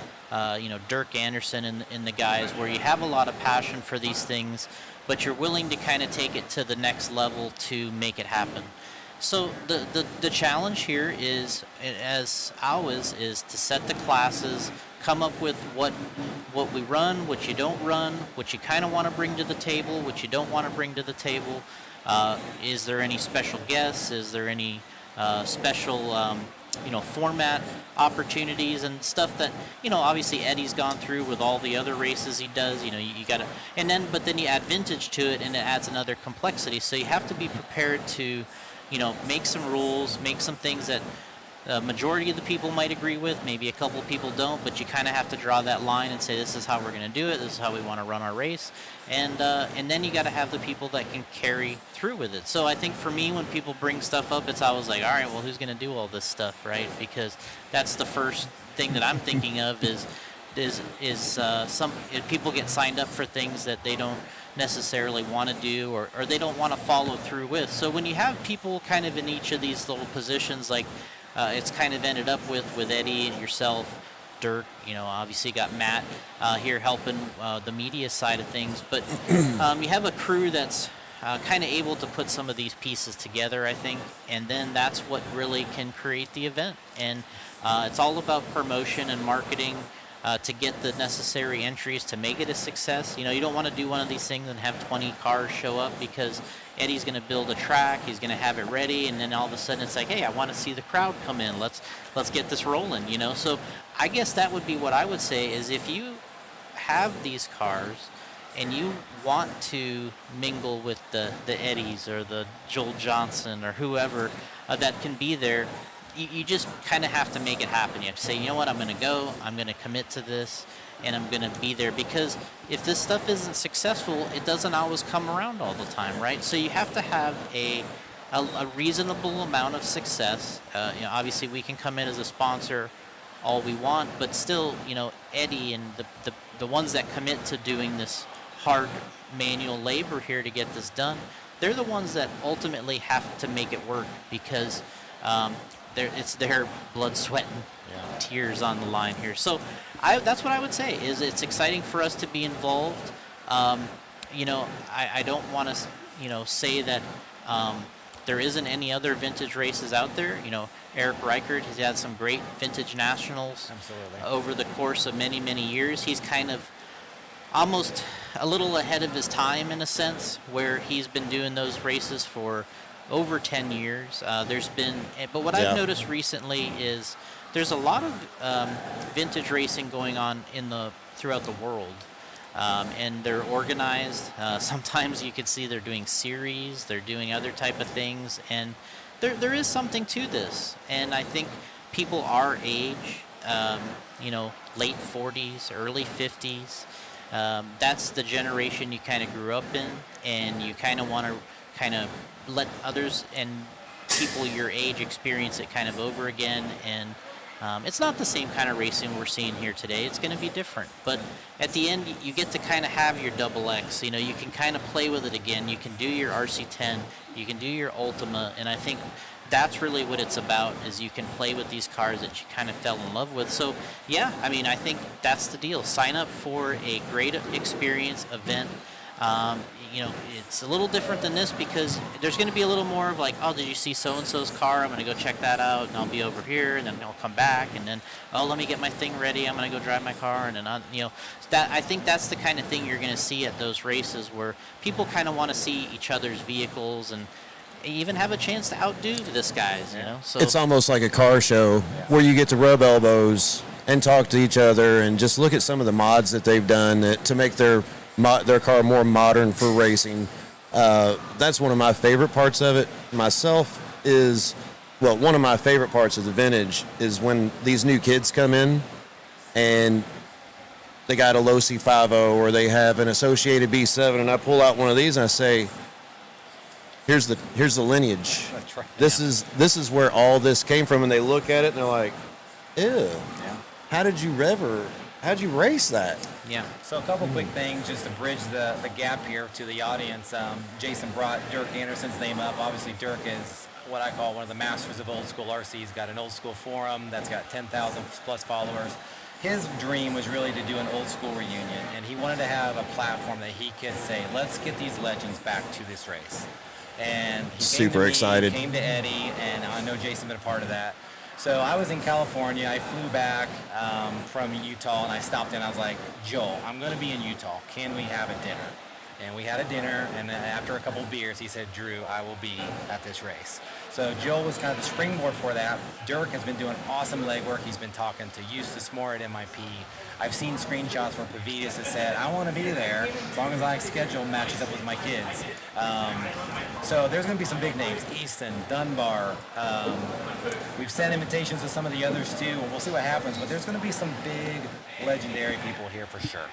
S16: Dirk Anderson and the guys, where you have a lot of passion for these things, but you're willing to kind of take it to the next level to make it happen. So the challenge here is, as always, is to set the classes, come up with what we run, what you don't run, what you kind of want to bring to the table, what you don't want to bring to the table. Is there any special guests? Is there any special format opportunities and stuff that, obviously Eddie's gone through with all the other races he does. You got to, but then you add vintage to it, and it adds another complexity. So you have to be prepared to, make some rules, make some things that the majority of the people might agree with, maybe a couple of people don't, but you kind of have to draw that line and say, this is how we're going to do it, this is how we want to run our race, and then you got to have the people that can carry through with it. So I think for me, when people bring stuff up, it's always like, all right, well, who's going to do all this stuff, right? Because that's the first thing that I'm thinking of is people get signed up for things that they don't necessarily want to do or they don't want to follow through with. So when you have people kind of in each of these little positions, like it's kind of ended up with Eddie and yourself, Dirk, obviously got Matt here helping the media side of things, but you have a crew that's kind of able to put some of these pieces together, I think, and then that's what really can create the event. And it's all about promotion and marketing to get the necessary entries to make it a success. You don't want to do one of these things and have 20 cars show up, because Eddie's going to build a track, he's going to have it ready, and then all of a sudden it's like, hey, I want to see the crowd come in. Let's get this rolling, So I guess that would be what I would say is, if you have these cars and you want to mingle with the Eddies or the Joel Johnson or whoever that can be there, you just kind of have to make it happen. You have to say, you know what, I'm going to go, I'm going to commit to this, and I'm going to be there. Because if this stuff isn't successful, it doesn't always come around all the time, right? So you have to have a reasonable amount of success. Obviously, we can come in as a sponsor all we want, but still, Eddie and the ones that commit to doing this hard manual labor here to get this done, they're the ones that ultimately have to make it work, because it's their blood, sweat, and tears on the line here. So that's what I would say, is it's exciting for us to be involved. I don't want to, say that there isn't any other vintage races out there. Eric Reichert has had some great vintage nationals over the course of many, many years. He's kind of almost a little ahead of his time in a sense, where he's been doing those races for over 10 years. But what I've noticed recently is there's a lot of vintage racing going on throughout the world, and they're organized. Sometimes you can see they're doing series, they're doing other type of things, and there is something to this. And I think people our age, late 40s, early 50s, that's the generation you kind of grew up in, and you kind of want to kind of let others and people your age experience it kind of over again. And it's not the same kind of racing we're seeing here today. It's going to be different. But at the end, you get to kind of have your double X. You can kind of play with it again. You can do your RC10. You can do your Ultima. And I think that's really what it's about, is you can play with these cars that you kind of fell in love with. So, I think that's the deal. Sign up for a great experience event. It's a little different than this, because there's going to be a little more of like, oh, did you see so-and-so's car? I'm going to go check that out, and I'll be over here, and then I'll come back, and then, oh, let me get my thing ready. I'm going to go drive my car, and then, I think that's the kind of thing you're going to see at those races, where people kind of want to see each other's vehicles and even have a chance to outdo this guys, So
S15: it's almost like a car show where you get to rub elbows and talk to each other and just look at some of the mods that they've done to make their car more modern for racing. That's one of my favorite parts of it. One of my favorite parts of the vintage is when these new kids come in and they got a Losi 5.0 or they have an Associated B7, and I pull out one of these and I say, here's the lineage. That's right. This is where all this came from, and they look at it and they're like, ew. Yeah. How'd you race that?
S16: Yeah.
S14: So a couple quick things just to bridge the gap here to the audience. Jason brought Dirk Anderson's name up. Obviously, Dirk is what I call one of the masters of old school RC. He's got an old school forum that's got 10,000 plus followers. his dream was really to do an old school reunion, and he wanted to have a platform that he could say, let's get these legends back to this race. And he
S15: Super excited.
S14: Came to Eddie, and I know Jason been a part of that. So I was in California. I flew back from Utah, and I stopped in. I was like, Joel, I'm going to be in Utah. Can we have a dinner? And we had a dinner, and then after a couple of beers, he said, Drew, I will be at this race. So Joel was kind of the springboard for that. Dirk has been doing awesome legwork. He's been talking to Eustace Moore at MIP. I've seen screenshots from Pavitas that said, I want to be there as long as my schedule matches up with my kids. So there's going to be some big names, Easton, Dunbar. We've sent invitations to some of the others too, and we'll see what happens. But there's going to be some big legendary people here for sure.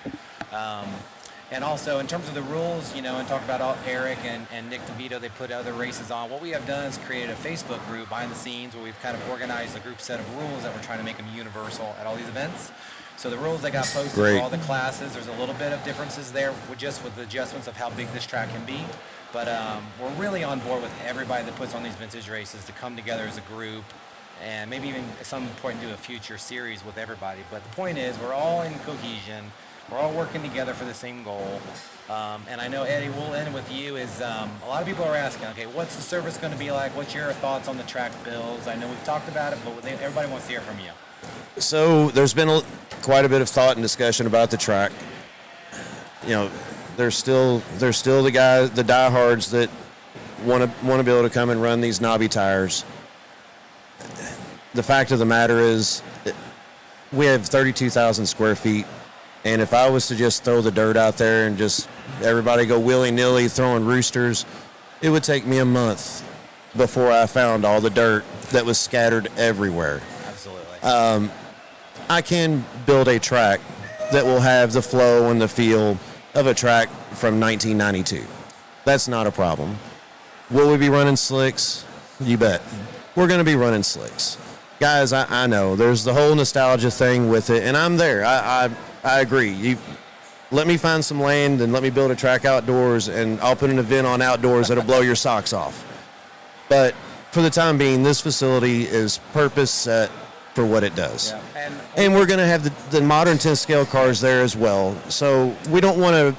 S14: And also, in terms of the rules, you know, and talk about Eric and Nick DeVito, they put other races on. What we have done is created a Facebook group behind the scenes where we've kind of organized a group set of rules that we're trying to make them universal at all these events. So the rules that got posted for all the classes, there's a little bit of differences there with the adjustments of how big this track can be. But we're really on board with everybody that puts on these vintage races to come together as a group and maybe even at some point do a future series with everybody. But the point is, we're all in cohesion. We're all working together for the same goal. And I know, Eddie, we'll end with you. A lot of people are asking, okay, what's the service going to be like? What's your thoughts on the track builds? I know we've talked about it, but everybody wants to hear from you.
S15: So there's been quite a bit of thought and discussion about the track. You know, there's still the guys, the diehards that want to be able to come and run these knobby tires. The fact of the matter is, we have 32,000 square feet. And if I was to just throw the dirt out there and just everybody go willy-nilly throwing roosters, it would take me a month before I found all the dirt that was scattered everywhere.
S14: Absolutely.
S15: I can build a track that will have the flow and the feel of a track from 1992. That's not a problem. Will we be running slicks? You bet. We're going to be running slicks. Guys, I know there's the whole nostalgia thing with it, and I'm there. I agree. You let me find some land and let me build a track outdoors, and I'll put an event on outdoors that'll blow your socks off. But for the time being, this facility is purpose set for what it does.
S14: Yeah.
S15: And we're going to have the modern 10-scale cars there as well. So we don't want to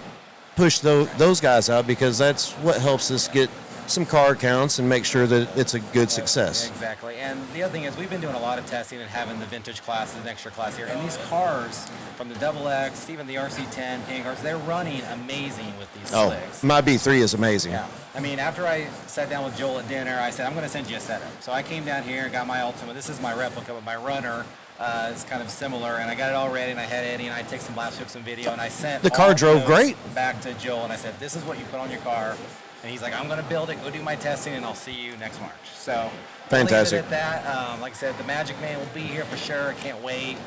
S15: push those guys out because that's what helps us get some car counts and make sure that it's a good success.
S14: Exactly. And the other thing is we've been doing a lot of testing and having the vintage classes, an extra class here. And these cars from the Double X, even the RC10 paint cars, they're running amazing with these slicks.
S15: My B3 is amazing.
S14: Yeah. I mean, after I sat down with Joel at dinner, I said, I'm going to send you a setup. So I came down here and got my Ultima. This is my replica, but my runner is kind of similar. And I got it all ready, and I had Eddie and I take some laps, took some video, and I sent
S15: the car drove great
S14: back to Joel, and I said, this is what you put on your car. And he's like, I'm going to build it, go do my testing, and I'll see you next March. So
S15: fantastic.
S14: We'll leave it at that. Like I said, the Magic Man will be here for sure. I can't wait.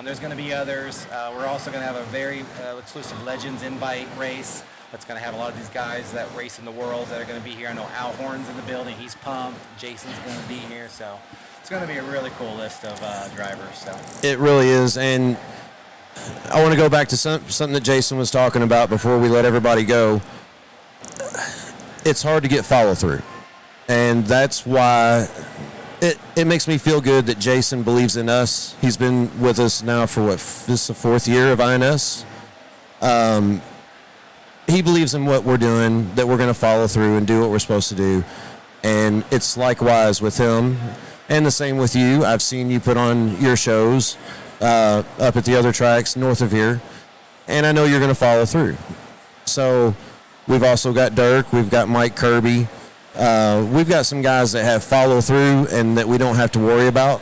S14: There's going to be others. We're also going to have a very exclusive Legends invite race. That's going to have a lot of these guys that race in the world that are going to be here. I know Al Horn's in the building. He's pumped. Jason's going to be here. So it's going to be a really cool list of drivers. So
S15: it really is. And I want to go back to something that Jason was talking about before we let everybody go. It's hard to get follow-through, and that's why it makes me feel good that Jason believes in us. He's been with us now for this is the 4th year of INS. He believes in what we're doing, that we're going to follow through and do what we're supposed to do, and it's likewise with him, and the same with you. I've seen you put on your shows up at the other tracks north of here, and I know you're going to follow through. So we've also got Dirk. We've got Mike Kirby. We've got some guys that have follow through and that we don't have to worry about.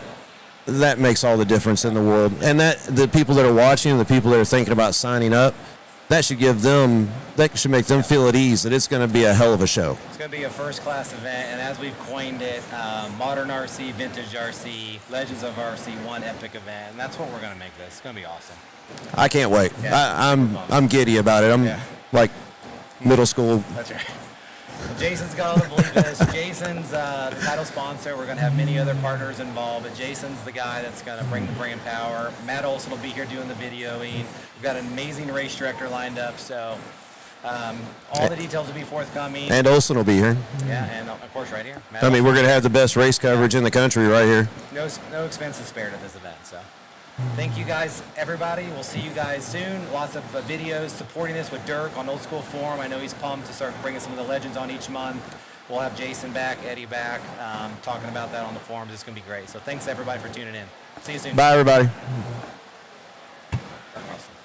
S15: That makes all the difference in the world. And that the people that are watching, the people that are thinking about signing up, that should make them feel at ease that it's going to be a hell of a show.
S14: It's going to be a first-class event, and as we've coined it, modern RC, vintage RC, Legends of RC, one epic event, and that's what we're going to make this. It's going to be awesome.
S15: I can't wait. Yeah. I'm giddy about it. I'm like middle school.
S14: That's right. Well, Jason's got all the believe this. Jason's the title sponsor. We're going to have many other partners involved, but Jason's the guy that's going to bring the brand power. Matt Olson will be here doing the videoing. We've got an amazing race director lined up, so all the details will be forthcoming.
S15: And Olson will be here.
S14: Yeah, and of course right here.
S15: Matt Olson. We're going to have the best race coverage in the country right here.
S14: No expenses spared at this event, so. Thank you guys, everybody. We'll see you guys soon. Lots of videos supporting this with Dirk on Old School Forum. I know he's pumped to start bringing some of the legends on each month. We'll have Jason back, Eddie back, talking about that on the forums. It's going to be great. So thanks, everybody, for tuning in. See you soon.
S15: Bye, everybody.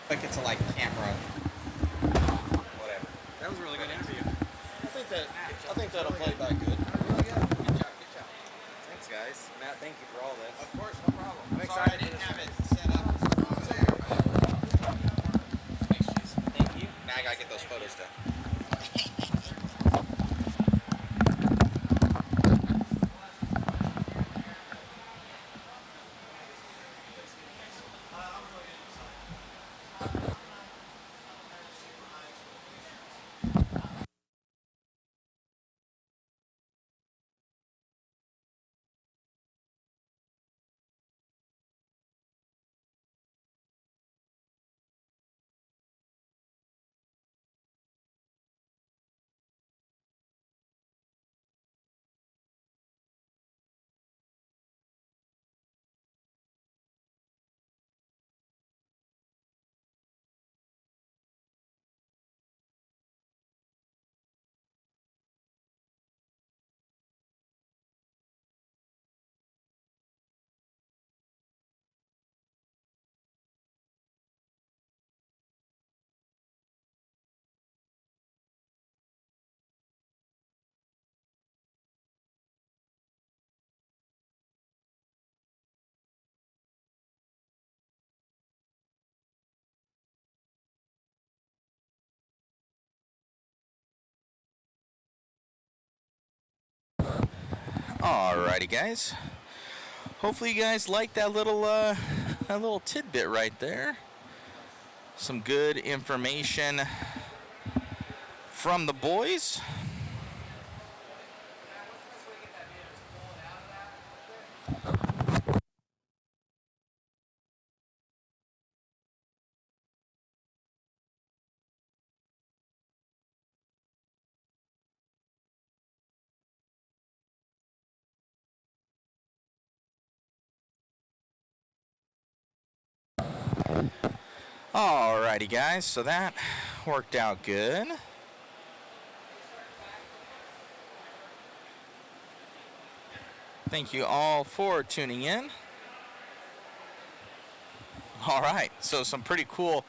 S1: Click it to like camera. Whatever. That was a really good interview.
S13: I think that'll play back good.
S1: Good job. Thanks, guys. Matt, thank you for all this.
S3: Of course, no problem. I'm
S1: Sorry I
S3: excited.
S1: didn't have it set up. Thanks, Jason. Thank you. Now I gotta get those photos done. Alrighty, guys. Hopefully you guys liked that little tidbit right there. Some good information from the boys. Alrighty, guys, so that worked out good. Thank you all for tuning in. Alright, so some pretty cool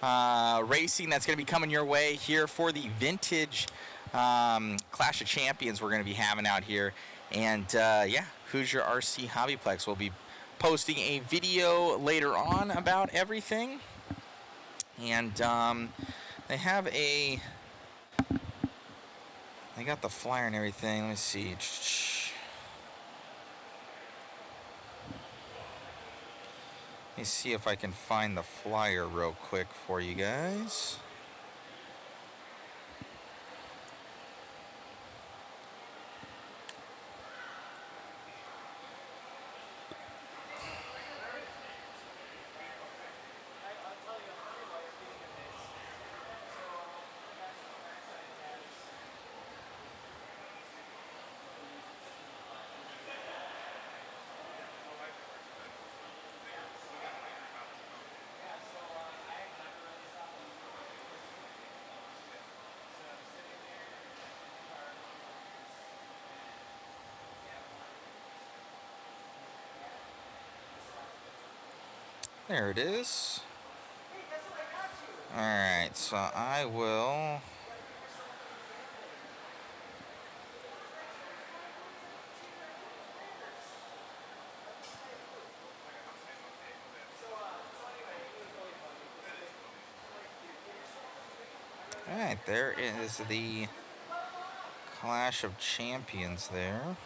S1: racing that's going to be coming your way here for the vintage Clash of Champions we're going to be having out here. And yeah, Hoosier RC HobbyPlex will be posting a video later on about everything. And they have they got the flyer and everything. Let me see. Let me see if I can find the flyer real quick for you guys. There it is. Alright, so I will... Alright, there is the Clash of Champions there.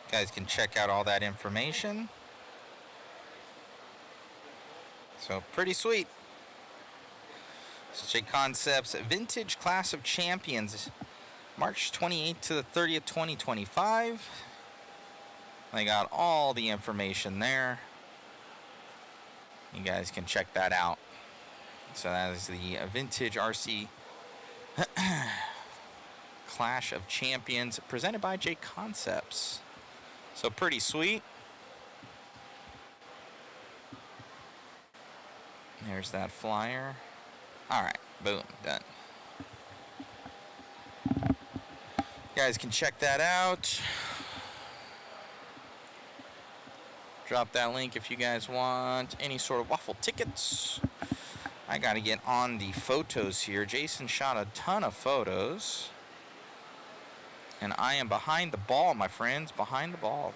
S1: You guys can check out all that information. So pretty sweet. So JConcepts Vintage Class of Champions, March 28th to the 30th, 2025. They got all the information there. You guys can check that out. So that is the Vintage RC Clash of Champions presented by JConcepts. So pretty sweet. There's that flyer. All right, boom, done. You guys can check that out. Drop that link if you guys want any sort of waffle tickets. I gotta get on the photos here. Jason shot a ton of photos. And I am behind the ball, my friends, behind the ball.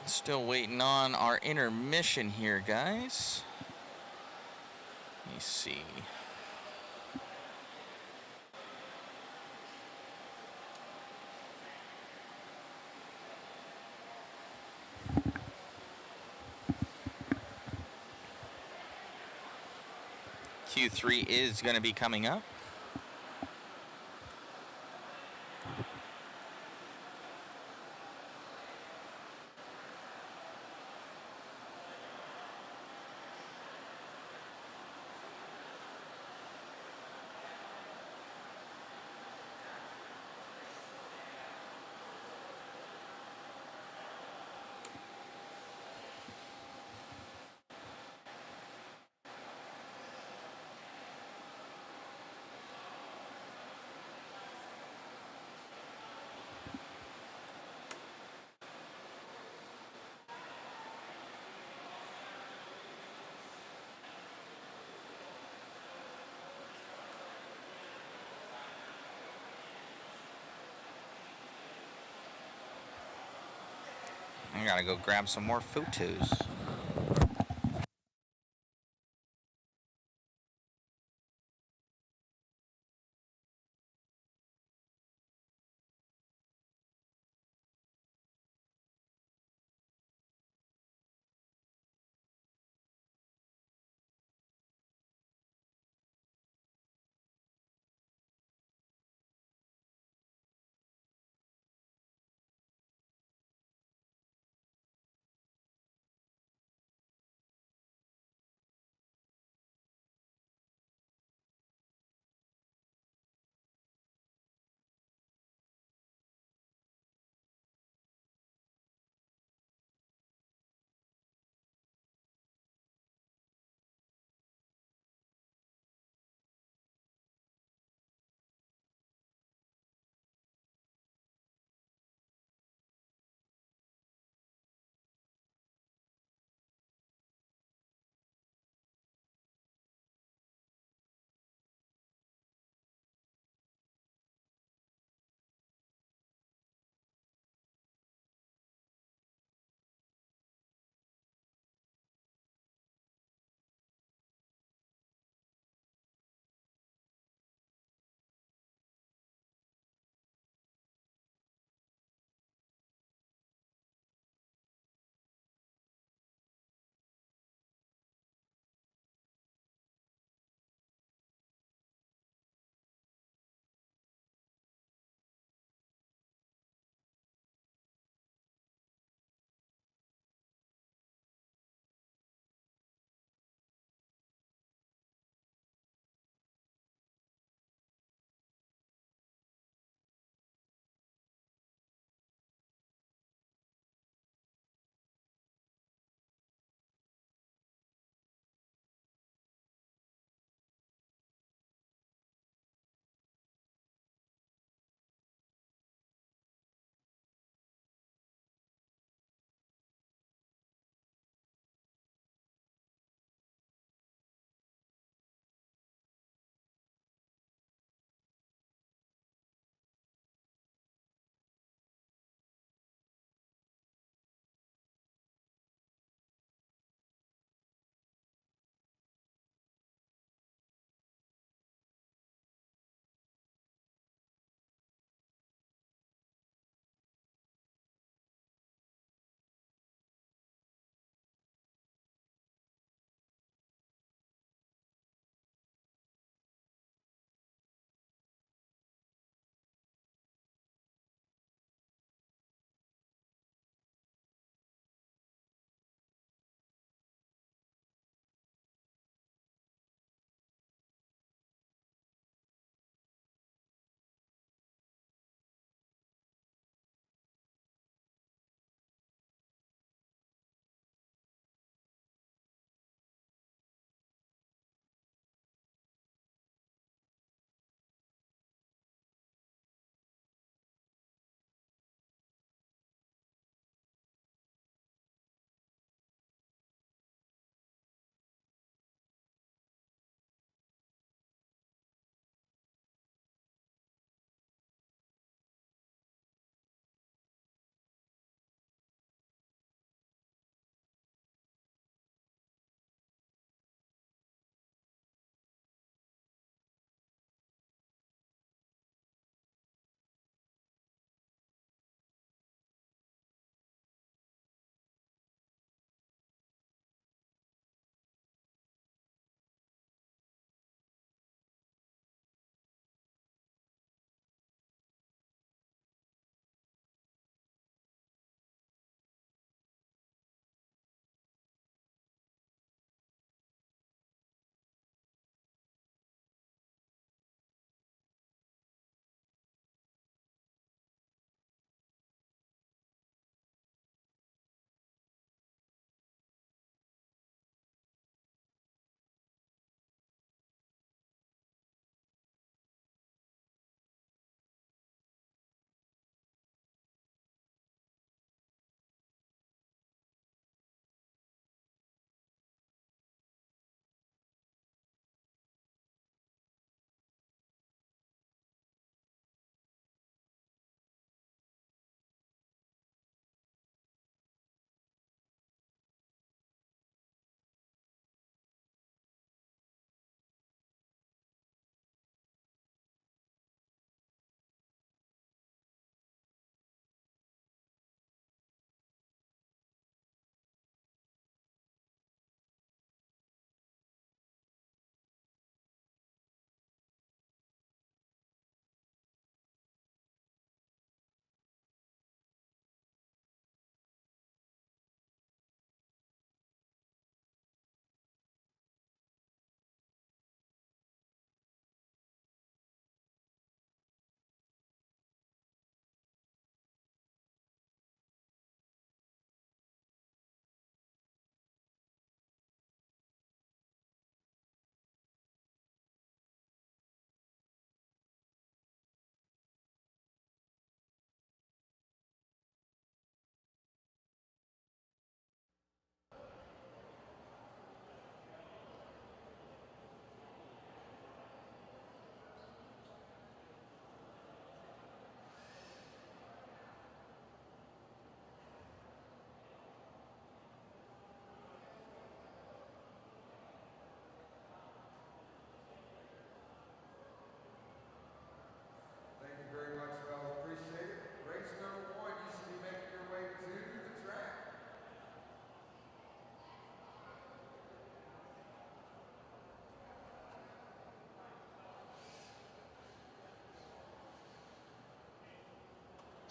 S1: Still waiting on our intermission here, guys. Let me see. Q3 is going to be coming up. I gotta go grab some more photos.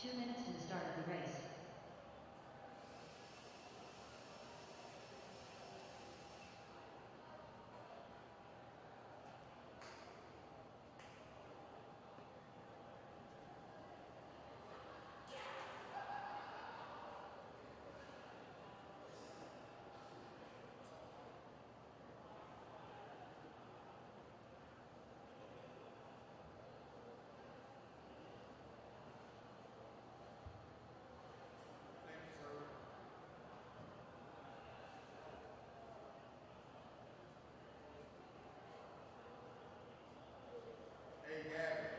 S12: 2 minutes to the start of the race.
S2: Hey, Gavin.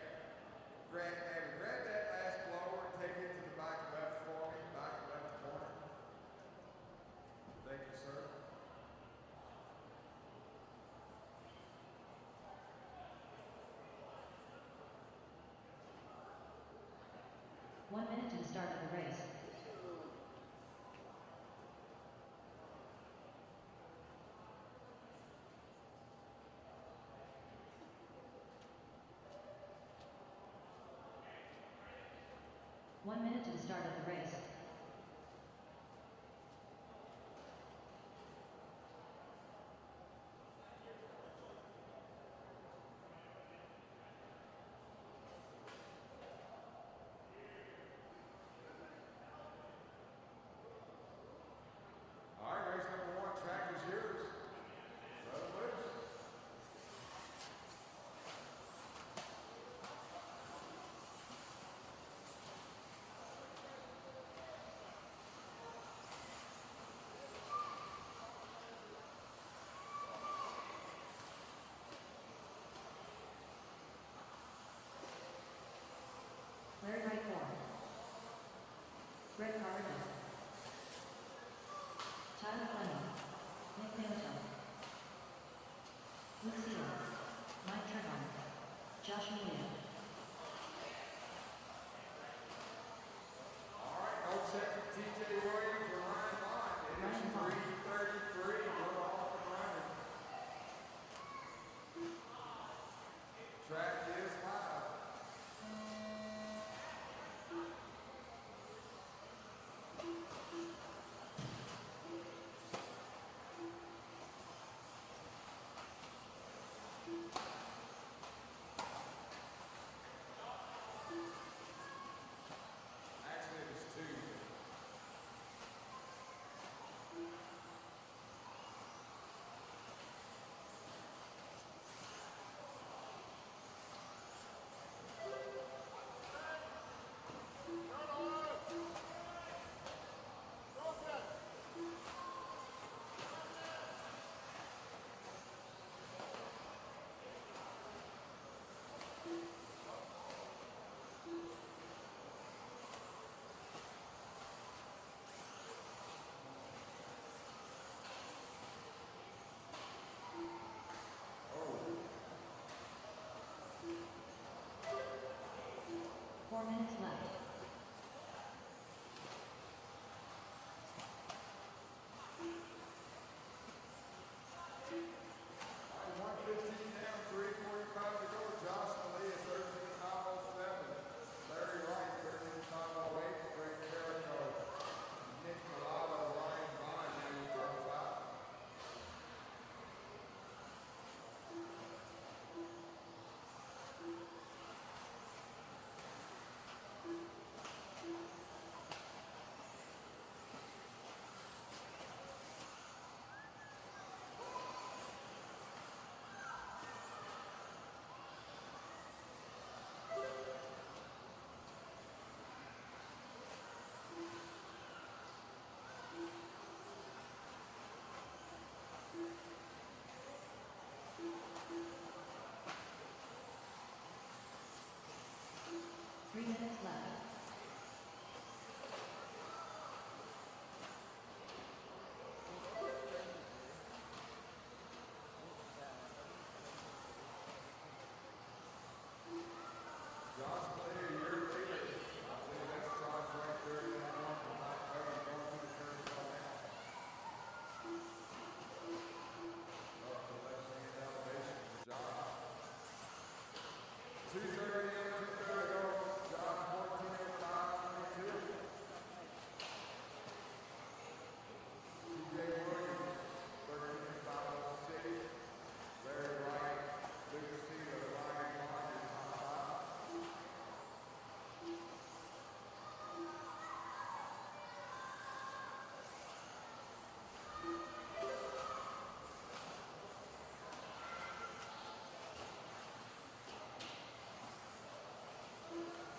S2: Grab that last blower and take it to the back left for me, back left corner. Thank you, sir.
S12: One minute to the start of the race. One minute to the start of the race.
S2: All right, race number 1, track is yours. Let it loose.
S12: Larry right 4. Greg Carter. Talon Henley. Nick Hamilton. Lucille. Mike Trevon. Josh Melia.
S2: All right, no check from TJ Williams or Ryan Bond. It is 3:33. We're off and running. Track is live. Actually, it was 2.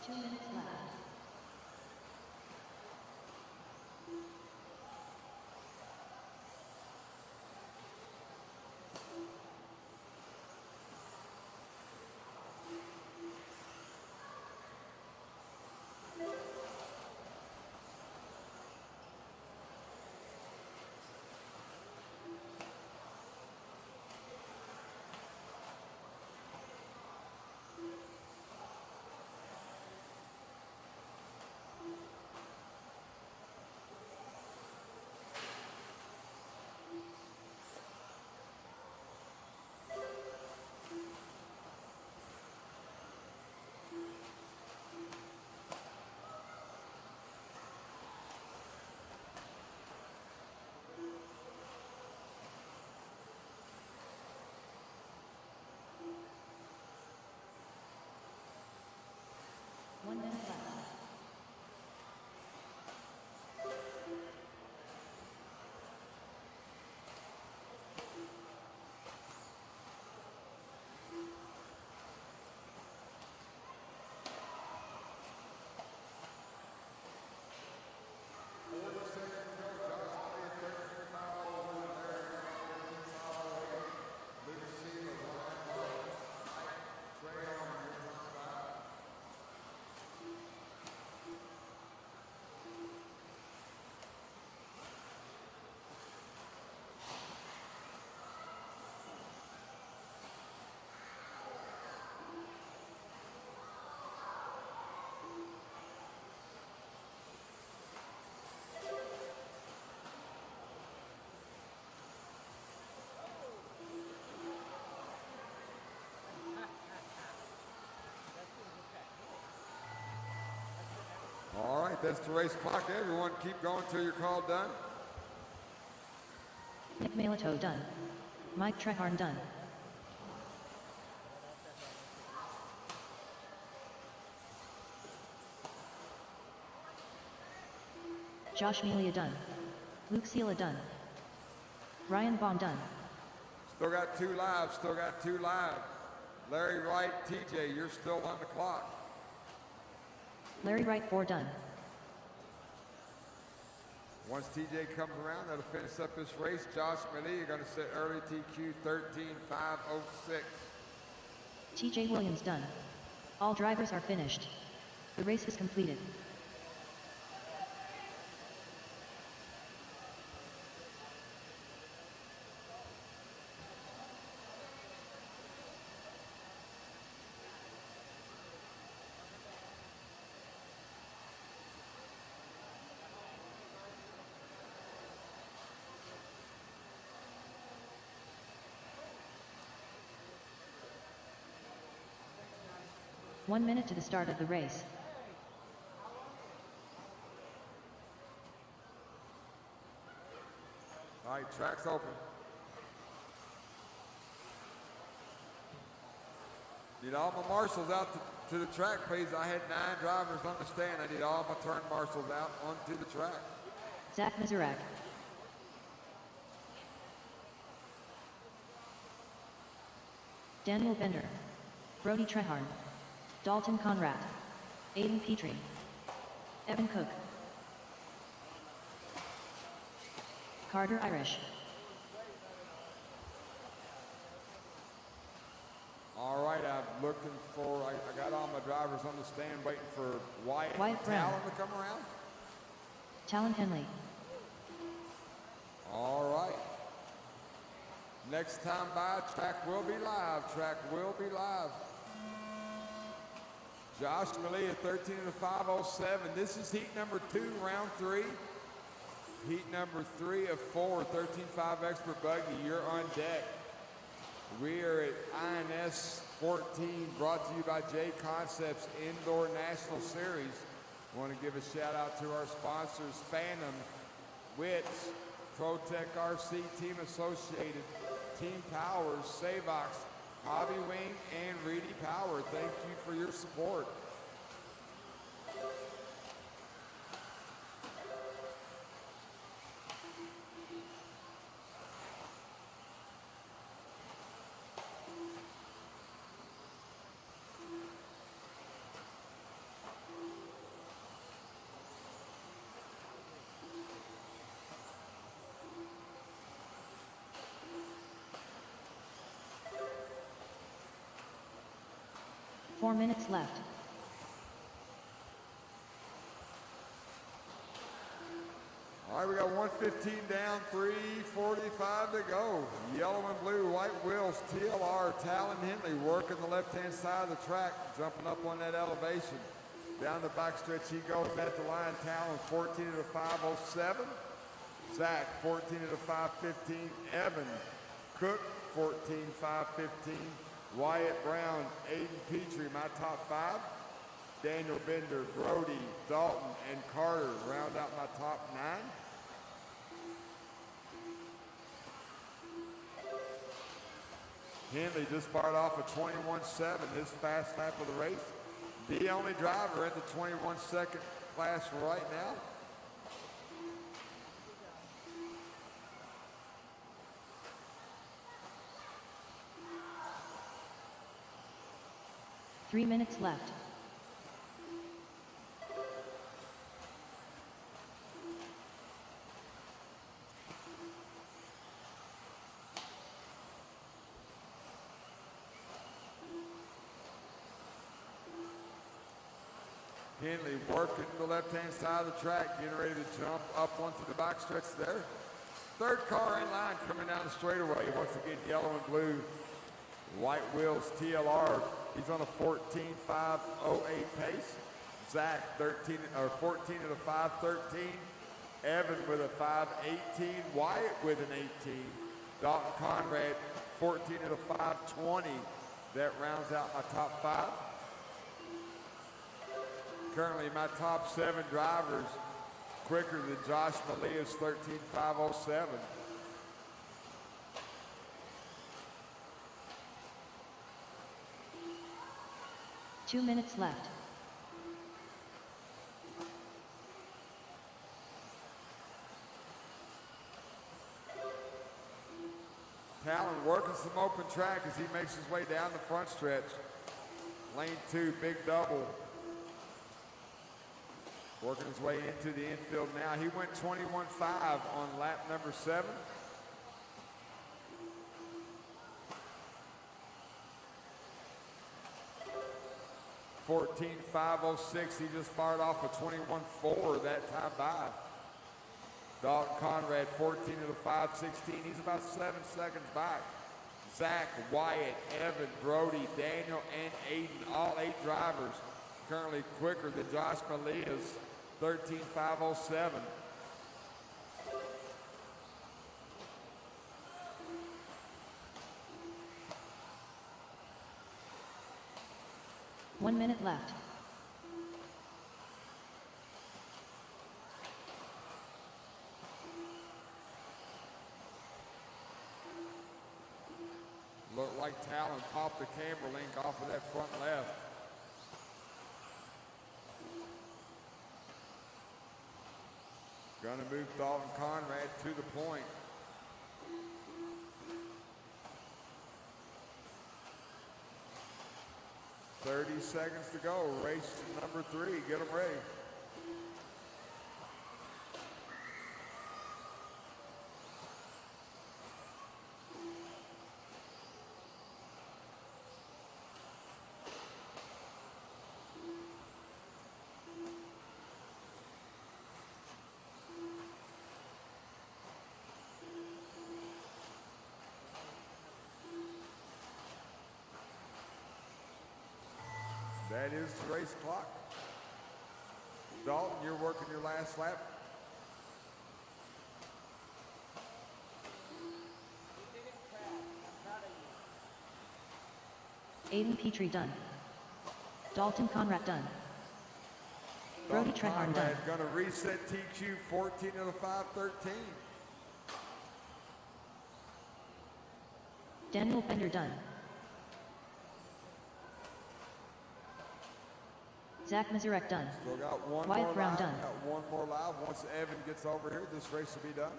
S12: 2 minutes left. One minute left.
S2: All right, that's the race clock. Everyone keep going till you're called done.
S12: Nick Malato done. Mike Treharn done. Josh Melia done. Luke Seela done. Ryan Baum done.
S2: Still got 2 live, still got 2 live. Larry Wright, TJ, you're still on the clock.
S12: Larry Wright 4 done.
S2: Once TJ comes around, that'll finish up this race. Josh Melia, you're going to set early TQ 13.506.
S12: TJ Williams done. All drivers are finished. The race is completed. One minute to the start of the race.
S2: All right, track's open. Need all my marshals out to the track, please. I had 9 drivers on the stand. I need all my turn marshals out onto the track.
S12: Zach Mizurak. Daniel Bender. Brody Treharn. Dalton Conrad. Aiden Petrie. Evan Cook. Carter Irish.
S2: All right, I'm looking for, I got all my drivers on the stand waiting for Wyatt
S12: Brown.
S2: Talon to come around.
S12: Talon Henley.
S2: All right. Next time by, track will be live. Track will be live. Josh Melia, 13.507. This is heat number 2, round 3. Heat number 3 of 4, 13.5 expert buggy. You're on deck. We are at INS 14, brought to you by JConcepts Indoor National Series. I want to give a shout out to our sponsors, Phantom, Wits, ProTech RC, Team Associated, Team Powers, Savox, Hobby Wing, and Reedy Power. Thank you for your support.
S12: 4 minutes left.
S2: All right, we got 115 down, 3:45 to go. Yellow and blue, white wheels, TLR, Talon Henley working the left-hand side of the track, jumping up on that elevation. Down the backstretch he goes at the line. Talon 14 at a 5:07. Zach 14 at a 5:15. Evan Cook 14:5:15. Wyatt Brown, Aiden Petrie, my top 5. Daniel Bender, Brody, Dalton, and Carter round out my top 9. Henley just fired off a 21.7, his fast lap of the race. The only driver at the 21-second class right now.
S12: Three minutes left.
S2: Henley working the left-hand side of the track, getting ready to jump up onto the backstretch there. Third car in line coming down the straightaway. Once again, yellow and blue, white wheels, TLR. He's on a 14.508 pace. Zach 14 at a 5:13. Evan with a 5:18. Wyatt with an 18. Dalton Conrad 14 at a 5:20. That rounds out my top 5. Currently, my top 7 drivers quicker than Josh Malia's 13.507.
S12: Two minutes left.
S2: Talon working some open track as he makes his way down the front stretch. Lane 2, big double. Working his way into the infield now. He went 21.5 on lap number 7. (14.506). He just fired off a 21.4 that time by. Dalton Conrad 14 at a 5:16. He's about 7 seconds back. Zach, Wyatt, Evan, Brody, Daniel, and Aiden, all 8 drivers currently quicker than Josh Malia's 13.507.
S12: One minute left.
S2: Looked like Talon popped the camber link off of that front left. Gonna move Dalton Conrad to the point. .30 seconds to go. Race number 3. Get them ready. That is the race clock. Dalton, you're working your last lap.
S12: Aiden Petrie done. Dalton Conrad done. Brody Trehorn done.
S2: Conrad gonna reset TQ 14 of the 5:13.
S12: Daniel Bender done. Zach Mazurek done.
S2: Still got one
S12: Wyatt
S2: more
S12: Brown
S2: live.
S12: done.
S2: Got one more live. Once Evan gets over here, this race will be done.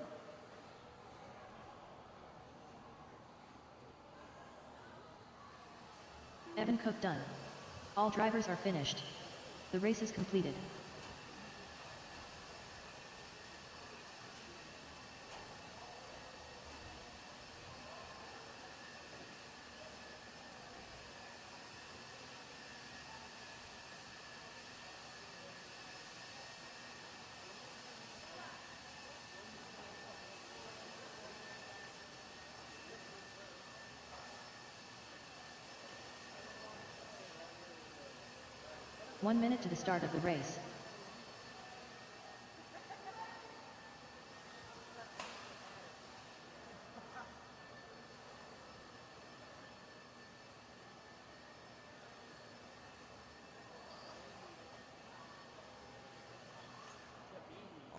S12: Evan Cook done. All drivers are finished. The race is completed. 1 minute to the start of the race.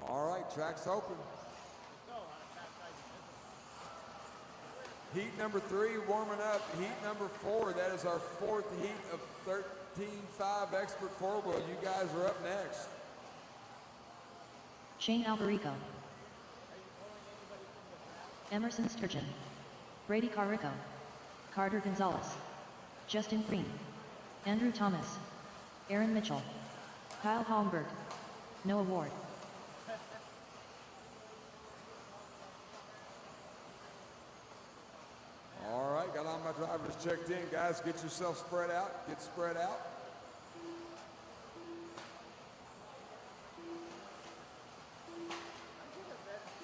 S2: All right, track's open. Heat number 3 warming up. Heat number 4, that is our 4th heat of 13.5 expert four-wheel. You guys are up next.
S12: Shane Alberico, Emerson Sturgeon, Brady Carrico, Carter Gonzalez, Justin Green, Andrew Thomas, Aaron Mitchell, Kyle Holmberg, Noah Ward.
S2: All right, got all my drivers checked in. Guys, get yourself spread out. Get spread out.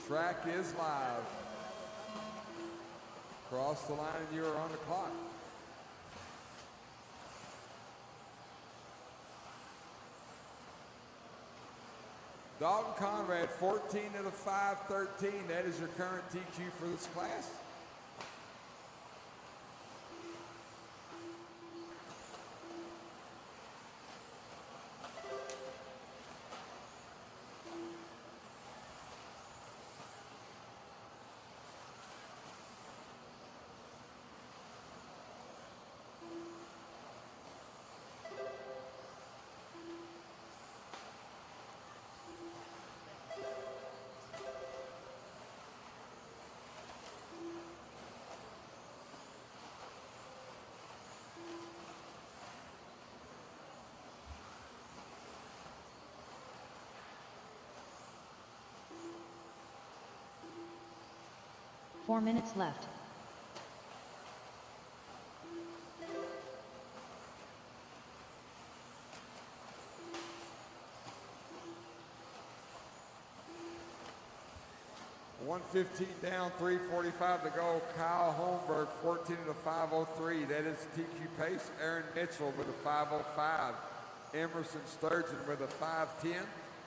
S2: Track is live. Cross the line and you are on the clock. Dalton Conrad, 14 out of 513. That is your current TQ for this class.
S12: Four minutes left.
S2: $115 down, 3:45 to go. Kyle Holmberg, 14 to 5:03. That is TQ pace. Aaron Mitchell with a 5:05. Emerson Sturgeon with a 5:10.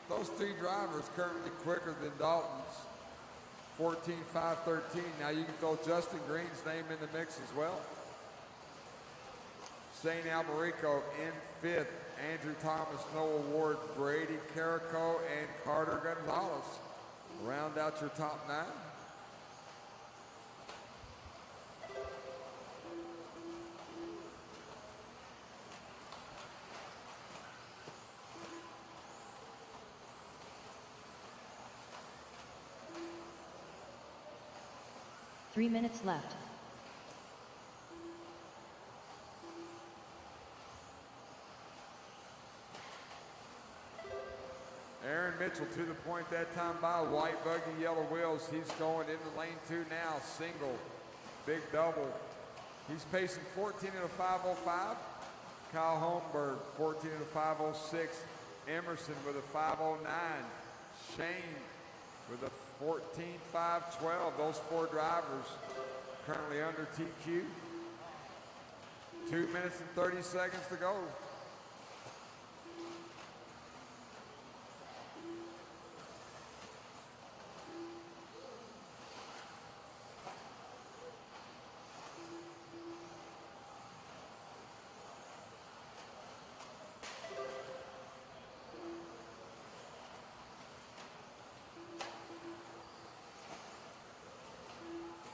S2: Those three drivers currently quicker than Dalton's 14.513. Now you can throw Justin Green's name in the mix as well. Shane Alberico in 5th. Andrew Thomas, Noah Ward, Brady Carrico, and Carter Gonzalez. Round out your top 9.
S12: Three minutes left.
S2: Aaron Mitchell to the point that time by. White buggy, yellow wheels. He's going into lane 2 now. Single, big double. He's pacing 14 at a 5:05. Kyle Holmberg, 14 at a 5:06. Emerson with a 5:09. Shane with a 14.512. Those 4 drivers currently under TQ. 2 minutes and 30 seconds to go.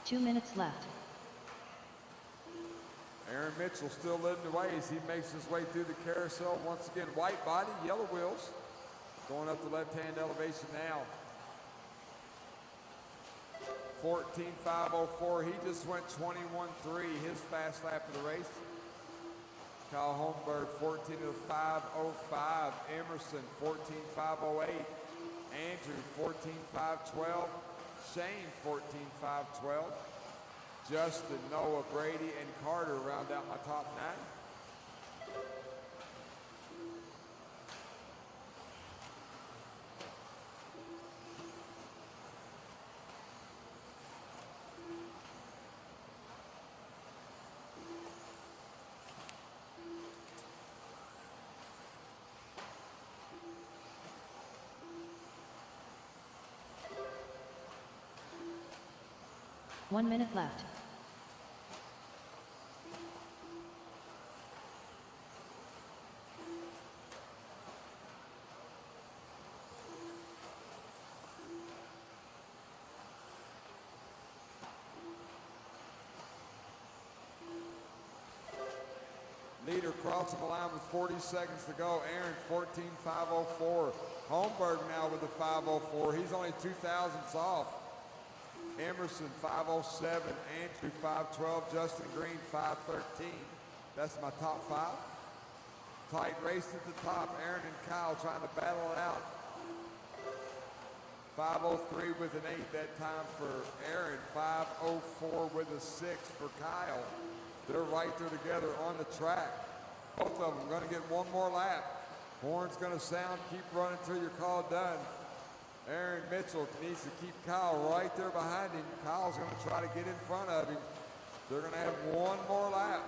S12: Two minutes left.
S2: Aaron Mitchell still leading the way as he makes his way through the carousel. Once again, white body, yellow wheels. Going up the left-hand elevation now. 14.504. He just went 21.3 his fast lap of the race. Kyle Holmberg, 14 to 5:05. Emerson, 14.508. Andrew, 14.512. Shane, 14.512. Justin, Noah, Brady, and Carter round out my top 9.
S12: 1 minute left.
S2: Leader crossing the line with 40 seconds to go. Aaron, 14.504. Holmberg now with the 504. He's only 2 thousandths off. Emerson, 507. Andrew, 512. Justin Green, 513. That's my top 5. Tight race at the top. Aaron and Kyle trying to battle it out. 503 with an 8 that time for Aaron. 504 with a 6 for Kyle. They're right there together on the track. Both of them going to get one more lap. Horn's going to sound. Keep running till your call done. Aaron Mitchell needs to keep Kyle right there behind him. Kyle's going to try to get in front of him. They're going to have one more lap.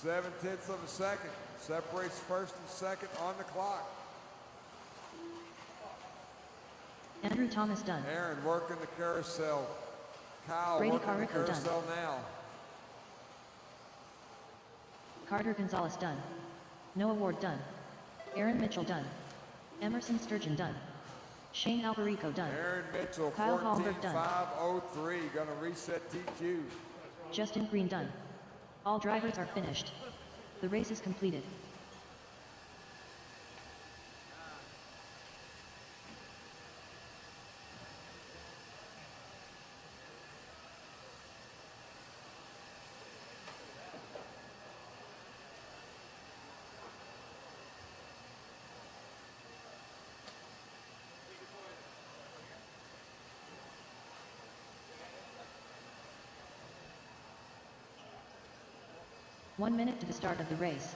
S2: 0.7 of a second. Separates first and second on the clock.
S12: Andrew Thomas done.
S2: Aaron working the carousel. Kyle
S12: Brady
S2: working the
S12: Carrico
S2: carousel
S12: done.
S2: now.
S12: Carter Gonzalez done. Noah Ward done. Aaron Mitchell done. Emerson Sturgeon done. Shane Alberico done.
S2: Aaron Mitchell,
S12: Kyle Holmberg done.
S2: 14.503, going to reset TQ.
S12: Justin Green done. All drivers are finished. The race is completed. One minute to the start of the race.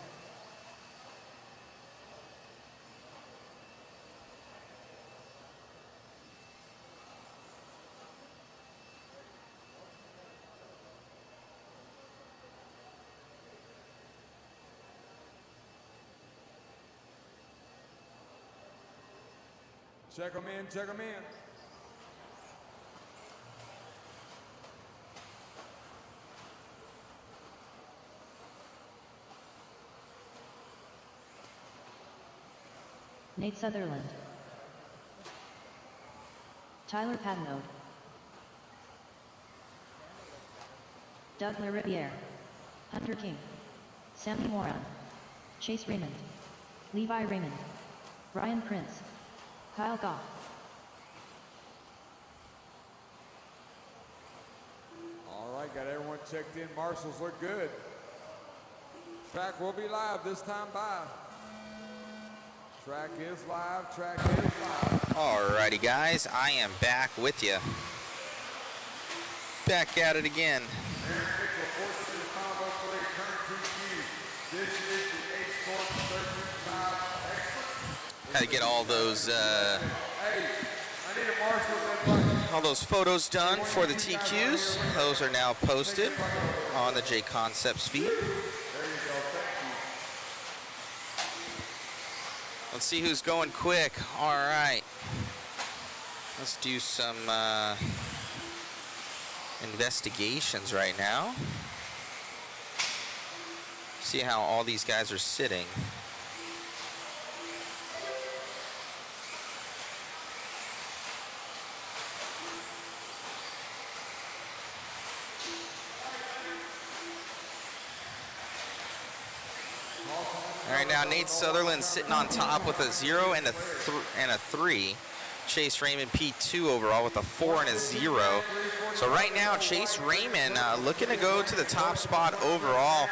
S2: Check them in, check them in.
S12: Nate Sutherland. Tyler Patnode. Doug LaRiviere. Hunter King. Sammy Moran. Chase Raymond. Levi Raymond. Brian Prince. Kyle Goff.
S2: All right, got everyone checked in. Marshals look good. Track will be live this time by. Track is live, track is live.
S1: Alrighty guys, I am back with you. Back at it again. Had to get all those photos done for the TQs. Those are now posted on the JConcepts feed. Let's see who's going quick. All right. Let's do some investigations right now. See how all these guys are sitting. All right, now Nate Sutherland sitting on top with a 0 and a 3. Chase Raymond P2 overall with a 4 and a 0. So right now, Chase Raymond looking to go to the top spot overall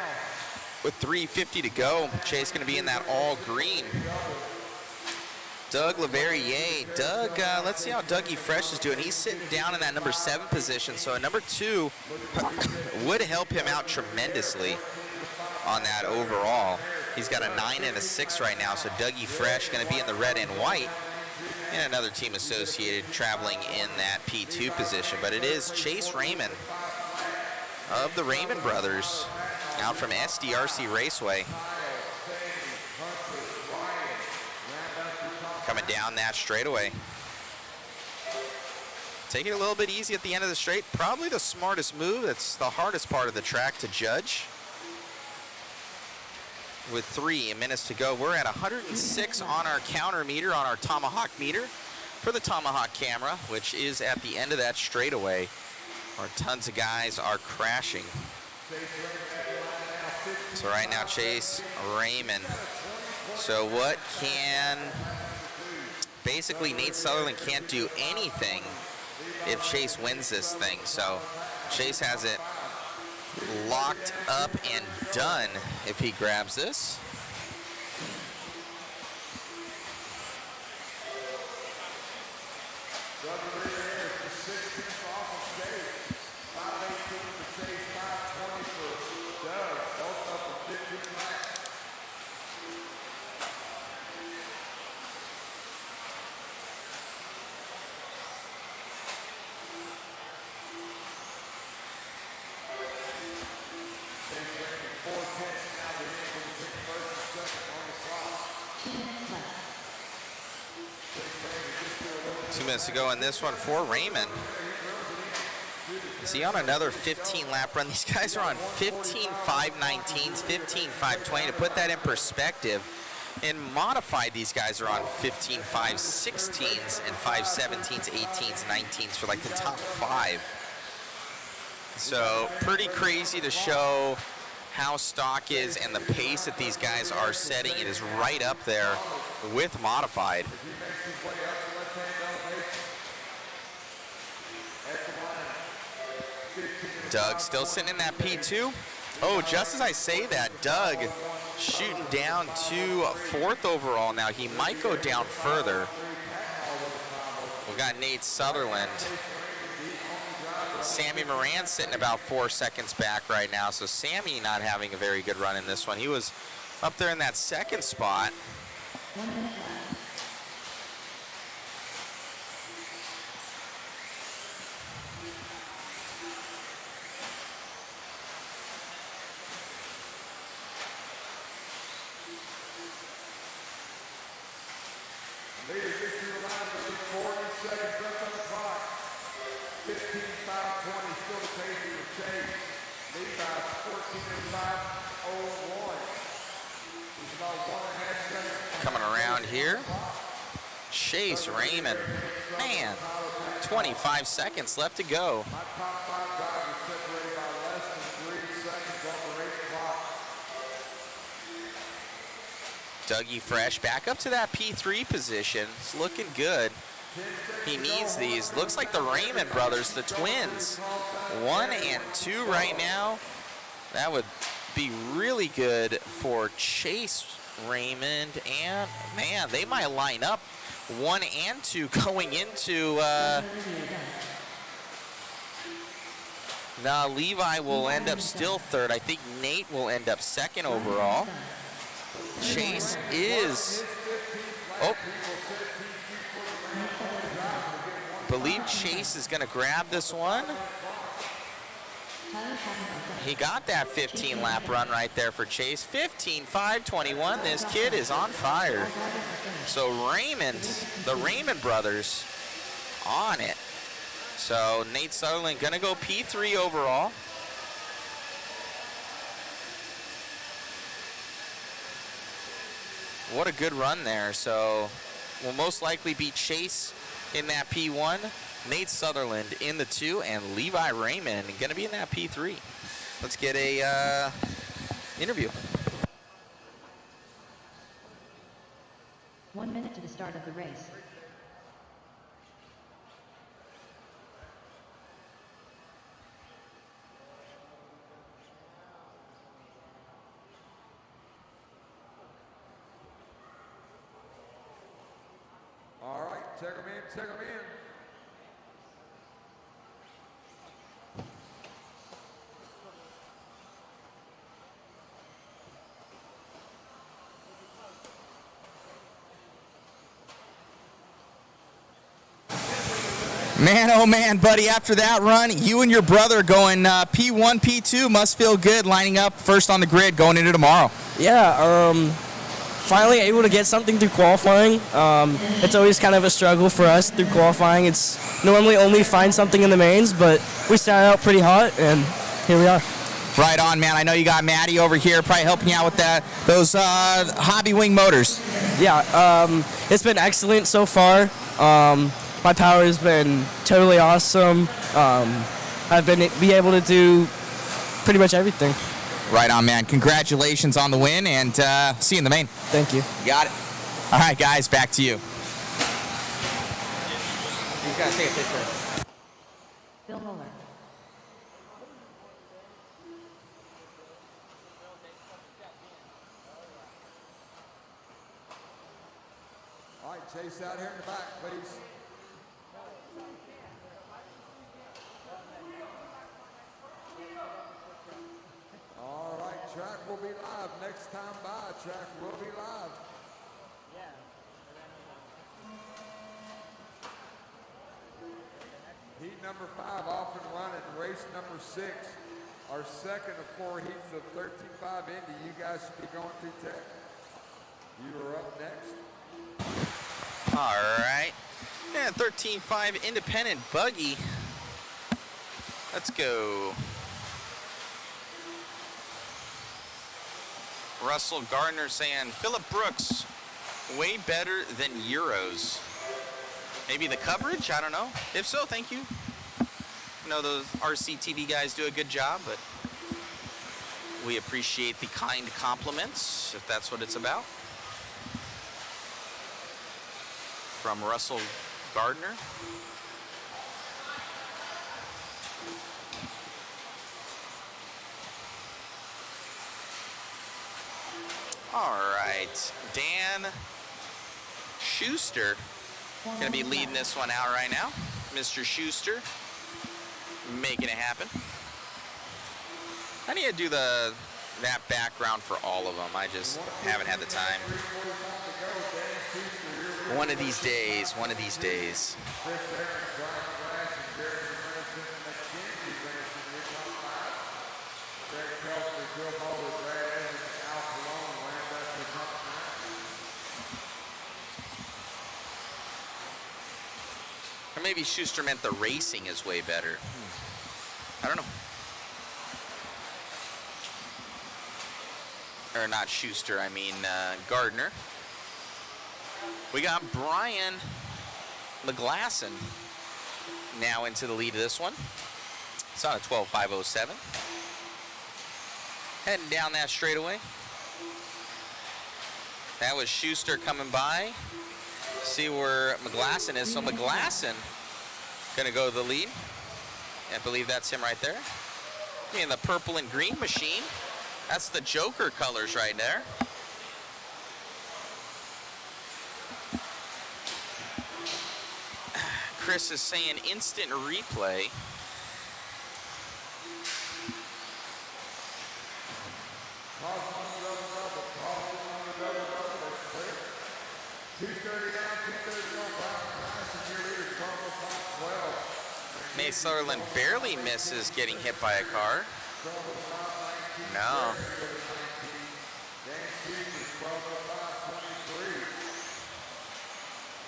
S1: with 3:50 to go. Chase going to be in that all green. Doug LaVerriere. Doug, let's see how Dougie Fresh is doing. He's sitting down in that number 7 position, so a number 2 would help him out tremendously on that overall. He's got a 9 and a 6 right now, so Dougie Fresh going to be in the red and white. And another team associated traveling in that P2 position. But it is Chase Raymond of the Raymond brothers out from SDRC Raceway. Coming down that straightaway. Take it a little bit easy at the end of the straight. Probably the smartest move. That's the hardest part of the track to judge. With 3 minutes to go, we're at 106 on our counter meter, on our Tomahawk meter for the Tomahawk camera, which is at the end of that straightaway where tons of guys are crashing. So right now, Chase Raymond. So what can, basically Nate Sutherland can't do anything if Chase wins this thing. So Chase has it locked up and done if he grabs this. To go in this one for Raymond. Is he on another 15-lap run? These guys are on 15.519s, 15.520. To put that in perspective, in modified, these guys are on 15.516s and 517s, 18s, 19s for like the top 5. So pretty crazy to show how stock is and the pace that these guys are setting. It is right up there with modified. Doug still sitting in that P2. Oh, just as I say that, Doug shooting down to 4th overall now. He might go down further. We got Nate Sutherland. Sammy Moran sitting about 4 seconds back right now. So Sammy not having a very good run in this one. He was up there in that 2nd spot. Coming around here, Chase Raymond. Man, 25 seconds left to go. Dougie Fresh back up to that P3 position. It's looking good. He needs these. Looks like the Raymond brothers, the twins, 1 and 2 right now. That would be really good for Chase Raymond, and man, they might line up 1 and 2 going into now Levi will end up still 3rd. I think Nate will end up 2nd overall. Chase is, believe Chase is going to grab this one. He got that 15-lap run right there for Chase. 15.521. This kid is on fire. So Raymond, the Raymond brothers, on it. So Nate Sutherland going to go P3 overall. What a good run there. So will most likely be Chase in that P1. Nate Sutherland in the 2, and Levi Raymond going to be in that P3. Let's get a interview.
S12: 1 minute to the start of the race.
S2: All right, check them in, check them in.
S9: Man, oh man, buddy, after that run, you and your brother going P1, P2 must feel good lining up first on the grid going into tomorrow.
S8: Yeah,
S17: finally able to get something through qualifying. It's always kind of a struggle for us through qualifying. It's normally only find something in the mains, but we started out pretty hot, and here we are.
S9: Right on, man. I know you got Maddie over here probably helping you out with those hobby wing motors.
S17: Yeah, it's been excellent so far. My power has been totally awesome. I've been able to do pretty much everything.
S9: Right on, man. Congratulations on the win, and see you in the main.
S17: Thank you.
S9: Got it. All right, guys, back to you.
S18: You gotta take a picture.
S12: Bill Muller.
S2: All right, Chase out here in the back, please. All right, track will be live. Next time by, track will be live. Heat number 5 off and running. Race number 6. Our second of 4 heats of 13.5 Indy. You guys should be going through tech. You are up next.
S1: All right. And 13.5 independent buggy. Let's go. Russell Gardner saying, Phillip Brooks, way better than Euros. Maybe the coverage? I don't know. If so, thank you. I know those RCTV guys do a good job, but we appreciate the kind compliments, if that's what it's about. From Russell Gardner. All right, Dan Schuster gonna be leading this one out right now. Mr. Schuster making it happen. I need to do that background for all of them. I just haven't had the time. One of these days, one of these days. Or maybe Schuster meant the racing is way better. I don't know. Or not Schuster, I mean Gardner. We got Brian McGlasson now into the lead of this one. It's on a 12.507. Heading down that straightaway. That was Schuster coming by. See where McGlasson is. So McGlasson gonna go to the lead. I believe that's him right there. In the purple and green machine. That's the Joker colors right there. Chris is saying instant replay. Nate Sutherland barely misses getting hit by a car. No.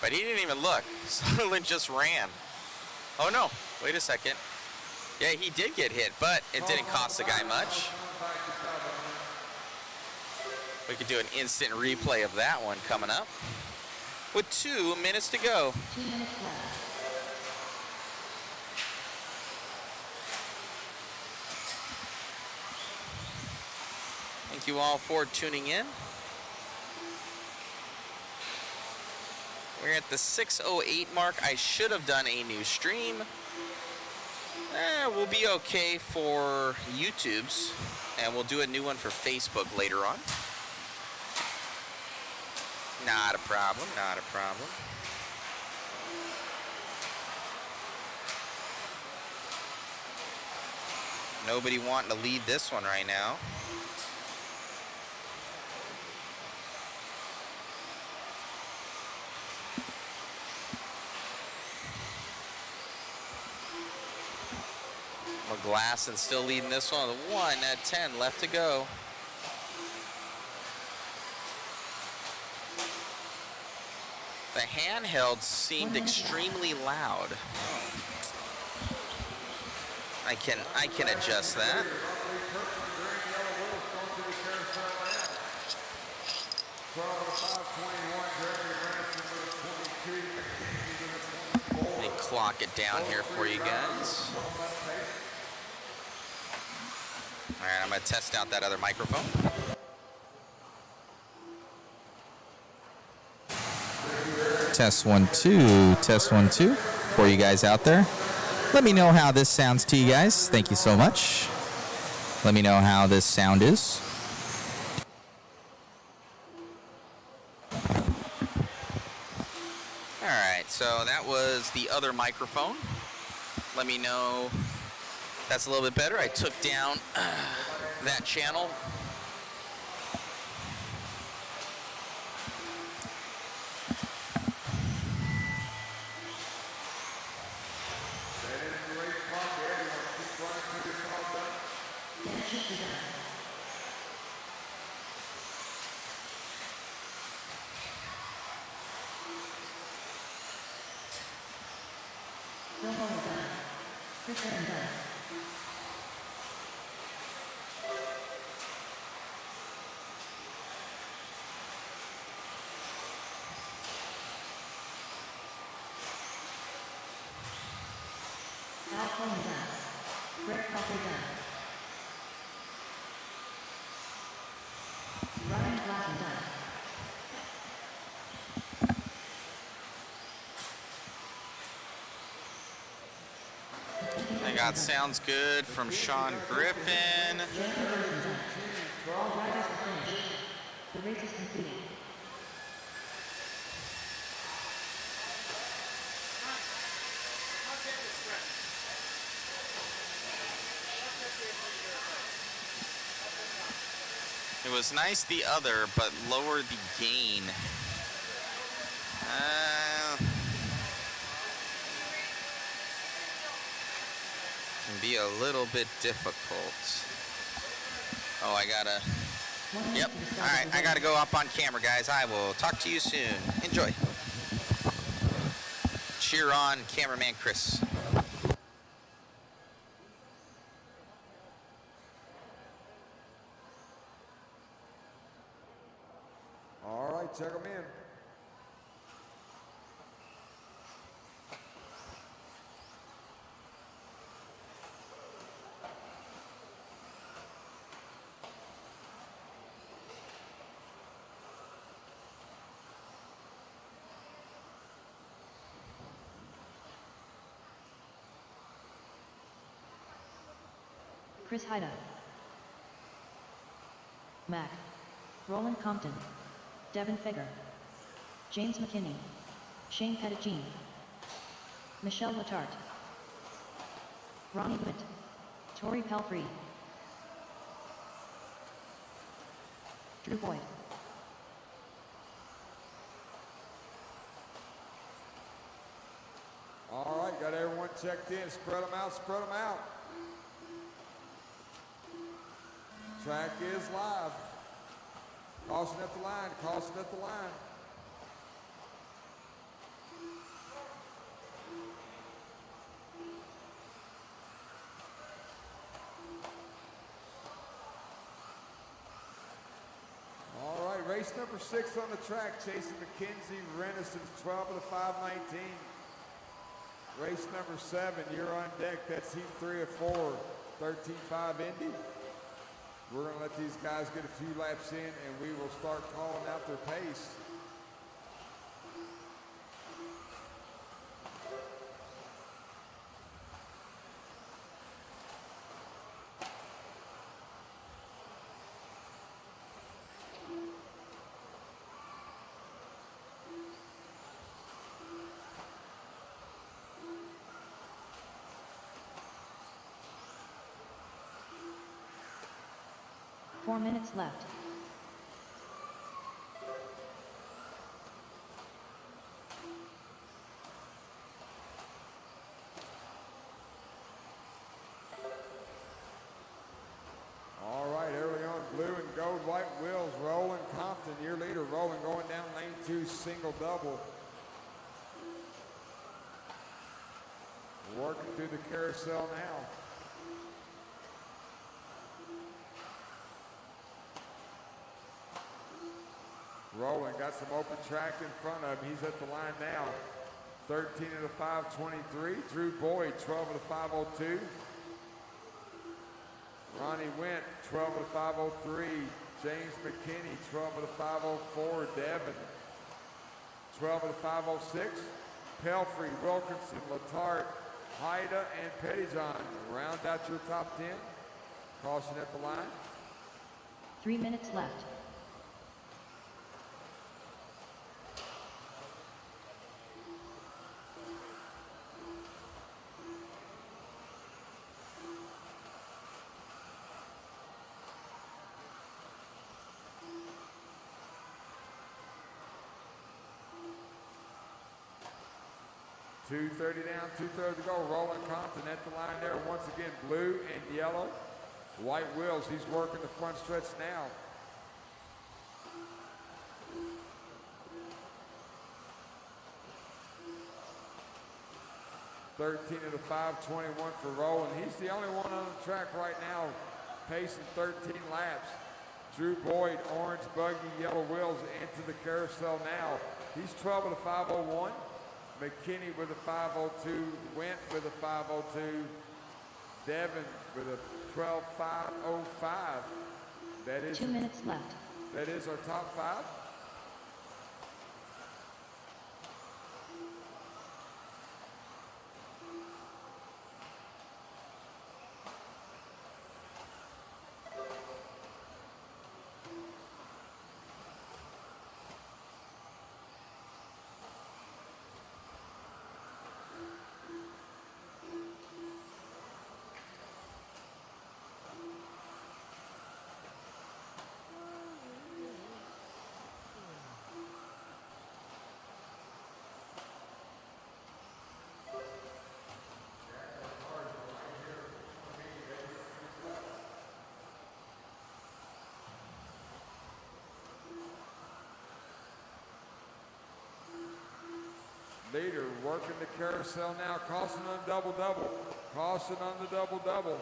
S1: But he didn't even look. Sutherland just ran. Oh no, wait a second. Yeah, he did get hit, but it didn't cost the guy much. We could do an instant replay of that one coming up. With 2 minutes to go.
S12: 2 minutes left.
S1: Thank you all for tuning in. We're at the 6:08 mark. I should have done a new stream. We'll be okay for YouTube's, and we'll do a new one for Facebook later on. Not a problem, not a problem. Nobody wanting to lead this one right now. McGlasson still leading this one. 1 at 10 left to go. The handheld seemed extremely loud. I can adjust that. Let me clock it down here for you guys. All right, I'm going to test out that other microphone.
S9: Test 1 2, test 1 2 for you guys out there. Let me know how this sounds to you guys. Thank you so much. Let me know how this sound is.
S1: All right, so that was the other microphone. Let me know that's a little bit better. I took down that channel. I got sounds good from Sean Griffin. It was nice the other, but lowered the gain. Can be a little bit difficult. Oh, I gotta. Yep. All right, I gotta go up on camera, guys. I will talk to you soon. Enjoy. Cheer on, cameraman Chris.
S2: All right, check them in.
S12: Chris Haida, Mac, Roland Compton, Devin Figger, James McKinney, Shane Pettigene, Michelle Latarte, Ronnie Witt, Tori Pelfrey, Drew Boyd.
S2: All right, got everyone checked in. Spread them out, spread them out. Track is live. Caution at the line, caution at the line. All right, race number 6 on the track, chasing McKenzie Renaissance, 12 of the 519. Race number 7, you're on deck. That's heat 3 of 4, 13.5 Indy. We're going to let these guys get a few laps in, and we will start calling out their pace.
S12: Four minutes left.
S2: All right, early on, blue and gold, white wheels, Roland Compton, your leader, Roland going down lane 2, single double. Working through the carousel now. Rowan got some open track in front of him. He's at the line now. 13 of the 523. Drew Boyd, 12 of the 502. Ronnie Went, 12 of the 503. James McKinney, 12 of the 504. Devin, 12 of the 506. Pelfrey, Wilkinson, Latart, Haida, and Pettyjohn. Round out your top 10. Caution at the line.
S12: 3 minutes left.
S2: .230 down, 2:30 to go. Roland Compton at the line there. Once again, blue and yellow. White wheels. He's working the front stretch now. .13 of the 521 for Roland. He's the only one on the track right now, pacing 13 laps. Drew Boyd, orange buggy, yellow wheels into the carousel now. He's 12 of the 501. McKinney with a 502, Went with a 502, Devin with a 12.505. That is
S12: 2 minutes left.
S2: That is our top 5. Leader working the carousel now. Caution on double-double. Caution on the double-double.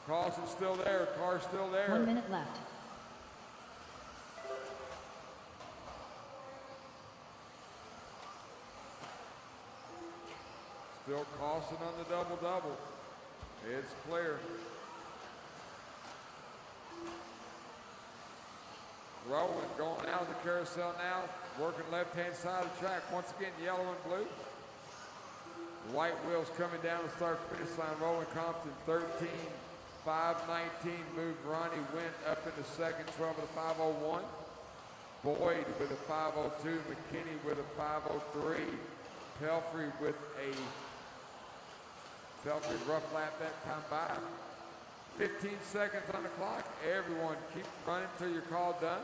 S2: Caution still there. Car still there.
S12: 1 minute left.
S2: Still caution on the double-double. It's clear. Rowan going out of the carousel now, working left-hand side of the track. Once again, yellow and blue. White wheels coming down the start-finish line. Rowan Compton, 13.519. Moved Ronnie Went up into second, 12 of the 501. Boyd with a 502. McKinney with a 503. Pelfrey with a rough lap that time by. 15 seconds on the clock. Everyone keep running till your call done.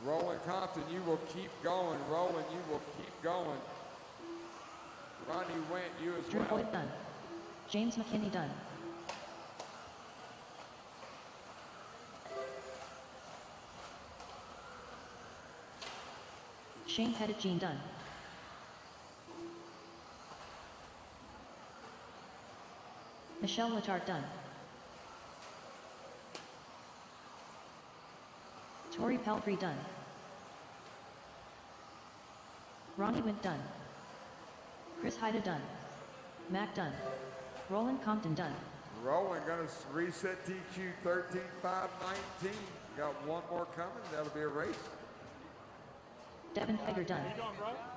S2: Roland Compton, you will keep going. Roland, you will keep going. Ronnie Went, you as
S12: Drew
S2: well.
S12: Boyd done. James McKinney done. Shane Pettigene done. Michelle Latart done. Tori Pelfrey done. Ronnie Went done. Chris Haida done. Mac done. Roland Compton done.
S2: Rowan gonna reset TQ 13.519. Got one more coming, that'll be a race.
S12: Devin Feger done.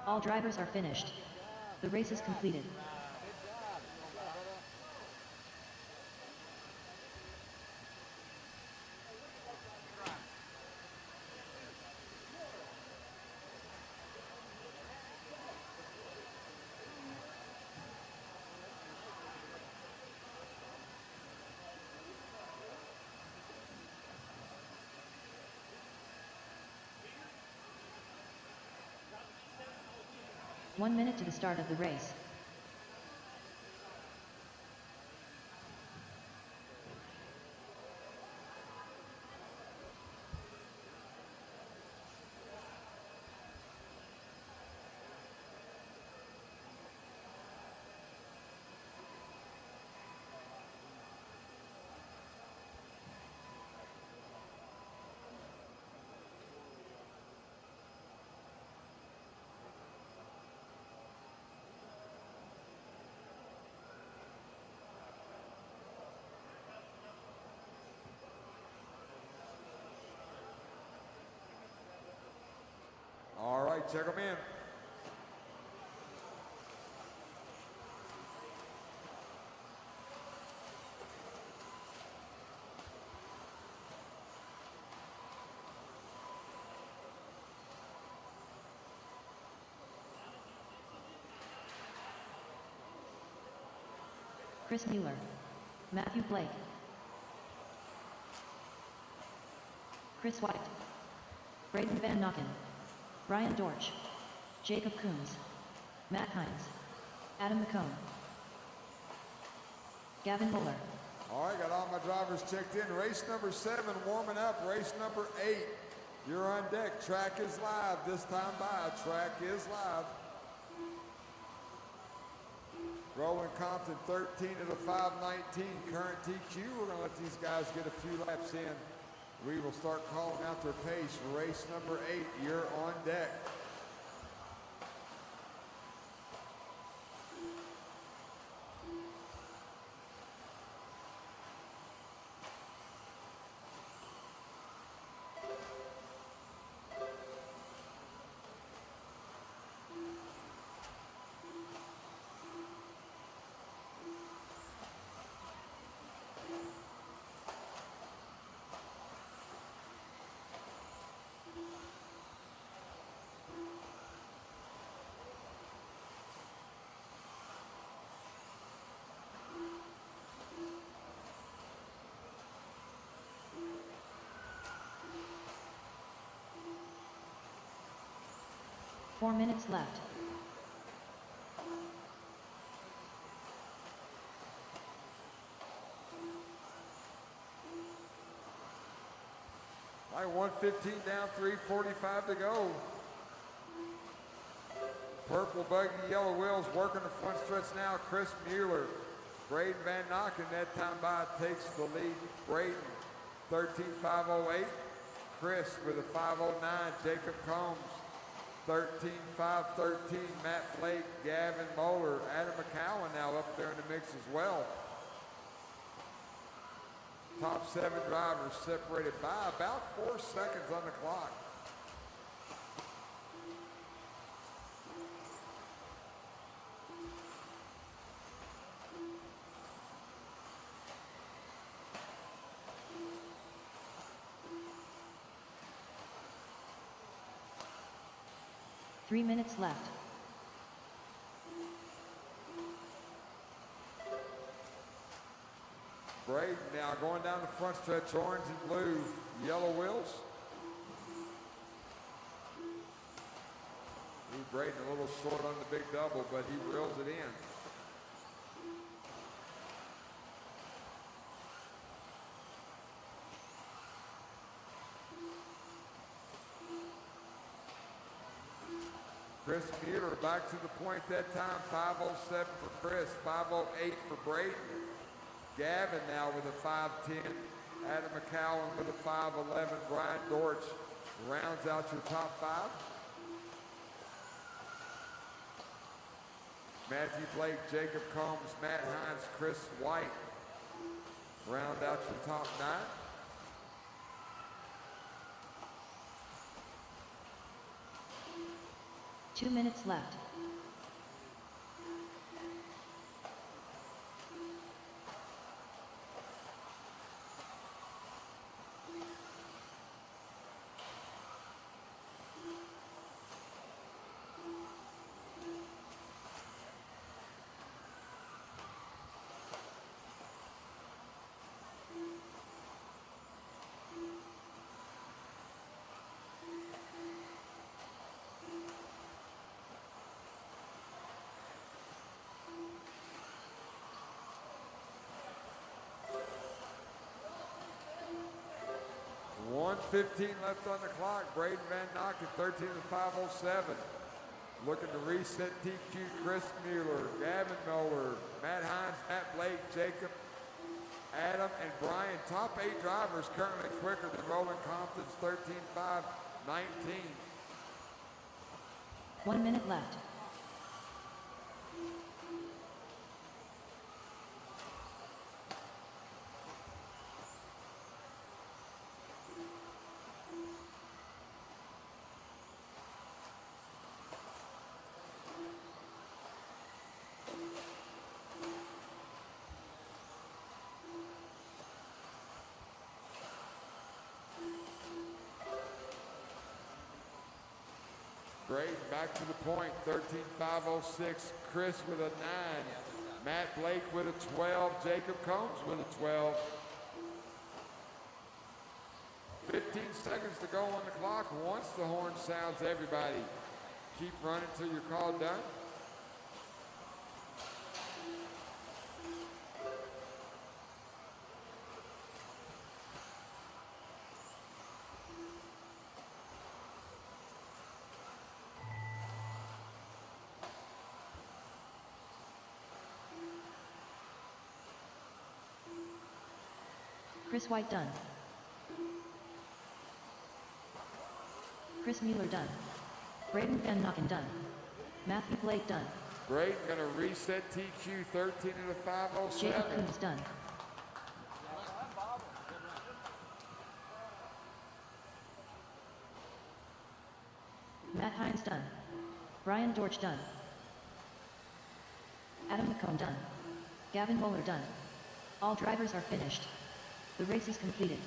S12: All drivers are finished. The race is completed. One minute to the start of the race.
S2: check them in.
S12: Chris Mueller, Matthew Blake, Chris White, Braden Van Knockin, Brian Dorch, Jacob Coombs, Matt Hines, Adam McComb, Gavin Muller.
S2: All right, got all my drivers checked in. Race number 7 warming up. Race number 8, you're on deck. Track is live this time by. Track is live. Roland Compton, 13 of the 519, current TQ. We're going to let these guys get a few laps in. We will start calling out their pace for race number 8. You're on deck.
S12: Four minutes left.
S2: All right, 115 down, 3:45 to go. Purple buggy, yellow wheels, working the front stretch now. Chris Mueller, Braden Van Knockin, that time by takes the lead. Braden, 13.508. Chris with a 509. Jacob Combs, 13.513. Matt Blake, Gavin Moeller, Adam McCowan now up there in the mix as well. Top 7 drivers separated by about 4 seconds on the clock.
S12: Three minutes left.
S2: Braden now going down the front stretch, orange and blue, yellow wheels. Braden a little short on the big double, but he reels it in. Chris Mueller back to the point that time, 5:07 for Chris, 5:08 for Braden. Gavin now with a 5:10. Adam McCowan with a 5:11. Brian Dorch rounds out your top 5. Matthew Blake, Jacob Combs, Matt Hines, Chris White round out your top 9.
S12: Two minutes left.
S2: .15 left on the clock. Braden Van Knockin, 13:507. Looking to reset TQ, Chris Mueller, Gavin Mueller, Matt Hines, Matt Blake, Jacob, Adam, and Brian. Top 8 drivers currently quicker than Roland Compton's 13:519.
S12: 1 minute left.
S2: Braden back to the point, 13.506. Chris with a 9. Matt Blake with a 12. Jacob Combs with a 12. 15 seconds to go on the clock. Once the horn sounds, everybody keep running till you're called done.
S12: Chris White done. Chris Mueller done. Braden Van Knockin done. Matthew Blake done.
S2: Braden gonna reset TQ 13 and a 507.
S12: Jacob Combs done. Matt Hines done. Brian Dorch done. Adam McComb done. Gavin Moeller done. All drivers are finished. The race is completed.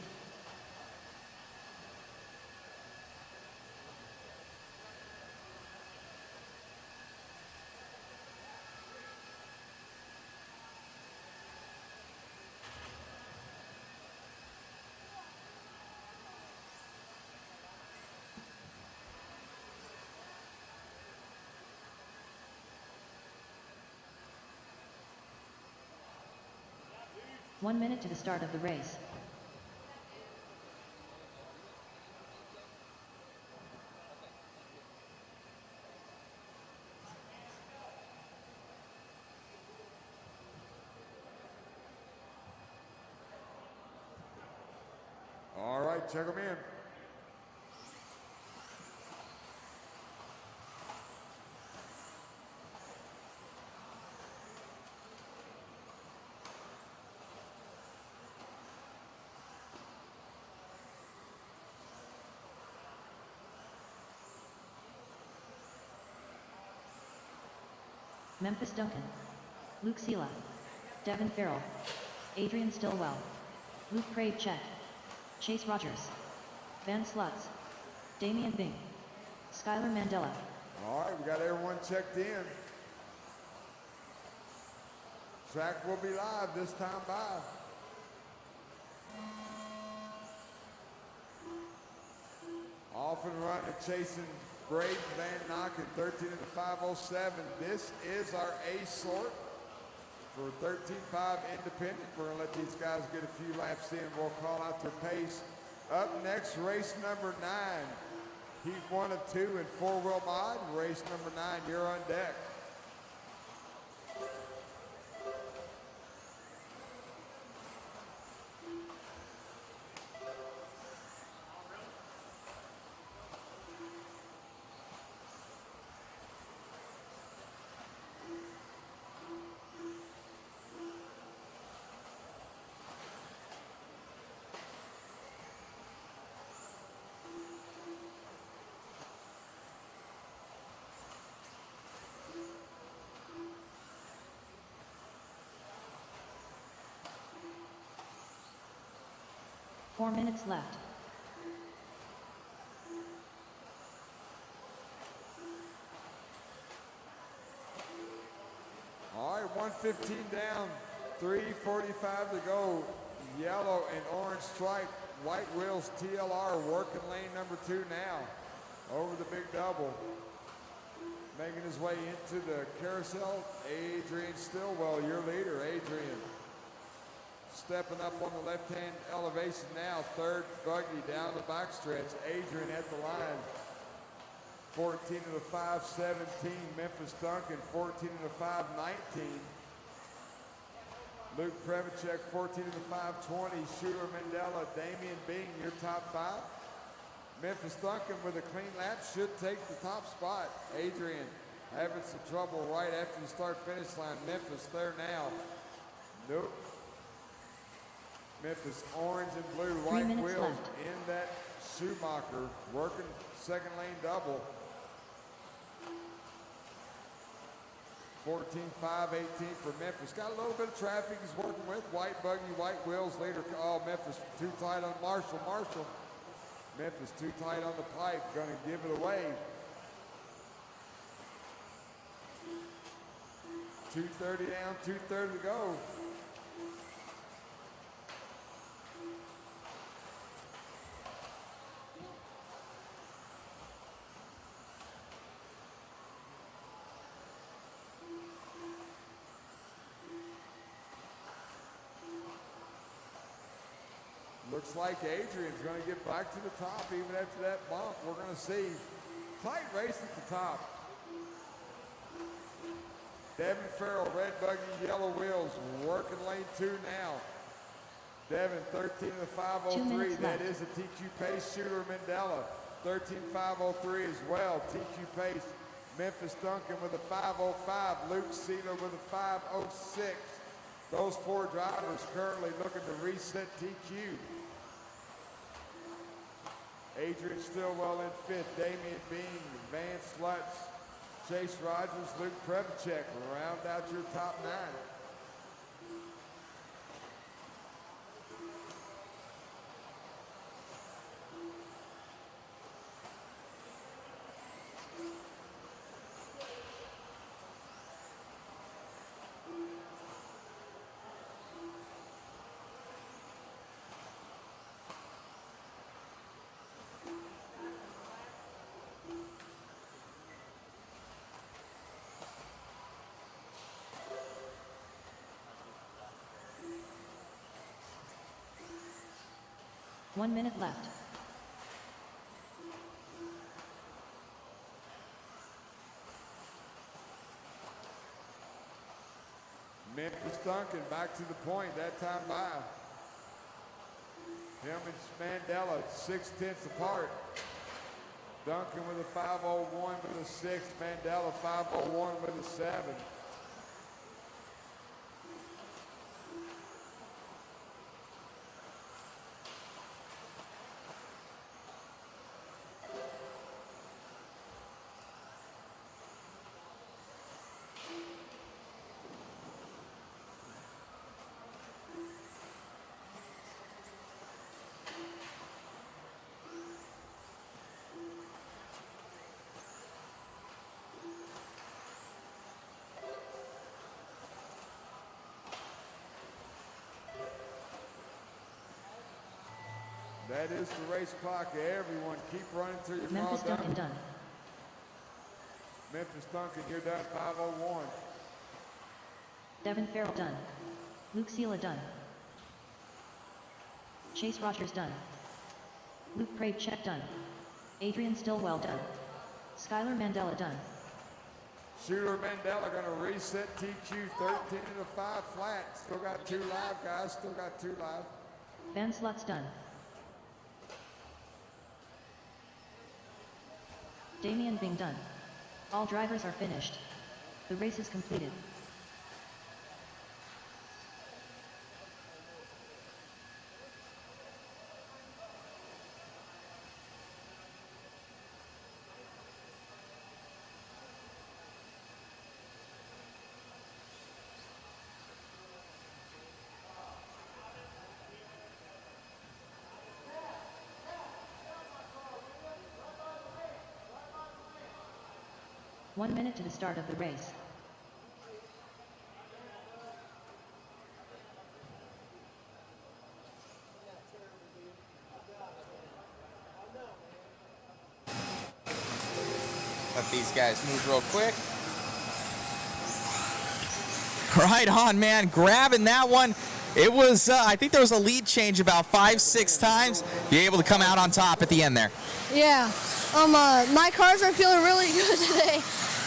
S12: One minute to the start of the race.
S2: All right, check them in.
S12: Memphis Duncan. Luke Sela. Devin Farrell. Adrian Stillwell. Luke Craig Chet. Chase Rogers. Van Slutz. Damian Bing. Skylar Mandela.
S2: All right, we got everyone checked in. Track will be live this time by. Off and running, chasing Braden Van Knockin, 13 and 507. This is our A sort for 13.5 independent. We're gonna let these guys get a few laps in. We'll call out their pace. Up next, race number 9. Heat 1 of 2 in 4-wheel mod. Race number 9, you're on deck.
S12: Four minutes left.
S2: All right, 115 down, 3:45 to go. Yellow and orange stripe, white wheels TLR working lane number 2 now. Over the big double. Making his way into the carousel, Adrian Stillwell, your leader, Adrian. Stepping up on the left-hand elevation now, third buggy down the backstretch. Adrian at the line. 14 to the 5:17. Memphis Duncan, 14 to the 5:19. Luke Prevacek, 14 to the 5:20. Shooter Mandela, Damian Bing, your top 5. Memphis Duncan with a clean lap should take the top spot. Adrian having some trouble right after the start-finish line. Memphis there now. Nope. Memphis orange and blue, white wheels
S12: left.
S2: in that Schumacher, working second lane double. 14.518 for Memphis. Got a little bit of traffic he's working with. White buggy, white wheels, leader. Oh, Memphis too tight on Marshall. Memphis too tight on the pipe, gonna give it away. 2:30 down, 2:30 to go. Looks like Adrian's going to get back to the top even after that bump. We're going to see tight race at the top. Devin Farrell, red buggy, yellow wheels, working lane 2 now. Devin, 13 to 5:03. That is a TQ pace. Shooter Mandela, 13:5:03 as well. TQ pace. Memphis Duncan with a 5:05. Luke Sealer with a 5:06. Those 4 drivers currently looking to reset TQ. Adrian Stillwell in 5th. Damian Bean, Vance Lutz, Chase Rogers, Luke Previchek round out your top 9.
S12: One minute left.
S2: Memphis Duncan back to the point, that time by. Him and Mandela 6/10 apart. Duncan with a 5:01 with a 6, Mandela 5:01 with a 7. That is the race clock. Everyone keep running till you're all
S12: Memphis Duncan done.
S2: Memphis Duncan, you're done 5:01.
S12: Devin Farrell done. Luke Seela done. Chase Rogers done. Luke Previchek done. Adrian Stillwell done. Skylar Mandela done.
S2: Shooter Mandela going to reset TQ 13 to 5 flat. Still got 2 live, guys. Still got 2 live.
S12: Van Slut's done. Damian Bing done. All drivers are finished. The race is completed. One minute to the start of the race.
S9: Let these guys move real quick. Right on, man. Grabbing that one. It was, I think there was a lead change about 5-6 times. You're able to come out on top at the end there.
S18: Yeah. My cars are feeling really good today.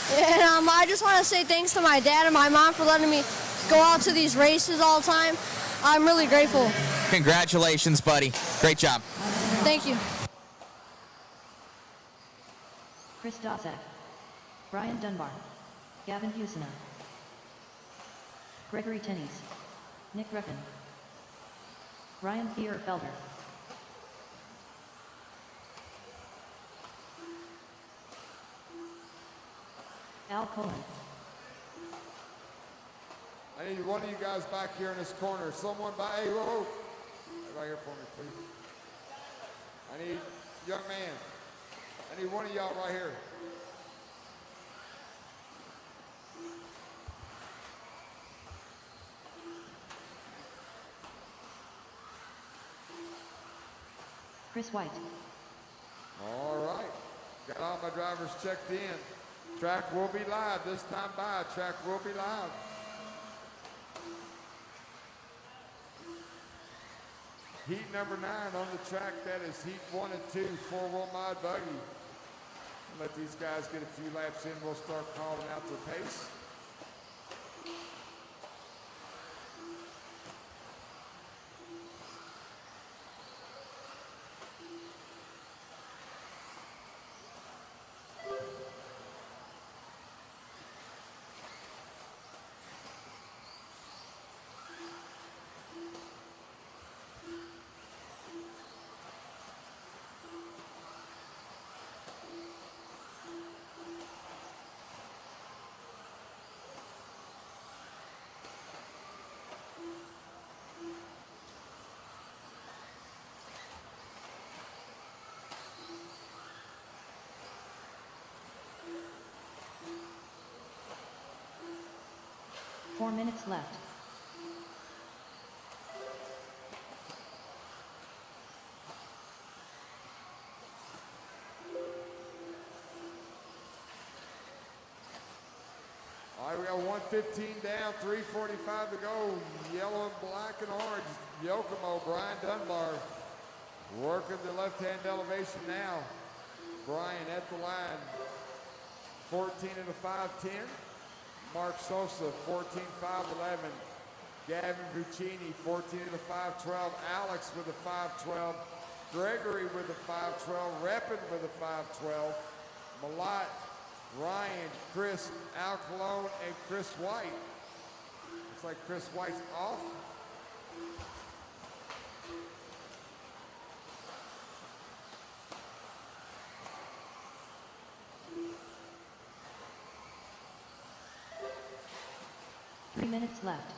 S18: And I just want to say thanks to my dad and my mom for letting me go out to these races all the time. I'm really grateful.
S9: Congratulations, buddy. Great job.
S18: Thank you.
S12: Chris Dozak. Brian Dunbar. Gavin Husina. Gregory Tennies. Nick Reckon. Ryan Felder. Al Cohen.
S2: I need one of you guys back here in this corner. Someone by, hey, whoa, whoa. Right here for me, please. I need, young man, I need one of y'all right here.
S12: Chris White.
S2: All right. Got all my drivers checked in. Track will be live this time by. Track will be live. Heat number 9 on the track. That is heat 1 and 2, 4-wheel mod buggy. Let these guys get a few laps in. We'll start calling out their pace.
S12: Four minutes left.
S2: All right, we got 115 down, 3:45 to go. Yellow and black and orange. Yokomo, Brian Dunbar. Working the left-hand elevation now. Brian at the line. 14 and a 5:10. Mark Sosa, 14.511. Gavin Buccini, 14 and a 5:12. Alex with a 5:12. Gregory with a 5:12. Reppin with a 5:12. Malott, Ryan, Chris, Al Colon, and Chris White. Looks like Chris White's off.
S12: Three minutes left.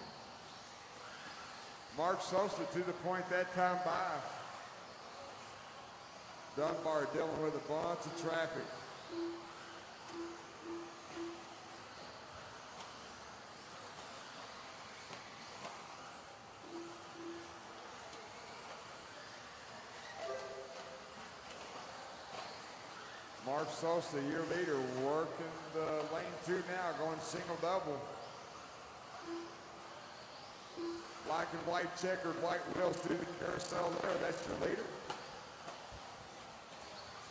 S2: Mark Sosa to the point that time by. Dunbar dealing with a bunch of traffic. Mark Sosa, your leader, working the lane 2 now, going single-double. Black and white checkered white wheels through the carousel there. That's your leader.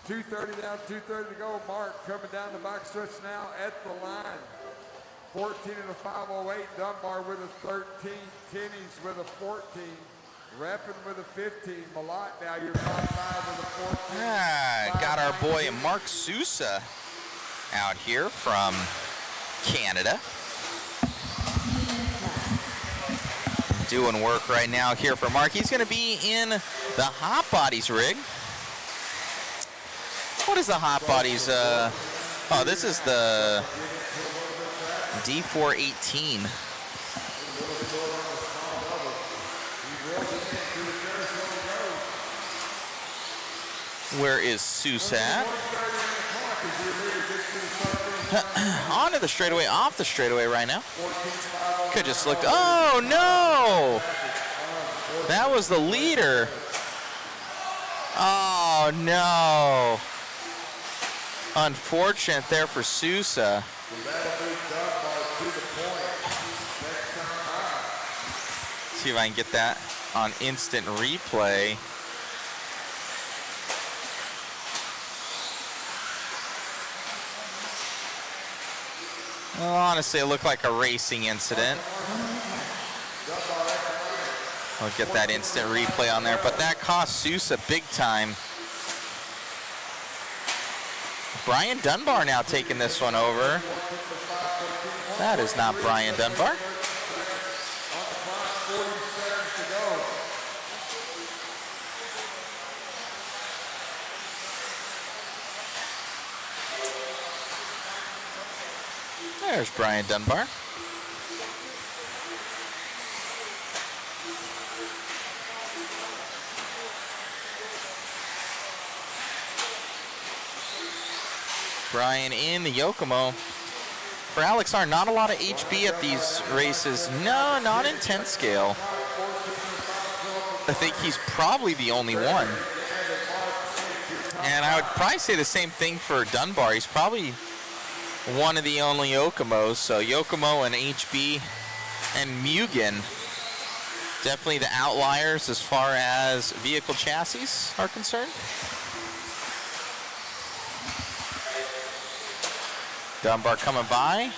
S2: 2:30 down, 2:30 to go. Mark coming down the back stretch now at the line. 14 and a 5:08. Dunbar with a 13. Tenney's with a 14. Reppin with a 15. Malott now your top 5 with a 14.
S1: Got our boy Mark Sousa out here from Canada. Doing work right now here for Mark. He's going to be in the Hot Bodies rig. What is the Hot Bodies? Oh, this is the D418. Where is Sousa at? Onto the straightaway, off the straightaway right now. Could just looked. Oh no! That was the leader. Oh no! Unfortunate there for Sousa. See if I can get that on instant replay. Well, honestly, it looked like a racing incident. I'll get that instant replay on there, but that cost Sousa big time. Brian Dunbar now taking this one over. That is not Brian Dunbar. There's Brian Dunbar. Brian in the Yokomo. For Alex R, not a lot of HB at these races. No, not in 10 scale. I think he's probably the only one. And I would probably say the same thing for Dunbar. He's probably one of the only Yokomos. So Yokomo and HB and Mugen, definitely the outliers as far as vehicle chassis are concerned. Dunbar coming by.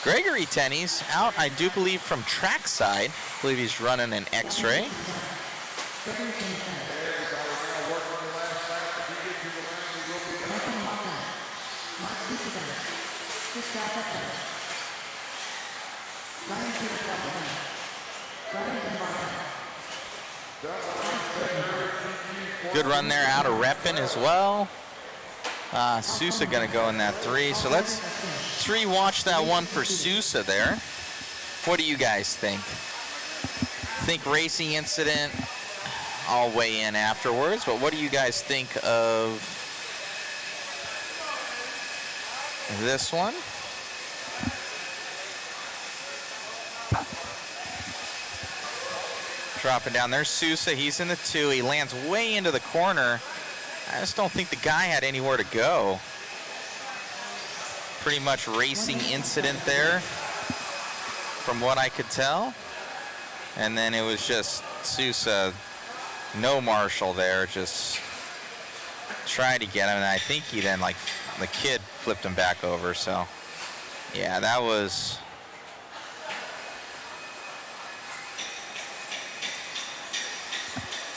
S1: Gregory Tenney's out, I do believe, from trackside. I believe he's running an X-ray. Good run there out of Reppin as well. Sousa gonna go in that 3. So let's rewatch that one for Sousa there. What do you guys think? Think racing incident? I'll weigh in afterwards, but what do you guys think of this one? Dropping down there, Sousa, he's in the 2. He lands way into the corner. I just don't think the guy had anywhere to go. Pretty much racing incident there, from what I could tell. And then it was just Sousa, no marshal there, just tried to get him. And I think he then, like, the kid flipped him back over. So, yeah, that was...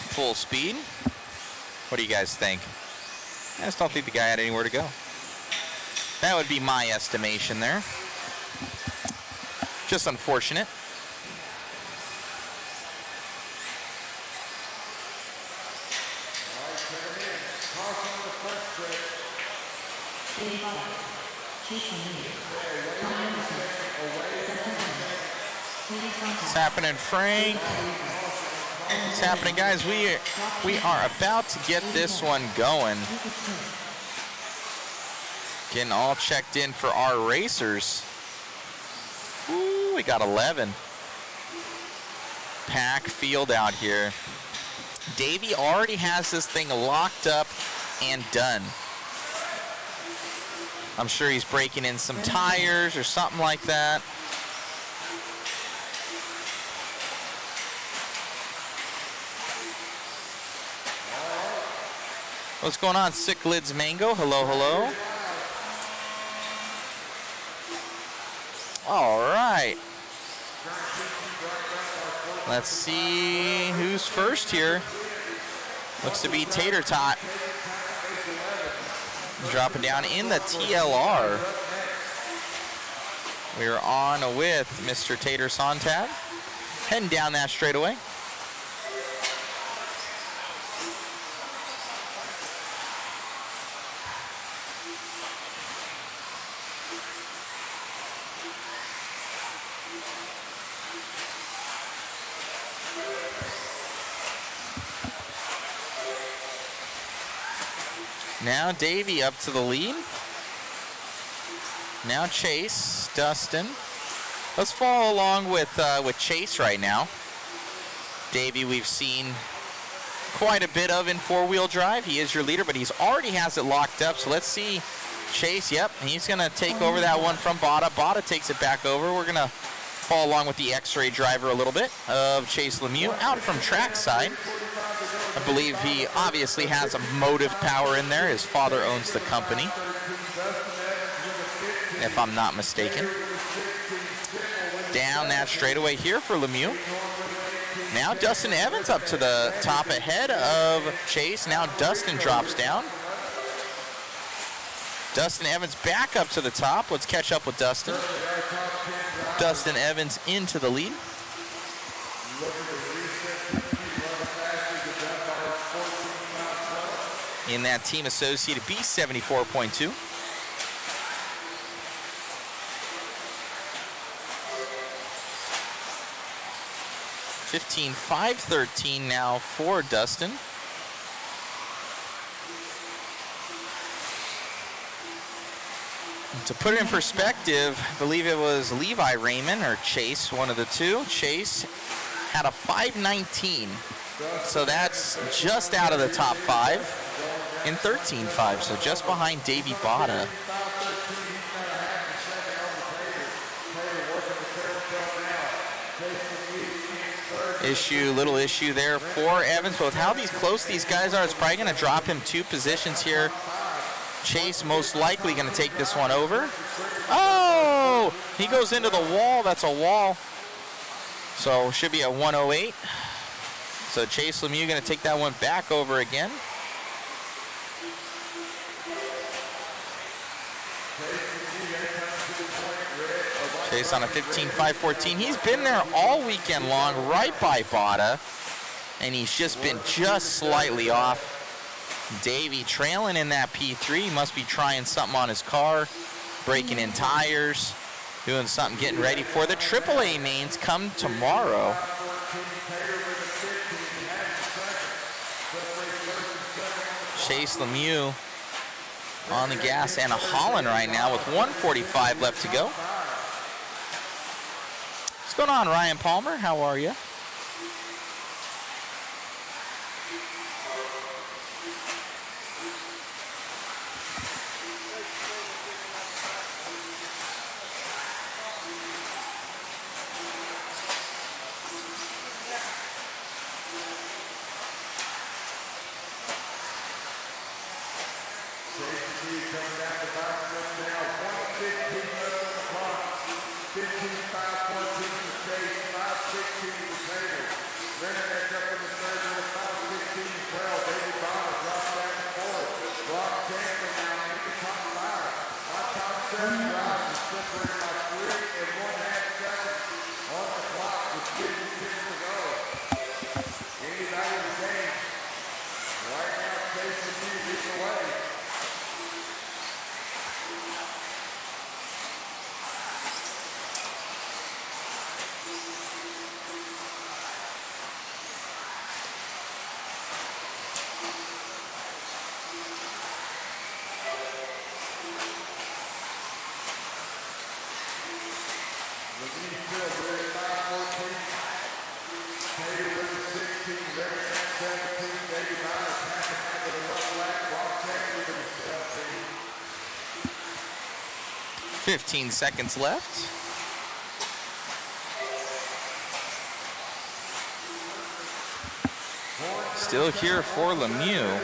S1: full speed. What do you guys think? I just don't think the guy had anywhere to go. That would be my estimation there. Just unfortunate. What's happening, Frank? What's happening, guys? We are about to get this one going. Getting all checked in for our racers. Ooh, we got 11. Pack field out here. Davey already has this thing locked up and done. I'm sure he's breaking in some tires or something like that. What's going on, Sick Lids Mango? Hello, hello. All right. Let's see who's first here. Looks to be Tater Tot. Dropping down in the TLR. We're on with Mr. Tater Sontag. Heading down that straightaway. Now Davey up to the lead. Now Chase, Dustin. Let's follow along with Chase right now. Davey we've seen quite a bit of in four-wheel drive. He is your leader, but he's already has it locked up. So let's see Chase. Yep, he's gonna take over that one from Bada. Bada takes it back over. We're gonna follow along with the X-ray driver a little bit of Chase Lemieux out from trackside. I believe he obviously has a motive power in there. His father owns the company, if I'm not mistaken. Down that straightaway here for Lemieux. Now Dustin Evans up to the top ahead of Chase. Now Dustin drops down. Dustin Evans back up to the top. Let's catch up with Dustin. Dustin Evans into the lead. In that team associated B74.2. $15,513 now for Dustin. To put it in perspective, I believe it was Levi Raymond or Chase, one of the two. Chase had a 519, so that's just out of the top 5. in 13.5, so just behind Davey Botta. Little issue there for Evans, but with how close these guys are, it's probably going to drop him 2 positions here. Chase most likely going to take this one over. Oh, he goes into the wall. That's a wall. So should be a 108. So Chase Lemieux going to take that one back over again. Chase on a 15.514. He's been there all weekend long, right by Botta, and he's just been just slightly off. Davey trailing in that P3. Must be trying something on his car, breaking in tires, doing something, getting ready for the AAA mains come tomorrow. Chase Lemieux on the gas and a Holland right now with 1:45 left to go. What's going on, Ryan Palmer? How are you? .15 seconds left. Still here for Lemieux.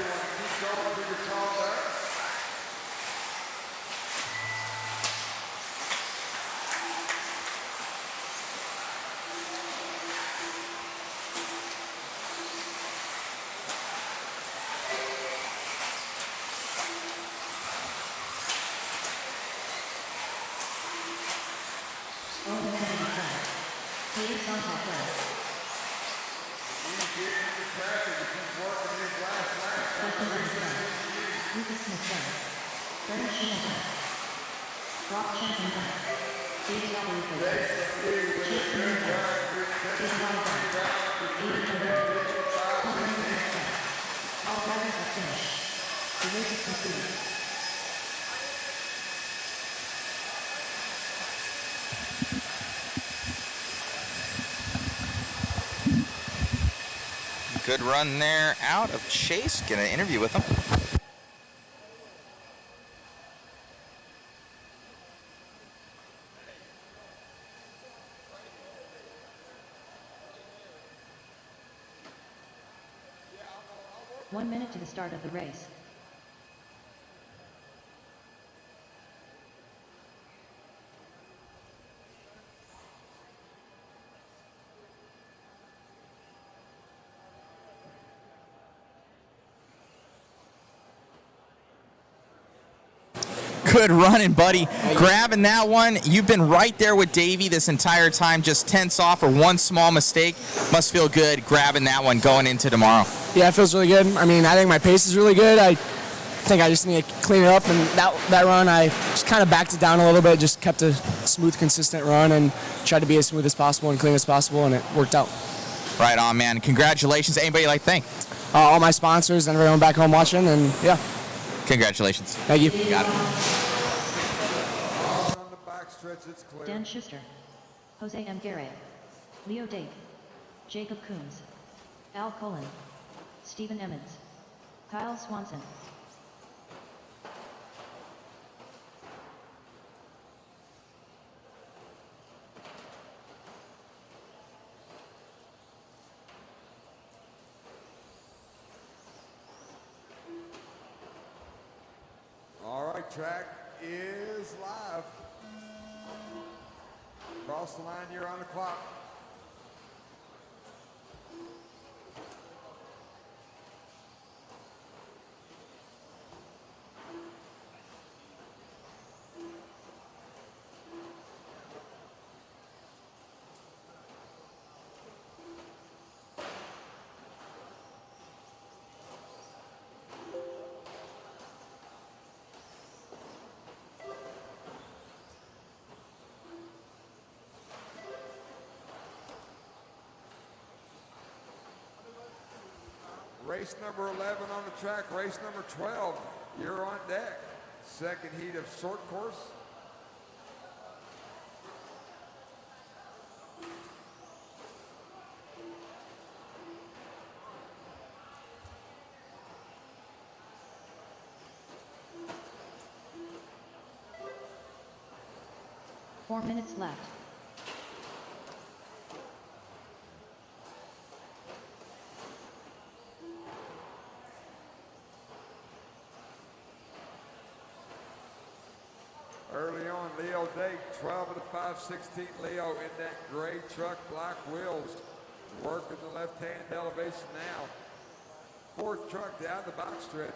S1: Good run there out of Chase. Get an interview with him.
S12: One minute to the start of the race.
S9: Good running, buddy. Grabbing that one. You've been right there with Davey this entire time, just tense off or one small mistake. Must feel good grabbing that one going into tomorrow.
S17: Yeah, it feels really good. I mean, I think my pace is really good. I think I just need to clean it up, and that run, I just kind of backed it down a little bit, just kept a smooth, consistent run and tried to be as smooth as possible and clean as possible, and it worked out.
S9: Right on, man. Congratulations. Anybody like to thank?
S17: All my sponsors and everyone back home watching, and yeah.
S9: Congratulations.
S17: Thank you.
S9: Got it.
S12: Dan Schuster, Jose M. Garrett, Leo Dake, Jacob Coombs, Al Cullen, Stephen Emmons, Kyle Swanson,
S2: track is live. Cross the line, you're on the clock. Race number 11 on the track, race number 12, you're on deck. Second heat of short course.
S12: Four minutes left.
S2: Early on, Leo Dake, 12 of the 516 Leo in that gray truck, black wheels, working the left-hand elevation now. Fourth truck down the box stretch.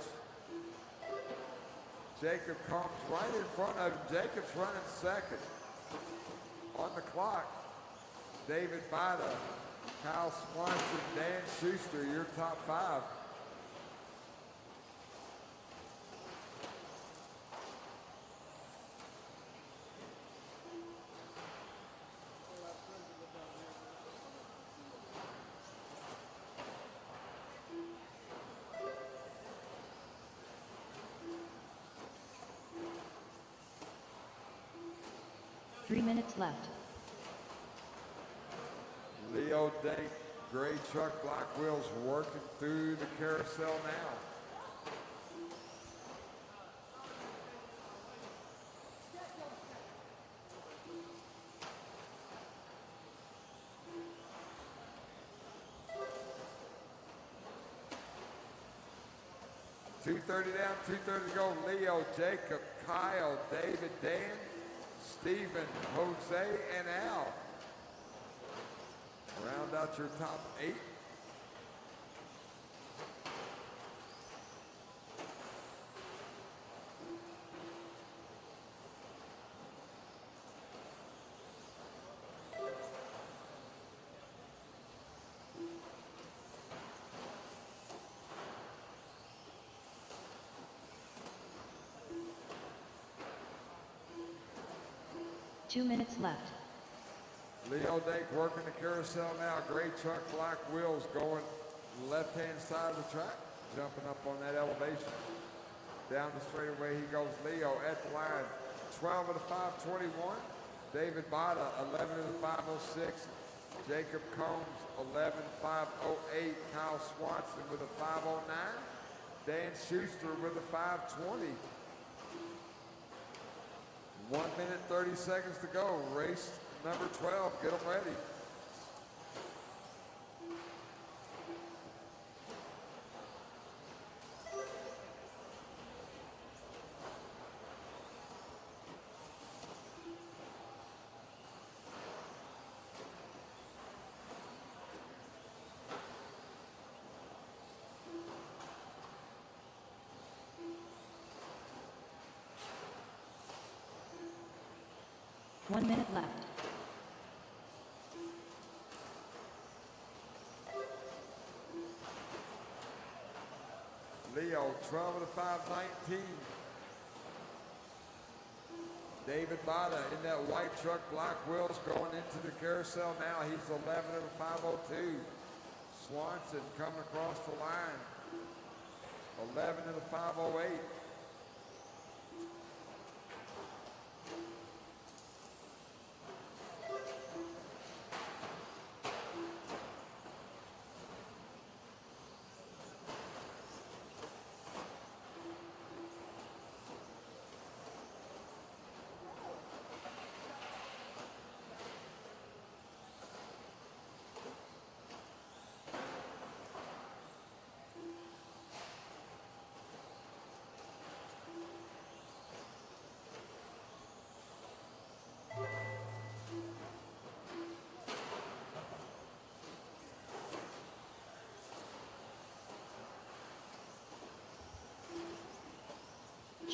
S2: Jacob comes right in front of him. Jacob's running second. On the clock, David Bida, Kyle Swanson, Dan Schuster, your top five.
S12: Three minutes left.
S2: Leo Dake, gray truck, black wheels, working through the carousel now. .230 down, 230 to go. Leo, Jacob, Kyle, David, Dan, Stephen, Jose, and Al. Round out your top 8.
S12: Two minutes left.
S2: Leo Dake working the carousel now. Gray truck, black wheels going left-hand side of the track. Jumping up on that elevation. Down the straightaway he goes. Leo at the line. 12 of the 521. David Bada, 11 of the 506. Jacob Combs, 11.508. Kyle Swanson with a 509. Dan Schuster with a 520. 1 minute, 30 seconds to go. Race number 12, get them ready.
S12: One minute left.
S2: Leo, 12 of the 519. David Bada in that white truck, black wheels going into the carousel now. He's 11 of the 502. Swanson coming across the line. 11 of the 508.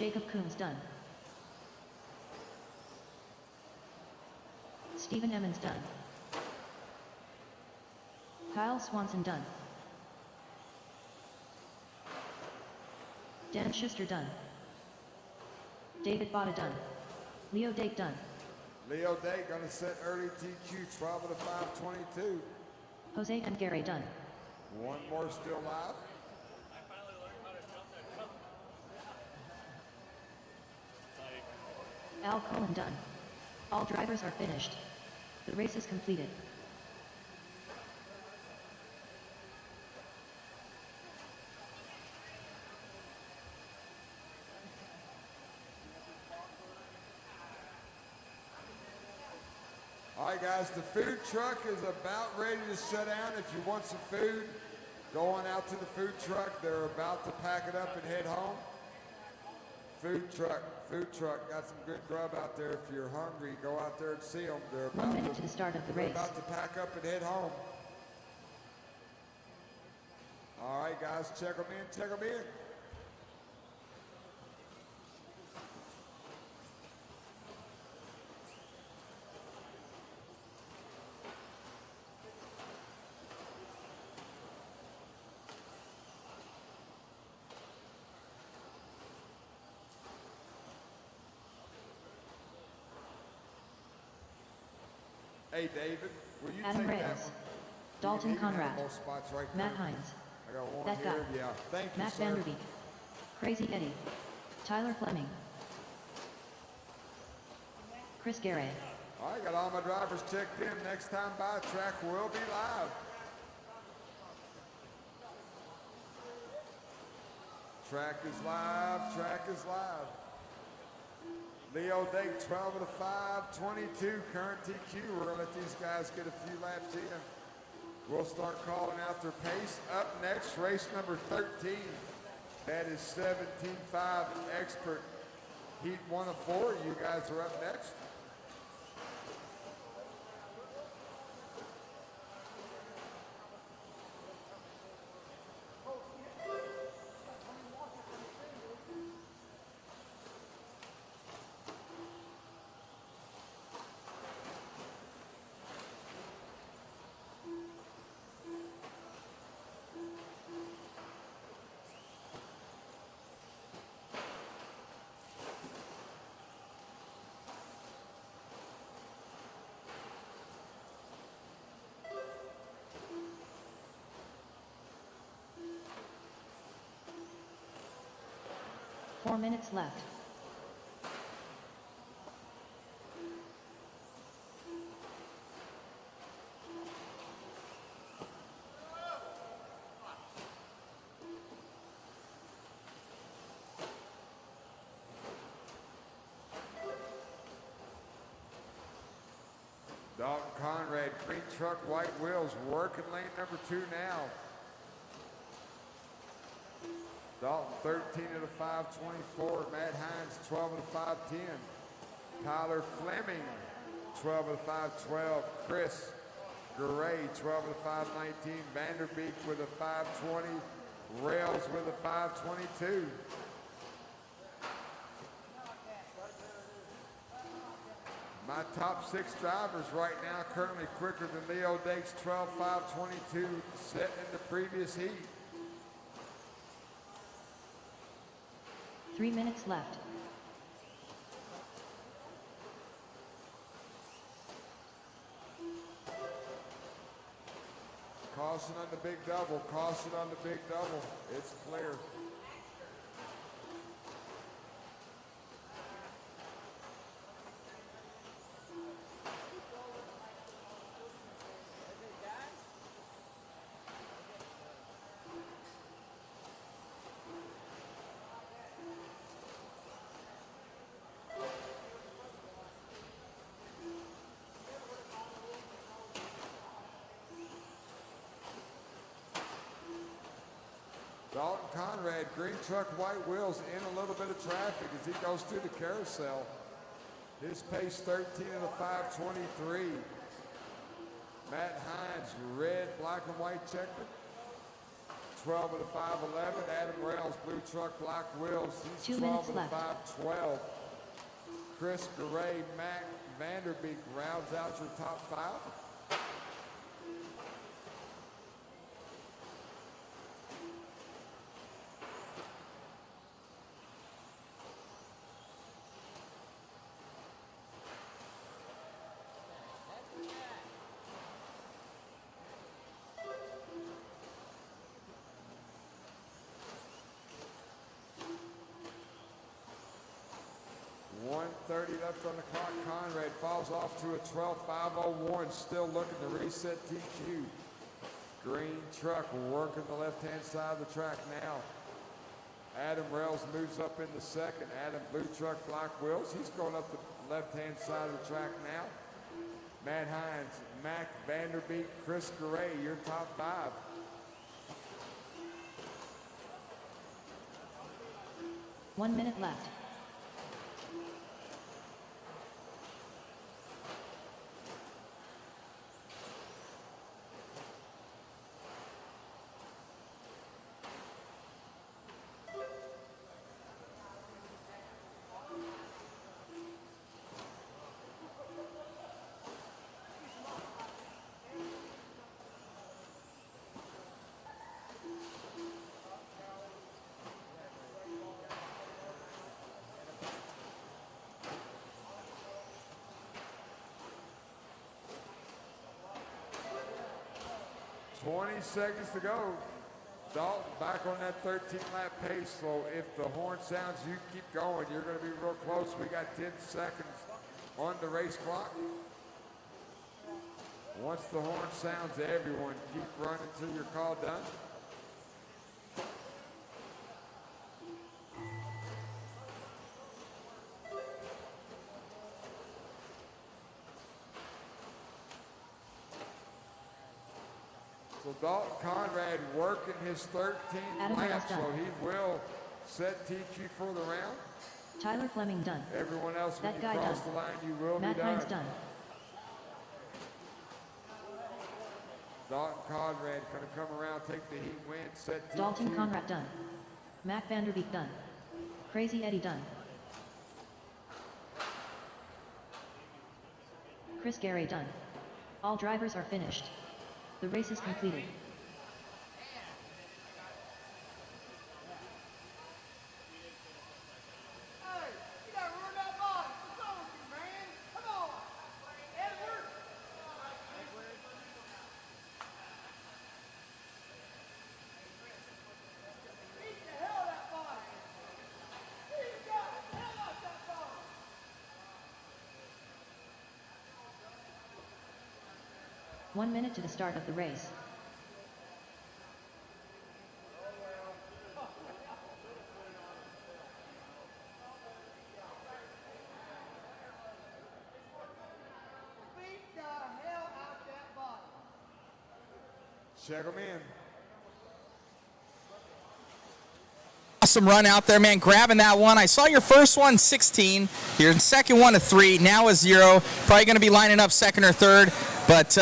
S12: Jacob Coombs done. Stephen Emmons done. Kyle Swanson done. Dan Schuster done. David Botta done. Leo Dake done.
S2: Leo Dake gonna set early TQ 12 of the 5:22.
S12: Jose and Gary done.
S2: One more still live.
S12: Al Cullen done. All drivers are finished. The race is completed.
S2: All right, guys, the food truck is about ready to shut down. If you want some food, go on out to the food truck. They're about to pack it up and head home. Food truck, got some good grub out there. If you're hungry, go out there and see them. They're about
S12: 1 minute to the start of the
S2: they're
S12: race.
S2: about to pack up and head home. All right, guys, check them in. Hey, David, will you
S12: Adam
S2: take that
S12: Reyes.
S2: one?
S12: Dalton
S2: You can have
S12: Conrad.
S2: both spots right
S12: Matt
S2: there.
S12: Hines.
S2: I got one
S12: That
S2: here.
S12: guy.
S2: Yeah, thank you,
S12: Matt
S2: sir.
S12: Vanderbeek. Crazy Eddie. Tyler Fleming. Chris Garay.
S2: All right, got all my drivers checked in. Next time by, track will be live. Track is live. Leo Dake, 12 of the 5:22, current TQ. We're gonna let these guys get a few laps in. We'll start calling out their pace. Up next, race number 13. That is 17.5 expert. Heat 1 of 4. You guys are up next.
S12: Four minutes left.
S2: Dalton Conrad, green truck, white wheels, working lane number 2 now. Dalton, 13 of the 5:24. Matt Hines, 12 of the 5:10. Tyler Fleming, 12 of the 5:12. Chris Garay, 12 of the 5:19. Vanderbeek with a 5:20. Rails with a 5:22. My top 6 drivers right now currently quicker than Leo Dake's 12.522 set in the previous heat.
S12: 3 minutes left.
S2: Caution on the big double, caution on the big double. It's clear. Dalton Conrad, green truck, white wheels, in a little bit of traffic as he goes through the carousel. His pace 13 of the 5:23. Matt Hines, red, black and white checkered. 12 of the 5'11", Adam Rails, blue truck, black wheels. He's
S12: 2
S2: 12
S12: minutes
S2: of the
S12: left.
S2: 5'12". Chris Garay, Mac Vanderbeek rounds out your top 5. .130 left on the clock. Conrad falls off to a 12.501. Still looking to reset TQ. Green truck working the left-hand side of the track now. Adam Rails moves up in the second. Adam, blue truck, black wheels. He's going up the left-hand side of the track now. Matt Hines, Mac Vanderbeek, Chris Garay, your top 5.
S12: One minute left.
S2: .20 seconds to go. Dalton back on that 13-lap pace, so if the horn sounds, you keep going. You're going to be real close. We got 10 seconds on the race clock. Once the horn sounds, everyone keep running till your call done. So Dalton Conrad working his 13th
S12: Adam
S2: lap,
S12: Rails
S2: so
S12: done.
S2: he will set TQ for the round.
S12: Tyler Fleming done.
S2: Everyone else, when
S12: That
S2: you
S12: guy
S2: cross
S12: done.
S2: the line, you will
S12: Matt
S2: be done.
S12: Hines done.
S2: Dalton Conrad going to come around, take the heat win, set TQ.
S12: Dalton Conrad done. Mac Vanderbeek done. Crazy Eddie done. Chris Garay done. All drivers are finished. The race is completed. One minute to the start of the race.
S2: Check them in.
S9: Awesome run out there, man. Grabbing that one. I saw your first one, 16. Your second one, a 3. Now a 0. Probably going to be lining up second or third, but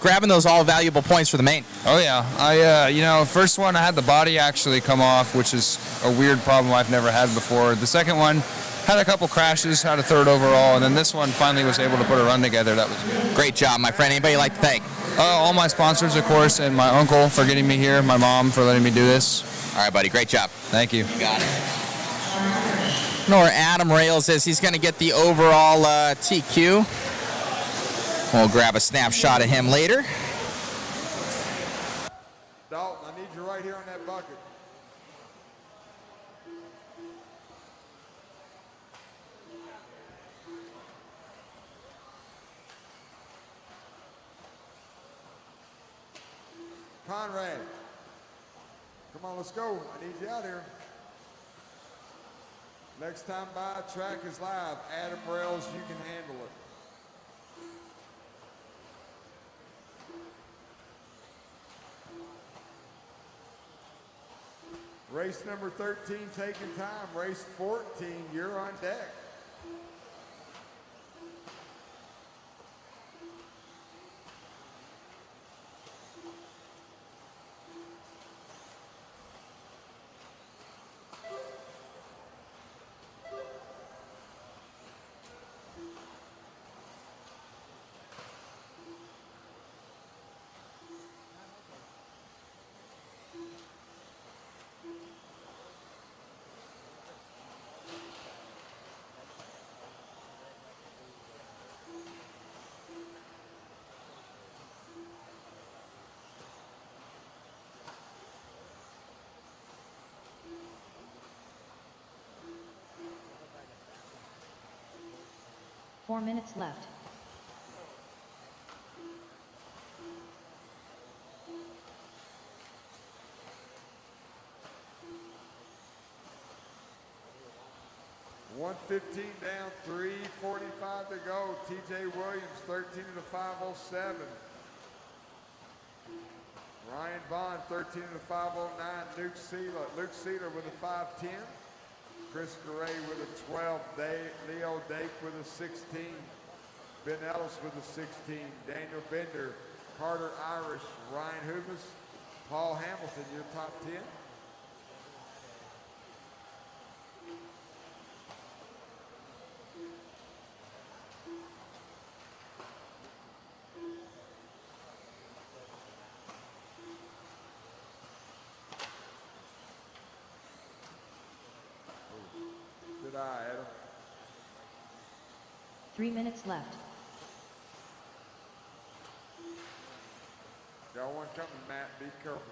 S9: grabbing those all valuable points for the main.
S19: Oh yeah, first one I had the body actually come off, which is a weird problem I've never had before. The second one had a couple crashes, had a third overall, and then this one finally was able to put a run together. That was good.
S9: Great job, my friend. Anybody you'd like to thank?
S19: All my sponsors, of course, and my uncle for getting me here, my mom for letting me do this.
S9: All right, buddy. Great job.
S19: Thank you.
S9: You got it. I know where Adam Rails is. He's going to get the overall TQ. We'll grab a snapshot of him later.
S2: Dalton, I need you right here on that bucket. Conrad, come on, let's go. I need you out here. Next time by, track is live. Adam Rails, you can handle it. Race number 13 taking time. Race 14, you're on deck.
S12: 4 minutes left.
S2: $115 down, 3:45 to go. TJ Williams, 13 to 5:07. Ryan Vaughn, 13 to 5:09. Luke Sealer with a 5:10. Chris Garay with a 12. Leo Dake with a 16. Ben Ellis with a 16. Daniel Bender, Carter Irish, Ryan Hubis, Paul Hamilton, your top 10. Good eye, Adam.
S12: 3 minutes left.
S2: Got one coming, Matt. Be careful.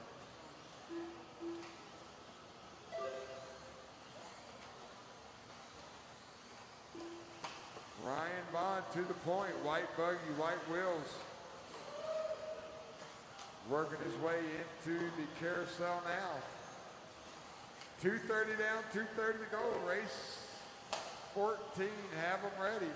S2: Ryan Bond to the point. White buggy, white wheels. Working his way into the carousel now. 2:30 down, 2:30 to go. Race 14, have them ready.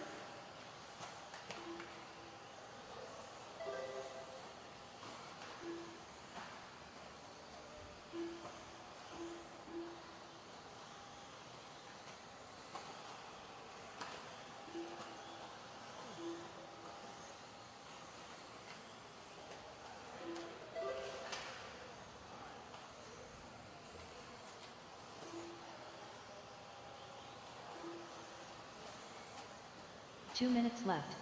S12: Two minutes left.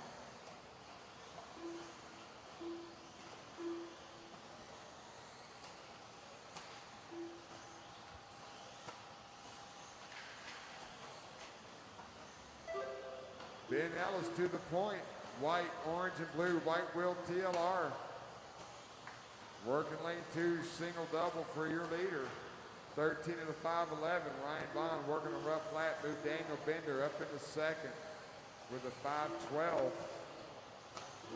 S2: Ben Ellis to the point. White, orange, and blue. White wheel TLR. Working lane 2, single double for your leader. 13 to the 5:11. Ryan Bond working a rough flat. Move Daniel Bender up into second with a 5:12.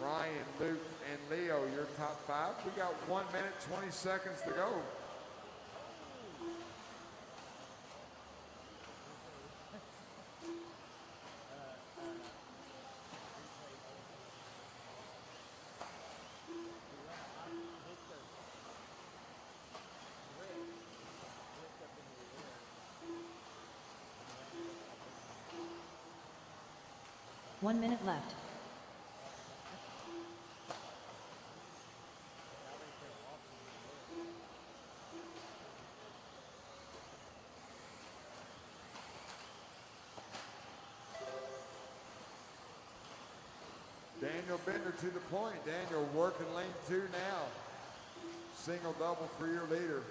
S2: Ryan, Luke, and Leo, your top 5. We got 1 minute, 20 seconds to go.
S12: One minute left.
S2: Daniel Bender to the point. Daniel working lane 2 now. Single double for your leader.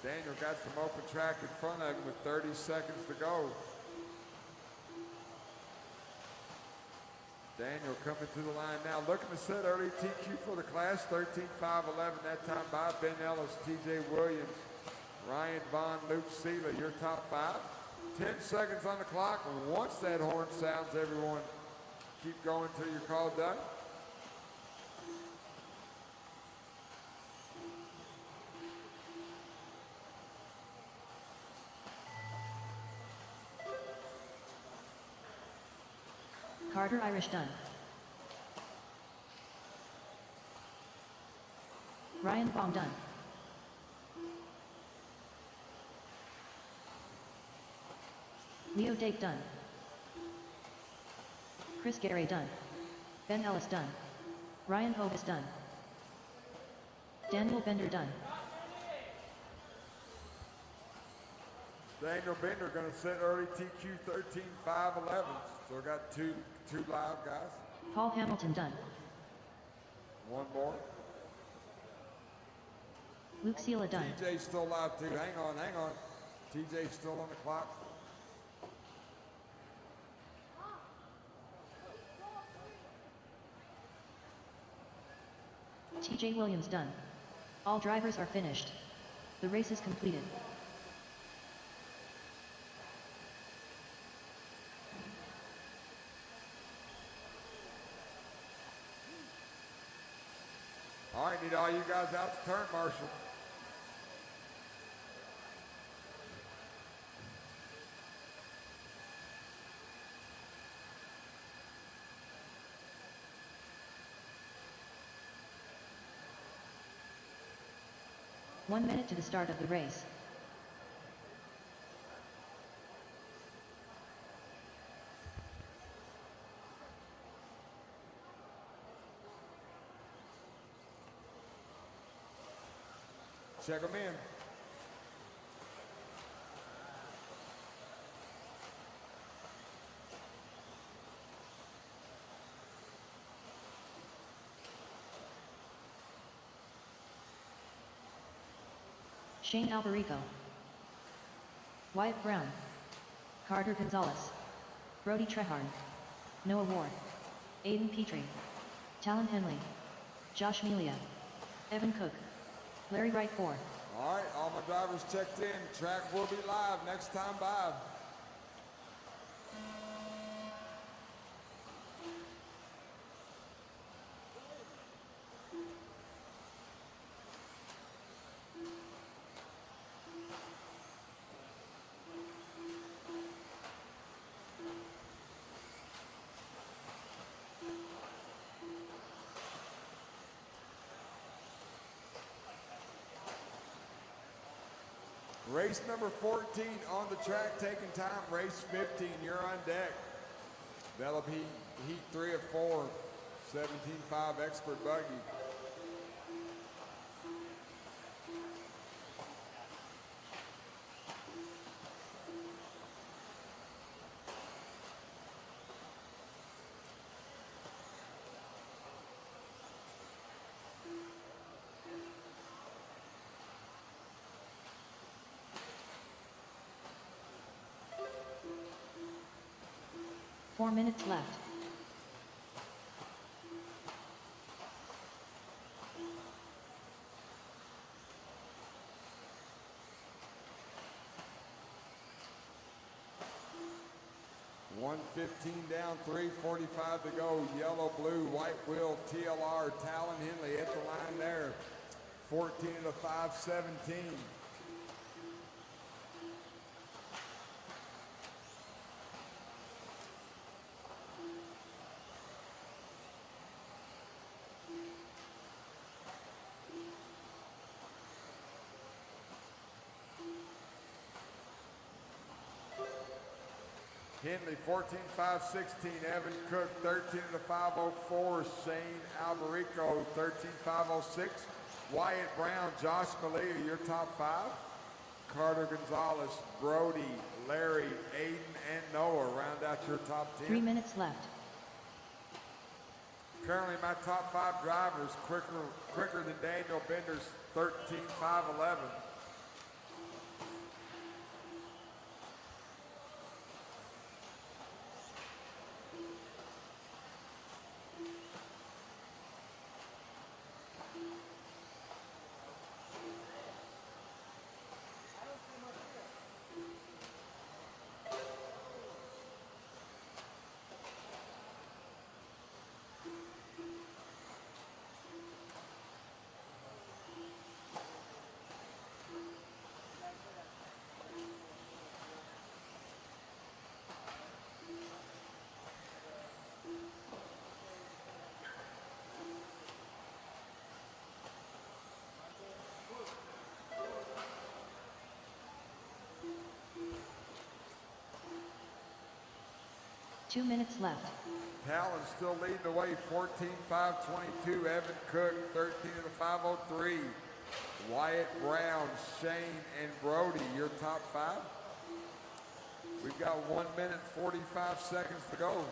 S2: Daniel got some open track in front of him with 30 seconds to go. Daniel coming to the line now, looking to set early TQ for the class. 13:5:11 that time by Ben Ellis, TJ Williams, Ryan Vaughn, Luke Sealer, your top 5. 10 seconds on the clock. Once that horn sounds, everyone keep going till your call done.
S12: Carter Irish done. Ryan Bong done. Leo Dake done. Chris Gary done. Ben Ellis done. Ryan Hovis done. Daniel Bender done.
S2: Daniel Bender going to set early TQ 13:5:11. So we got two live guys.
S12: Paul Hamilton done.
S2: One more.
S12: Luke Seala done.
S2: TJ's still live too. Hang on. TJ's still on the clock.
S12: TJ Williams done. All drivers are finished. The race is completed.
S2: Need all you guys out to turn marshal.
S12: One minute to the start of the race.
S2: Check them in.
S12: Shane Alberico, Wyatt Brown, Carter Gonzalez, Brody Trehard, Noah Ward, Aiden Petrie, Talon Henley, Josh Melia, Evan Cook, Larry Wright 4.
S2: All right, all my drivers checked in. Track will be live next time by. Race number 14 on the track, taking time. Race 15, you're on deck. That'll be heat 3 of 4, 17.5 expert buggy.
S12: Four minutes left.
S2: $115 down, $345 to go. Yellow, blue, white wheel, TLR, Talon Henley at the line there. 14 to 517. Henley, 14.516. Evan Cook, 13 to 504. Shane Alberico, 13.506. Wyatt Brown, Josh Malia, your top 5. Carter Gonzalez, Brody, Larry, Aiden, and Noah round out your top 10.
S12: 3 minutes left.
S2: Currently, my top 5 drivers quicker than Daniel Bender's 13.511.
S12: Two minutes left.
S2: Talon still leading the way, 14.522. Evan Cook, 13 to 503. Wyatt Brown, Shane, and Brody, your top 5. We've got 1 minute, 45 seconds to go.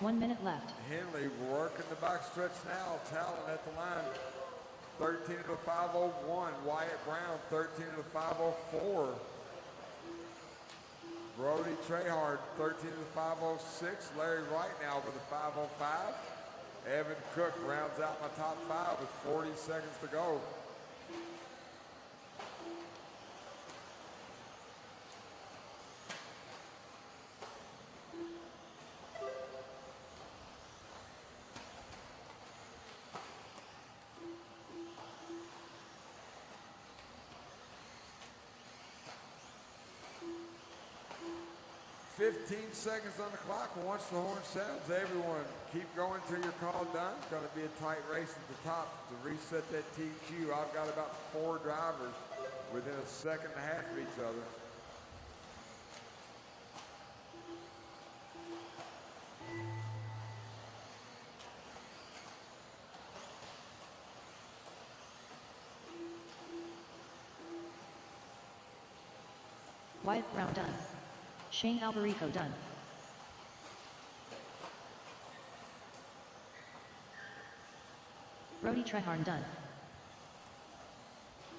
S12: 1 minute left.
S2: Henley working the backstretch now. Talon at the line. 13 to the 501. Wyatt Brown, 13 to the 504. Brody Trehard, 13 to the 506. Larry Wright now with the 505. Evan Cook rounds out my top 5 with 40 seconds to go. $15 seconds on the clock. Once the horn sounds, everyone keep going till your call done. It's going to be a tight race at the top to reset that TQ. I've got about 4 drivers within a second and a half of each other.
S12: Wyatt Brown done. Shane Alberico done. Brody Trehard done.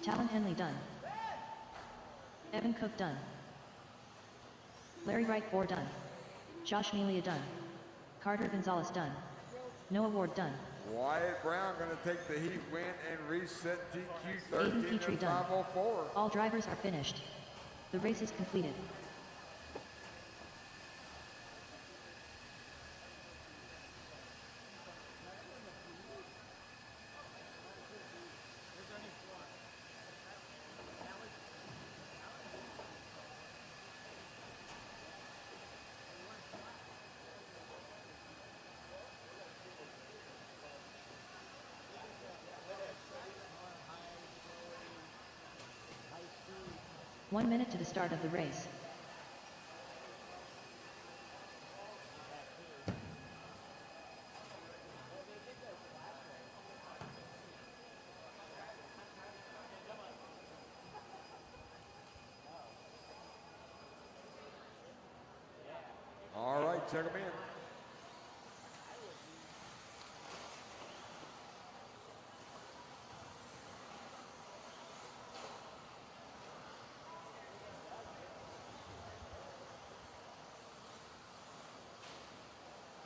S12: Talon Henley done. Evan Cook done. Larry Wright 4 done. Josh Melia done. Carter Gonzalez done. Noah Ward done.
S2: Wyatt Brown going to take the heat win and reset TQ 13
S12: Aiden Petrie
S2: to
S12: done.
S2: 504.
S12: All drivers are finished. The race is completed. One minute to the start of the race.
S2: All right, check them in.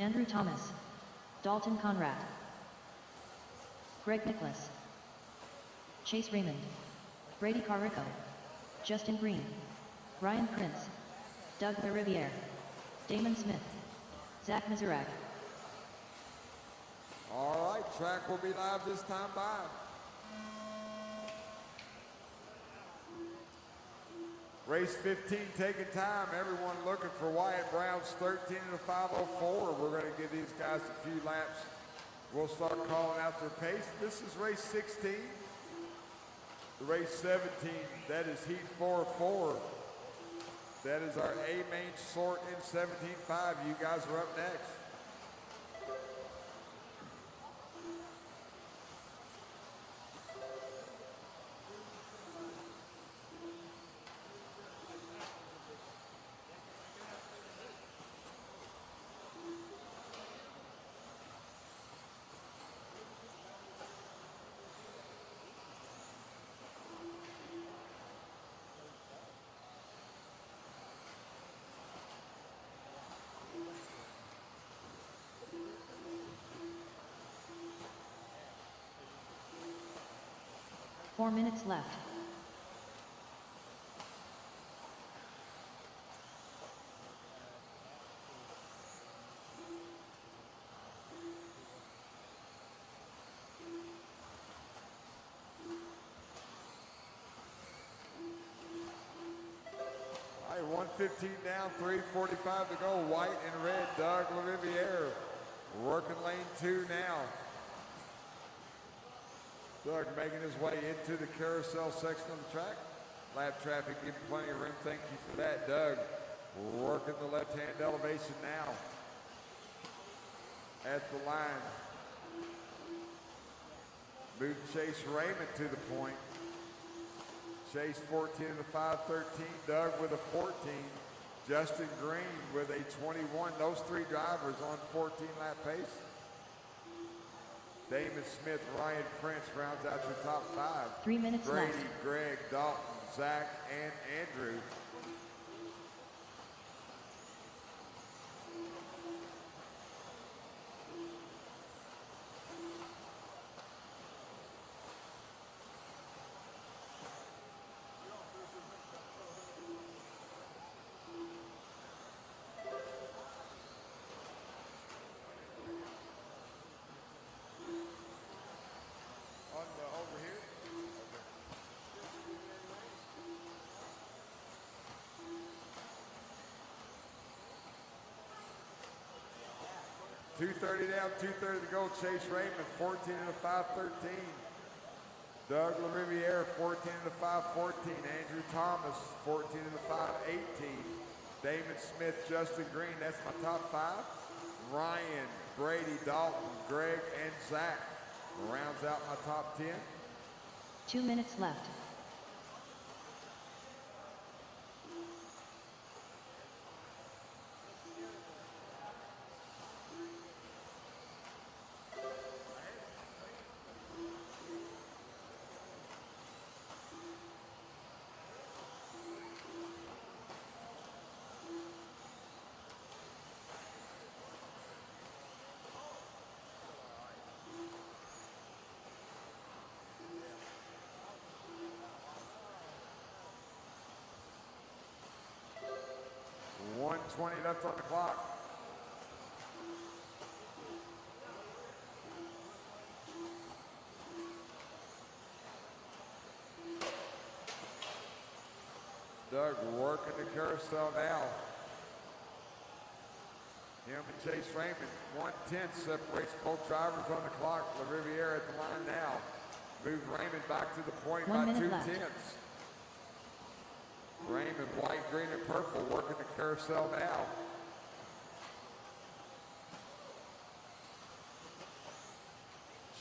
S12: Andrew Thomas. Dalton Conrad. Greg Nicholas. Chase Raymond. Brady Carrico. Justin Green. Ryan Prince. Doug Riviere. Damon Smith. Zach Mizurak.
S2: All right, track will be live this time by. Race 15 taking time. Everyone looking for Wyatt Brown's 13 to 504. We're going to give these guys a few laps. We'll start calling out their pace. This is race 16. Race 17, that is heat 4-4. That is our A main sort in 17.5. You guys are up next.
S12: Four minutes left.
S2: All right, 115 down, 3:45 to go. White and red, Doug Riviere working lane 2 now. Doug making his way into the carousel section of the track. Lap traffic giving plenty of room. Thank you for that, Doug. Working the left-hand elevation now. At the line. Move Chase Raymond to the point. Chase 14 to 513. Doug with a 14. Justin Green with a 21. Those three drivers on 14-lap pace. Damon Smith, Ryan Prince rounds out your top 5.
S12: 3 minutes
S2: Brady,
S12: left.
S2: Greg, Dalton, Zach, and Andrew. Over here. 2:30 down, 2:30 to go. Chase Raymond, 14 and a 5:13. Doug LaRiviere, 14 and a 5:14. Andrew Thomas, 14 and a 5:18. Damon Smith, Justin Green, that's my top 5. Ryan, Brady, Dalton, Greg, and Zach rounds out my top 10.
S12: 2 minutes left.
S2: .20 left on the clock. Doug working the carousel now. Him and Chase Raymond, 1/10 separates both drivers on the clock. LaRiviere at the line now. Move Raymond back to the point
S12: 1
S2: by
S12: minute
S2: 2/10.
S12: left.
S2: Raymond, white, green, and purple, working the carousel now.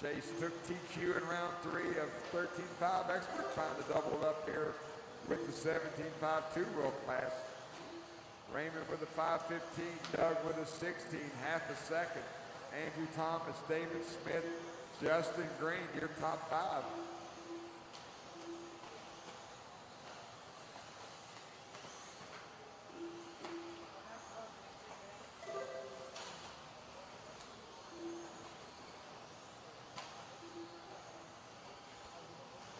S2: Chase took TQ in round 3 of 13.5 expert, trying to double it up here with the 17.5 two-row class. Raymond with a 5:15, Doug with a 16, half a second. Andrew Thomas, David Smith, Justin Green, your top 5.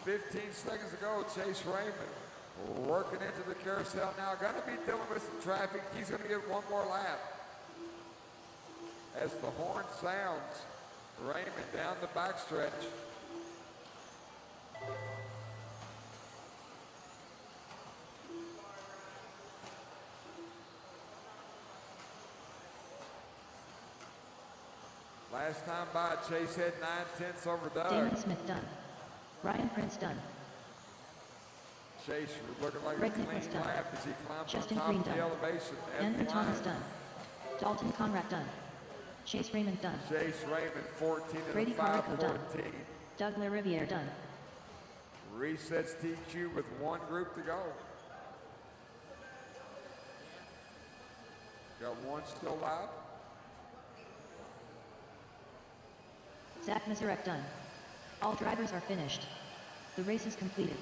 S2: .15 seconds to go. Chase Raymond working into the carousel now. Going to be dealing with some traffic. He's going to get one more lap. As the horn sounds, Raymond down the backstretch. Last time by, Chase had 9/10 over Doug.
S12: Damon Smith done. Ryan Prince done.
S2: Chase looking like
S12: Greg
S2: a clean
S12: Nicholas done.
S2: lap as he climbs
S12: Justin
S2: on top
S12: Green
S2: of the
S12: done.
S2: elevation.
S12: Andrew Thomas done. Dalton Conrad done. Chase Raymond done.
S2: Chase Raymond, 14 and
S12: Brady
S2: a
S12: Carrico done.
S2: 5:14.
S12: Doug LaRiviere done.
S2: Resets TQ with one group to go. Got one still live.
S12: Zach Mazurek done. All drivers are finished. The race is completed.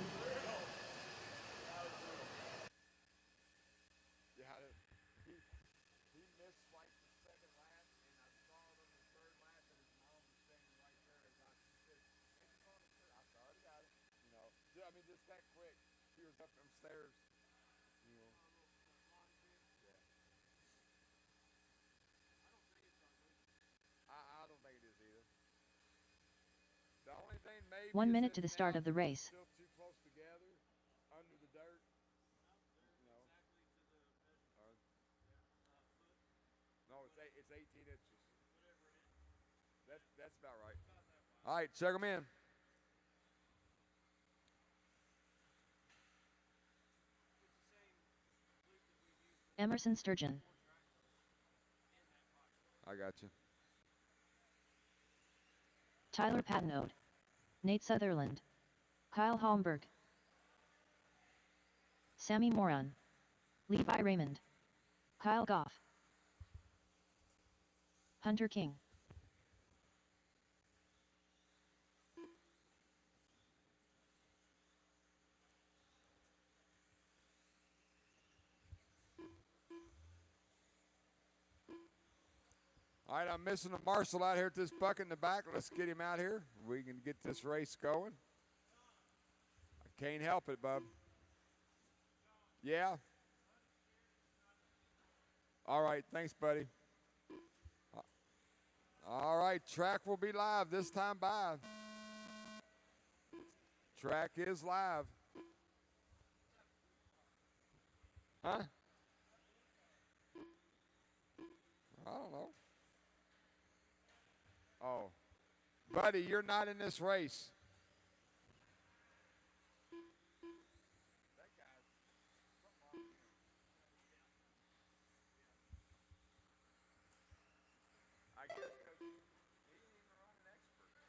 S2: He missed like the second lap, and I saw it on the third lap, and his mom was standing right there. As I said, I already got it. You know, I mean, just that quick. She was up them stairs. You know. Yeah. I don't think it is either. The only thing maybe
S12: 1
S2: is
S12: minute
S2: that
S12: to the start of the race.
S2: still too close together, under the dirt. You know. No, it's 18 inches. That's about right. All right, check them in.
S12: Emerson Sturgeon.
S2: I got you.
S12: Tyler Patnode. Nate Sutherland. Kyle Holmberg. Sammy Moran. Levi Raymond. Kyle Goff. Hunter King.
S2: All right, I'm missing a marshal out here at this bucket in the back. Let's get him out here. We can get this race going. I can't help it, bub. Yeah? All right, thanks, buddy. All right, track will be live this time by. Track is live. Huh? I don't know. Oh. Buddy, you're not in this race. I guess because he didn't even run an expert.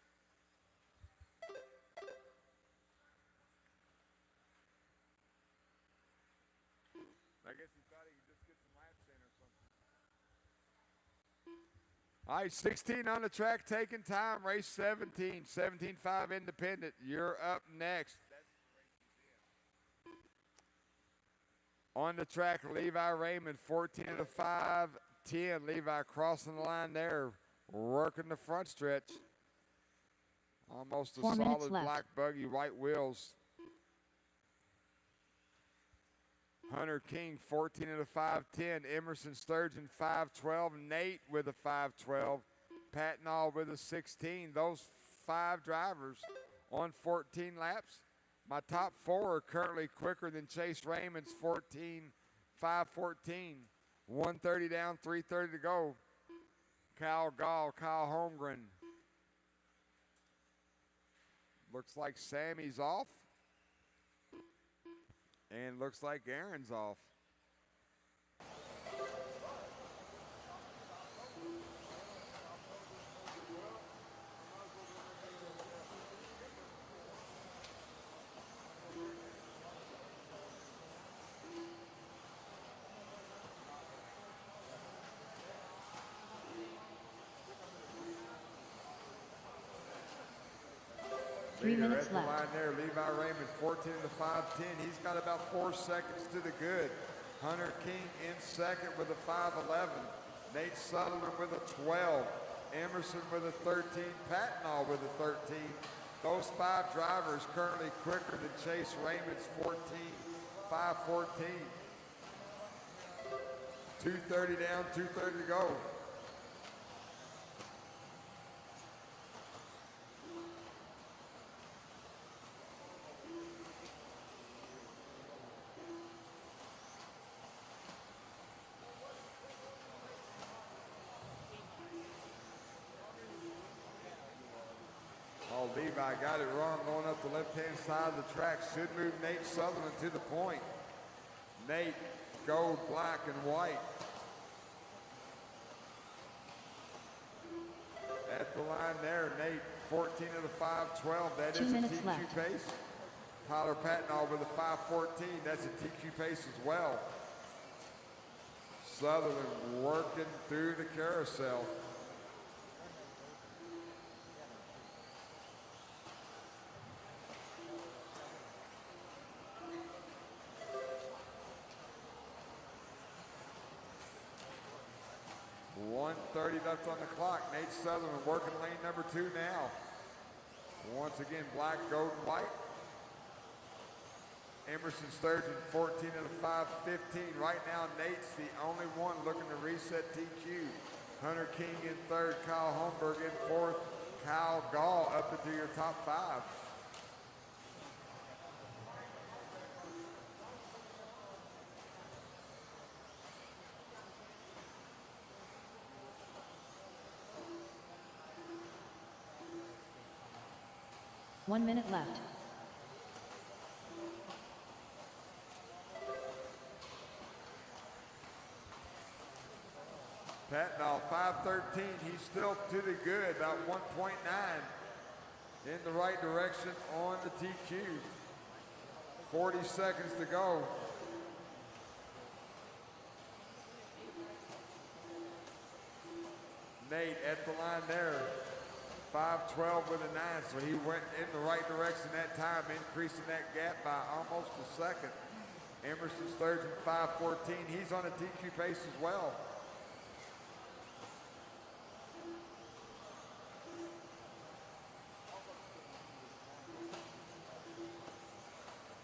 S2: I guess he thought he could just get some laps in or something. All right, 16 on the track, taking time. Race 17, 17.5 independent. You're up next. On the track, Levi Raymond, 14 of the 5, 10. Levi crossing the line there, working the front stretch. Almost a solid black buggy, white wheels. Hunter King, 14 of the 5-10. Emerson Sturgeon, 5-12. Nate with a 5-12. Patnall with a 16. Those 5 drivers on 14 laps. My top 4 are currently quicker than Chase Raymond's 14, 5-14. 130 down, 3:30 to go. Kyle Gall, Kyle Holmgren. Looks like Sammy's off. And looks like Aaron's off.
S12: 3 minutes left.
S2: Line there, Levi Raymond, 14 to 5-10. He's got about 4 seconds to the good. Hunter King in second with a 5-11. Nate Sutherland with a 12. Emerson with a 13. Patnall with a 13. Those 5 drivers currently quicker than Chase Raymond's 14, 5-14. 2:30 down, 2:30 to go. Oh, Levi got it wrong going up the left-hand side of the track. Should move Nate Sutherland to the point. Nate, gold, black, and white. At the line there, Nate, 14 of the 5-12. That is a TQ pace. Tyler Patnall with a 5-14. That's a TQ pace as well. Sutherland working through the carousel. .130 left on the clock. Nate Sutherland working lane number 2 now. Once again, black, gold, and white. Emerson Sturgeon, 14 of the 5-15. Right now, Nate's the only one looking to reset TQ. Hunter King in third, Kyle Holmberg in fourth, Kyle Gall up into your top 5.
S12: One minute left.
S2: Patnall, 5:13. He's still to the good, about 1.9 in the right direction on the TQ. 40 seconds to go. Nate at the line there. 5:12 with a 9, so he went in the right direction that time, increasing that gap by almost a second. Emerson's third and 5:14. He's on a TQ pace as well.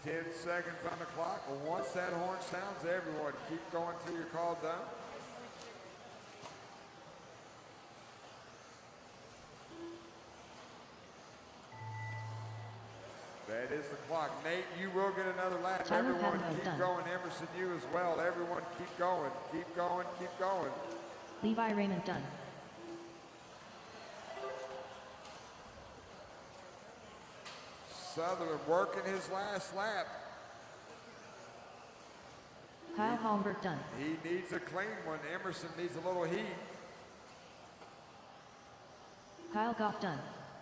S2: Ten seconds on the clock. Once that horn sounds, everyone keep going till your call done. That is the clock. Nate, you will get another lap.
S12: Talon
S2: Everyone
S12: Henley
S2: keep
S12: done.
S2: going. Emerson, you as well. Everyone keep going. Keep going. Keep going.
S12: Levi Raymond done.
S2: Sutherland working his last lap.
S12: Kyle Holmberg done.
S2: He needs a clean one. Emerson needs a little heat.
S12: Kyle Goff done.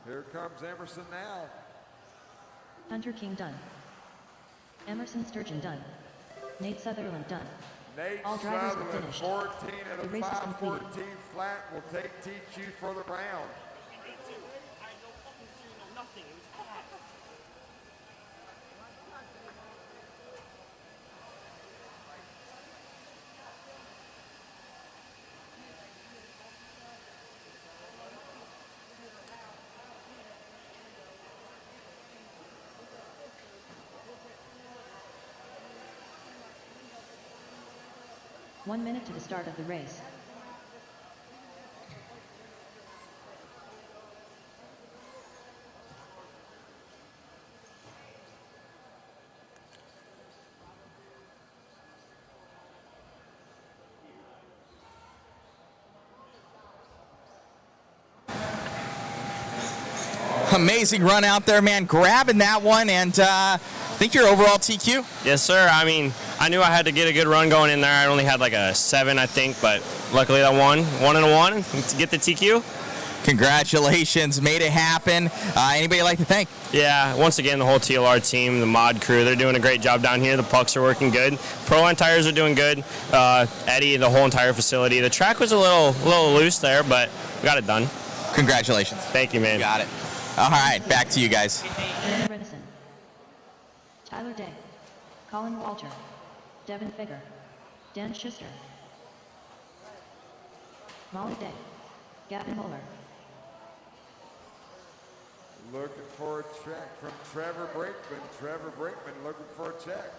S2: Here comes Emerson now.
S12: Hunter King done. Emerson Sturgeon done. Nate Sutherland done.
S2: Nate
S12: All drivers were
S2: Sutherland,
S12: finished.
S2: 14 out
S12: The
S2: of
S12: race is completed.
S2: 5:14 flat, will take TQ for the round.
S12: One minute to the start of the race.
S9: Amazing run out there, man. Grabbing that one, and I think your overall TQ.
S10: Yes, sir. I mean, I knew I had to get a good run going in there. I only had like a 7, I think, but luckily that won. 1 and a 1 to get the TQ.
S9: Congratulations, made it happen. Anybody like to thank?
S10: Yeah, once again, the whole TLR team, the mod crew, they're doing a great job down here. The pucks are working good. Pro-Line tires are doing good. Eddie, the whole entire facility. The track was a little loose there, but we got it done.
S9: Congratulations.
S10: Thank you, man.
S9: You got it. All right, back to you guys.
S12: Aaron Redison. Tyler Day. Colin Walter. Devin Figger. Dan Schuster. Molly Day. Gavin Muller.
S2: Looking for a check from Trevor Brinkman. Trevor Brinkman looking for a check.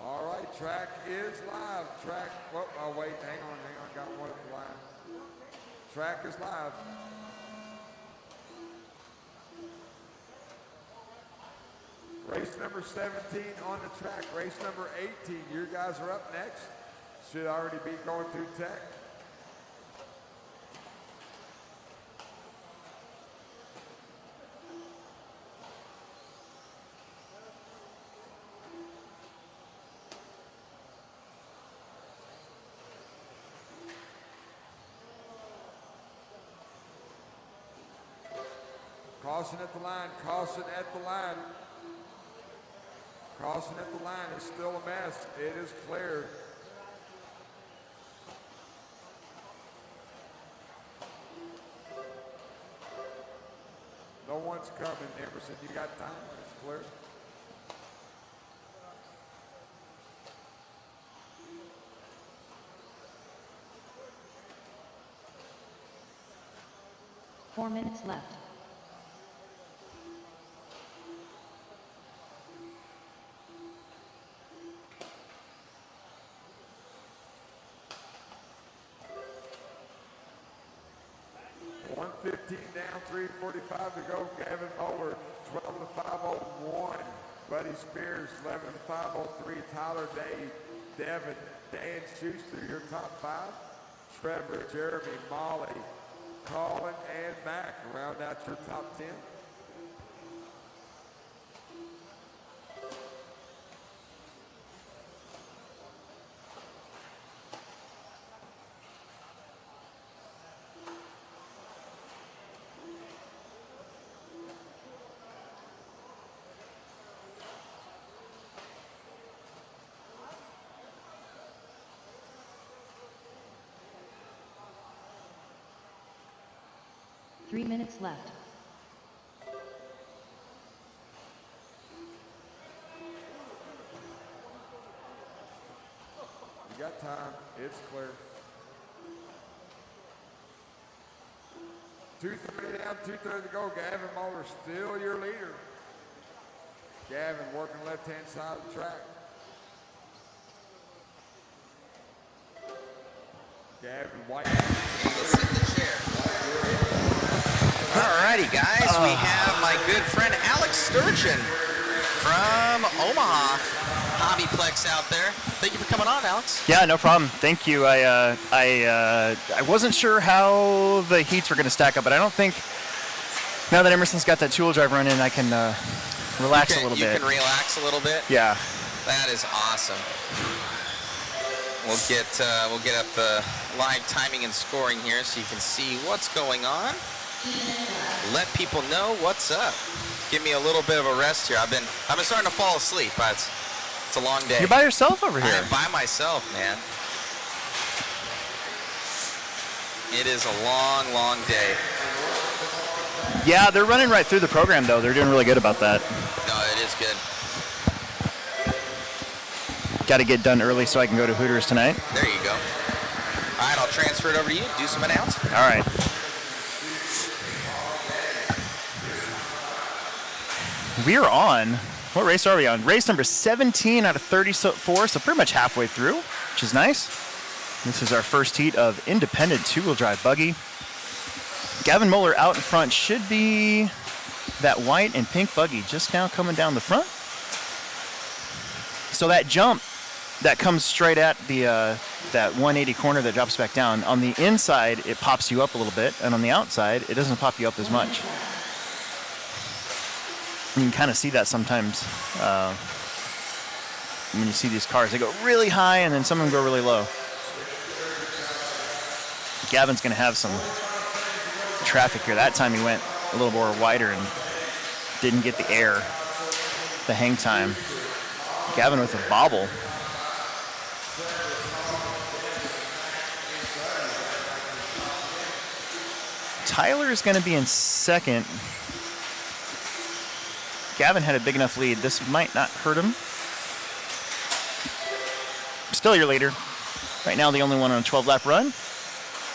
S2: All right, track is live. Track, oh wait, hang on, got one at the line. Track is live. Race number 17 on the track. Race number 18. You guys are up next. Should already be going through tech. Caution at the line. Caution at the line. Caution at the line is still a mess. It is clear. No one's coming, Emerson. You got time. It's clear.
S12: Four minutes left.
S2: Down, 3:45 to go. Gavin Muller, 12 to 5:01. Buddy Spears, 11 to 5:03. Tyler Day, Devin, Dan Schuster, your top 5. Trevor, Jeremy, Molly, Colin, and Mac round out your top 10.
S12: 3 minutes left.
S2: You got time. It's clear. 2:30 down, 2:30 to go. Gavin Moeller still your leader. Gavin working left-hand side of the track. Gavin White.
S1: Alrighty, guys, we have my good friend Alex Sturgeon from Omaha HobbyPlex out there. Thank you for coming on, Alex.
S20: Yeah, no problem. Thank you. I wasn't sure how the heats were going to stack up, but I don't think now that Emerson's got that two-wheel drive running, I can relax a little bit.
S1: You can relax a little bit?
S20: Yeah.
S1: That is awesome. We'll get up the live timing and scoring here so you can see what's going on. Let people know what's up. Give me a little bit of a rest here. I've been starting to fall asleep. It's a long day.
S20: You're by yourself over here.
S1: I am by myself, man. It is a long, long day.
S20: Yeah, they're running right through the program, though. They're doing really good about that.
S1: No, it is good.
S20: Got to get done early so I can go to Hooters tonight.
S1: There you go. All right, I'll transfer it over to you. Do some announcing.
S20: All right. We are on. What race are we on? Race number 17 out of 34, so pretty much halfway through, which is nice. This is our first heat of independent two-wheel drive buggy. Gavin Moeller out in front should be that white and pink buggy just now coming down the front. So that jump that comes straight at the that 180 corner that drops back down, on the inside it pops you up a little bit, and on the outside it doesn't pop you up as much. You can kind of see that sometimes when you see these cars. They go really high and then some of them go really low. Gavin's going to have some traffic here. That time he went a little more wider and didn't get the air, the hang time. Gavin with a bobble. Tyler is going to be in second. Gavin had a big enough lead. This might not hurt him. Still your leader. Right now the only one on a 12-lap run.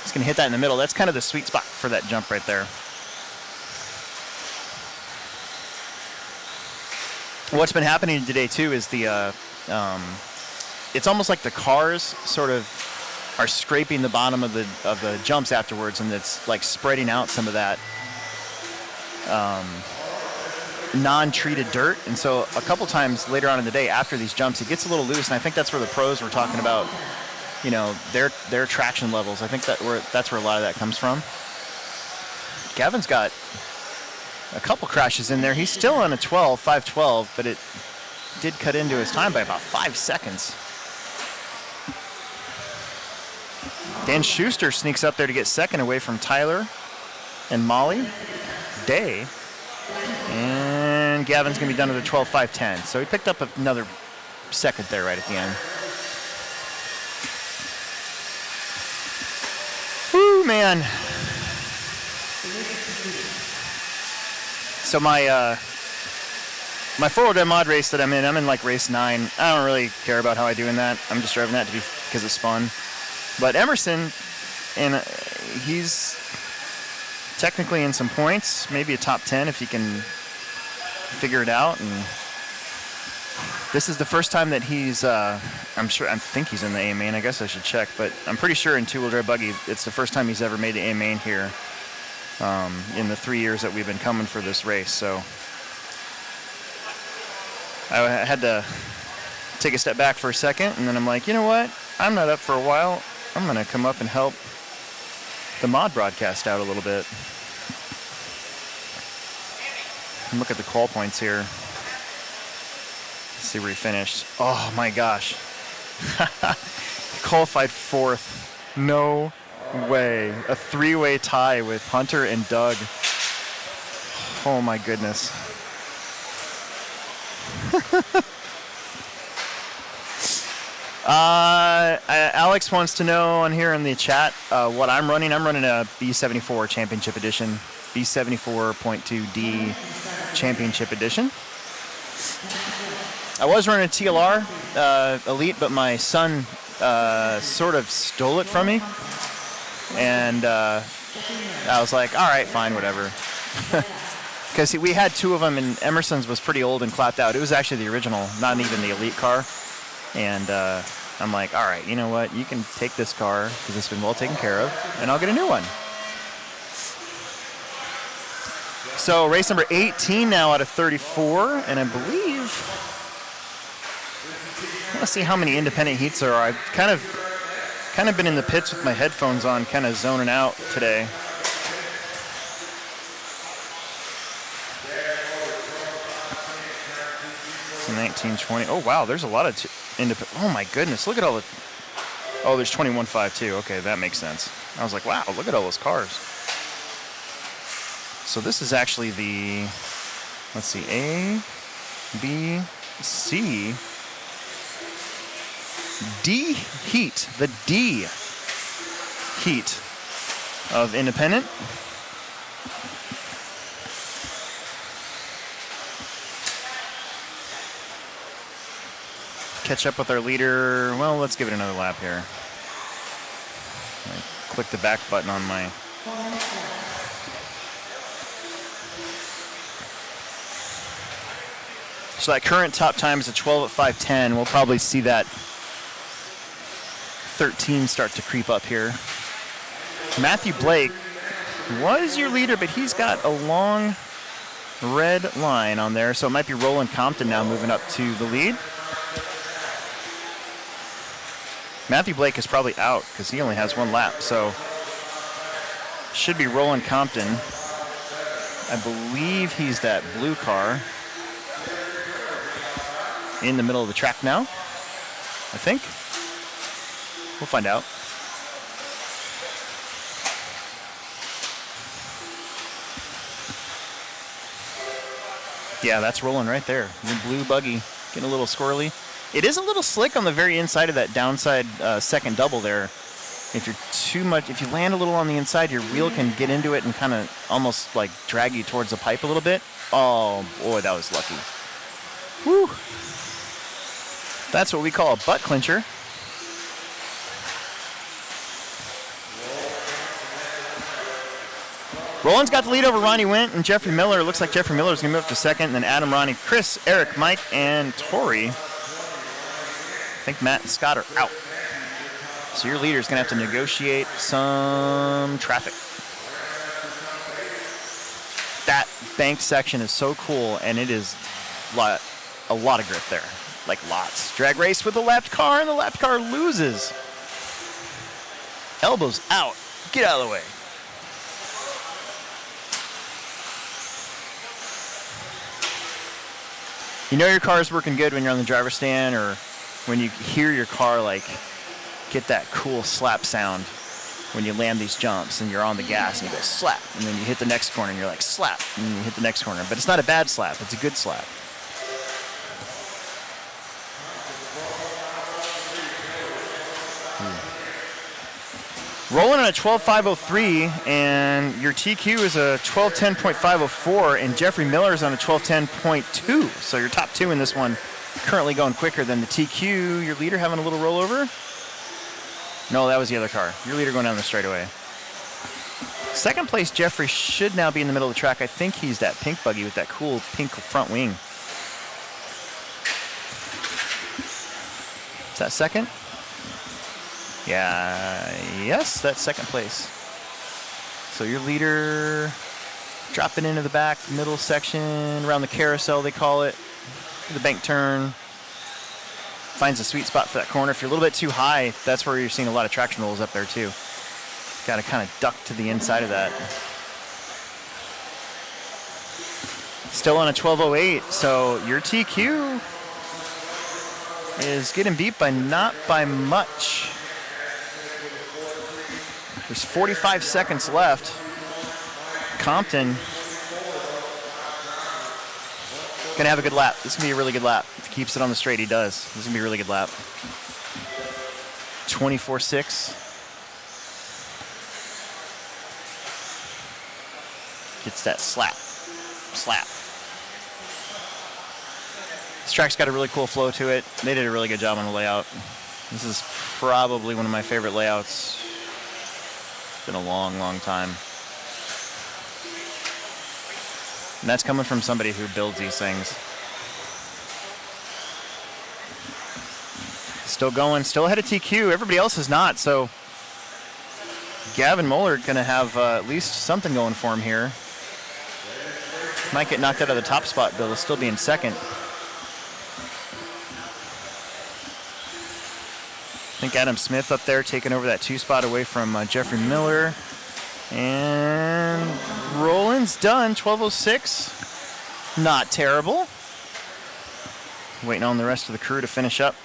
S20: He's going to hit that in the middle. That's kind of the sweet spot for that jump right there. What's been happening today too is it's almost like the cars sort of are scraping the bottom of the jumps afterwards, and it's like spreading out some of that non-treated dirt. And so a couple times later on in the day after these jumps, it gets a little loose, and I think that's where the pros were talking about, you know, their traction levels. I think that's where a lot of that comes from. Gavin's got a couple crashes in there. He's still on a 5:12, but it did cut into his time by about 5 seconds. Dan Schuster sneaks up there to get second away from Tyler and Molly Day. And Gavin's going to be done with a 12:5:10. So he picked up another second there right at the end. Woo, man. So my four-wheel drive mod race that I'm in like race 9. I don't really care about how I do in that. I'm just driving that because it's fun. But Emerson, and he's technically in some points, maybe a top 10 if he can figure it out. And this is the first time that he's, I think he's in the A main. I guess I should check, but I'm pretty sure in two-wheel drive buggy, it's the first time he's ever made the A main here in the 3 years that we've been coming for this race. So I had to take a step back for a second, and then I'm like, you know what? I'm not up for a while. I'm going to come up and help the mod broadcast out a little bit. And look at the qual points here. Let's see where he finished. Oh my gosh. Qualified 4th. No way. A 3-way tie with Hunter and Doug. Oh my goodness. Alex wants to know on here in the chat what I'm running. I'm running a B74 Championship Edition. B74.2D Championship Edition. I was running a TLR Elite, but my son sort of stole it from me. And I was like, all right, fine, whatever. Because we had two of them, and Emerson's was pretty old and clapped out. It was actually the original, not even the Elite car. And I'm like, all right, you know what? You can take this car because it's been well taken care of, and I'll get a new one. So race number 18 now out of 34, and I believe, let's see how many independent heats there are. I've kind of been in the pits with my headphones on, kind of zoning out today. So 19, 20. Oh wow, there's a lot of independent. Oh my goodness, look at all the. Oh, there's 21.5 too. Okay, that makes sense. I was like, wow, look at all those cars. So this is actually the, let's see, A, B, C, D heat, the D heat of independent. Catch up with our leader. Well, let's give it another lap here. I click the back button on my. So that current top time is a 12 at 5:10. We'll probably see that 13 start to creep up here. Matthew Blake was your leader, but he's got a long red line on there. So it might be Roland Compton now moving up to the lead. Matthew Blake is probably out because he only has one lap. So should be Roland Compton. I believe he's that blue car. In the middle of the track now, I think. We'll find out. Yeah, that's rolling right there. Your blue buggy getting a little squirrely. It is a little slick on the very inside of that downside second double there. If you're too much, if you land a little on the inside, your wheel can get into it and kind of almost like drag you towards the pipe a little bit. Oh boy, that was lucky. Whew. That's what we call a butt clincher. Roland's got the lead over Ronnie Wint and Jeffrey Miller. It looks like Jeffrey Miller is going to move up to second, and then Adam, Ronnie, Chris, Eric, Mike, and Tori. I think Matt and Scott are out. So your leader is going to have to negotiate some traffic. That bank section is so cool, and it is a lot of grip there. Like lots. Drag race with the left car, and the left car loses. Elbows out. Get out of the way. You know your car is working good when you're on the driver's stand, or when you hear your car like get that cool slap sound when you land these jumps and you're on the gas and you go slap, and then you hit the next corner and you're like slap, and you hit the next corner. But it's not a bad slap, it's a good slap. Rolling on a 12.503, and your TQ is a 12.10.504, and Jeffrey Miller is on a 12.10.2. So your top two in this one currently going quicker than the TQ. Your leader having a little rollover? No, that was the other car. Your leader going down the straightaway. Second place Jeffrey should now be in the middle of the track. I think he's that pink buggy with that cool pink front wing. Is that second? Yeah, yes, that's second place. So your leader dropping into the back, middle section, around the carousel, they call it. The bank turn. Finds a sweet spot for that corner. If you're a little bit too high, that's where you're seeing a lot of traction rolls up there too. Got to kind of duck to the inside of that. Still on a 12.08, so your TQ is getting beat by not by much. There's 45 seconds left. Compton gonna have a good lap. This is gonna be a really good lap. If he keeps it on the straight, he does. This is gonna be a really good lap. 24.6. Gets that slap. Slap. This track's got a really cool flow to it. They did a really good job on the layout. This is probably one of my favorite layouts. It's been a long, long time. And that's coming from somebody who builds these things. Still going, still ahead of TQ. Everybody else is not, so Gavin Moeller going to have at least something going for him here. Might get knocked out of the top spot, but he'll still be in second. I think Adam Smith up there taking over that 2 spot away from Jeffrey Miller. And Roland's done, 12:06. Not terrible. Waiting on the rest of the crew to finish up.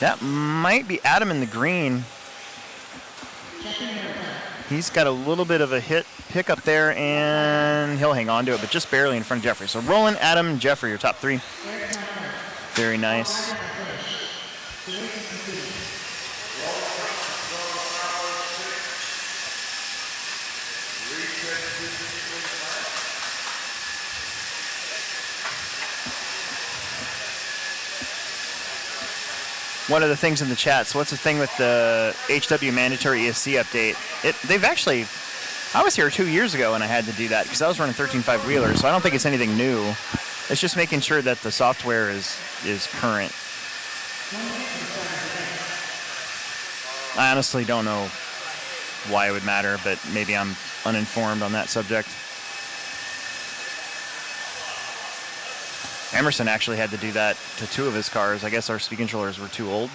S20: That might be Adam in the green. He's got a little bit of a pick up there, and he'll hang on to it, but just barely in front of Jeffrey. So Roland, Adam, and Jeffrey, your top 3. Very nice. One of the things in the chat, so what's the thing with the HW mandatory ESC update? They've actually, I was here 2 years ago and I had to do that because I was running 13.5 wheeler, so I don't think it's anything new. It's just making sure that the software is current. I honestly don't know why it would matter, but maybe I'm uninformed on that subject. Emerson actually had to do that to 2 of his cars. I guess our speed controllers were too old.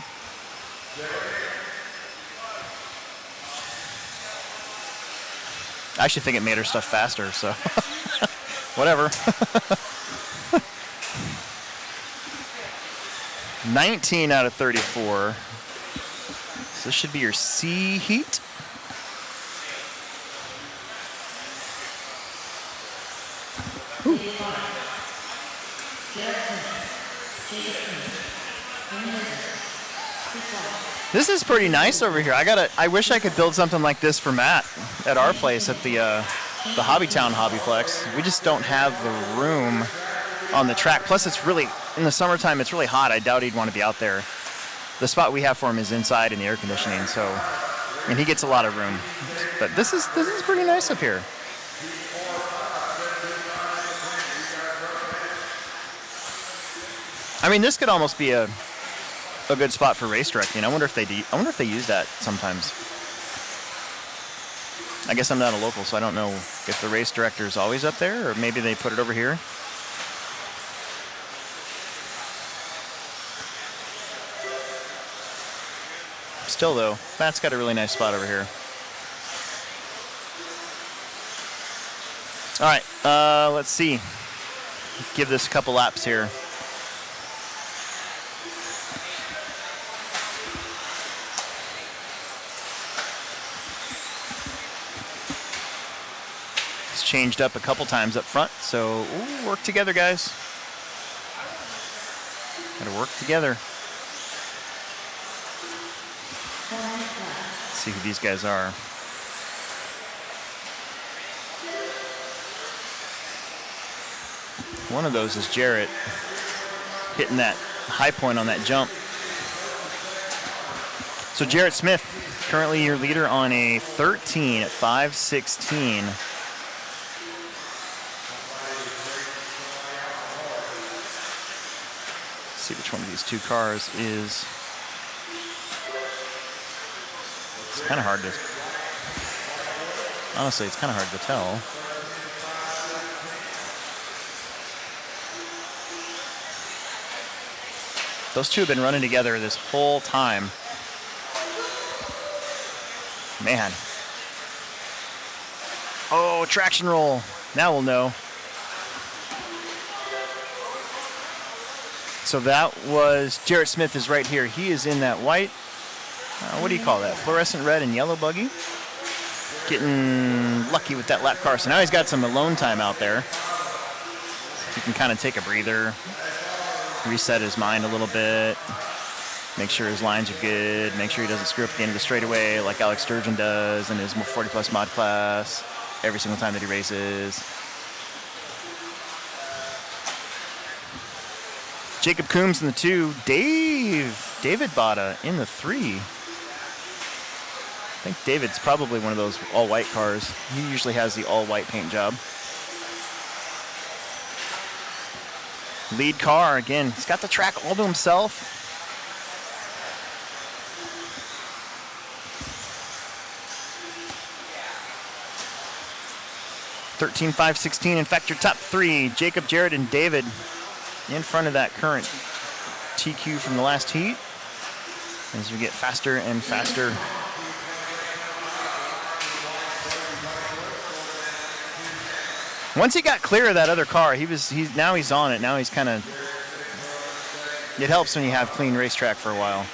S20: I actually think it made our stuff faster, so whatever. 19 out of 34. So this should be your C heat. Ooh. This is pretty nice over here. I wish I could build something like this for Matt at our place at the Hobbytown HobbyPlex. We just don't have the room on the track. Plus, it's really in the summertime. It's really hot. I doubt he'd want to be out there. The spot we have for him is inside in the air conditioning, so and he gets a lot of room. But this is pretty nice up here. I mean, this could almost be a good spot for race directing. I wonder if they use that sometimes. I guess I'm not a local, so I don't know if the race director is always up there, or maybe they put it over here. Still, though, Matt's got a really nice spot over here. All right, let's see. Give this a couple laps here. Changed up a couple times up front, so work together, guys. Gotta work together. Let's see who these guys are. One of those is Jarrett, hitting that high point on that jump. So Jarrett Smith, currently your leader on a 13 at 5:16. See which one of these 2 cars is. It's kind of hard to, honestly, it's kind of hard to tell. Those 2 have been running together this whole time. Man. Oh, traction roll. Now we'll know. So that was, Jarrett Smith is right here. He is in that white, what do you call that? Fluorescent red and yellow buggy. Getting lucky with that lap car. So now he's got some alone time out there. He can kind of take a breather, reset his mind a little bit. Make sure his lines are good. Make sure he doesn't screw up at the end of the straightaway like Alex Sturgeon does in his 40-plus mod class every single time that he races. Jacob Coombs in the 2. David Botta in the 3. I think David's probably one of those all-white cars. He usually has the all-white paint job. Lead car, again, he's got the track all to himself. (13.516). In fact, your top 3, Jacob, Jared, and David, in front of that current TQ from the last heat as we get faster and faster. Once he got clear of that other car, now he's on it. Now he's kind of, it helps when you have clean racetrack for a while.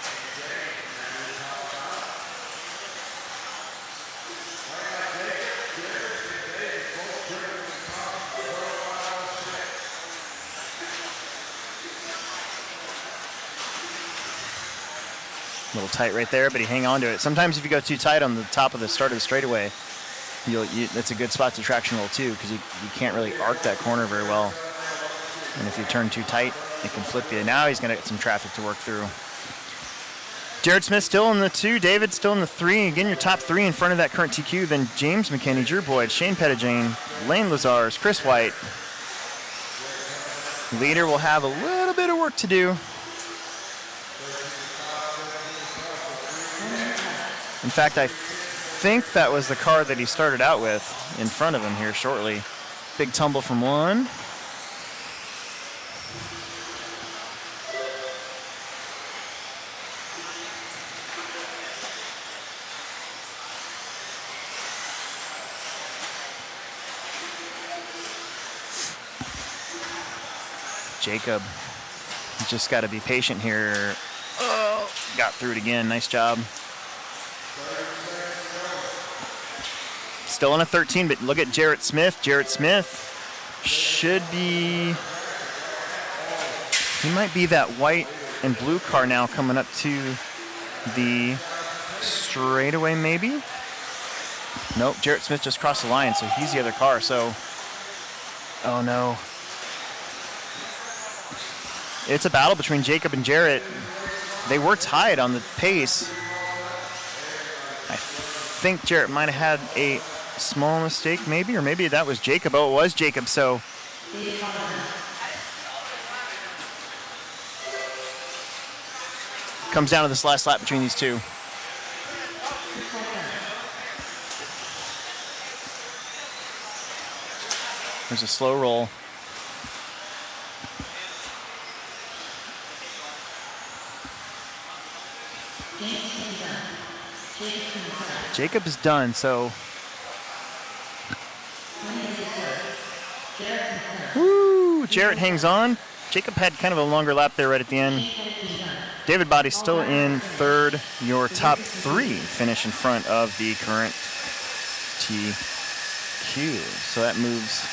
S20: A little tight right there, but he hang on to it. Sometimes if you go too tight on the top of the start of the straightaway, that's a good spot to traction roll too, because you can't really arc that corner very well. And if you turn too tight, it can flip you. Now he's going to get some traffic to work through. Jared Smith still in the 2, David still in the 3. Again, your top 3 in front of that current TQ. Then James McKinney, Drew Boyd, Shane Pettigene, Lane Lazars, Chris White. Leader will have a little bit of work to do. In fact, I think that was the car that he started out with in front of him here shortly. Big tumble from 1. Jacob, just got to be patient here. Oh, got through it again. Nice job. Still on a 13, but look at Jarrett Smith. Jarrett Smith should be, he might be that white and blue car now coming up to the straightaway maybe? Nope, Jarrett Smith just crossed the line, so he's the other car, so, oh no. It's a battle between Jacob and Jarrett. They were tied on the pace. I think Jarrett might have had a small mistake maybe, or maybe that was Jacob. Oh, it was Jacob, so. Comes down to this last lap between these two. There's a slow roll. Jacob is done, so. Woo! Jarrett hangs on. Jacob had kind of a longer lap there right at the end. David Body's still in 3rd. Your top 3 finish in front of the current TQ. So that moves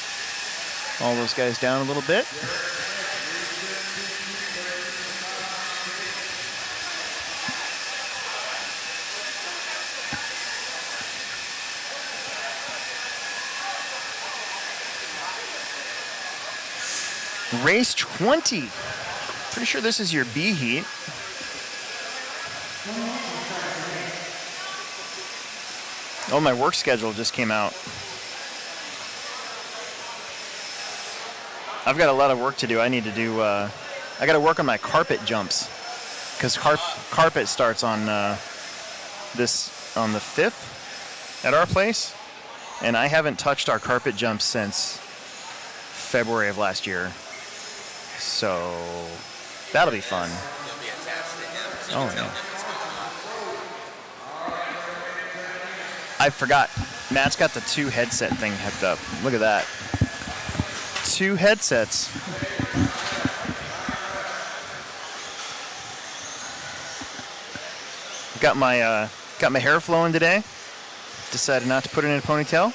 S20: all those guys down a little bit. Race 20. Pretty sure this is your B heat. Oh, my work schedule just came out. I've got a lot of work to do. I need to do, I got to work on my carpet jumps, because carpet starts on on the 5th at our place, and I haven't touched our carpet jumps since February of last year. So that'll be fun. Oh yeah. I forgot. Matt's got the 2 headset thing hooked up. Look at that. 2 headsets. Got my hair flowing today. Decided not to put it in a ponytail.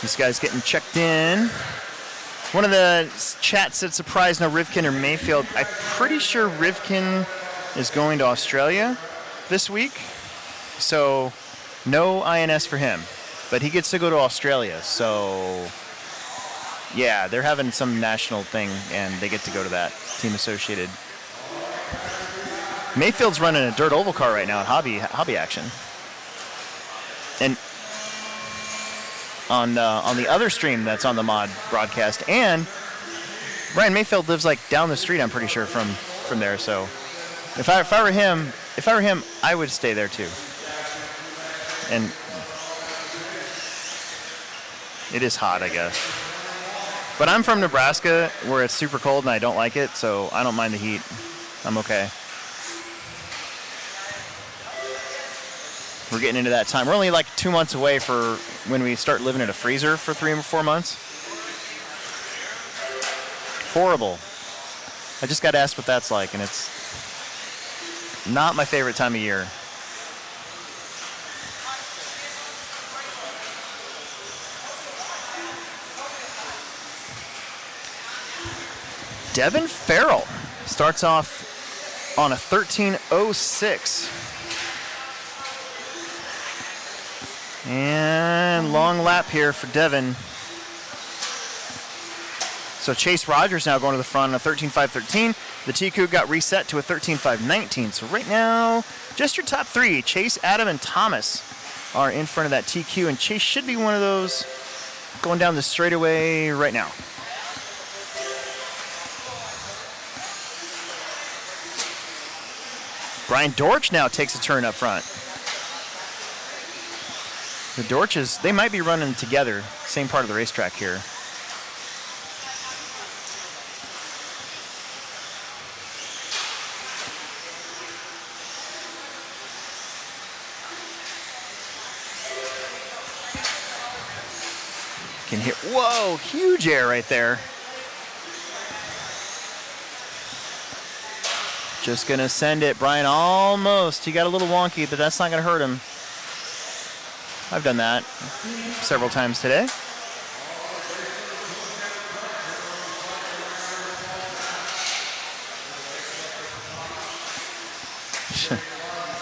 S20: These guys getting checked in. One of the chat said surprise, no Rivkin or Mayfield. I'm pretty sure Rivkin is going to Australia this week, so no INS for him. But he gets to go to Australia, so yeah, they're having some national thing, and they get to go to that, team associated. Mayfield's running a dirt oval car right now at Hobby Action. And on the other stream that's on the mod broadcast, and Brian Mayfield lives like down the street, I'm pretty sure, from there. So if I were him, I would stay there too. And it is hot, I guess. But I'm from Nebraska, where it's super cold and I don't like it, so I don't mind the heat. I'm okay. We're getting into that time. We're only like 2 months away for when we start living in a freezer for 3 or 4 months. Horrible. I just got asked what that's like, and it's not my favorite time of year. Devin Farrell starts off on a 13.06. And long lap here for Devin. So Chase Rogers now going to the front on a 13.513. The TQ got reset to a 13.519. So right now, just your top three, Chase, Adam, and Thomas, are in front of that TQ. And Chase should be one of those going down the straightaway right now. Brian Dortch now takes a turn up front. The Dorches, they might be running together, same part of the racetrack here. Can hit, whoa, huge air right there. Just gonna send it, Brian, almost. He got a little wonky, but that's not gonna hurt him. I've done that several times today.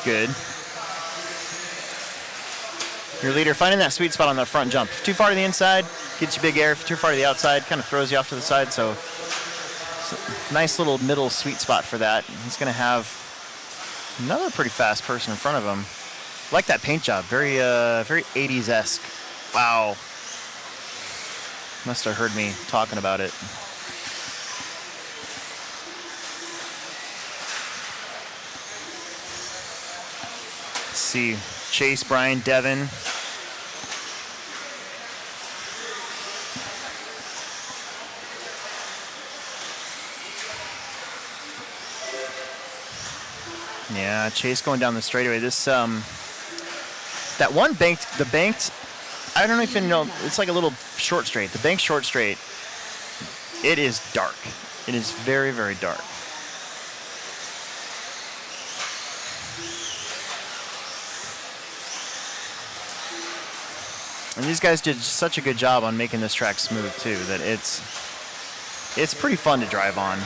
S20: Good. Your leader finding that sweet spot on the front jump. If too far to the inside, gets you big air. If too far to the outside, kind of throws you off to the side. So nice little middle sweet spot for that. He's going to have another pretty fast person in front of him. Like that paint job, very 80s-esque. Wow. Must have heard me talking about it. Let's see, Chase, Brian, Devin. Yeah, Chase going down the straightaway. This that one banked, I don't even know, it's like a little short straight. The banked short straight, it is dark. It is very, very dark. And these guys did such a good job on making this track smooth too, that it's pretty fun to drive on.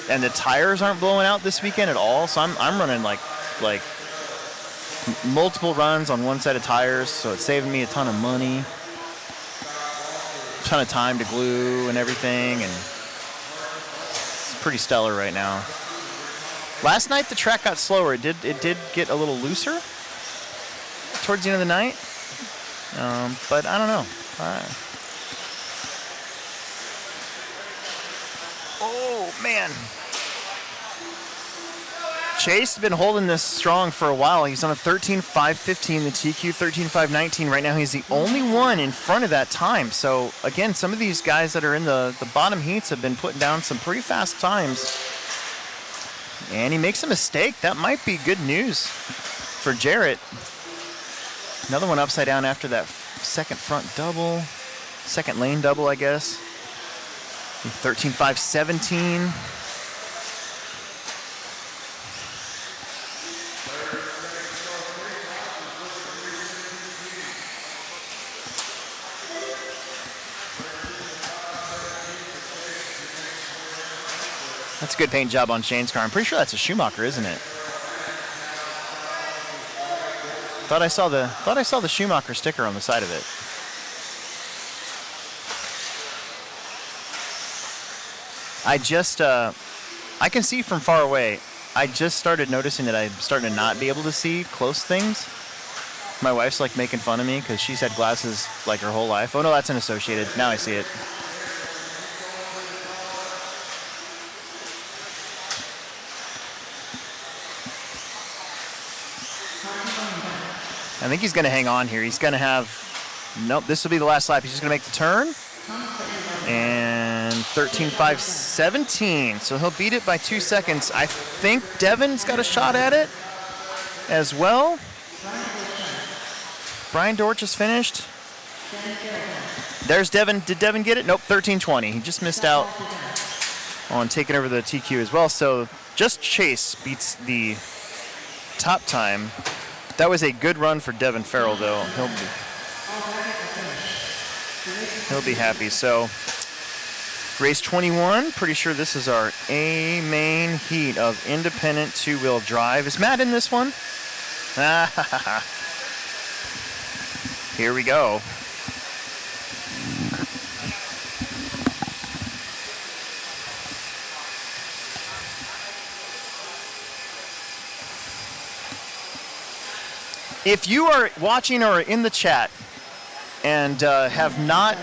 S20: And the tires aren't blowing out this weekend at all, so I'm running like multiple runs on one set of tires, so it's saving me a ton of money, a ton of time to glue and everything, and it's pretty stellar right now. Last night the track got slower. It did get a little looser towards the end of the night, but I don't know. Oh man. Chase has been holding this strong for a while. He's on a 13.515, the TQ 13.519. Right now he's the only one in front of that time. So again, some of these guys that are in the bottom heats have been putting down some pretty fast times. And he makes a mistake. That might be good news for Jarrett. Another one upside down after that second front double. Second lane double, I guess. 13.517. That's a good paint job on Shane's car. I'm pretty sure that's a Schumacher, isn't it? Thought I saw the Schumacher sticker on the side of it. I just I can see from far away. I just started noticing that I'm starting to not be able to see close things. My wife's like making fun of me because she's had glasses like her whole life. Oh no, that's an Associated. Now I see it. I think he's going to hang on here. He's going to have, nope, this will be the last lap. He's just going to make the turn. And 13.517. So he'll beat it by 2 seconds. I think Devin's got a shot at it as well. Brian Dortch is finished. There's Devin. Did Devin get it? Nope, 13.20. He just missed out on taking over the TQ as well. So just Chase beats the top time. That was a good run for Devin Farrell, though. He'll be happy. So race 21. Pretty sure this is our A main heat of independent two-wheel drive. Is Matt in this one? Here we go. If you are watching or in the chat and have not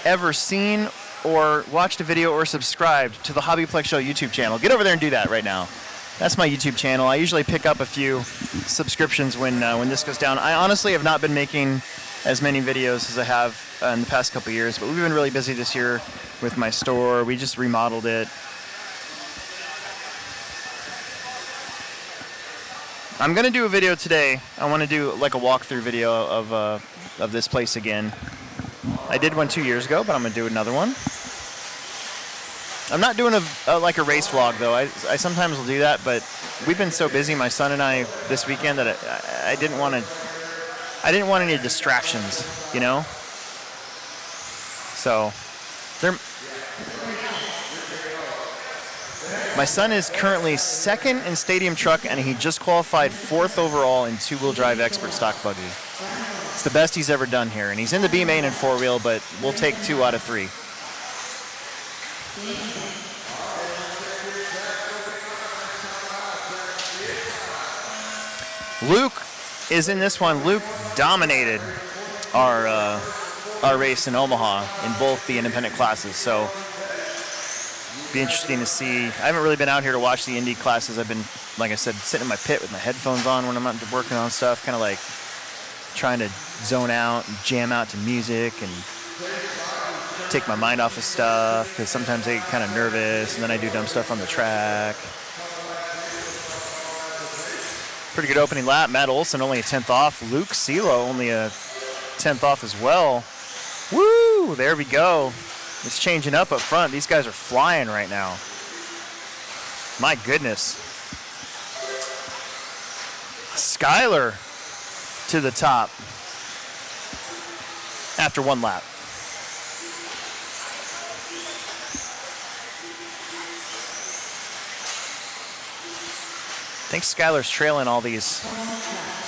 S20: ever seen or watched a video or subscribed to the HobbyPlex Show YouTube channel, get over there and do that right now. That's my YouTube channel. I usually pick up a few subscriptions when this goes down. I honestly have not been making as many videos as I have in the past couple years, but we've been really busy this year with my store. We just remodeled it. I'm gonna do a video today. I want to do like a walkthrough video of this place again. I did one 2 years ago, but I'm gonna do another one. I'm not doing like a race vlog though. I sometimes will do that, but we've been so busy, my son and I, this weekend that I didn't want any distractions, you know. So my son is currently second in Stadium Truck, and he just qualified 4th overall in two-wheel drive expert stock buggy. It's the best he's ever done here, and he's in the B main and 4-wheel, but we'll take 2 out of 3. Luke is in this one. Luke dominated our race in Omaha in both the independent classes, so be interesting to see. I haven't really been out here to watch the Indy classes. I've been, like I said, sitting in my pit with my headphones on when I'm not working on stuff, kind of like trying to zone out and jam out to music and take my mind off of stuff, because sometimes I get kind of nervous and then I do dumb stuff on the track. Pretty good opening lap. Matt Olson only a 10th off. Luke Silo only a 10th off as well. Woo! There we go. It's changing up front. These guys are flying right now. My goodness. Skyler to the top after one lap. I think Skyler's trailing all these.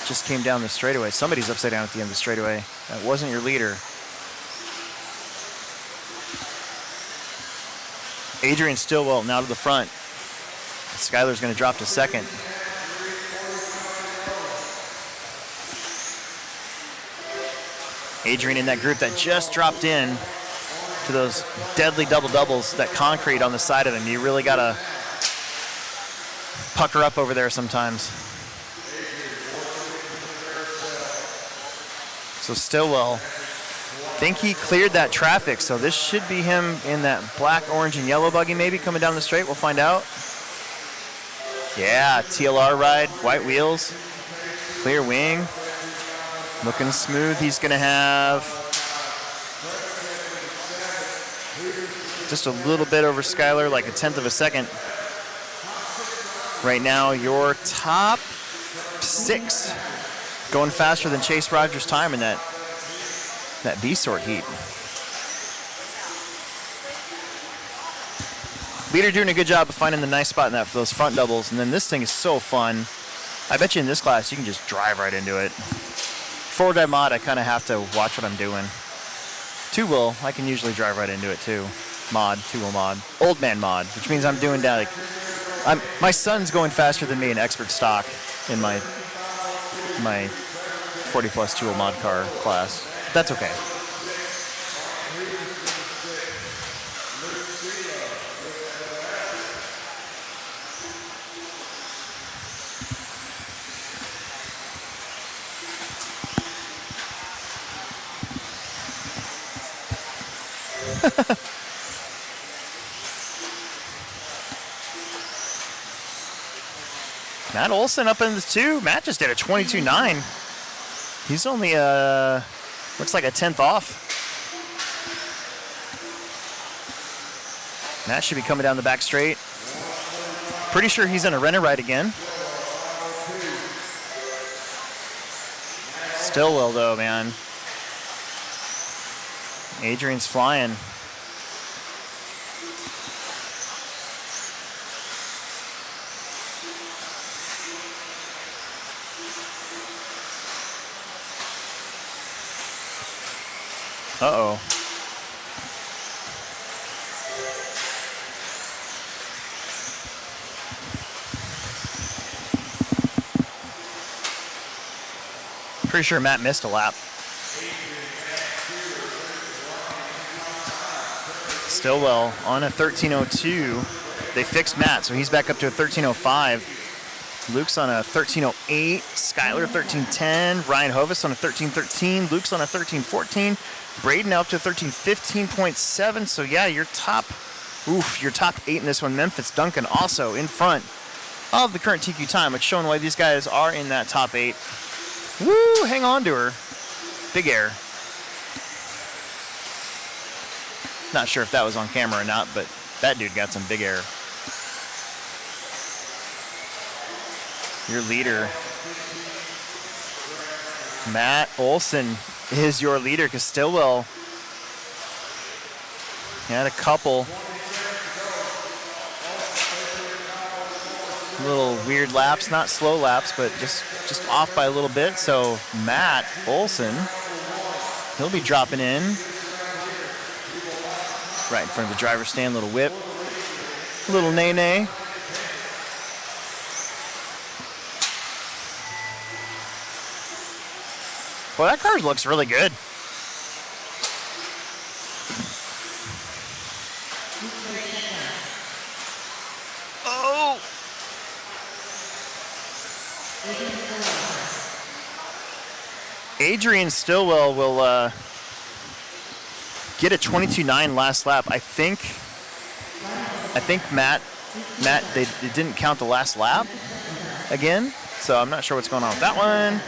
S20: Just came down the straightaway. Somebody's upside down at the end of the straightaway. That wasn't your leader. Adrian Stillwell now to the front. Skyler's going to drop to second. Adrian in that group that just dropped in to those deadly double-doubles, that concrete on the side of him. You really got to pucker up over there sometimes. So Stillwell, I think he cleared that traffic, so this should be him in that black, orange, and yellow buggy maybe coming down the straight. We'll find out. Yeah, TLR ride, white wheels, clear wing, looking smooth. He's going to have just a little bit over Skyler, like a 1/10 of a second. Right now, your top 6 going faster than Chase Rogers' time in that B-sort heat. Leader doing a good job of finding the nice spot in that for those front doubles. And then this thing is so fun. I bet you in this class you can just drive right into it. Forward drive mod, I kind of have to watch what I'm doing. Two-wheel, I can usually drive right into it too. Mod, two-wheel mod. Old man mod, which means I'm doing that. Like, my son's going faster than me in expert stock in my 40 plus two-wheel mod car class. That's okay. Matt Olson up in the 2. Matt just did a 22.9. He's only looks like a 10th off. Matt should be coming down the back straight. Pretty sure he's in a Renner ride again. Stillwell though, man. Adrian's flying. Uh-oh. Pretty sure Matt missed a lap. Stillwell on a 13.02. They fixed Matt, so he's back up to a 13.05. Luke's on a 13.08. Skyler 13.10. Ryan Hovis on a 13.13. Luke's on a 13.14. Braden now up to 13.15.7. So yeah, your top 8 in this one. Memphis Duncan also in front of the current TQ time, which showing why these guys are in that top 8. Woo! Hang on to her. Big air. Not sure if that was on camera or not, but that dude got some big air. Your leader, Matt Olson, is your leader because Stillwell had a couple little weird laps, not slow laps, but just off by a little bit. So Matt Olson, he'll be dropping in right in front of the driver's stand. Little whip, little nay-nay. Well, that car looks really good. Oh! Adrian Stillwell will get a 22.9 last lap. I think Matt, they didn't count the last lap again, so I'm not sure what's going on with that one.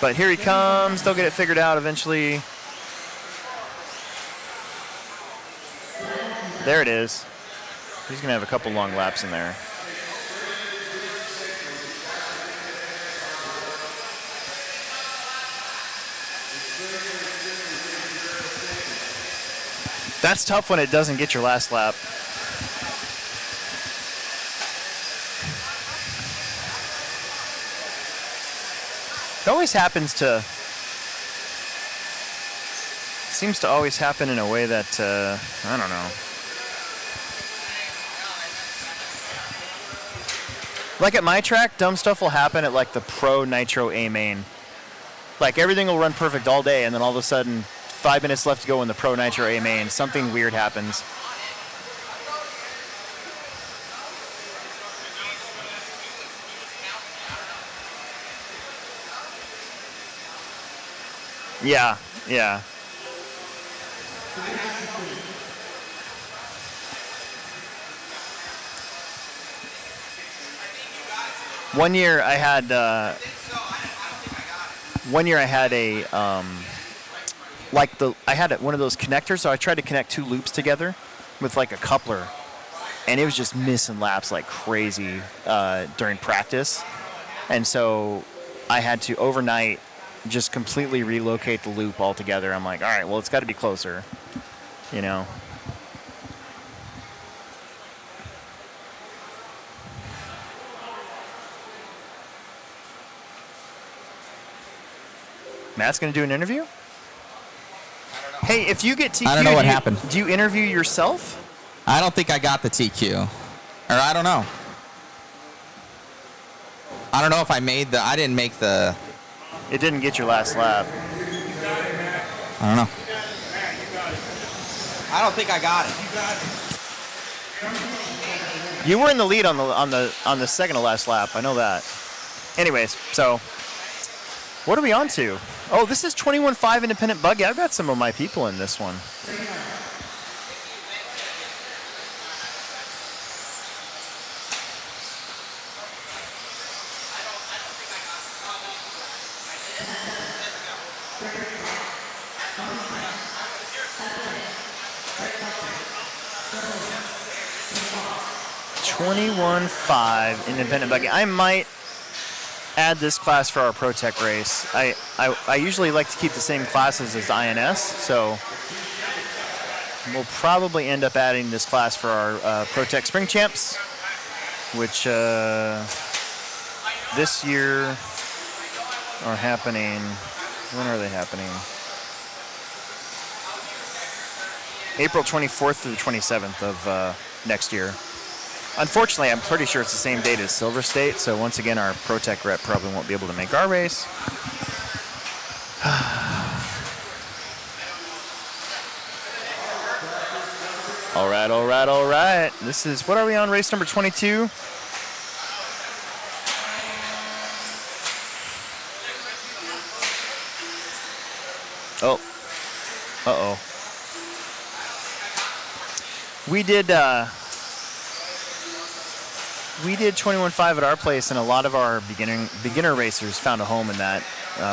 S20: But here he comes. They'll get it figured out eventually. There it is. He's going to have a couple long laps in there. That's tough when it doesn't get your last lap. It always happens to, seems to always happen in a way that, I don't know. Like at my track, dumb stuff will happen at like the Pro Nitro A main. Like everything will run perfect all day and then all of a sudden 5 minutes left to go in the Pro Nitro A main, something weird happens. Yeah, yeah. One year I had a one of those connectors, so I tried to connect 2 loops together with like a coupler, and it was just missing laps like crazy during practice, and so I had to overnight just completely relocate the loop altogether. I'm like, all right, well, it's got to be closer, you know. Matt's going to do an interview? Hey, if you get TQ,
S9: I don't know what happened.
S20: Do you interview yourself?
S9: I don't think I got the TQ. Or I don't know. I don't know if I didn't make the...
S20: It didn't get your last lap.
S9: I don't know. I don't think I got it.
S20: You were in the lead on the second to last lap. I know that. Anyways, so what are we on to? Oh, this is 21.5 independent buggy. I've got some of my people in this one. $21.5 independent buggy. I might add this class for our Pro Tech race. I usually like to keep the same classes as the INS, so we'll probably end up adding this class for our Pro Tech Spring Champs, which this year are happening. When are they happening? April 24th through the 27th of next year. Unfortunately, I'm pretty sure it's the same date as Silver State, so once again, our Pro Tech rep probably won't be able to make our race. All right, all right, all right. This is, what are we on, race number 22? Oh, uh-oh. We did 21.5 at our place, and a lot of our beginner racers found a home in that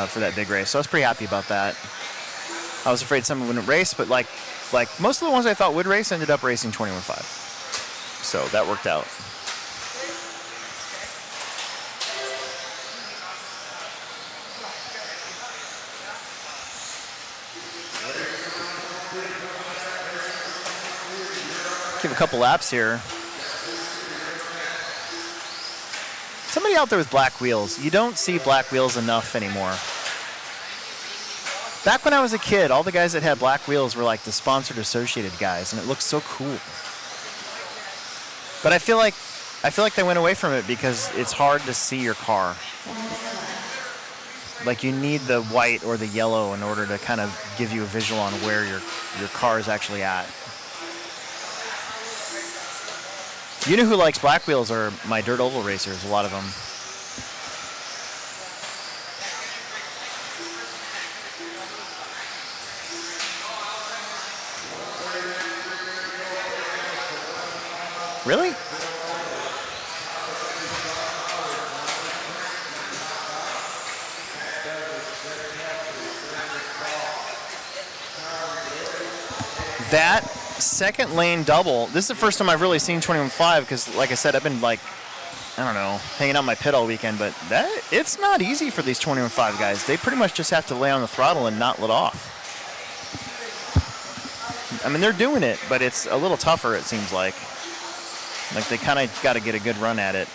S20: for that big race. So I was pretty happy about that. I was afraid someone wouldn't race, but like most of the ones I thought would race ended up racing 21.5. So that worked out. Give a couple laps here. Somebody out there with black wheels. You don't see black wheels enough anymore. Back when I was a kid, all the guys that had black wheels were like the sponsored associated guys, and it looked so cool. But I feel like they went away from it because it's hard to see your car. Like you need the white or the yellow in order to kind of give you a visual on where your car is actually at. You know who likes black wheels are my dirt oval racers, a lot of them. Really? That second lane double, this is the first time I've really seen 21.5 because, like I said, I've been like, I don't know, hanging out my pit all weekend, but it's not easy for these 21.5 guys. They pretty much just have to lay on the throttle and not let off. I mean, they're doing it, but it's a little tougher, it seems like. Like they kind of got to get a good run at it.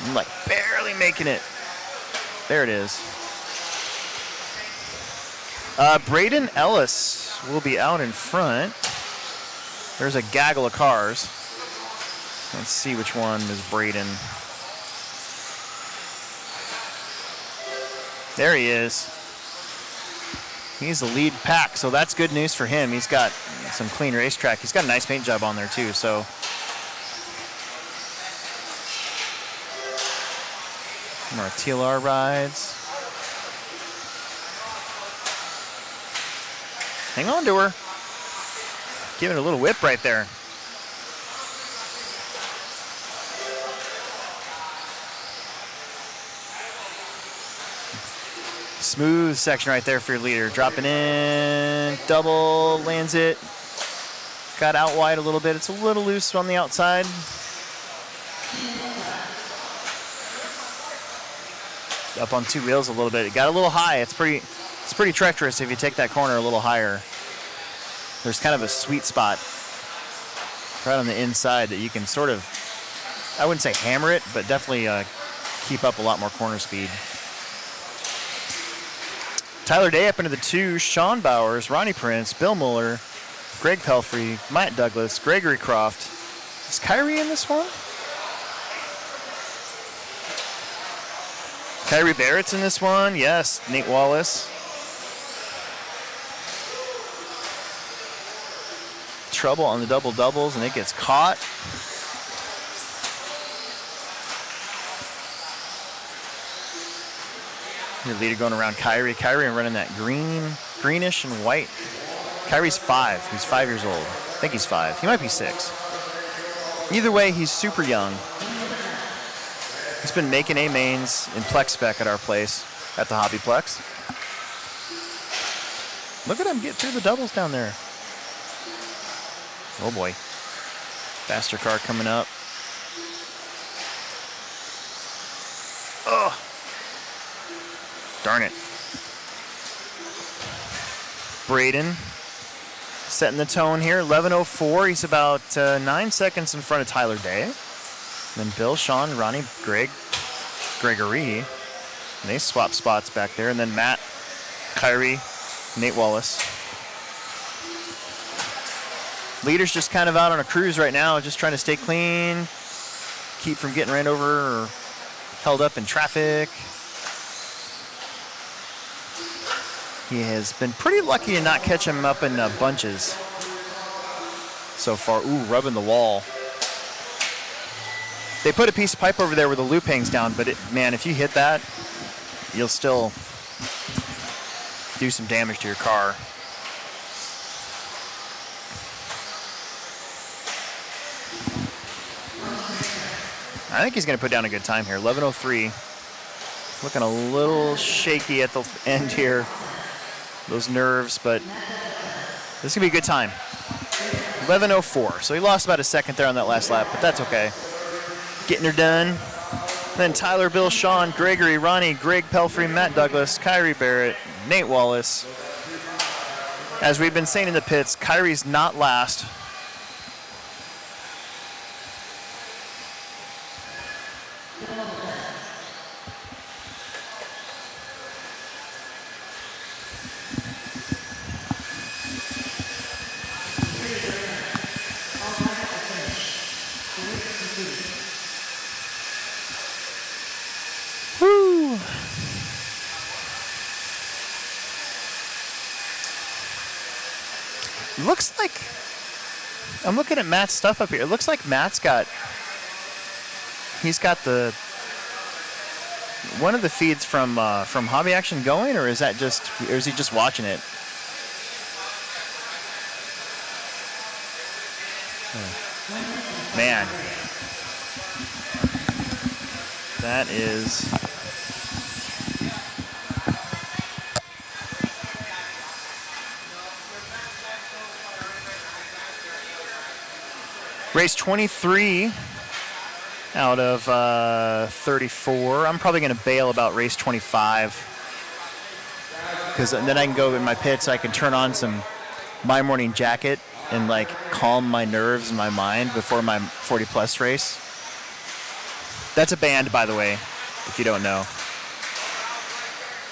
S20: I'm like barely making it. There it is. Braden Ellis will be out in front. There's a gaggle of cars. Let's see which one is Braden. There he is. He's the lead pack, so that's good news for him. He's got some clean racetrack. He's got a nice paint job on there too, so. More TLR rides. Hang on to her. Giving it a little whip right there. Smooth section right there for your leader. Dropping in, double, lands it. Got out wide a little bit. It's a little loose on the outside. Up on two wheels a little bit. It got a little high. It's pretty treacherous if you take that corner a little higher. There's kind of a sweet spot right on the inside that you can sort of, I wouldn't say hammer it, but definitely keep up a lot more corner speed. Tyler Day up into the 2, Sean Bowers, Ronnie Prince, Bill Mueller, Greg Pelfrey, Matt Douglas, Gregory Croft. Is Kyrie in this one? Kyrie Barrett's in this one. Yes, Nate Wallace. Trouble on the double doubles, and it gets caught. Your leader going around Kyrie. Kyrie running that greenish and white. Kyrie's 5. He's 5 years old. I think he's 5. He might be 6. Either way, he's super young. He's been making A mains in Plex spec at our place at the HobbyPlex. Look at him get through the doubles down there. Oh boy. Faster car coming up. Oh. Darn it. Braden setting the tone here. 11:04. He's about 9 seconds in front of Tyler Day. Then Bill, Sean, Ronnie, Gregory. And they swap spots back there. And then Matt, Kyrie, Nate Wallace. Leader's just kind of out on a cruise right now, just trying to stay clean, keep from getting ran over or held up in traffic. He has been pretty lucky to not catch him up in bunches so far. Ooh, rubbing the wall. They put a piece of pipe over there where the loop hangs down, but man, if you hit that, you'll still do some damage to your car. I think he's going to put down a good time here. 11:03. Looking a little shaky at the end here. Those nerves, but this is going to be a good time. 11:04. So he lost about a second there on that last lap, but that's okay. Getting her done. Then Tyler, Bill, Sean, Gregory, Ronnie, Greg Pelfrey, Matt Douglas, Kyrie Barrett, Nate Wallace. As we've been saying in the pits, Kyrie's not last. Looks like, I'm looking at Matt's stuff up here. It looks like Matt's got, he's got the, one of the feeds from Hobby Action going, or is that just, or is he just watching it? Man. That is, race 23 out of 34. I'm probably going to bail about race 25 because then I can go in my pits. I can turn on some My Morning Jacket and like calm my nerves and my mind before my 40 plus race. That's a band, by the way, if you don't know.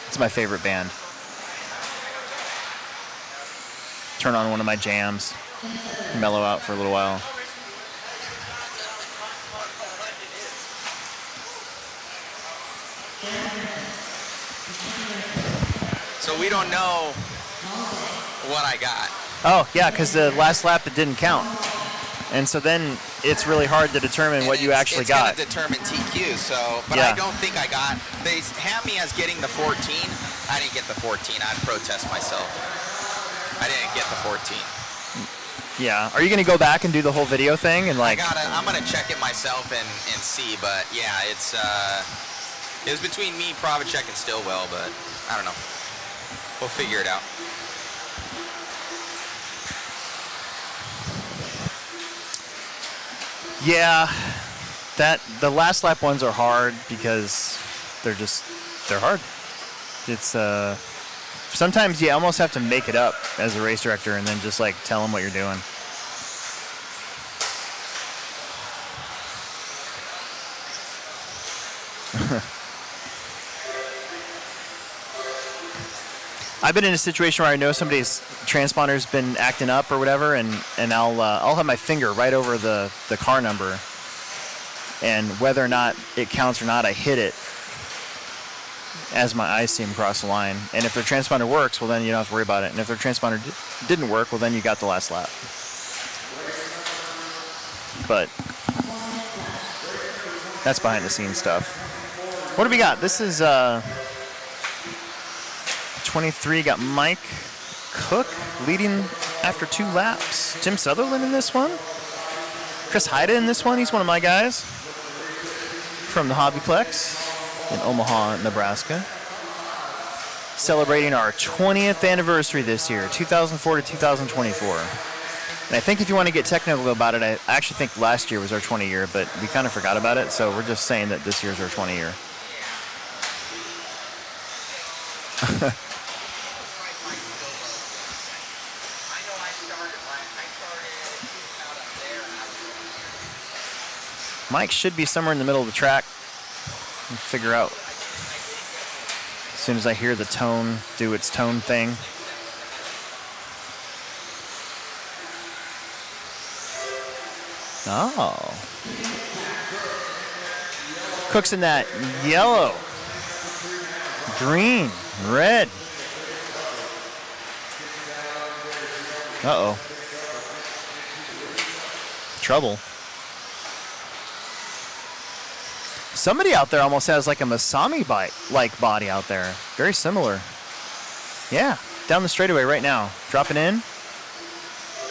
S20: It's my favorite band. Turn on one of my jams, mellow out for a little while.
S1: So we don't know what I got.
S20: Oh, yeah, because the last lap it didn't count. And so then it's really hard to determine what you actually got.
S1: It's going to determine TQ, so, but
S20: Yeah.
S1: I don't think I got, they have me as getting the 14. I didn't get the 14. I'd protest myself. I didn't get the 14.
S20: Yeah. Are you going to go back and do the whole video thing? And like,
S1: I'm going to check it myself and see, but yeah, it's, it was between me, Provacek, and Stillwell, but I don't know. We'll figure it out.
S20: yeah, the last lap ones are hard because they're hard. It's, sometimes you almost have to make it up as a race director and then just like tell them what you're doing. I've been in a situation where I know somebody's transponder's been acting up or whatever, and I'll have my finger right over the car number, and whether or not it counts or not, I hit it as my eyes see them cross the line. And if their transponder works, well, then you don't have to worry about it. And if their transponder didn't work, well, then you got the last lap. But that's behind the scenes stuff. What do we got? This is 23. Got Mike Cook leading after 2 laps. Tim Sutherland in this one. Chris Haida in this one. He's one of my guys from the HobbyPlex in Omaha, Nebraska. Celebrating our 20th anniversary this year, 2004 to 2024. And I think if you want to get technical about it, I actually think last year was our 20 year, but we kind of forgot about it, so we're just saying that this year's our 20 year. Mike should be somewhere in the middle of the track. We'll figure out as soon as I hear the tone do its tone thing. Oh. Cook's in that yellow, green, red. Uh-oh. Trouble. Somebody out there almost has like a Masami-like body out there. Very similar. Yeah, down the straightaway right now. Dropping in.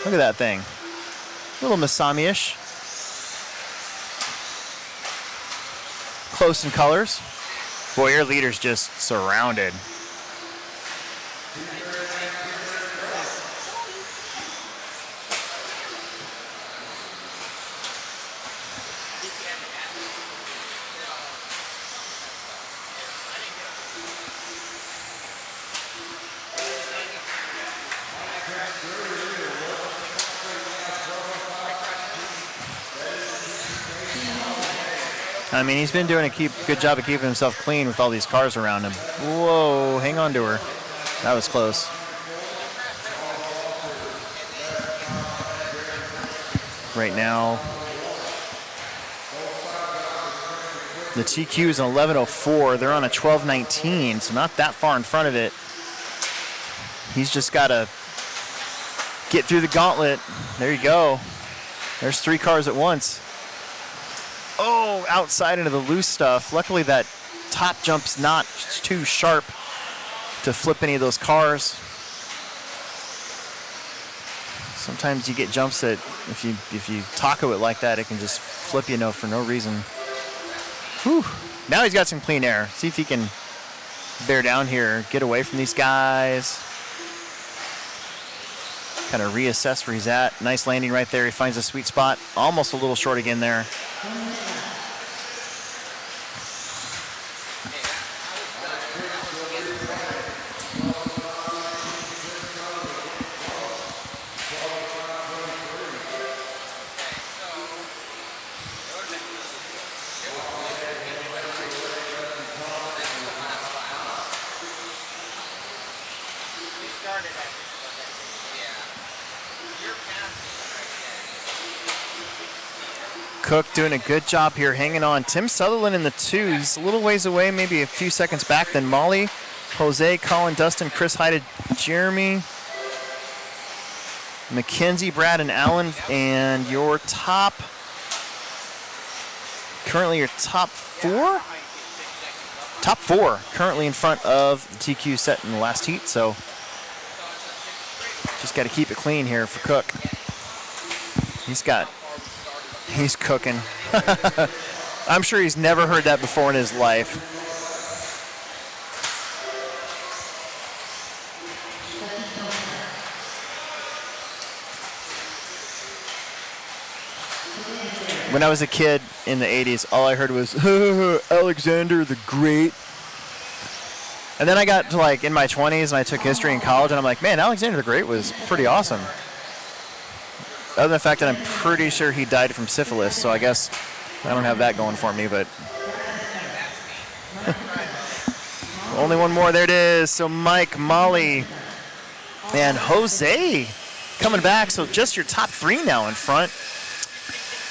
S20: Look at that thing. A little Masami-ish. Close in colors. Boy, your leader's just surrounded. I mean, he's been doing a good job of keeping himself clean with all these cars around him. Whoa, hang on to her. That was close. Right now, the TQ is an 11:04. They're on a 12:19, so not that far in front of it. He's just got to get through the gauntlet. There you go. There's 3 cars at once. Oh, outside into the loose stuff. Luckily that top jump's not too sharp to flip any of those cars. Sometimes you get jumps that if you taco it like that, it can just flip you for no reason. Whew. Now he's got some clean air. See if he can bear down here, get away from these guys. Kind of reassess where he's at. Nice landing right there. He finds a sweet spot. Almost a little short again there. Cook doing a good job here, hanging on. Tim Sutherland in the 2. He's a little ways away, maybe a few seconds back than Molly, Jose, Colin, Dustin, Chris Haida, Jeremy, Mackenzie, Brad, and Alan. And your currently your top 4? Top 4 currently in front of the TQ set in the last heat, so just got to keep it clean here for Cook. He's cooking. I'm sure he's never heard that before in his life. When I was a kid in the 80s, all I heard was, Alexander the Great. And then I got to in my 20s and I took history in college and I'm like, man, Alexander the Great was pretty awesome. Other than the fact that I'm pretty sure he died from syphilis, so I guess I don't have that going for me, but Only one more. There it is. So Mike, Molly, and Jose coming back. So just your top 3 now in front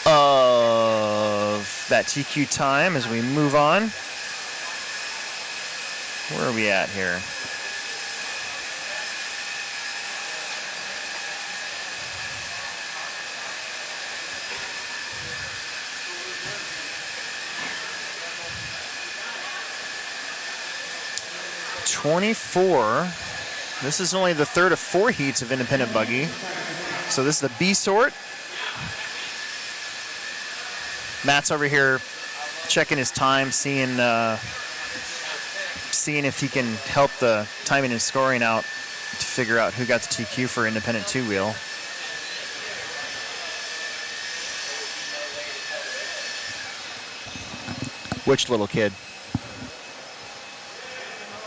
S20: of that TQ time as we move on. Where are we at here? '24. This is only the third of 4 heats of independent buggy. So this is the B sort. Matt's over here checking his time, seeing if he can help the timing and scoring out to figure out who got the TQ for independent 2-wheel. Which little kid?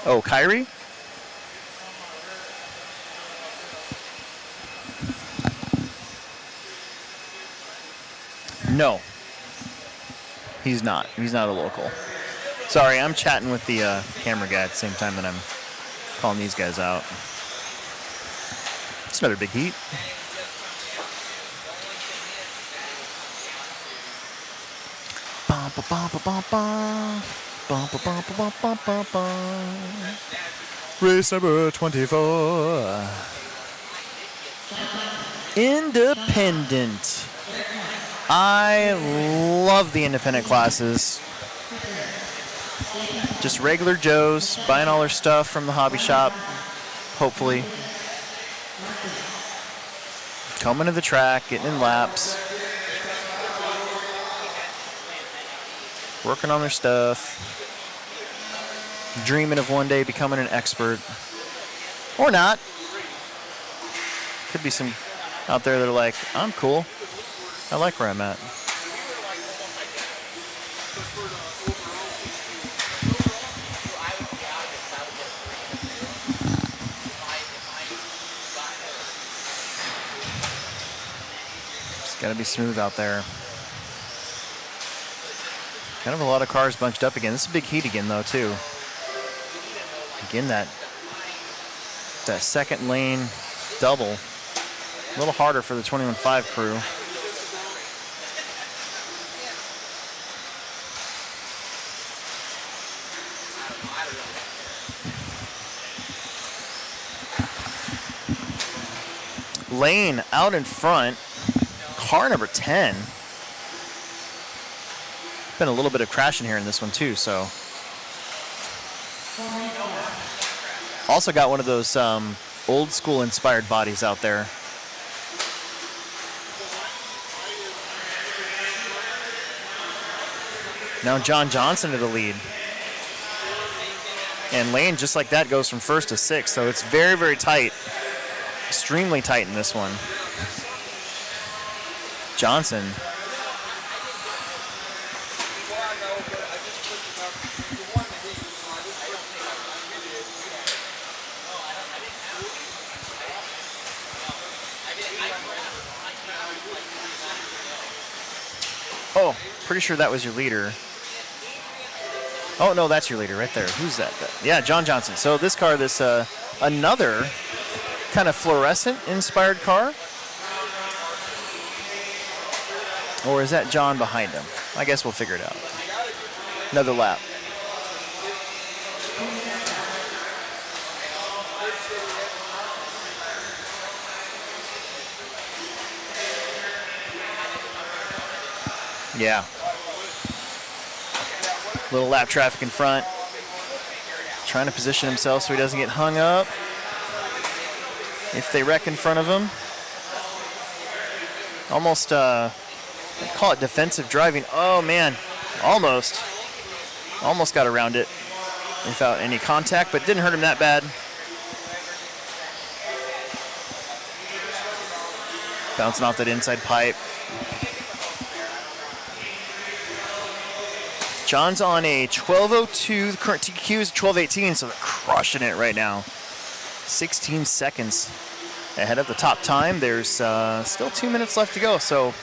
S20: Oh, Kyrie? No. He's not. He's not a local. Sorry, I'm chatting with the camera guy at the same time that I'm calling these guys out. It's another big heat. Bum, ba, bum, ba, bum, bum. Bum, ba, bum, ba, bum, bum, bum, bum. Race number 24. Independent. I love the independent classes. Just regular Joes buying all their stuff from the hobby shop, hopefully. Coming to the track, getting in laps. Working on their stuff. Dreaming of one day becoming an expert. Or not. Could be some out there that are like, I'm cool. I like where I'm at. It's got to be smooth out there. Kind of a lot of cars bunched up again. This is a big heat again, though, too. Again, that second lane double. A little harder for the 21.5 crew. Lane out in front. Car number 10. Been a little bit of crashing here in this one too, so. Also got one of those old school inspired bodies out there. Now John Johnson to the lead. And Lane, just like that, goes from first to sixth, so it's very, very tight. Extremely tight in this one. Johnson. Oh, pretty sure that was your leader. Oh, no, that's your leader right there. Who's that? Yeah, John Johnson. So this car, this another kind of fluorescent-inspired car. Or is that John behind him? I guess we'll figure it out. Another lap. Yeah. Little lap traffic in front. Trying to position himself so he doesn't get hung up if they wreck in front of him. Almost, I call it defensive driving. Oh man, almost got around it without any contact, but didn't hurt him that bad. Bouncing off that inside pipe. John's on a 12:02. The current TQ is 12:18, so they're crushing it right now. 16 seconds ahead of the top time. There's still 2 minutes left to go, so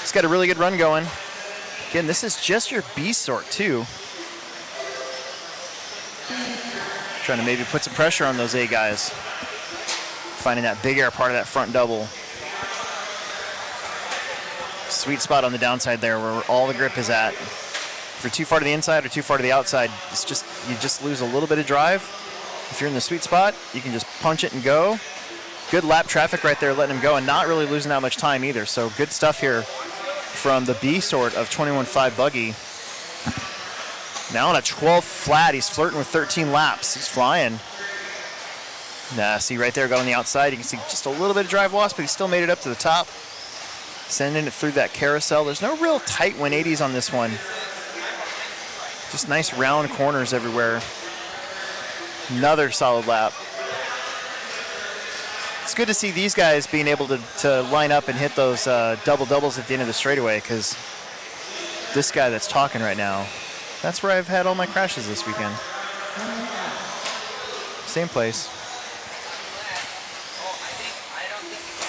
S20: it's got a really good run going. Again, this is just your B sort, too. Trying to maybe put some pressure on those A guys. Finding that big air part of that front double. Sweet spot on the downside there where all the grip is at. If you're too far to the inside or too far to the outside, you just lose a little bit of drive. If you're in the sweet spot, you can just punch it and go. Good lap traffic right there, letting him go, and not really losing that much time either. So good stuff here from the B sort of 21.5 buggy. Now on a 12 flat, he's flirting with 13 laps. He's flying. See right there, got on the outside. You can see just a little bit of drive loss, but he still made it up to the top. Sending it through that carousel. There's no real tight 180s on this one. Just nice round corners everywhere. Another solid lap. It's good to see these guys being able to line up and hit those double doubles at the end of the straightaway, because this guy that's talking right now, that's where I've had all my crashes this weekend. Same place.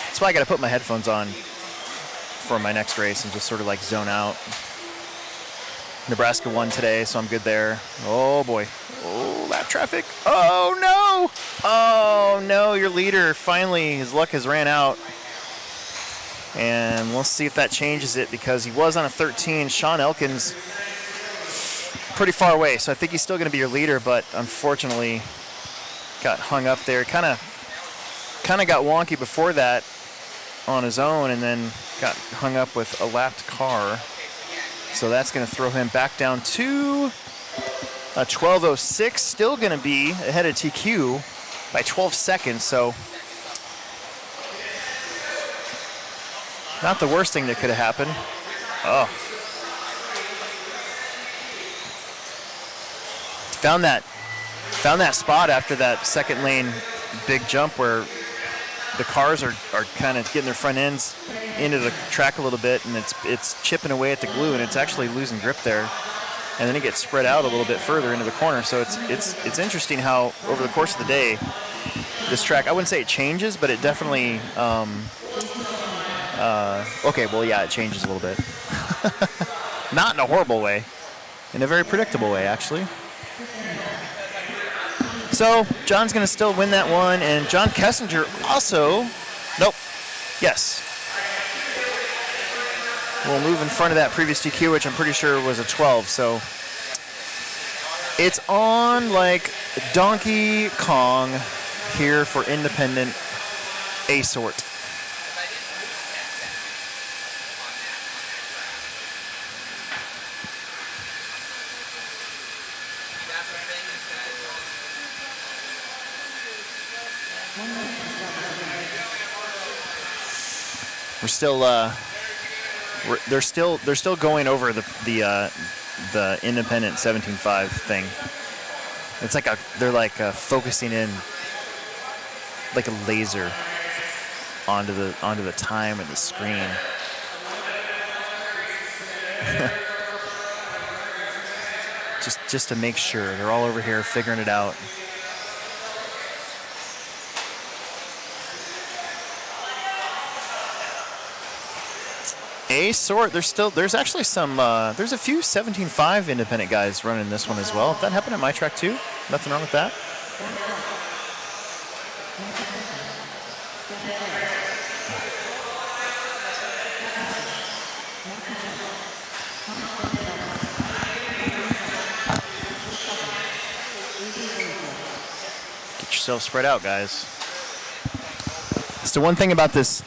S20: That's why I got to put my headphones on for my next race and just sort of like zone out. Nebraska won today, so I'm good there. Oh boy. Oh, lap traffic. Oh no. Oh no, your leader finally, his luck has ran out. And we'll see if that changes it, because he was on a 13. Sean Elkins pretty far away, so I think he's still going to be your leader, but unfortunately got hung up there. Kind of got wonky before that on his own, and then got hung up with a lapped car. So that's going to throw him back down to a 12:06. Still going to be ahead of TQ by 12 seconds. So not the worst thing that could have happened. Oh. Found that spot after that second lane big jump where the cars are kind of getting their front ends into the track a little bit, and it's chipping away at the glue, and it's actually losing grip there. And then it gets spread out a little bit further into the corner. So it's interesting how over the course of the day, this track, I wouldn't say it changes, but it definitely, okay, well, yeah, it changes a little bit. Not in a horrible way, in a very predictable way, actually. So John's going to still win that one, and John Kessinger also, nope, yes. We'll move in front of that previous TQ, which I'm pretty sure was a 12, so it's on like Donkey Kong here for independent A sort. We're still they're still going over the independent 17.5 thing. It's like they're focusing in like a laser onto the time and the screen. just to make sure they're all over here figuring it out. A sort, there's actually some, there's a few 17.5 independent guys running this one as well. That happened at my track too. Nothing wrong with that. Get yourself spread out, guys. So one thing about this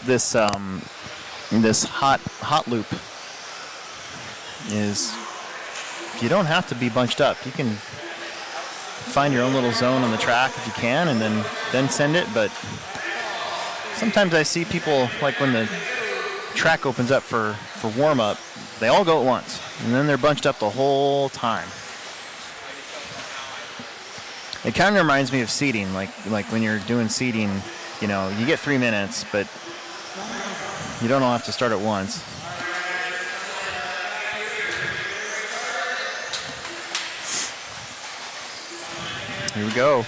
S20: hot loop is you don't have to be bunched up. You can find your own little zone on the track if you can, and then send it. But sometimes I see people, like when the track opens up for warm-up, they all go at once, and then they're bunched up the whole time. It kind of reminds me of seating, like when you're doing seating, you know, you get 3 minutes, but you don't all have to start at once. Here we go.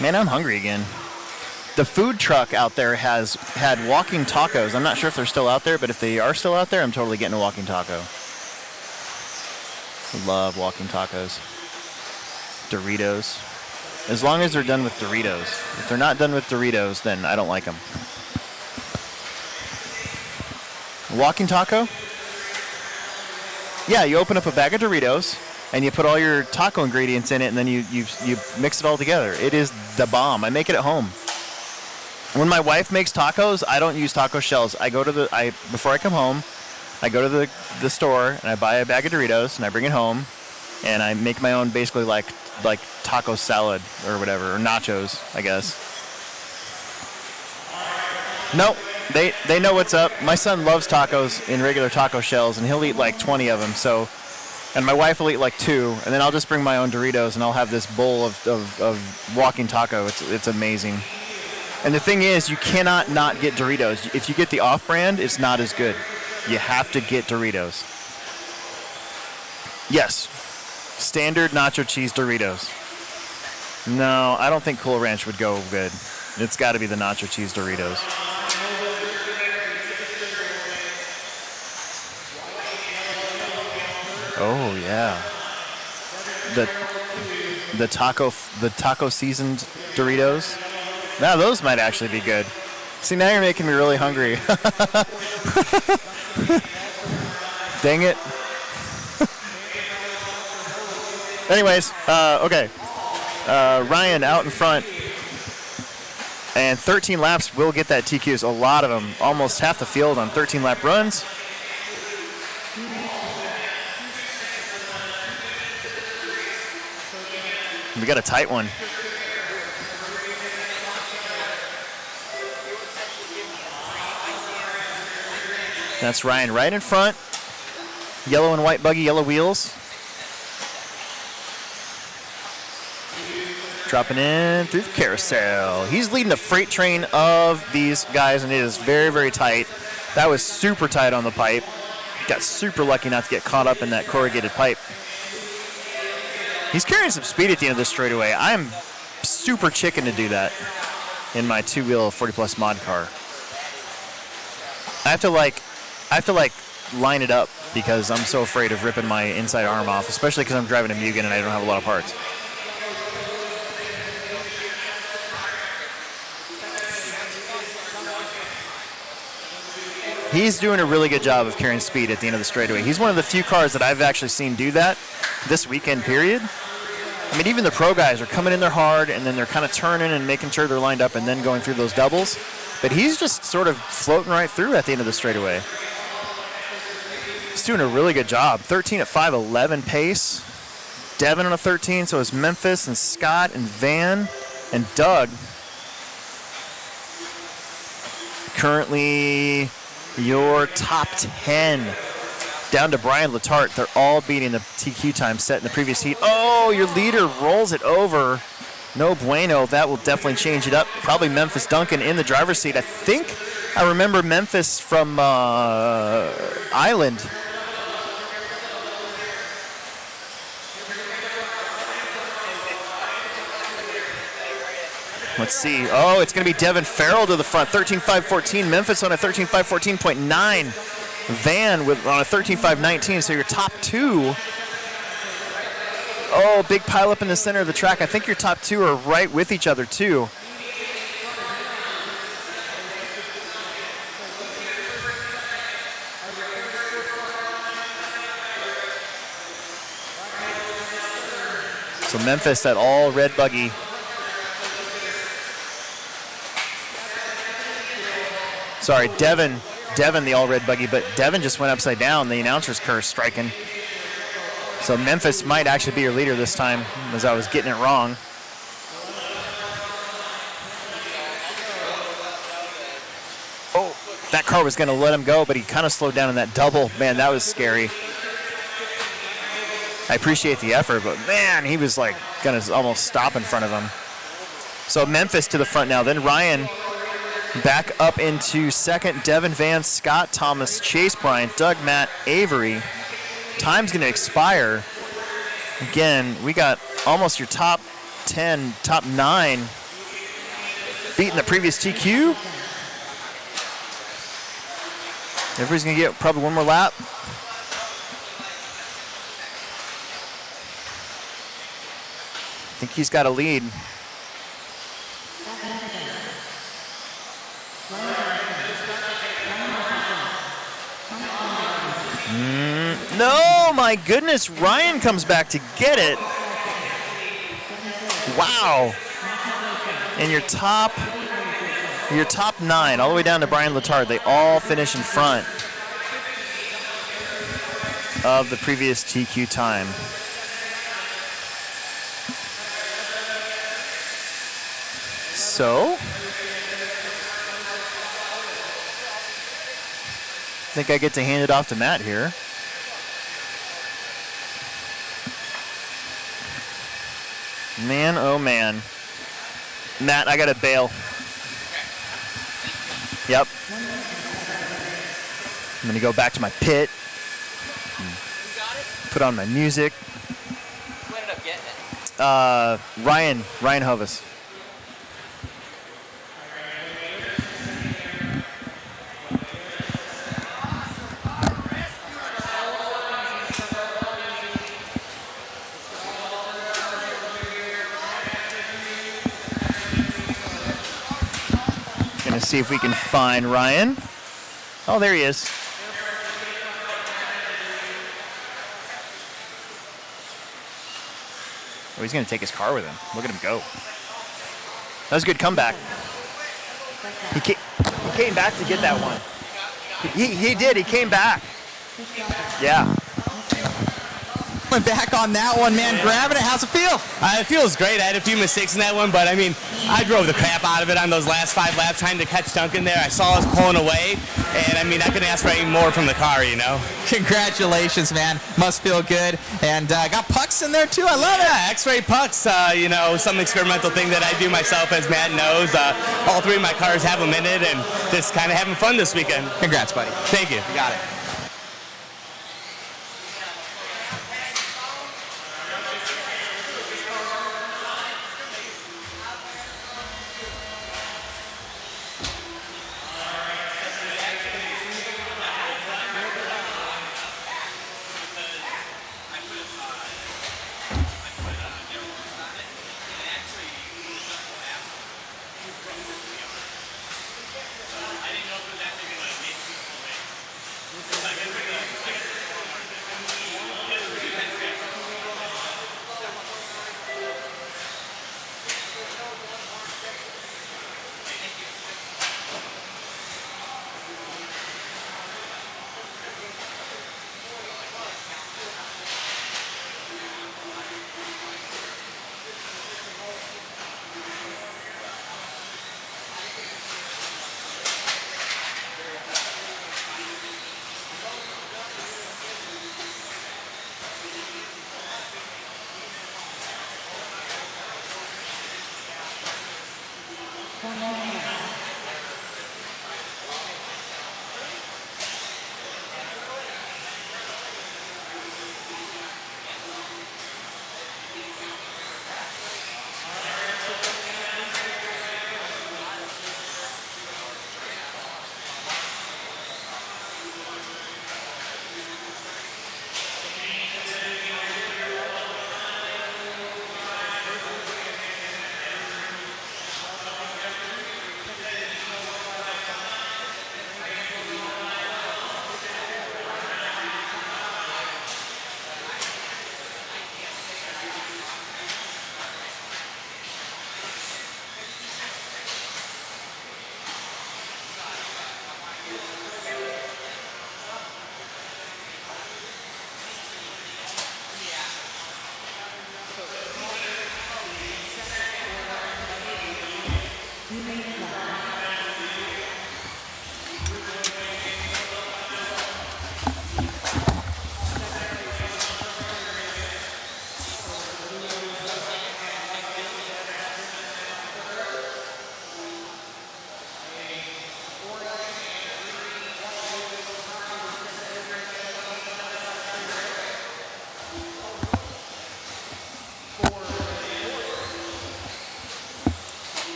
S20: Man, I'm hungry again. the food truck out there has had walking tacos. I'm not sure if they're still out there, but if they are still out there, I'm totally getting a walking taco. Love walking tacos. Doritos. As long as they're done with Doritos. If they're not done with Doritos, then I don't like them. Walking taco? Yeah, you open up a bag of Doritos and you put all your taco ingredients in it, and then you mix it all together. It is the bomb. I make it at home. When my wife makes tacos, I don't use taco shells. Before I come home, I go to the store and I buy a bag of Doritos and I bring it home, and I make my own, basically like taco salad or whatever, or nachos, I guess. Nope, they know what's up. My son loves tacos in regular taco shells, and he'll eat like 20 of them. So, and my wife will eat like 2, and then I'll just bring my own Doritos, and I'll have this bowl of walking taco. It's amazing. And the thing is, you cannot not get Doritos. If you get the off-brand, it's not as good. You have to get Doritos. Yes. Standard nacho cheese Doritos. No, I don't think Cool Ranch would go good. It's got to be the nacho cheese Doritos. Oh yeah. The taco seasoned Doritos. Now those might actually be good. See, now you're making me really hungry. Dang it. Anyways, okay. Ryan out in front. And 13 laps will get that TQs. A lot of them. Almost half the field on 13 lap runs. We got a tight one. That's Ryan right in front. Yellow and white buggy, yellow wheels. Dropping in through the carousel. He's leading the freight train of these guys, and it is very, very tight. That was super tight on the pipe. Got super lucky not to get caught up in that corrugated pipe. He's carrying some speed at the end of this straightaway. I'm super chicken to do that in my 2-wheel 40+ mod car. I have to line it up because I'm so afraid of ripping my inside arm off, especially because I'm driving a Mugen and I don't have a lot of parts. He's doing a really good job of carrying speed at the end of the straightaway. He's one of the few cars that I've actually seen do that this weekend, period. I mean, even the pro guys are coming in there hard, and then they're kind of turning and making sure they're lined up and then going through those doubles. But he's just sort of floating right through at the end of the straightaway. He's doing a really good job. 13 at 5:11 pace. Devin on a 13, so is Memphis and Scott and Van and Doug. Currently your top 10. Down to Brian Letarte. They're all beating the TQ time set in the previous heat. Oh, your leader rolls it over. No bueno. That will definitely change it up. Probably Memphis Duncan in the driver's seat. I think I remember Memphis from Island. Let's see. Oh, it's going to be Devin Farrell to the front. 13.5.14. Memphis on a 13.5.14.9. Van on a 13.5.19. So your top 2. Oh, big pile up in the center of the track. I think your top 2 are right with each other, too. So Memphis, that all red buggy. Sorry, Devin, the all red buggy, but Devin just went upside down. The announcer's curse striking. So Memphis might actually be your leader this time, as I was getting it wrong. Oh, that car was going to let him go, but he kind of slowed down in that double. Man, that was scary. I appreciate the effort, but man, he was like going to almost stop in front of him. So Memphis to the front now. Then Ryan back up into second. Devin, Van, Scott, Thomas, Chase, Bryant, Doug, Matt, Avery. Time's going to expire. Again, we got almost your top 10, top 9 beating the previous TQ. Everybody's going to get probably one more lap. I think he's got a lead. No, my goodness, Ryan comes back to get it. Wow. And your top 9, all the way down to Brian Letard, they all finish in front of the previous TQ time. So, I think I get to hand it off to Matt here. Man, oh man. Matt, I gotta bail. Yep. I'm gonna go back to my pit. Put on my music.
S16: Who ended up getting it?
S20: Ryan Hovis. Gonna see if we can find Ryan. Oh, there he is. Oh, he's gonna take his car with him. Look at him go. That was a good comeback. He came back to get that one. He did. He came back. Yeah.
S9: Went back on that one, man. Grabbing it. How's it feel?
S21: It feels great. I had a few mistakes in that one, but I mean, I drove the crap out of it on those last 5 laps trying to catch Duncan there. I saw us pulling away, and I mean, I couldn't ask for any more from the car, you know?
S9: Congratulations, man. Must feel good. And got pucks in there, too. I love it.
S21: Yeah, X-ray pucks, you know, some experimental thing that I do myself, as Matt knows. All 3 of my cars have them in it, and just kind of having fun this weekend.
S9: Congrats, buddy.
S21: Thank you.
S9: You got it.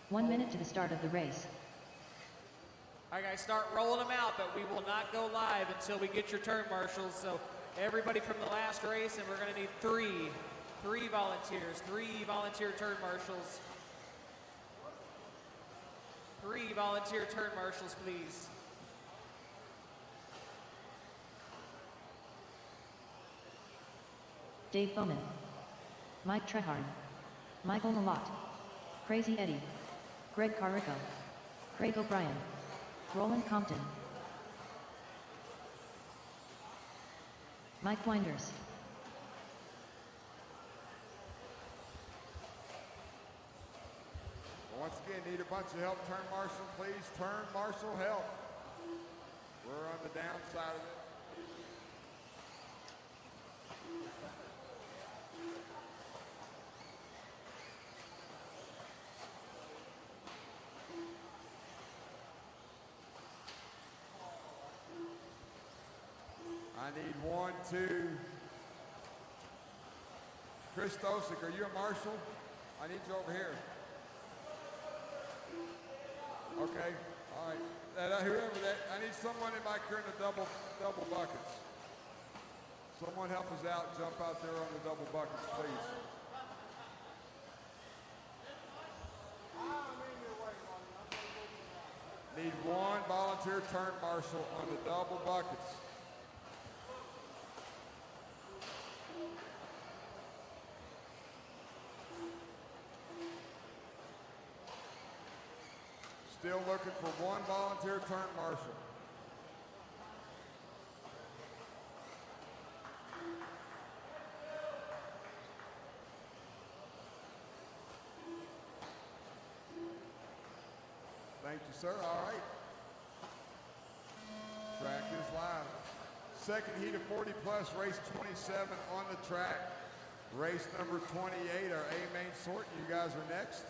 S12: 1 minute to the start of the race.
S6: All right, guys, start rolling them out, but we will not go live until we get your turn marshals. So everybody from the last race, and we're going to need three volunteers, 3 volunteer turn marshals. 3 volunteer turn marshals, please.
S12: Dave Bowman, Mike Trehard, Michael Malott, Crazy Eddie, Greg Carrico, Craig O'Brien, Roland Compton, Mike Winders.
S2: Once again, need a bunch of help. Turn marshal, please. Turn marshal help. We're on the downside of it. I need 1, 2. Chris Stosick, are you a marshal? I need you over here. Okay, all right. Whoever that, I need someone in back here in the double buckets. Someone help us out, jump out there on the double buckets, please. Need 1 volunteer turn marshal on the double buckets. Still looking for 1 volunteer turn marshal. Thank you, sir. All right. Track is live. Second heat of 40 plus, race 27 on the track. Race number 28, our A main sort. You guys are next.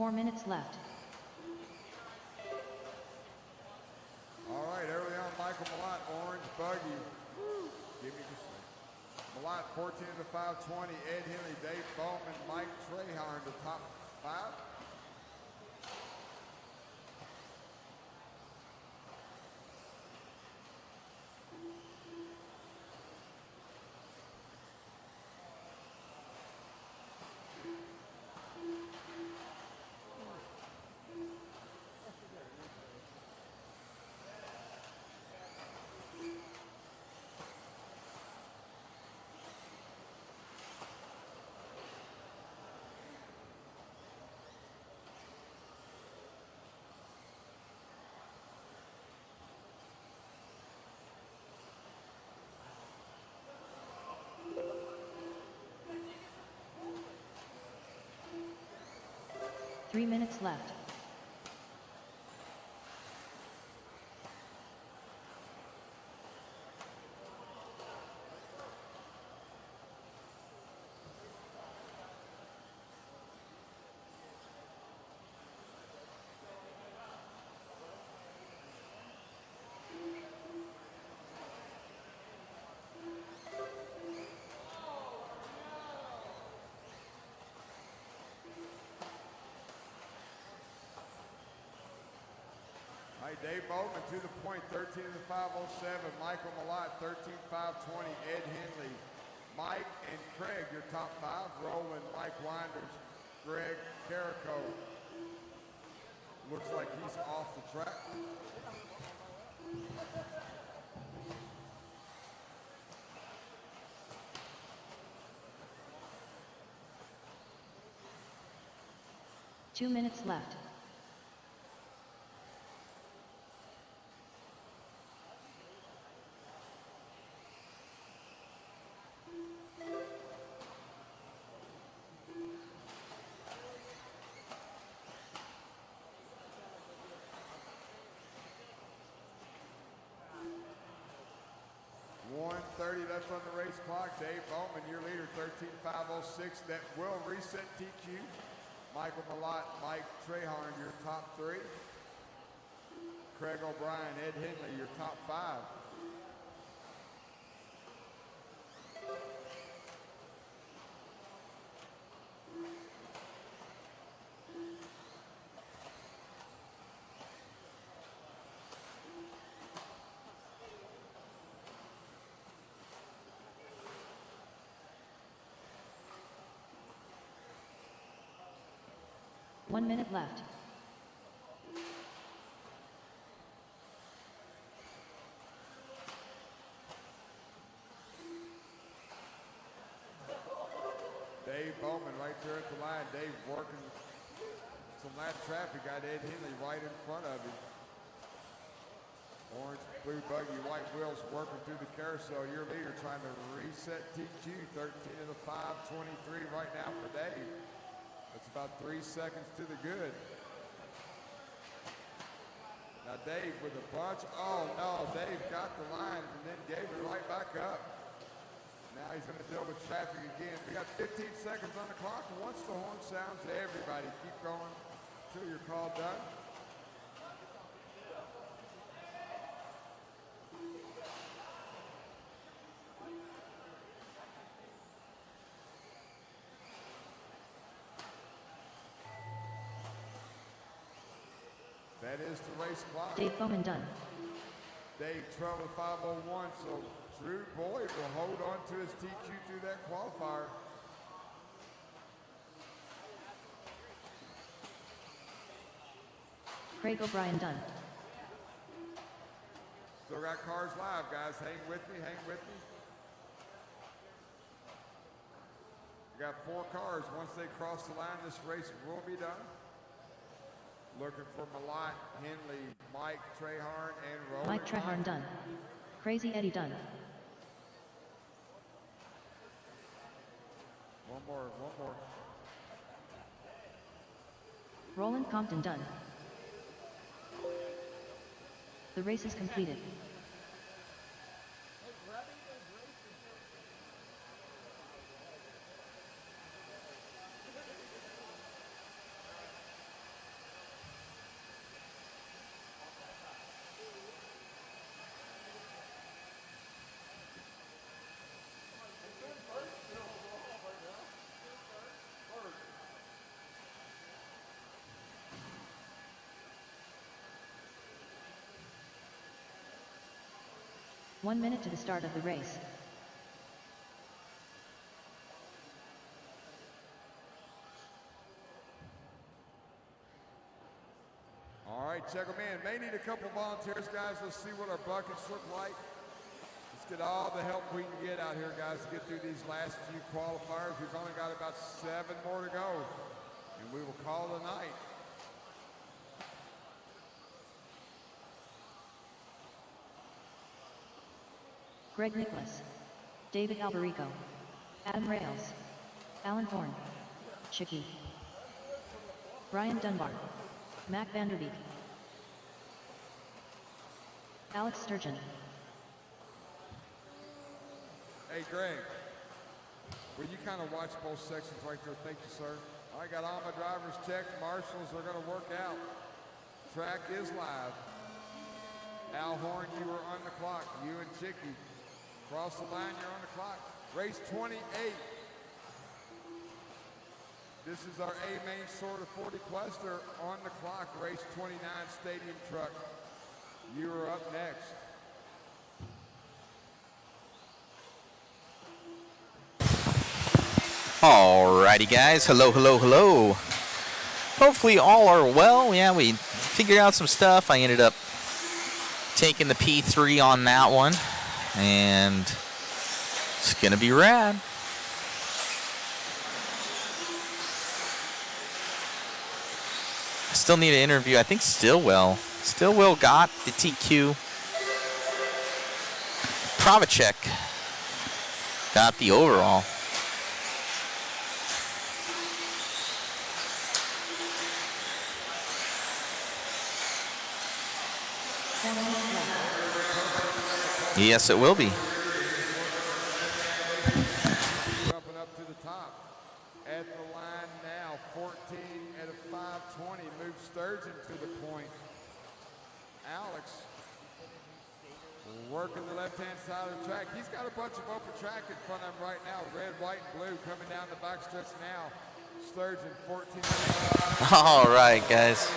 S12: Four minutes left.
S2: All right, early on, Michael Malott, orange buggy. Give me this one. Malott, 14 to the 520. Ed Henley, Dave Bowman, Mike Trahorn, the top 5.
S12: Three minutes left.
S2: All right, Dave Bowman to the point, 13 to the 507. Michael Malott, 13-520. Ed Henley, Mike and Craig, your top 5. Roland, Mike Winders, Greg Carrico. Looks like he's off the track.
S12: Two minutes left.
S2: Left on the race clock. Dave Bowman, your leader, 13-506. That will reset TQ. Michael Malott, Mike Trahorn, your top 3. Craig O'Brien, Ed Henley, your top 5.
S12: One minute left.
S2: Dave Bowman right there at the line. Dave working some lap traffic. Got Ed Henley right in front of him. Orange, blue buggy, white wheels working through the carousel. Your leader trying to reset TQ. 13 to the 523 right now for Dave. That's about 3 seconds to the good. Now Dave with a bunch. Oh no, Dave got the line and then gave it right back up. Now he's going to deal with traffic again. We got 15 seconds on the clock, and once the horn sounds, everybody keep going until your call done. is the race clock.
S12: Dave Bowman done.
S2: Dave traveled 5:01, so Drew Boyd will hold on to his TQ through that qualifier.
S12: Craig O'Brien done.
S2: Still got cars live, guys. Hang with me, hang with me. We got 4 cars. Once they cross the line, this race will be done. Looking for Malott, Henley, Mike Trehorn, and Roland.
S12: Mike Trehorn done. Crazy Eddie done.
S2: One more.
S12: Roland Compton done. The race is completed. One minute to the start of the race.
S2: All right, check them in. May need a couple volunteers, guys. Let's see what our buckets look like. Let's get all the help we can get out here, guys, to get through these last few qualifiers. We've only got about 7 more to go, and we will call it a night.
S12: Greg Nicholas. David Alberico. Adam Rails. Alan Horn. Chicky. Brian Dunbar. Mac Vanderbeek. Alex Sturgeon.
S2: Hey, Greg, will you kind of watch both sections right there? Thank you, sir. I got all my drivers checked. Marshals are going to work out. Track is live. Al Horn, you were on the clock. You and Chicky. Cross the line, you're on the clock. Race 28. This is our A main sort of 40 cluster on the clock. Race 29 stadium truck. You are up next.
S1: Alrighty, guys. Hello. Hopefully all are well. Yeah, we figured out some stuff. I ended up taking the P3 on that one, and it's gonna be rad. I still need an interview. I think Stillwell got the TQ. Pravacek got the overall. Yes, it will be.
S2: Jumping up to the top. At the line now, 14 at a 5:20. Move Sturgeon to the point. Alex working the left-hand side of the track. He's got a bunch of open track in front of him right now. Red, white, and blue coming down the backstretch now. Sturgeon, 14.
S1: All right, guys.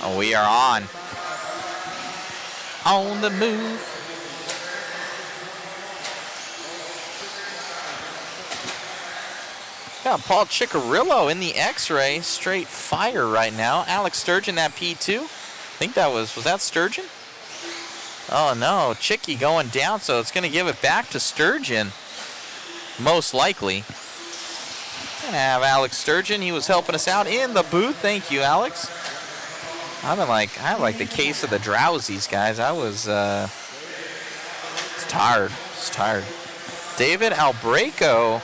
S1: Oh, we are on. On the move. Got Paul Ciccarillo in the X-ray, straight fire right now. Alex Sturgeon, that P2. I think that was that Sturgeon? Oh no, Chicky going down, so it's gonna give it back to Sturgeon. Most likely. Gonna have Alex Sturgeon, he was helping us out in the booth. Thank you, Alex. I had like the case of the drowsies, guys. I was tired. David Albreco.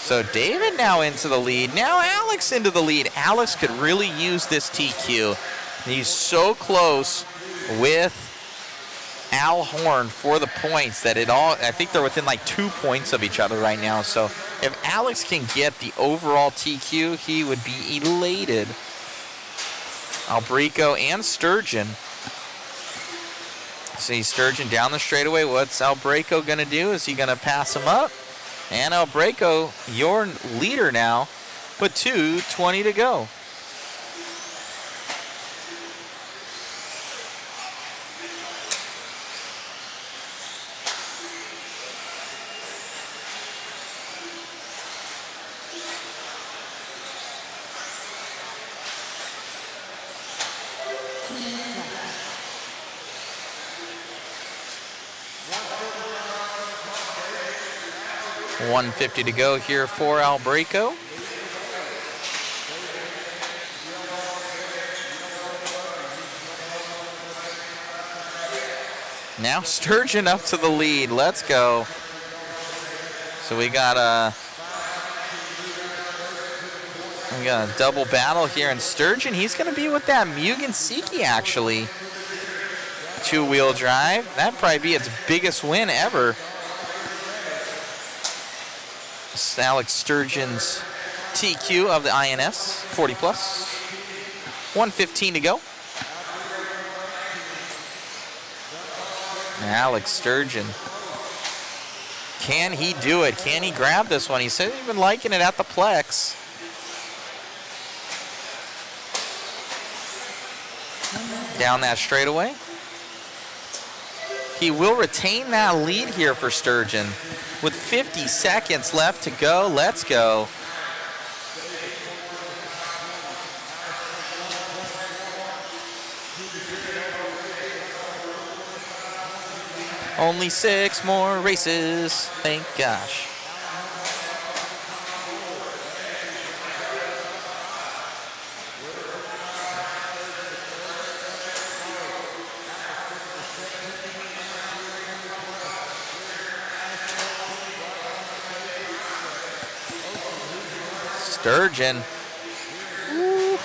S1: So David now into the lead. Now Alex into the lead. Alex could really use this TQ. He's so close with Al Horn for the points that I think they're within like 2 points of each other right now. So if Alex can get the overall TQ, he would be elated. Albreco and Sturgeon. See Sturgeon down the straightaway. What's Albreco going to do? Is he going to pass him up? And Albreco, your leader now, but 2:20 to go. $150 to go here for Albraco. Now Sturgeon up to the lead. Let's go. So we got a double battle here, and Sturgeon, he's going to be with that Mugen Siki actually. Two-wheel drive. That'd probably be its biggest win ever. This is Alex Sturgeon's TQ of the INS 40 plus. 1:15 to go. Alex Sturgeon. Can he do it? Can he grab this one? He said he's been liking it at the Plex. Down that straightaway. He will retain that lead here for Sturgeon. With 50 seconds left to go, let's go. Only 6 more races, thank gosh. Sturgeon. Ooh,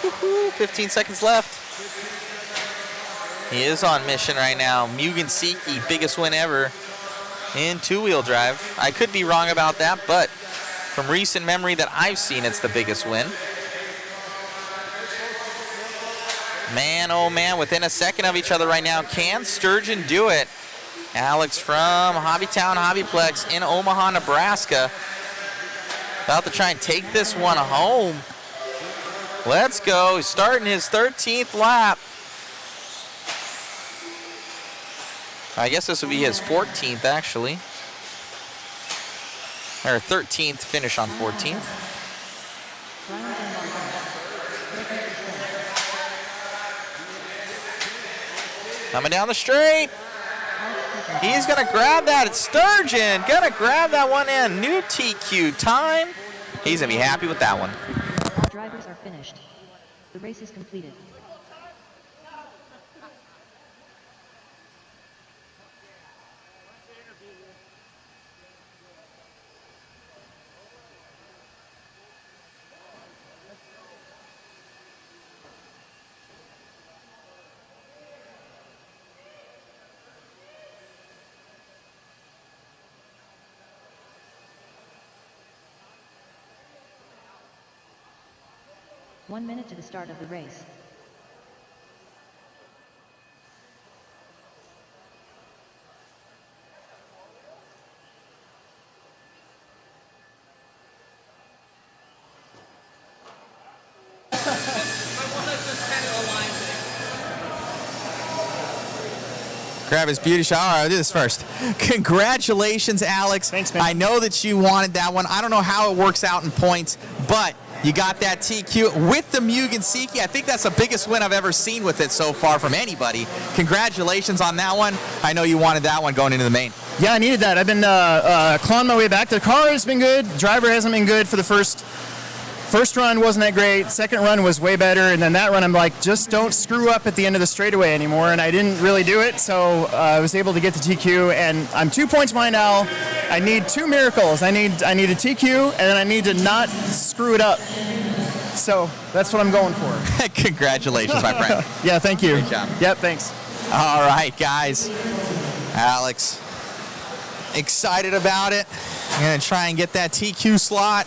S1: 15 seconds left. He is on mission right now. Mugen Siki, biggest win ever in two-wheel drive. I could be wrong about that, but from recent memory that I've seen, it's the biggest win. Man, oh man, within a second of each other right now. Can Sturgeon do it? Alex from Hobbytown HobbyPlex in Omaha, Nebraska. About to try and take this one home. Let's go. He's starting his 13th lap. I guess this would be his 14th, actually. Or 13th, finish on 14th. Coming down the straight. He's going to grab that. It's Sturgeon. Going to grab that one in. New TQ time. He's going to be happy with that one.
S12: All drivers are finished. The race is completed. One minute to the start of the race.
S9: Grab his beauty shower. I'll do this first. Congratulations, Alex. Thanks, man. I know that you wanted that one. I don't know how it works out in points, but you got that TQ with the Mugen Siki. I think that's the biggest win I've ever seen with it so far from anybody. Congratulations on that one. I know you wanted that one going into the main.
S5: Yeah, I needed that. I've been clawing my way back. The car has been good. The driver hasn't been good for the first run. Wasn't that great. Second run was way better. And then that run, I'm like, just don't screw up at the end of the straightaway anymore. And I didn't really do it. So I was able to get the TQ. And I'm 2 points behind now. I need 2 miracles. I need a TQ, and then I need to not screw it up. So that's what I'm going for.
S9: Congratulations, my friend.
S5: Yeah, thank you.
S9: Great job.
S5: Yep, thanks.
S9: All right, guys. Alex, excited about it. I'm going to try and get that TQ slot.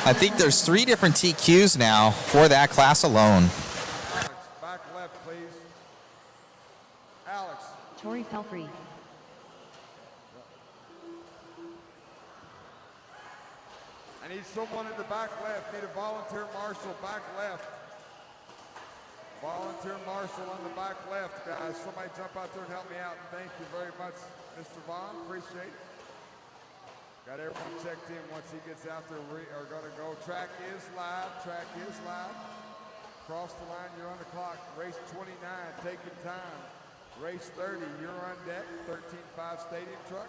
S9: I think there's 3 different TQs now for that class alone.
S2: Back left, please. Alex.
S12: Tori Pelfrey.
S2: I need someone in the back left. Need a volunteer marshal back left. Volunteer marshal on the back left, guys. Somebody jump out there and help me out. Thank you very much, Mr. Vaughn. Appreciate it. Got everyone checked in. Once he gets out there, we are going to go. Track is live. Track is live. Cross the line, you're on the clock. Race 29, taking time. Race 30, you're on deck. 13.5 stadium truck.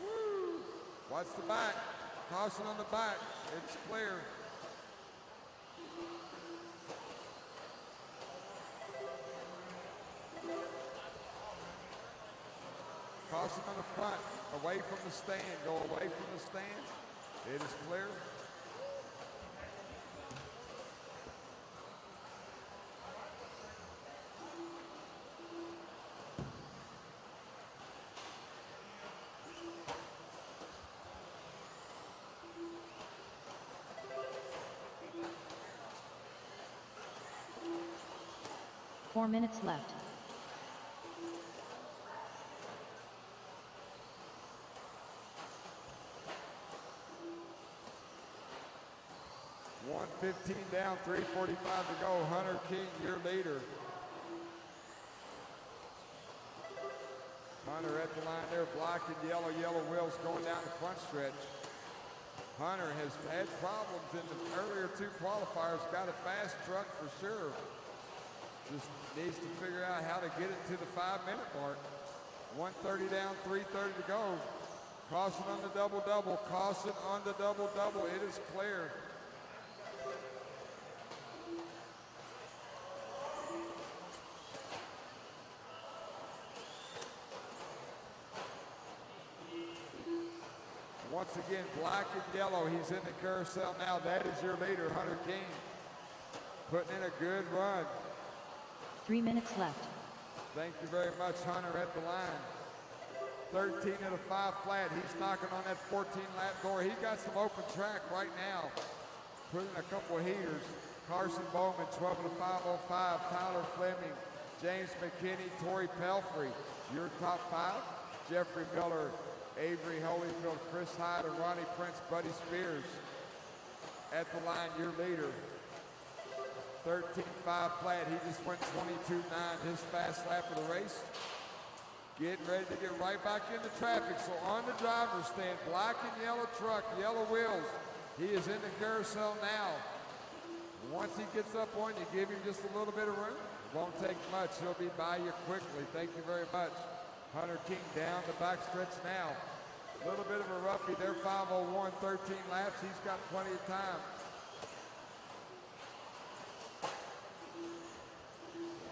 S2: Woo! Watch the back. Caution on the back. It's clear. Caution on the front, away from the stand. Go away from the stand. It is clear.
S12: Four minutes left.
S2: .115 down, 3:45 to go. Hunter King, your leader. Hunter at the line there, black and yellow wheels going down the front stretch. Hunter has had problems in the earlier two qualifiers, got a fast truck for sure. Just needs to figure out how to get it to the 5-minute mark. 130 down, 3:30 to go. Caution on the double-double, caution on the double-double. It is clear. Once again, black and yellow. He's in the carousel now. That is your leader, Hunter King. Putting in a good run.
S12: 3 minutes left.
S2: Thank you very much, Hunter, at the line. 13 at a 5 flat. He's knocking on that 14-lap door. He's got some open track right now. Putting a couple of heaters. Carson Bowman, 12 at a 505. Tyler Fleming, James McKinney, Torrey Pelfrey. Your top 5. Jeffrey Miller, Avery Holyfield, Chris Hyde, and Ronnie Prince, Buddy Spears. At the line, your leader. 13.5 flat. He just went 22.9 his fast lap of the race. Getting ready to get right back into traffic. So on the driver's stand, black and yellow truck, yellow wheels. He is in the carousel now. Once he gets up on you, give him just a little bit of room. It won't take much. He'll be by you quickly. Thank you very much. Hunter King down the back stretch now. A little bit of a roughie there, 5:01, 13 laps. He's got plenty of time.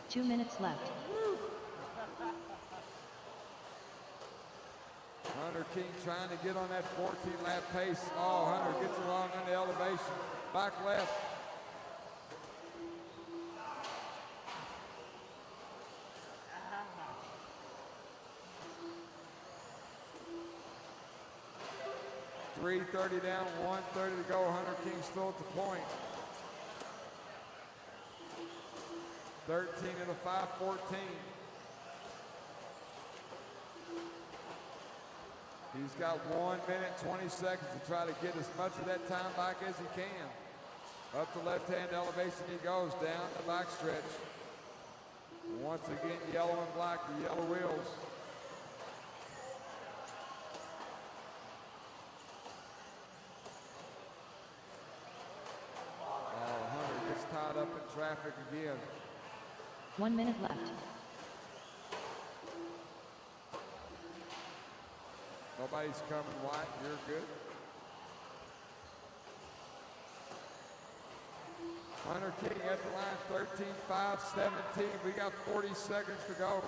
S12: Two minutes left.
S2: Hunter King trying to get on that 14-lap pace. Oh, Hunter gets along on the elevation. Back left. .330 down, 130 to go. Hunter King still at the point. 13 at a 5:14. He's got 1 minute, 20 seconds to try to get as much of that time back as he can. Up the left-hand elevation he goes, down the back stretch. Once again, yellow and black, the yellow wheels. Oh, Hunter gets tied up in traffic again.
S12: 1 minute left.
S2: Nobody's coming white. You're good. Hunter King at the line, 13.5, 17. We got 40 seconds to go.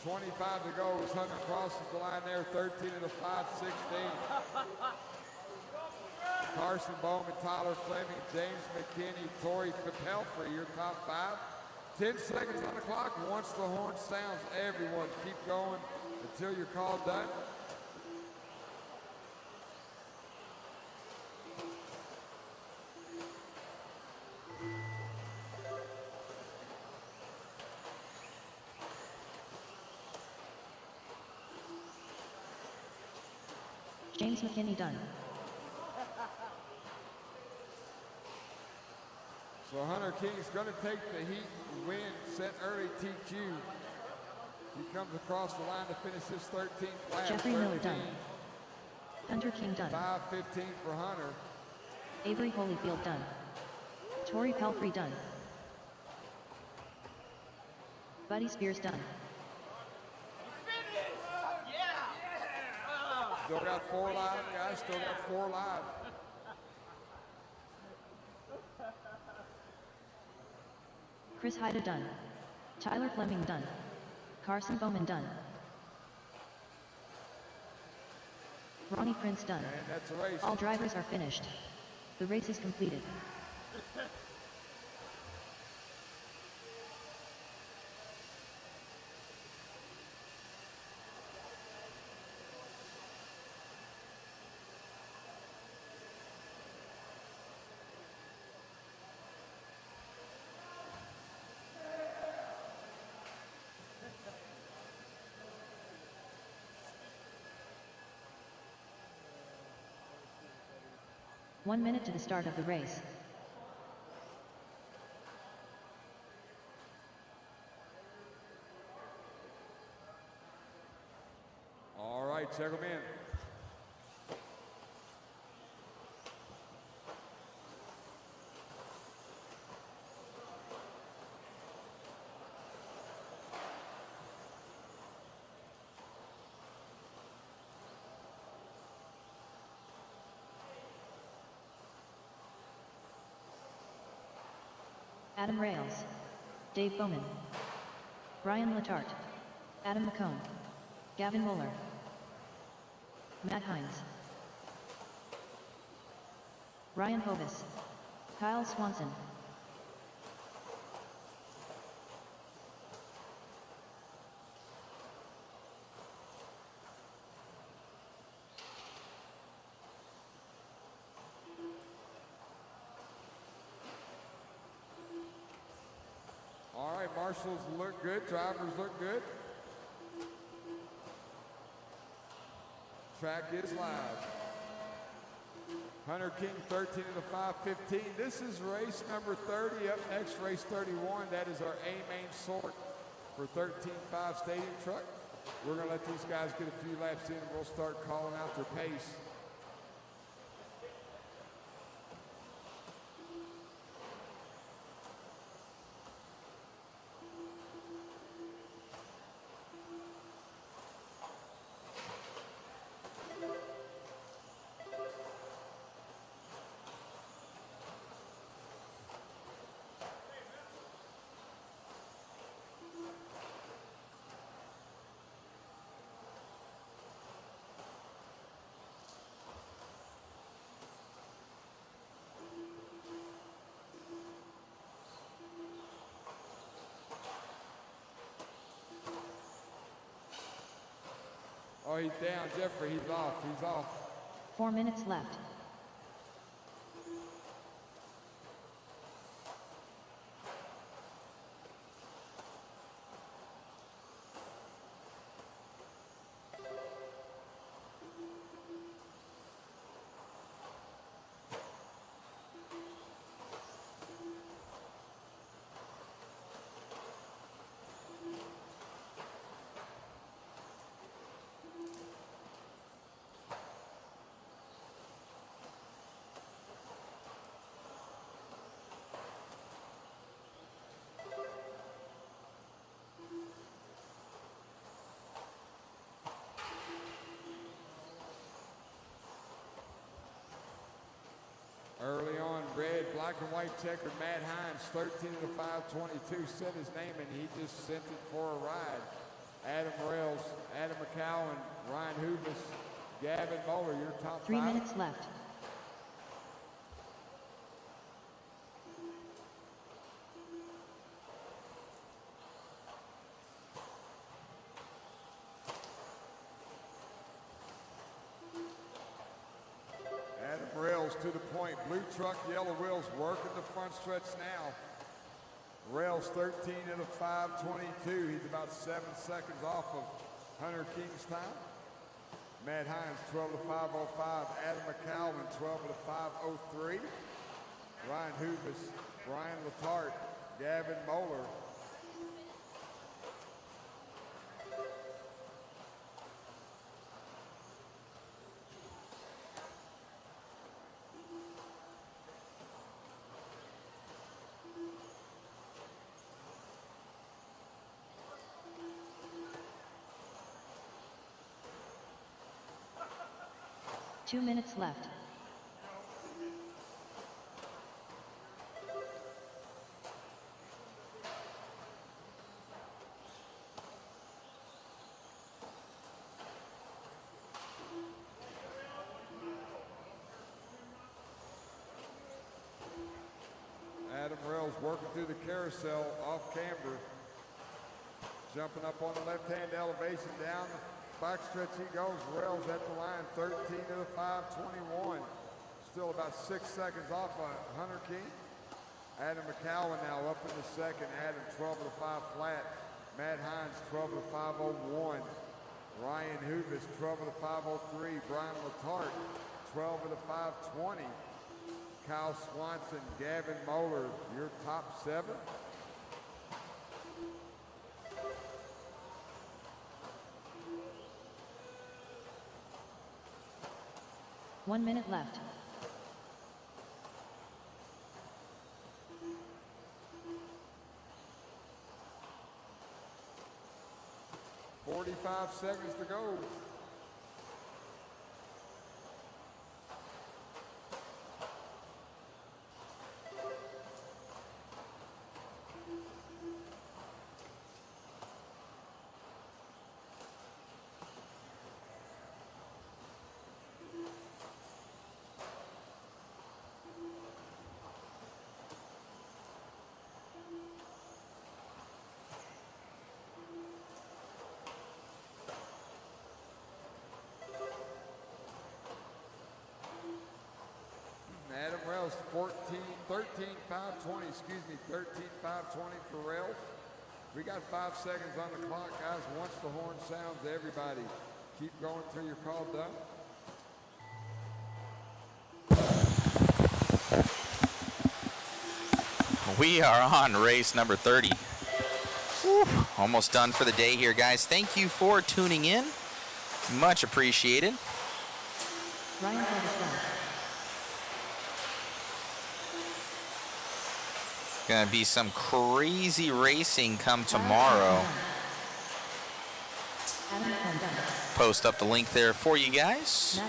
S2: .25 to go as Hunter crosses the line there, 13 at a 5:16. Carson Bowman, Tyler Fleming, James McKinney, Torrey Pelfrey, your top 5. 10 seconds on the clock. Once the horn sounds, everyone keep going until you're called done.
S12: James McKinney done.
S2: So Hunter King's going to take the heat and win, set early TQ. He comes across the line to finish his 13th lap.
S12: Jeffrey Miller done. Hunter King done.
S2: 5:15 for Hunter.
S12: Avery Holyfield done. Tori Pelfrey done. Buddy Spears done.
S2: Still got 4 live, guys. Still got 4 live.
S12: Chris Hyda done. Tyler Fleming done. Carson Bowman done. Ronnie Prince done.
S2: And that's a race.
S12: All drivers are finished. The race is completed. One minute to the start of the race.
S2: All right, check them in.
S12: Adam Rails. Dave Bowman. Brian Latart. Adam McComb. Gavin Muller. Matt Hines. Ryan Hovis. Kyle Swanson.
S2: All right, marshals look good, drivers look good. Track is live. Hunter King 13 of the 5:15. This is race number 30. Up next, race 31. That is our A main sort for 13.5 stadium truck. We're gonna let these guys get a few laps in and we'll start calling out their pace. Oh, he's down, Jeffrey, he's off, he's off.
S12: 4 minutes left.
S2: Early on, red, black and white checkered, Matt Hines, 13 of the 5:22, set his name and he just sent it for a ride. Adam Rails, Adam McCowan, Ryan Hubis, Gavin Muller, your top
S12: 3
S2: 5.
S12: minutes left.
S2: Adam Rails to the point, blue truck, yellow wheels, working the front stretch now. Rails 13 of the 5:22, he's about 7 seconds off of Hunter King's time. Matt Hines, 12 to 5:05. Adam McCalvin, 12 to 5:03. Ryan Hubis, Brian Latart, Gavin Moeller.
S12: Two minutes left.
S2: Adam Rails working through the carousel off camber. Jumping up on the left-hand elevation down the backstretch he goes. Rails at the line, 13 to the 5:21. Still about 6 seconds off Hunter King. Adam McCowan now up in the second. Adam 12 to the 5 flat. Matt Hines 12 to the 5:01. Ryan Hubis 12 to the 5:03. Brian Latart 12 to the 5:20. Kyle Swanson, Gavin Moeller, your top 7.
S12: One minute left.
S2: $45 seconds to go. Adam Rails 13-5-20 for Rails. We got 5 seconds on the clock, guys. Once the horn sounds, everybody keep going till you're called done.
S1: We are on race number 30. Whew, almost done for the day here, guys. Thank you for tuning in. Much appreciated.
S12: Ryan Ferguson.
S1: Gonna be some crazy racing come tomorrow. Post up the link there for you guys.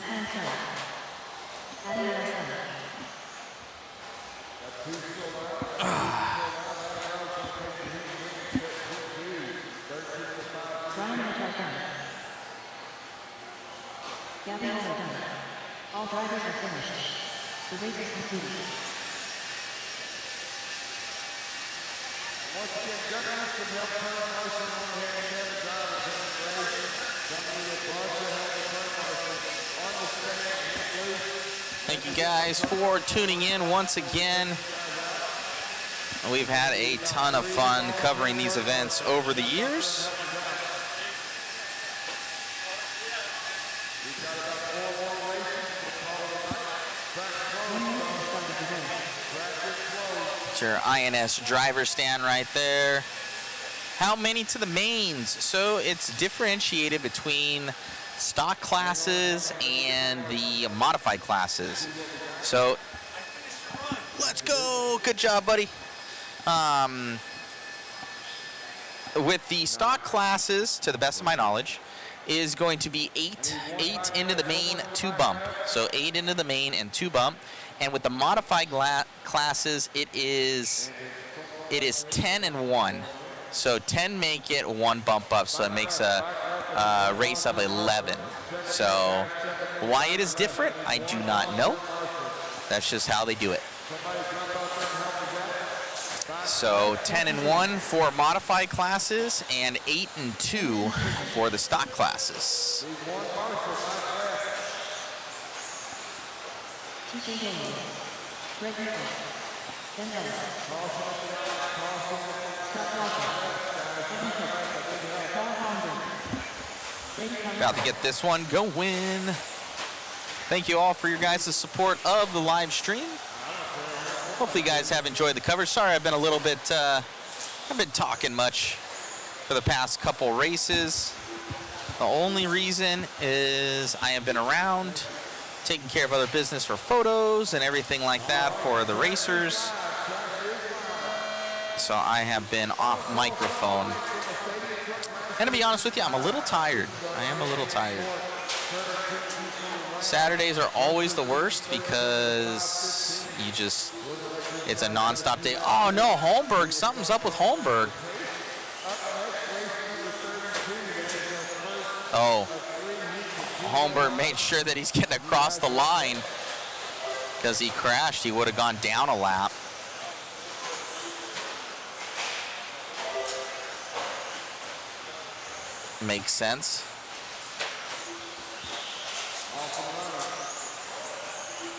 S12: Gavin Moeller done. All drivers are finished. The race is completed.
S2: Once again, good answer to help turn motion on the head and drivers in the race. Somebody that brought you help turn motion on the stand, please.
S1: Thank you guys for tuning in once again. We've had a ton of fun covering these events over the years. It's your INS driver stand right there. How many to the mains? So it's differentiated between stock classes and the modified classes. So let's go. Good job, buddy. With the stock classes, to the best of my knowledge, is going to be 8 into the main, 2 bump. So 8 into the main and 2 bump. And with the modified classes, it is 10 and 1. So 10 make it, 1 bump up. So it makes a race of 11. So why it is different, I do not know. That's just how they do it. So 10 and 1 for modified classes and 8 and 2 for the stock classes.
S12: TJ Daly, Greg Nichols, Ben Ellis, Scott Walker, Evan Cook, Paul Holmgren, Brady Van
S1: About to get this one going. Thank you all for your guys' support of the live stream. Hopefully you guys have enjoyed the coverage. Sorry I've been a little bit, I've been talking much for the past couple races. The only reason is I have been around taking care of other business for photos and everything like that for the racers. So I have been off microphone. And to be honest with you, I'm a little tired. I am a little tired. Saturdays are always the worst because you just, it's a non-stop day. Oh no, Holmberg, something's up with Holmberg. Oh, Holmberg made sure that he's getting across the line because he crashed. He would have gone down a lap. Makes sense.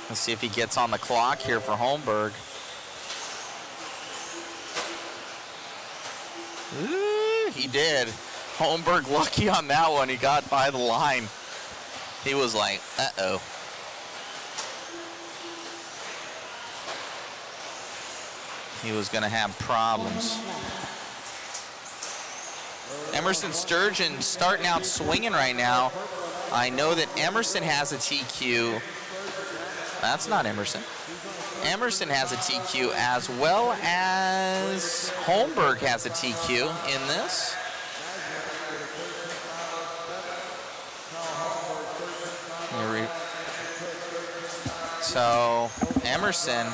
S1: Let's see if he gets on the clock here for Holmberg. Ooh, he did. Holmberg lucky on that one. He got by the line. He was like, uh-oh. He was going to have problems. Emerson Sturgeon starting out swinging right now. I know that Emerson has a TQ. That's not Emerson. Emerson has a TQ as well as Holmberg has a TQ in this. So Emerson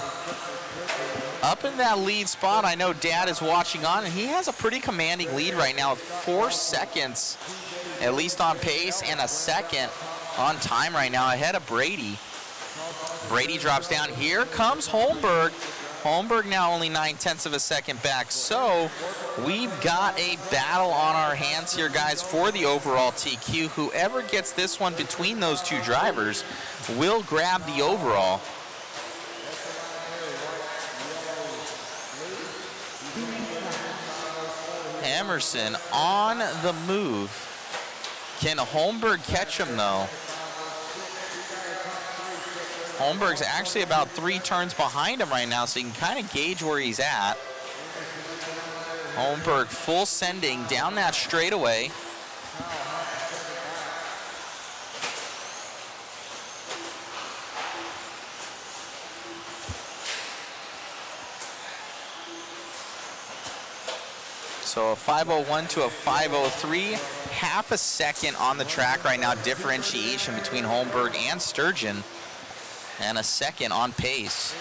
S1: up in that lead spot. I know Dad is watching on, and he has a pretty commanding lead right now, 4 seconds at least on pace and a second on time right now ahead of Brady. Brady drops down. Here comes Holmberg. Holmberg now only 9/10 of a second back. So we've got a battle on our hands here, guys, for the overall TQ. Whoever gets this one between those two drivers will grab the overall. Emerson on the move. Can Holmberg catch him, though? Holmberg's actually about 3 turns behind him right now, so you can kind of gauge where he's at. Holmberg full sending down that straightaway. So a 5:01 to a 5:03, half a second on the track right now, differentiation between Holmberg and Sturgeon, and a second on pace.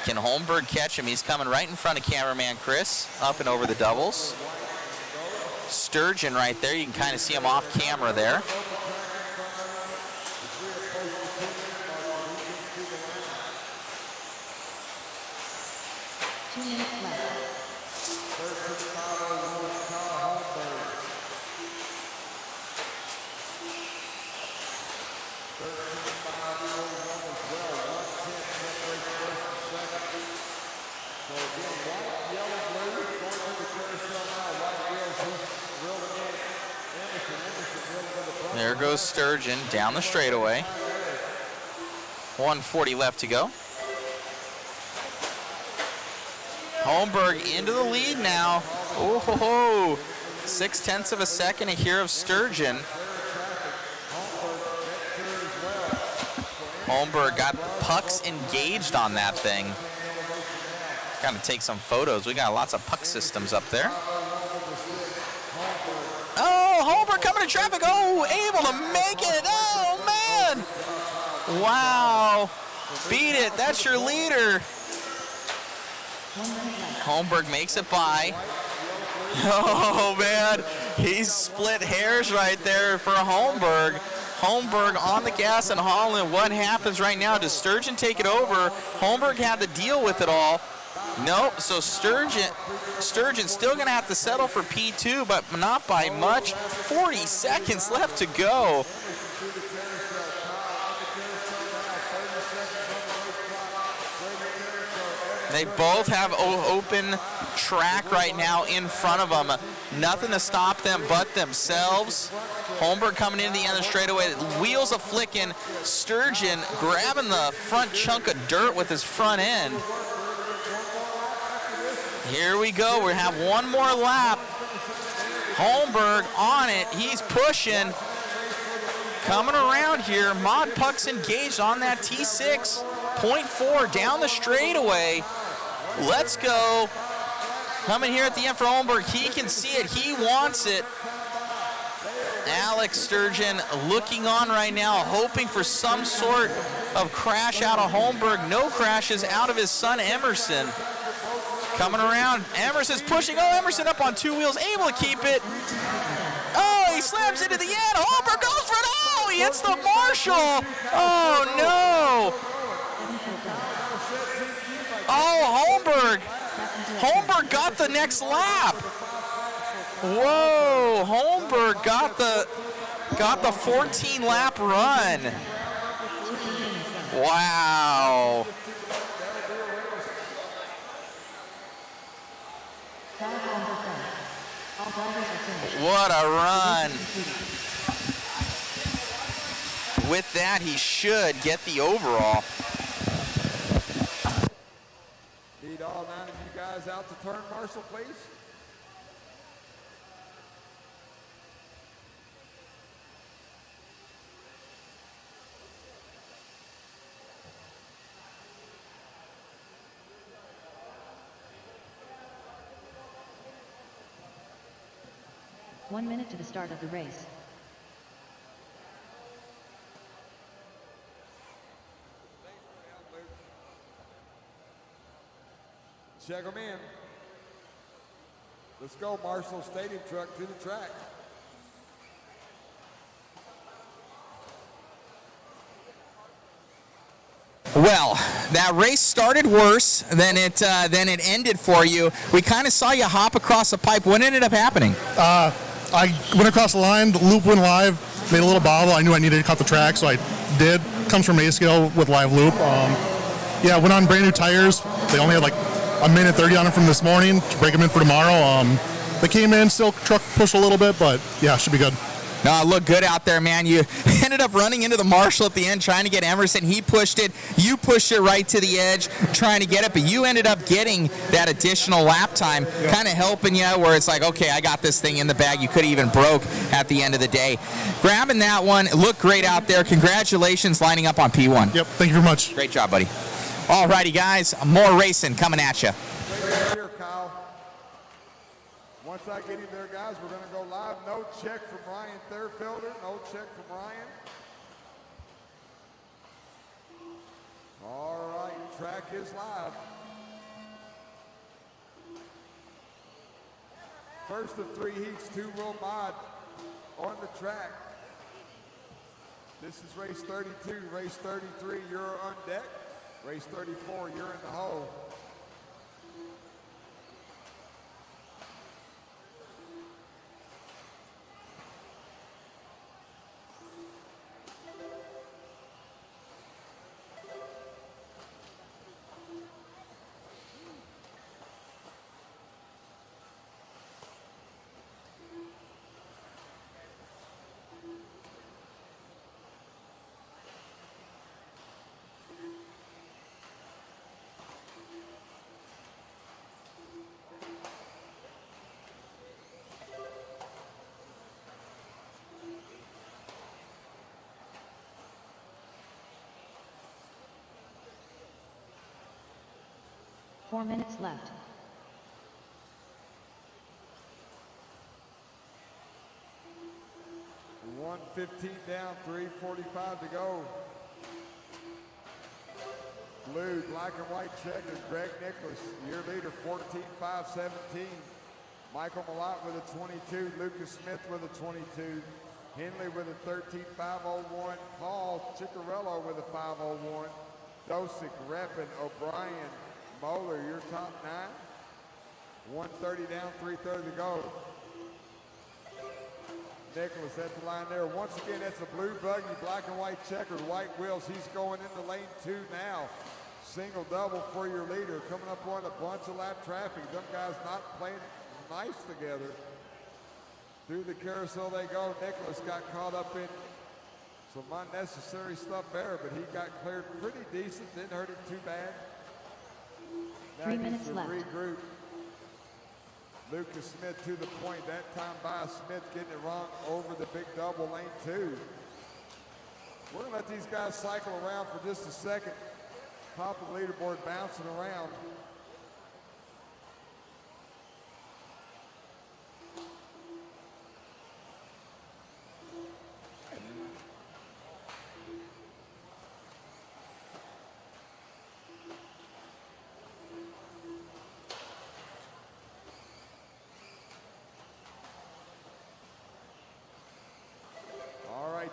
S1: Can Holmberg catch him? He's coming right in front of cameraman Chris, up and over the doubles. Sturgeon right there, you can kind of see him off camera there. There goes Sturgeon down the straightaway. 1:40 left to go. Holmberg into the lead now. Oh, ho, ho. 6/10 of a second here of Sturgeon. Holmberg got pucks engaged on that thing. Got to take some photos. We got lots of puck systems up there. Oh, Holmberg coming to traffic. Oh, able to make it. Oh, man. Wow. Beat it. That's your leader. Holmberg makes it by. Oh, man. He's split hairs right there for Holmberg. Holmberg on the gas and hauling. What happens right now? Does Sturgeon take it over? Holmberg had to deal with it all. Nope, so Sturgeon's still going to have to settle for P2, but not by much. 40 seconds left to go. They both have open track right now in front of them. Nothing to stop them but themselves. Holmberg coming into the end of the straightaway. Wheels a flicking. Sturgeon grabbing the front chunk of dirt with his front end. Here we go. We have one more lap. Holmberg on it. He's pushing. Coming around here. Mod Puck's engaged on that T6. 0.4 down the straightaway. Let's go. Coming here at the end for Holmberg. He can see it. He wants it. Alex Sturgeon looking on right now, hoping for some sort of crash out of Holmberg. No crashes out of his son Emerson. Coming around. Emerson's pushing. Oh, Emerson up on two wheels, able to keep it. Oh, he slams into the end. Holmberg goes for it. Oh, he hits the Marshall. Oh, no. Oh, Holmberg. Holmberg got the next lap. Whoa, Holmberg got the 14 lap run. Wow. What a run. With that, he should get the overall.
S2: Need all 9 of you guys out to turn, Marshall, please.
S12: One minute to the start of the race.
S2: Check them in. Let's go, Marshall. Stadium truck to the track.
S9: Well, that race started worse than it ended for you. We kind of saw you hop across the pipe. What ended up happening?
S7: I went across the line, the loop went live, made a little bobble. I knew I needed to cut the track, so I did. Comes from A-scale with live loop. Yeah, went on brand new tires. They only had like a minute 30 on them from this morning to break them in for tomorrow. They came in, still truck pushed a little bit, but yeah, should be good.
S9: No, it looked good out there, man. You ended up running into the Marshall at the end trying to get Emerson. He pushed it. You pushed it right to the edge trying to get it, but you ended up getting that additional lap time, kind of helping you where it's like, okay, I got this thing in the bag. You could have even broke at the end of the day. Grabbing that one. It looked great out there. Congratulations lining up on P1.
S7: Yep, thank you very much.
S9: Great job, buddy. All righty, guys. More racing coming at you.
S2: Right here, Kyle. Once I get him there, guys, we're going to go live. No check from Ryan Thurfelder. No check from Ryan. All right, track is live. First of 3 heats, 2-wheel mod on the track. This is race 32. Race 33, you're on deck. Race 34, you're in the hole.
S12: Four minutes left.
S2: 1:15 down, 3:45 to go. Blue, black and white checkers, Greg Nicholas, your leader, 14.517. Michael Malott with a 22, Lucas Smith with a 22, Henley with a 13.501, Paul Ciccarello with a 501, Dosick, Reppin, O'Brien, Moeller, your top 9. 1:30 down, 3:30 to go. Nicholas at the line there. Once again, that's a blue buggy, black and white checkered, white wheels. He's going into lane 2 now. Single double for your leader. Coming up on a bunch of lap traffic. Them guys not playing nice together. Through the carousel they go. Nicholas got caught up in some unnecessary stuff there, but he got cleared pretty decent. Didn't hurt him too bad. Now
S12: 3 minutes left.
S2: Regroup. Lucas Smith to the point. That time by Smith getting it wrong over the big double lane 2. We're going to let these guys cycle around for just a second. Top of the leaderboard bouncing around.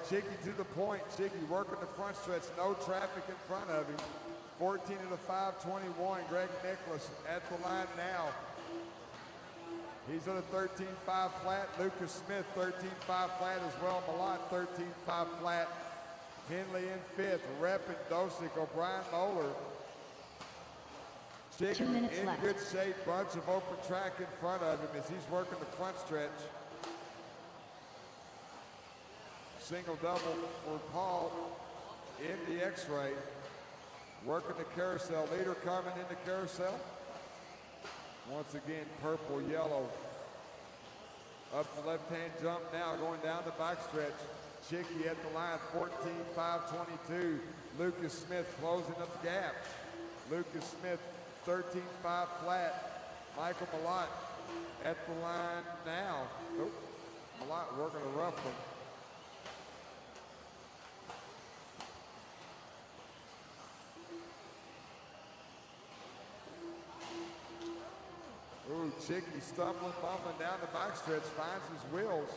S2: Chicky to the point. Chicky working the front stretch. No traffic in front of him. 14 to the 5:21. Greg Nicholas at the line now. He's at a 13.5 flat. Lucas Smith 13.5 flat as well. Malott 13.5 flat. Henley in 5th. Reppin, Dosick, O'Brien, Moeller. Chicky in
S12: left.
S2: good shape. Bunch of open track in front of him as he's working the front stretch. Single double for Paul in the X-ray. Working the carousel. Leader coming in the carousel. Once again, purple, yellow. Up the left-hand jump now, going down the backstretch. Chicky at the line, 14.522. Lucas Smith closing up the gap. Lucas Smith, 13.5 flat. Michael Malott at the line now. Nope. Malott working a rough one. Ooh, Chicky stumbling, bumping down the backstretch, finds his wheels.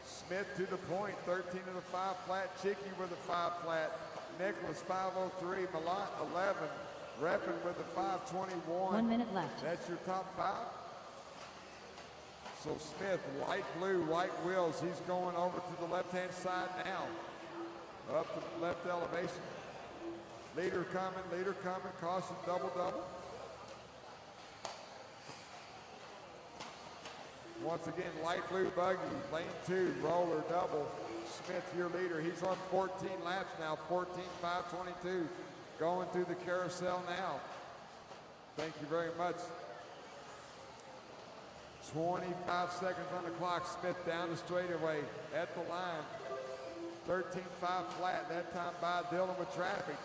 S2: Smith to the point, 13 to the 5 flat. Chicky with a 5 flat. Nicholas 5:03. Malott 11. Reppin with a 5:21.
S12: 1 minute left.
S2: That's your top 5. So Smith, light blue, white wheels. He's going over to the left-hand side now. Up to the left elevation. Leader coming. Caution double. Once again, light blue buggy, lane 2, roller double. Smith, your leader. He's on 14 laps now, 14.522. Going through the carousel now. Thank you very much. 25 seconds on the clock. Smith down the straightaway at the line. 13.5 flat, that time by Dillon with traffic.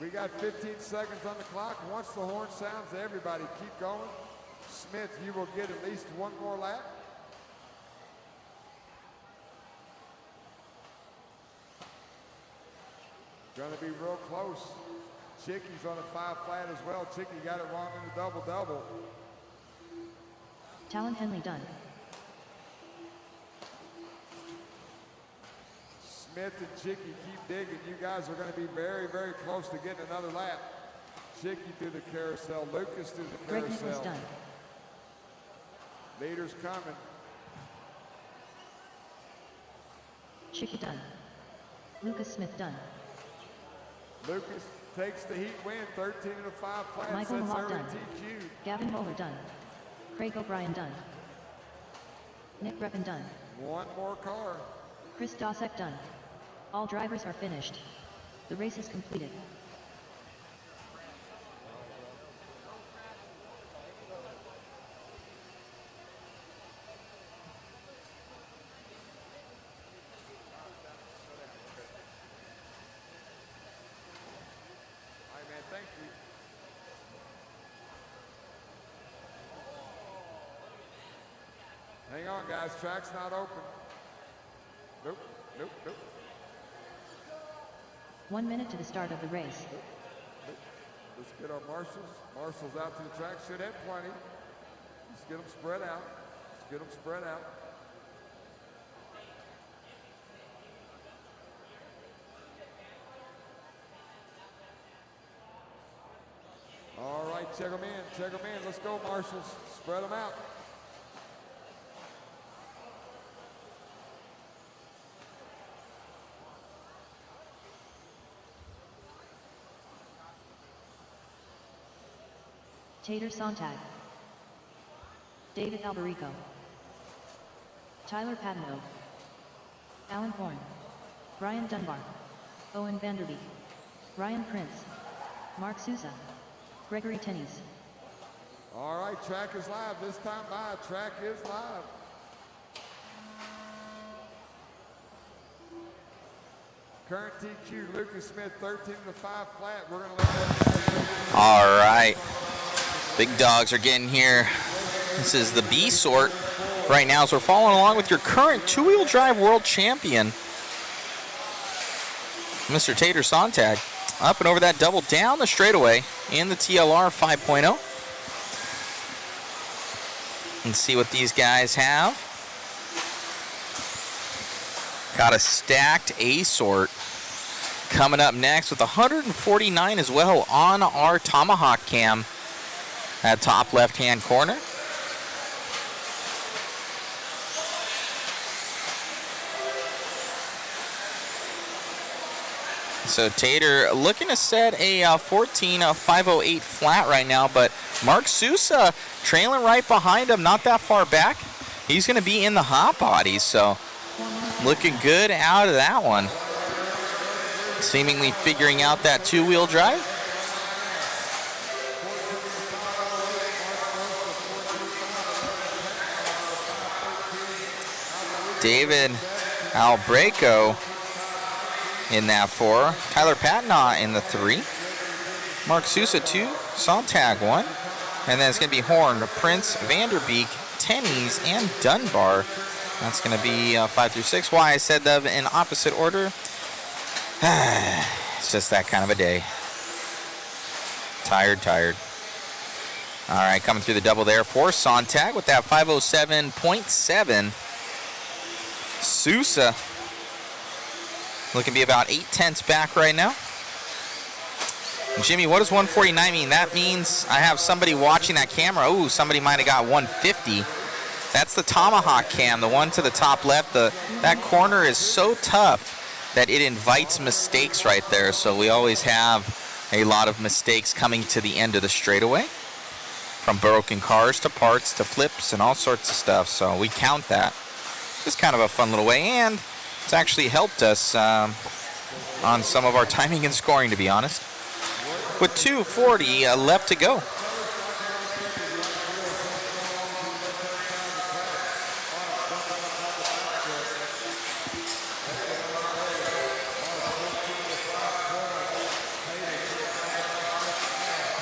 S2: We got 15 seconds on the clock. Once the horn sounds, everybody keep going. Smith, you will get at least one more lap. Going to be real close. Chicky's on a 5 flat as well. Chicky got it wrong in the double.
S12: Talon Henley done.
S2: Smith and Chicky keep digging. You guys are going to be very, very close to getting another lap. Chicky through the carousel. Lucas through the
S12: Greg Nicholas
S2: carousel.
S12: done.
S2: Leaders coming.
S12: Chicky done. Lucas Smith done.
S2: Lucas takes the heat win, 13 to the 5 flat.
S12: Michael
S2: Sets
S12: Malott
S2: early
S12: done.
S2: TQ.
S12: Gavin Moeller done. Craig O'Brien done. Nick Reppin done.
S2: One more car.
S12: Chris Dosek done. All drivers are finished. The race is completed.
S2: All right, man, thank you. Hang on, guys. Track's not open. Nope.
S12: 1 minute to the start of the race.
S2: Let's get our marshals. Marshals out to the track. Should have plenty. Let's get them spread out. All right, check them in. Let's go, marshals. Spread them out.
S12: Tater Sontag. David Alberico. Tyler Padno, Alan Horn, Brian Dunbar, Owen Vanderbeek, Ryan Prince, Mark Sousa, Gregory Tennies.
S2: All right, track is live. This time by, track is live. Current TQ, Lucas Smith, 13 to 5 flat. We're going to let that.
S1: All right. Big dogs are getting here. This is the B sort right now, so we're following along with your current two-wheel drive world champion, Mr. Tater Sontag. Up and over that double down the straightaway in the TLR 5.0. Let's see what these guys have. Got a stacked A sort coming up next with 149 as well on our Tomahawk cam at top left-hand corner. So Tater looking to set a 14.508 flat right now, but Mark Sousa trailing right behind him, not that far back. He's going to be in the hot body, so looking good out of that one. Seemingly figuring out that two-wheel drive. David Albreco in that 4. Tyler Patnaugh in the 3. Mark Sousa 2. Sontag 1. And then it's going to be Horn, Prince, Vanderbeek, Tennies, and Dunbar. That's going to be 5 through 6. Why I said them in opposite order? It's just that kind of a day. Tired. All right, coming through the double there for Sontag with that 507.7. Sousa looking to be about 0.8 back right now. Jimmy, what does 149 mean? That means I have somebody watching that camera. Oh, somebody might have got 150. That's the Tomahawk cam, the one to the top left. That corner is so tough that it invites mistakes right there. So we always have a lot of mistakes coming to the end of the straightaway, from broken cars to parts to flips and all sorts of stuff. So we count that. It's kind of a fun little way, and it's actually helped us on some of our timing and scoring, to be honest. With 2:40 left to go.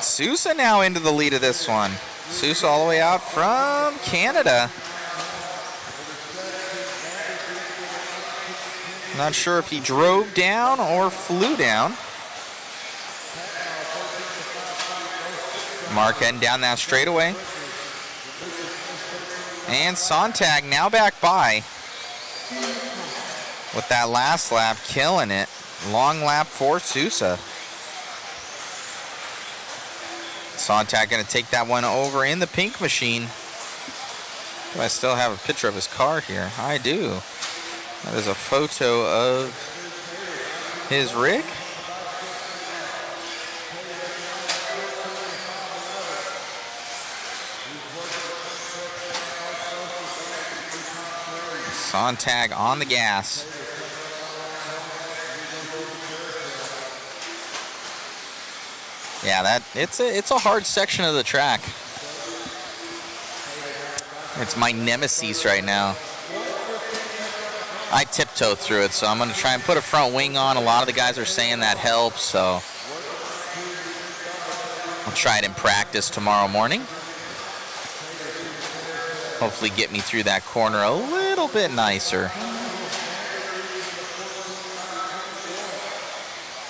S1: Sousa now into the lead of this one. Sousa all the way out from Canada. Not sure if he drove down or flew down. Mark heading down that straightaway. And Sontag now back by with that last lap, killing it. Long lap for Sousa. Sontag going to take that one over in the pink machine. Do I still have a picture of his car here? I do. That is a photo of his rig. Sontag on the gas. Yeah, it's a hard section of the track. It's my nemesis right now. I tiptoe through it, so I'm going to try and put a front wing on. A lot of the guys are saying that helps, so I'll try it in practice tomorrow morning. Hopefully get me through that corner a little bit nicer.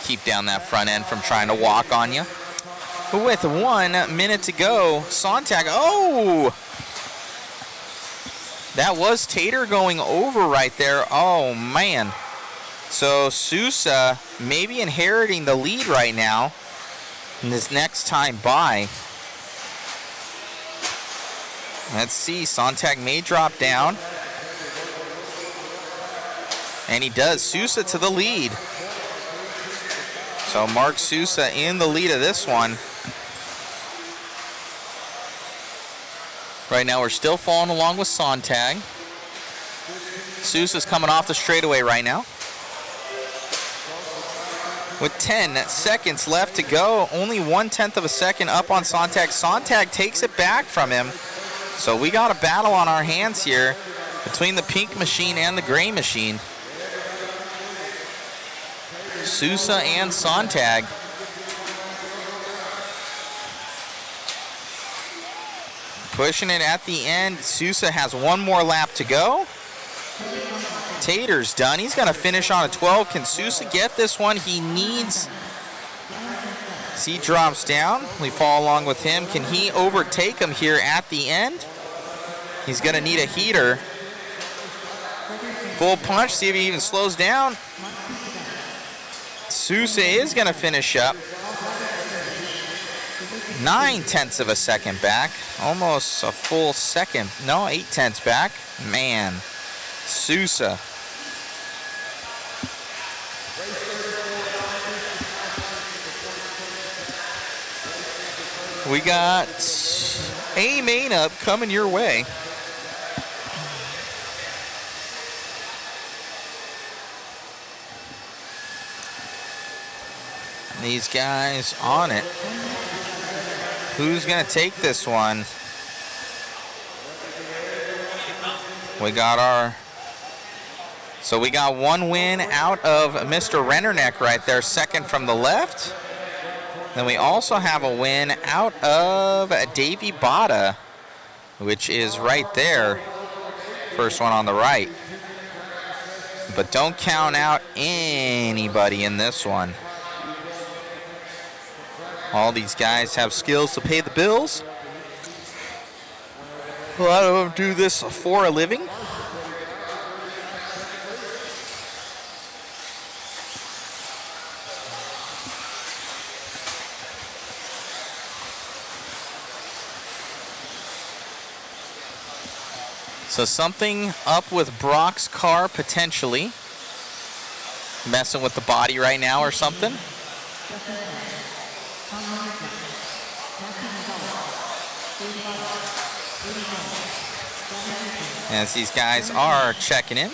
S1: Keep down that front end from trying to walk on you. With 1 minute to go, Sontag, oh! That was Tater going over right there. Oh, man. So Sousa maybe inheriting the lead right now in this next time by. Let's see. Sontag may drop down. And he does. Sousa to the lead. So Mark Sousa in the lead of this one. Right now we're still following along with Sontag. Sousa's coming off the straightaway right now. With 10 seconds left to go, only 1/10 of a second up on Sontag. Sontag takes it back from him. So we got a battle on our hands here between the pink machine and the gray machine. Sousa and Sontag. Pushing it at the end. Sousa has one more lap to go. Tater's done. He's going to finish on a 12. Can Sousa get this one? He needs. As he drops down, we follow along with him. Can he overtake him here at the end? He's going to need a heater. Full punch, see if he even slows down. Sousa is going to finish up. 9/10 of a second back. Almost a full second. No, 8/10 back. Man, Sousa. We got a main up coming your way. These guys on it. Who's going to take this one? We got So we got one win out of Mr. Rennerneck right there, second from the left. Then we also have a win out of Davey B, which is right there. First one on the right. But don't count out anybody in this one. All these guys have skills to pay the bills. A lot of them do this for a living. So something up with Brock's car potentially. Messing with the body right now or something. As these guys are checking in.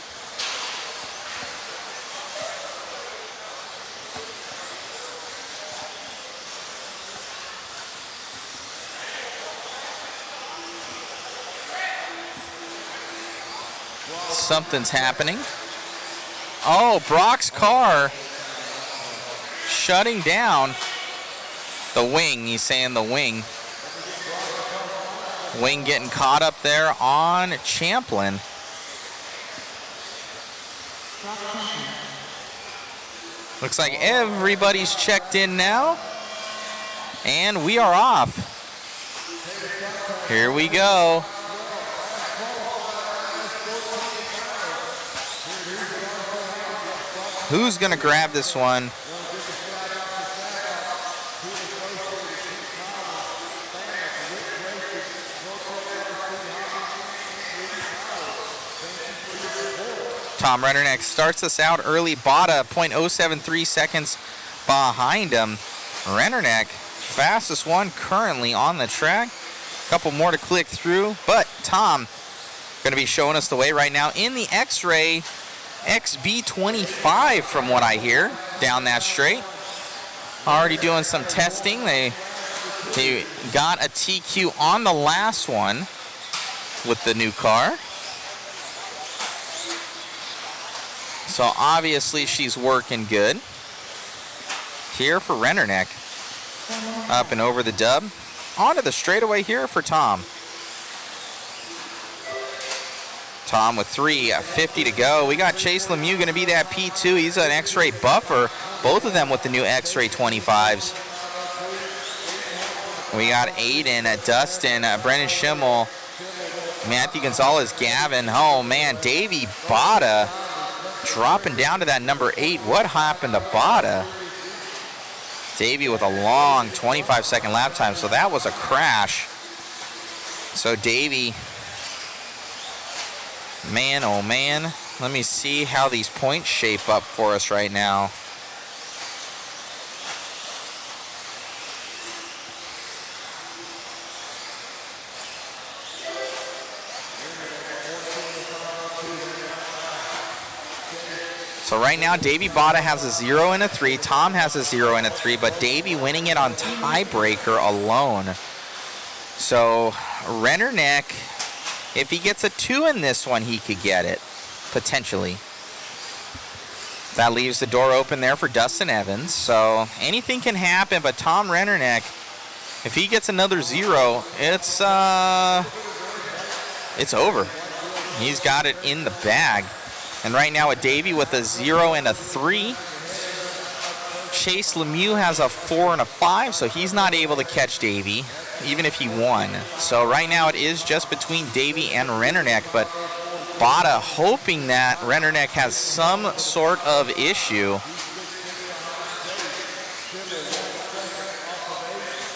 S1: Something's happening. Oh, Brock's car shutting down the wing. He's saying the wing. Wing getting caught up there on Champlain. Looks like everybody's checked in now. And we are off. Here we go. Who's going to grab this one? Tom Rennerneck starts us out early. Bada 0.073 seconds behind him. Rennerneck, fastest one currently on the track. A couple more to click through, but Tom going to be showing us the way right now in the X-Ray XB25 from what I hear, down that straight. Already doing some testing. They got a TQ on the last one with the new car. So obviously she's working good. Here for Rennerneck. Up and over the dub. Onto the straightaway here for Tom. Tom with 3:50 to go. We got Chase Lemieux going to be that P2. He's an X-Ray buffer. Both of them with the new X-Ray 25s. We got Aiden, Dustin, Brennan Schimmel, Matthew Gonzalez, Gavin. Oh, man, Davey B dropping down to that number 8. What happened to Bada? Davey with a long 25-second lap time, so that was a crash. So Davey, man, oh man. Let me see how these points shape up for us right now. So right now, Davey Bada has a 0 and a 3. Tom has a 0 and a 3, but Davey winning it on tiebreaker alone. So Rennerneck, if he gets a 2 in this one, he could get it, potentially. That leaves the door open there for Dustin Evans. So anything can happen, but Tom Rennerneck, if he gets another 0, it's over. He's got it in the bag. And right now, with Davey with a 0 and a 3. Chase Lemieux has a 4 and a 5, so he's not able to catch Davey, even if he won. So right now, it is just between Davey and Rennerneck, but Bada hoping that Rennerneck has some sort of issue.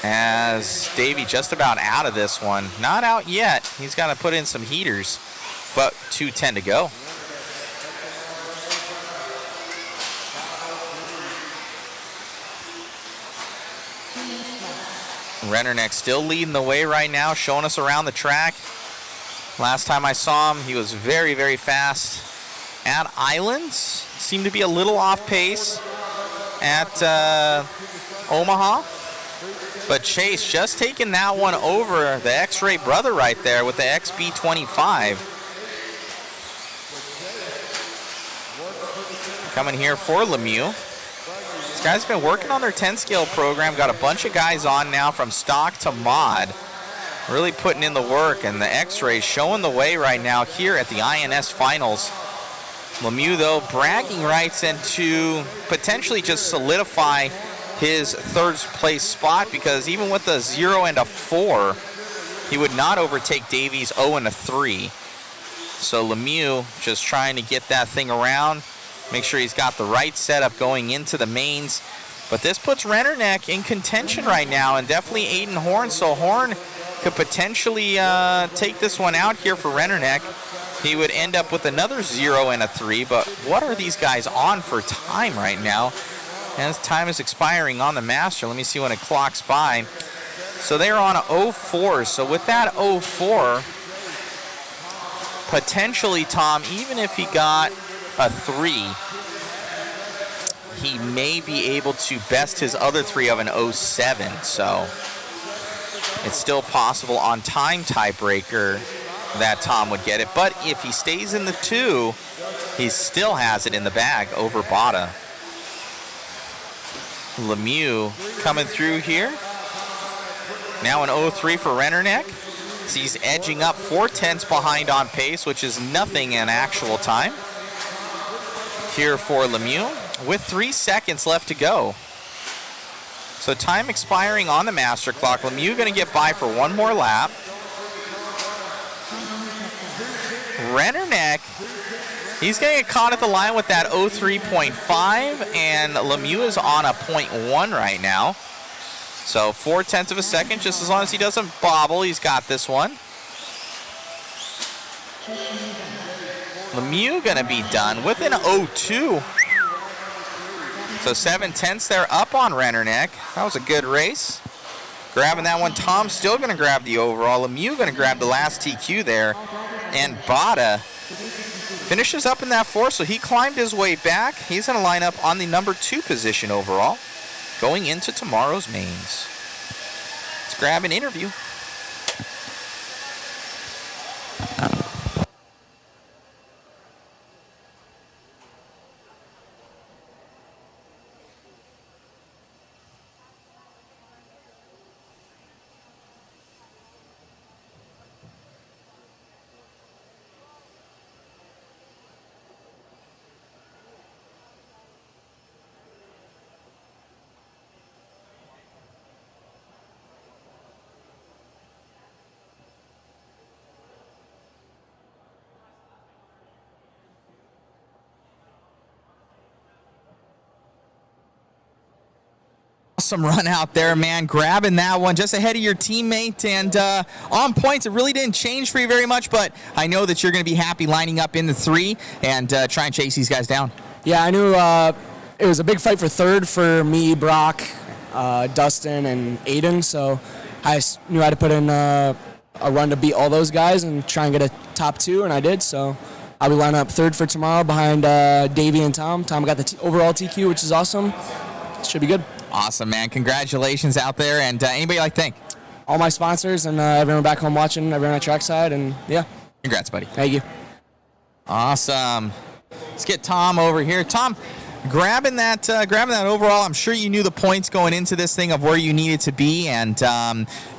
S1: As Davey just about out of this one. Not out yet. He's got to put in some heaters, but 2:10 to go. Rennerneck still leading the way right now, showing us around the track. Last time I saw him, he was very, very fast at Islands. Seemed to be a little off pace at Omaha. But Chase just taking that one over the X-Ray brother right there with the XB25. Coming here for Lemieux. These guys have been working on their 10 scale program. Got a bunch of guys on now from stock to mod. Really putting in the work, and the X-Ray showing the way right now here at the INS finals. Lemieux, though, bragging rights and to potentially just solidify his third place spot, because even with a 0 and a 4, he would not overtake Davey's 0 and a 3. So Lemieux just trying to get that thing around, make sure he's got the right setup going into the mains. But this puts Rennerneck in contention right now, and definitely Aiden Horn. So Horn could potentially take this one out here for Rennerneck. He would end up with another 0 and a 3, but what are these guys on for time right now? As time is expiring on the Master, let me see when it clocks by. So they're on a 0-4. So with that 0-4, potentially, Tom, even if he got a 3, he may be able to best his other 3 of an 0-7. So it's still possible on time tiebreaker that Tom would get it. But if he stays in the 2, he still has it in the bag over Bada. Lemieux coming through here. Now an 0-3 for Rennerneck. So he's edging up 4/10 behind on pace, which is nothing in actual time. Here for Lemieux with 3 seconds left to go. So time expiring on the master clock. Lemieux going to get by for one more lap. Rennerneck, he's going to get caught at the line with that 0.3.5, and Lemieux is on a 0.1 right now. So 4/10 of a second, just as long as he doesn't bobble, he's got this one. Lemieux going to be done with an 0.2. So 7/10 there up on Rennerneck. That was a good race. Grabbing that one. Tom still going to grab the overall. Lemieux going to grab the last TQ there. And Bada finishes up in that 4, so he climbed his way back. He's going to line up on the number 2 position overall going into tomorrow's mains. Let's grab an interview.
S9: Awesome run out there, man. Grabbing that one just ahead of your teammate, and on points. It really didn't change for you very much, but I know that you're going to be happy lining up in the 3 and try and chase these guys down.
S17: Yeah, I knew it was a big fight for third for me, Brock, Dustin, and Aiden, so I knew I had to put in a run to beat all those guys and try and get a top 2, and I did, so I'll be lining up third for tomorrow behind Davey and Tom. Tom got the overall TQ, which is awesome. Should be good.
S9: Awesome, man. Congratulations out there. And anybody like to thank?
S17: All my sponsors and everyone back home watching, everyone at trackside, and yeah.
S9: Congrats, buddy.
S17: Thank you.
S9: Awesome. Let's get Tom over here. Tom, grabbing that overall. I'm sure you knew the points going into this thing of where you needed to be, and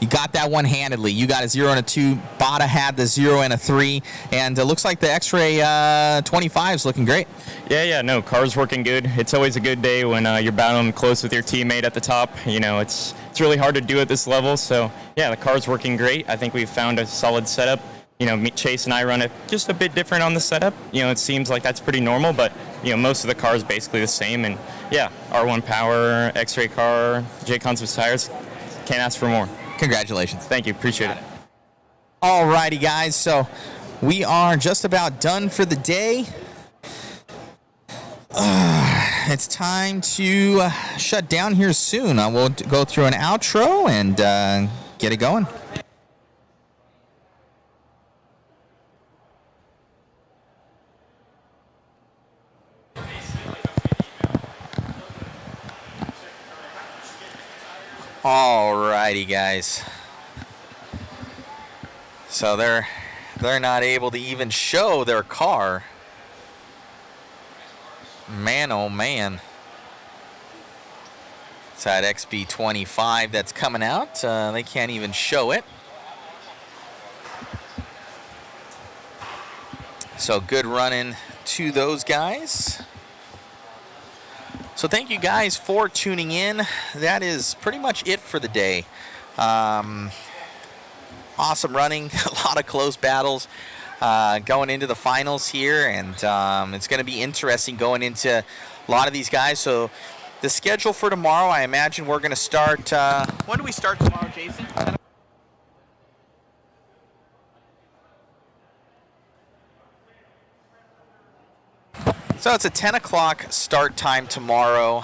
S9: you got that one handedly. You got a 0 and a 2. Bada had the 0 and a 3, and it looks like the X-Ray 25 is looking great.
S11: Yeah, no, car's working good. It's always a good day when you're battling close with your teammate at the top. You know, it's really hard to do at this level. So yeah, the car's working great. I think we've found a solid setup. You know, Chase and I run it just a bit different on the setup. You know, it seems like that's pretty normal, but, you know, most of the car is basically the same. And, yeah, R1 power, X-Ray car, JConcepts tires, can't ask for more.
S9: Congratulations.
S11: Thank you. Appreciate it.
S9: All righty, guys. So we are just about done for the day. It's time to shut down here soon. We'll go through an outro and get it going. Alrighty, guys. So they're not able to even show their car. Man, oh man. It's that XB25 that's coming out. They can't even show it. So good running to those guys. So thank you guys for tuning in. That is pretty much it for the day. Awesome running, a lot of close battles going into the finals here, and it's going to be interesting going into a lot of these guys. So the schedule for tomorrow, I imagine we're going to start, when do we start tomorrow, Jason? So it's a 10 o'clock start time tomorrow.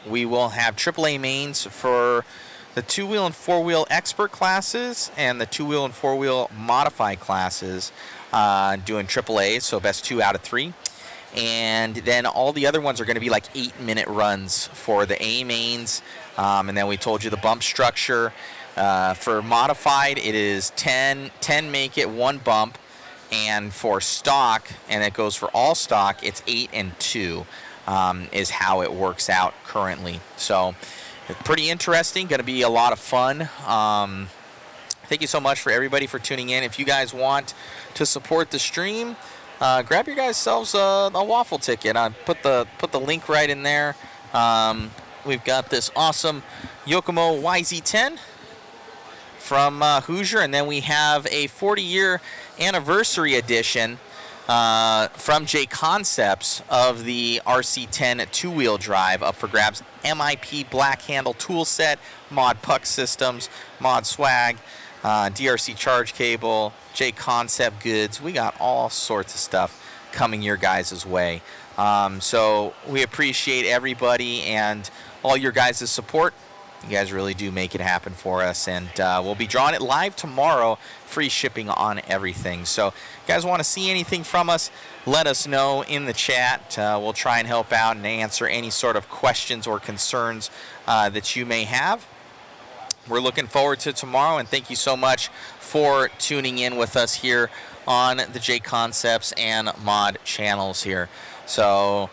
S9: We will have AAA mains for the 2-wheel and 4-wheel expert classes and the 2-wheel and 4-wheel modified classes doing AAA, so best 2 out of 3. And then all the other ones are going to be like 8-minute runs for the A mains. And then we told you the bump structure. For modified, it is 10 make it 1 bump. And for stock, and it goes for all stock, it's 8 and 2 is how it works out currently. So pretty interesting, going to be a lot of fun. Thank you so much for everybody for tuning in. If you guys want to support the stream, grab your guys selves a waffle ticket. I put the link right in there. We've got this awesome Yokomo YZ10 from Hoosier, and then we have a 40-year anniversary edition from JConcepts of the RC10 2-wheel drive up for grabs. MIP black handle tool set, mod puck systems, mod swag, DRC charge cable, JConcept goods. We got all sorts of stuff coming your guys' way. So we appreciate everybody and all your guys' support. You guys really do make it happen for us, and we'll be drawing it live tomorrow. Free shipping on everything. So if you guys want to see anything from us, let us know in the chat. We'll try and help out and answer any sort of questions or concerns that you may have. We're looking forward to tomorrow, and thank you so much for tuning in with us here on the JConcepts and Mod channels here. So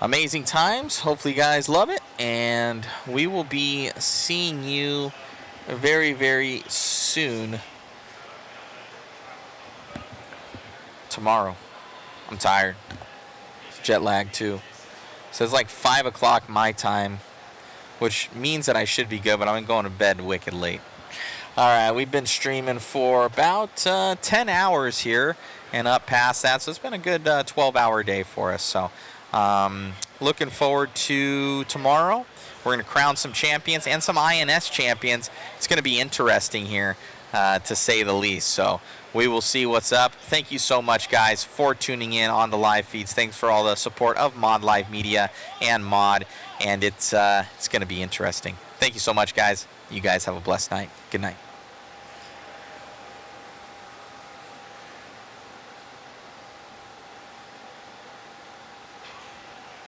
S9: amazing times. Hopefully you guys love it, and we will be seeing you very, very soon tomorrow. I'm tired. Jet lag too. So it's like 5 o'clock my time, which means that I should be good, but I'm going to bed wicked late. All right, we've been streaming for about 10 hours here and up past that, so it's been a good 12-hour day for us. So looking forward to tomorrow. We're going to crown some champions and some INS champions. It's going to be interesting here, to say the least. So we will see what's up. Thank you so much, guys, for tuning in on the live feeds. Thanks for all the support of Mod Live Media and Mod, and it's going to be interesting. Thank you so much, guys. You guys have a blessed night. Good night.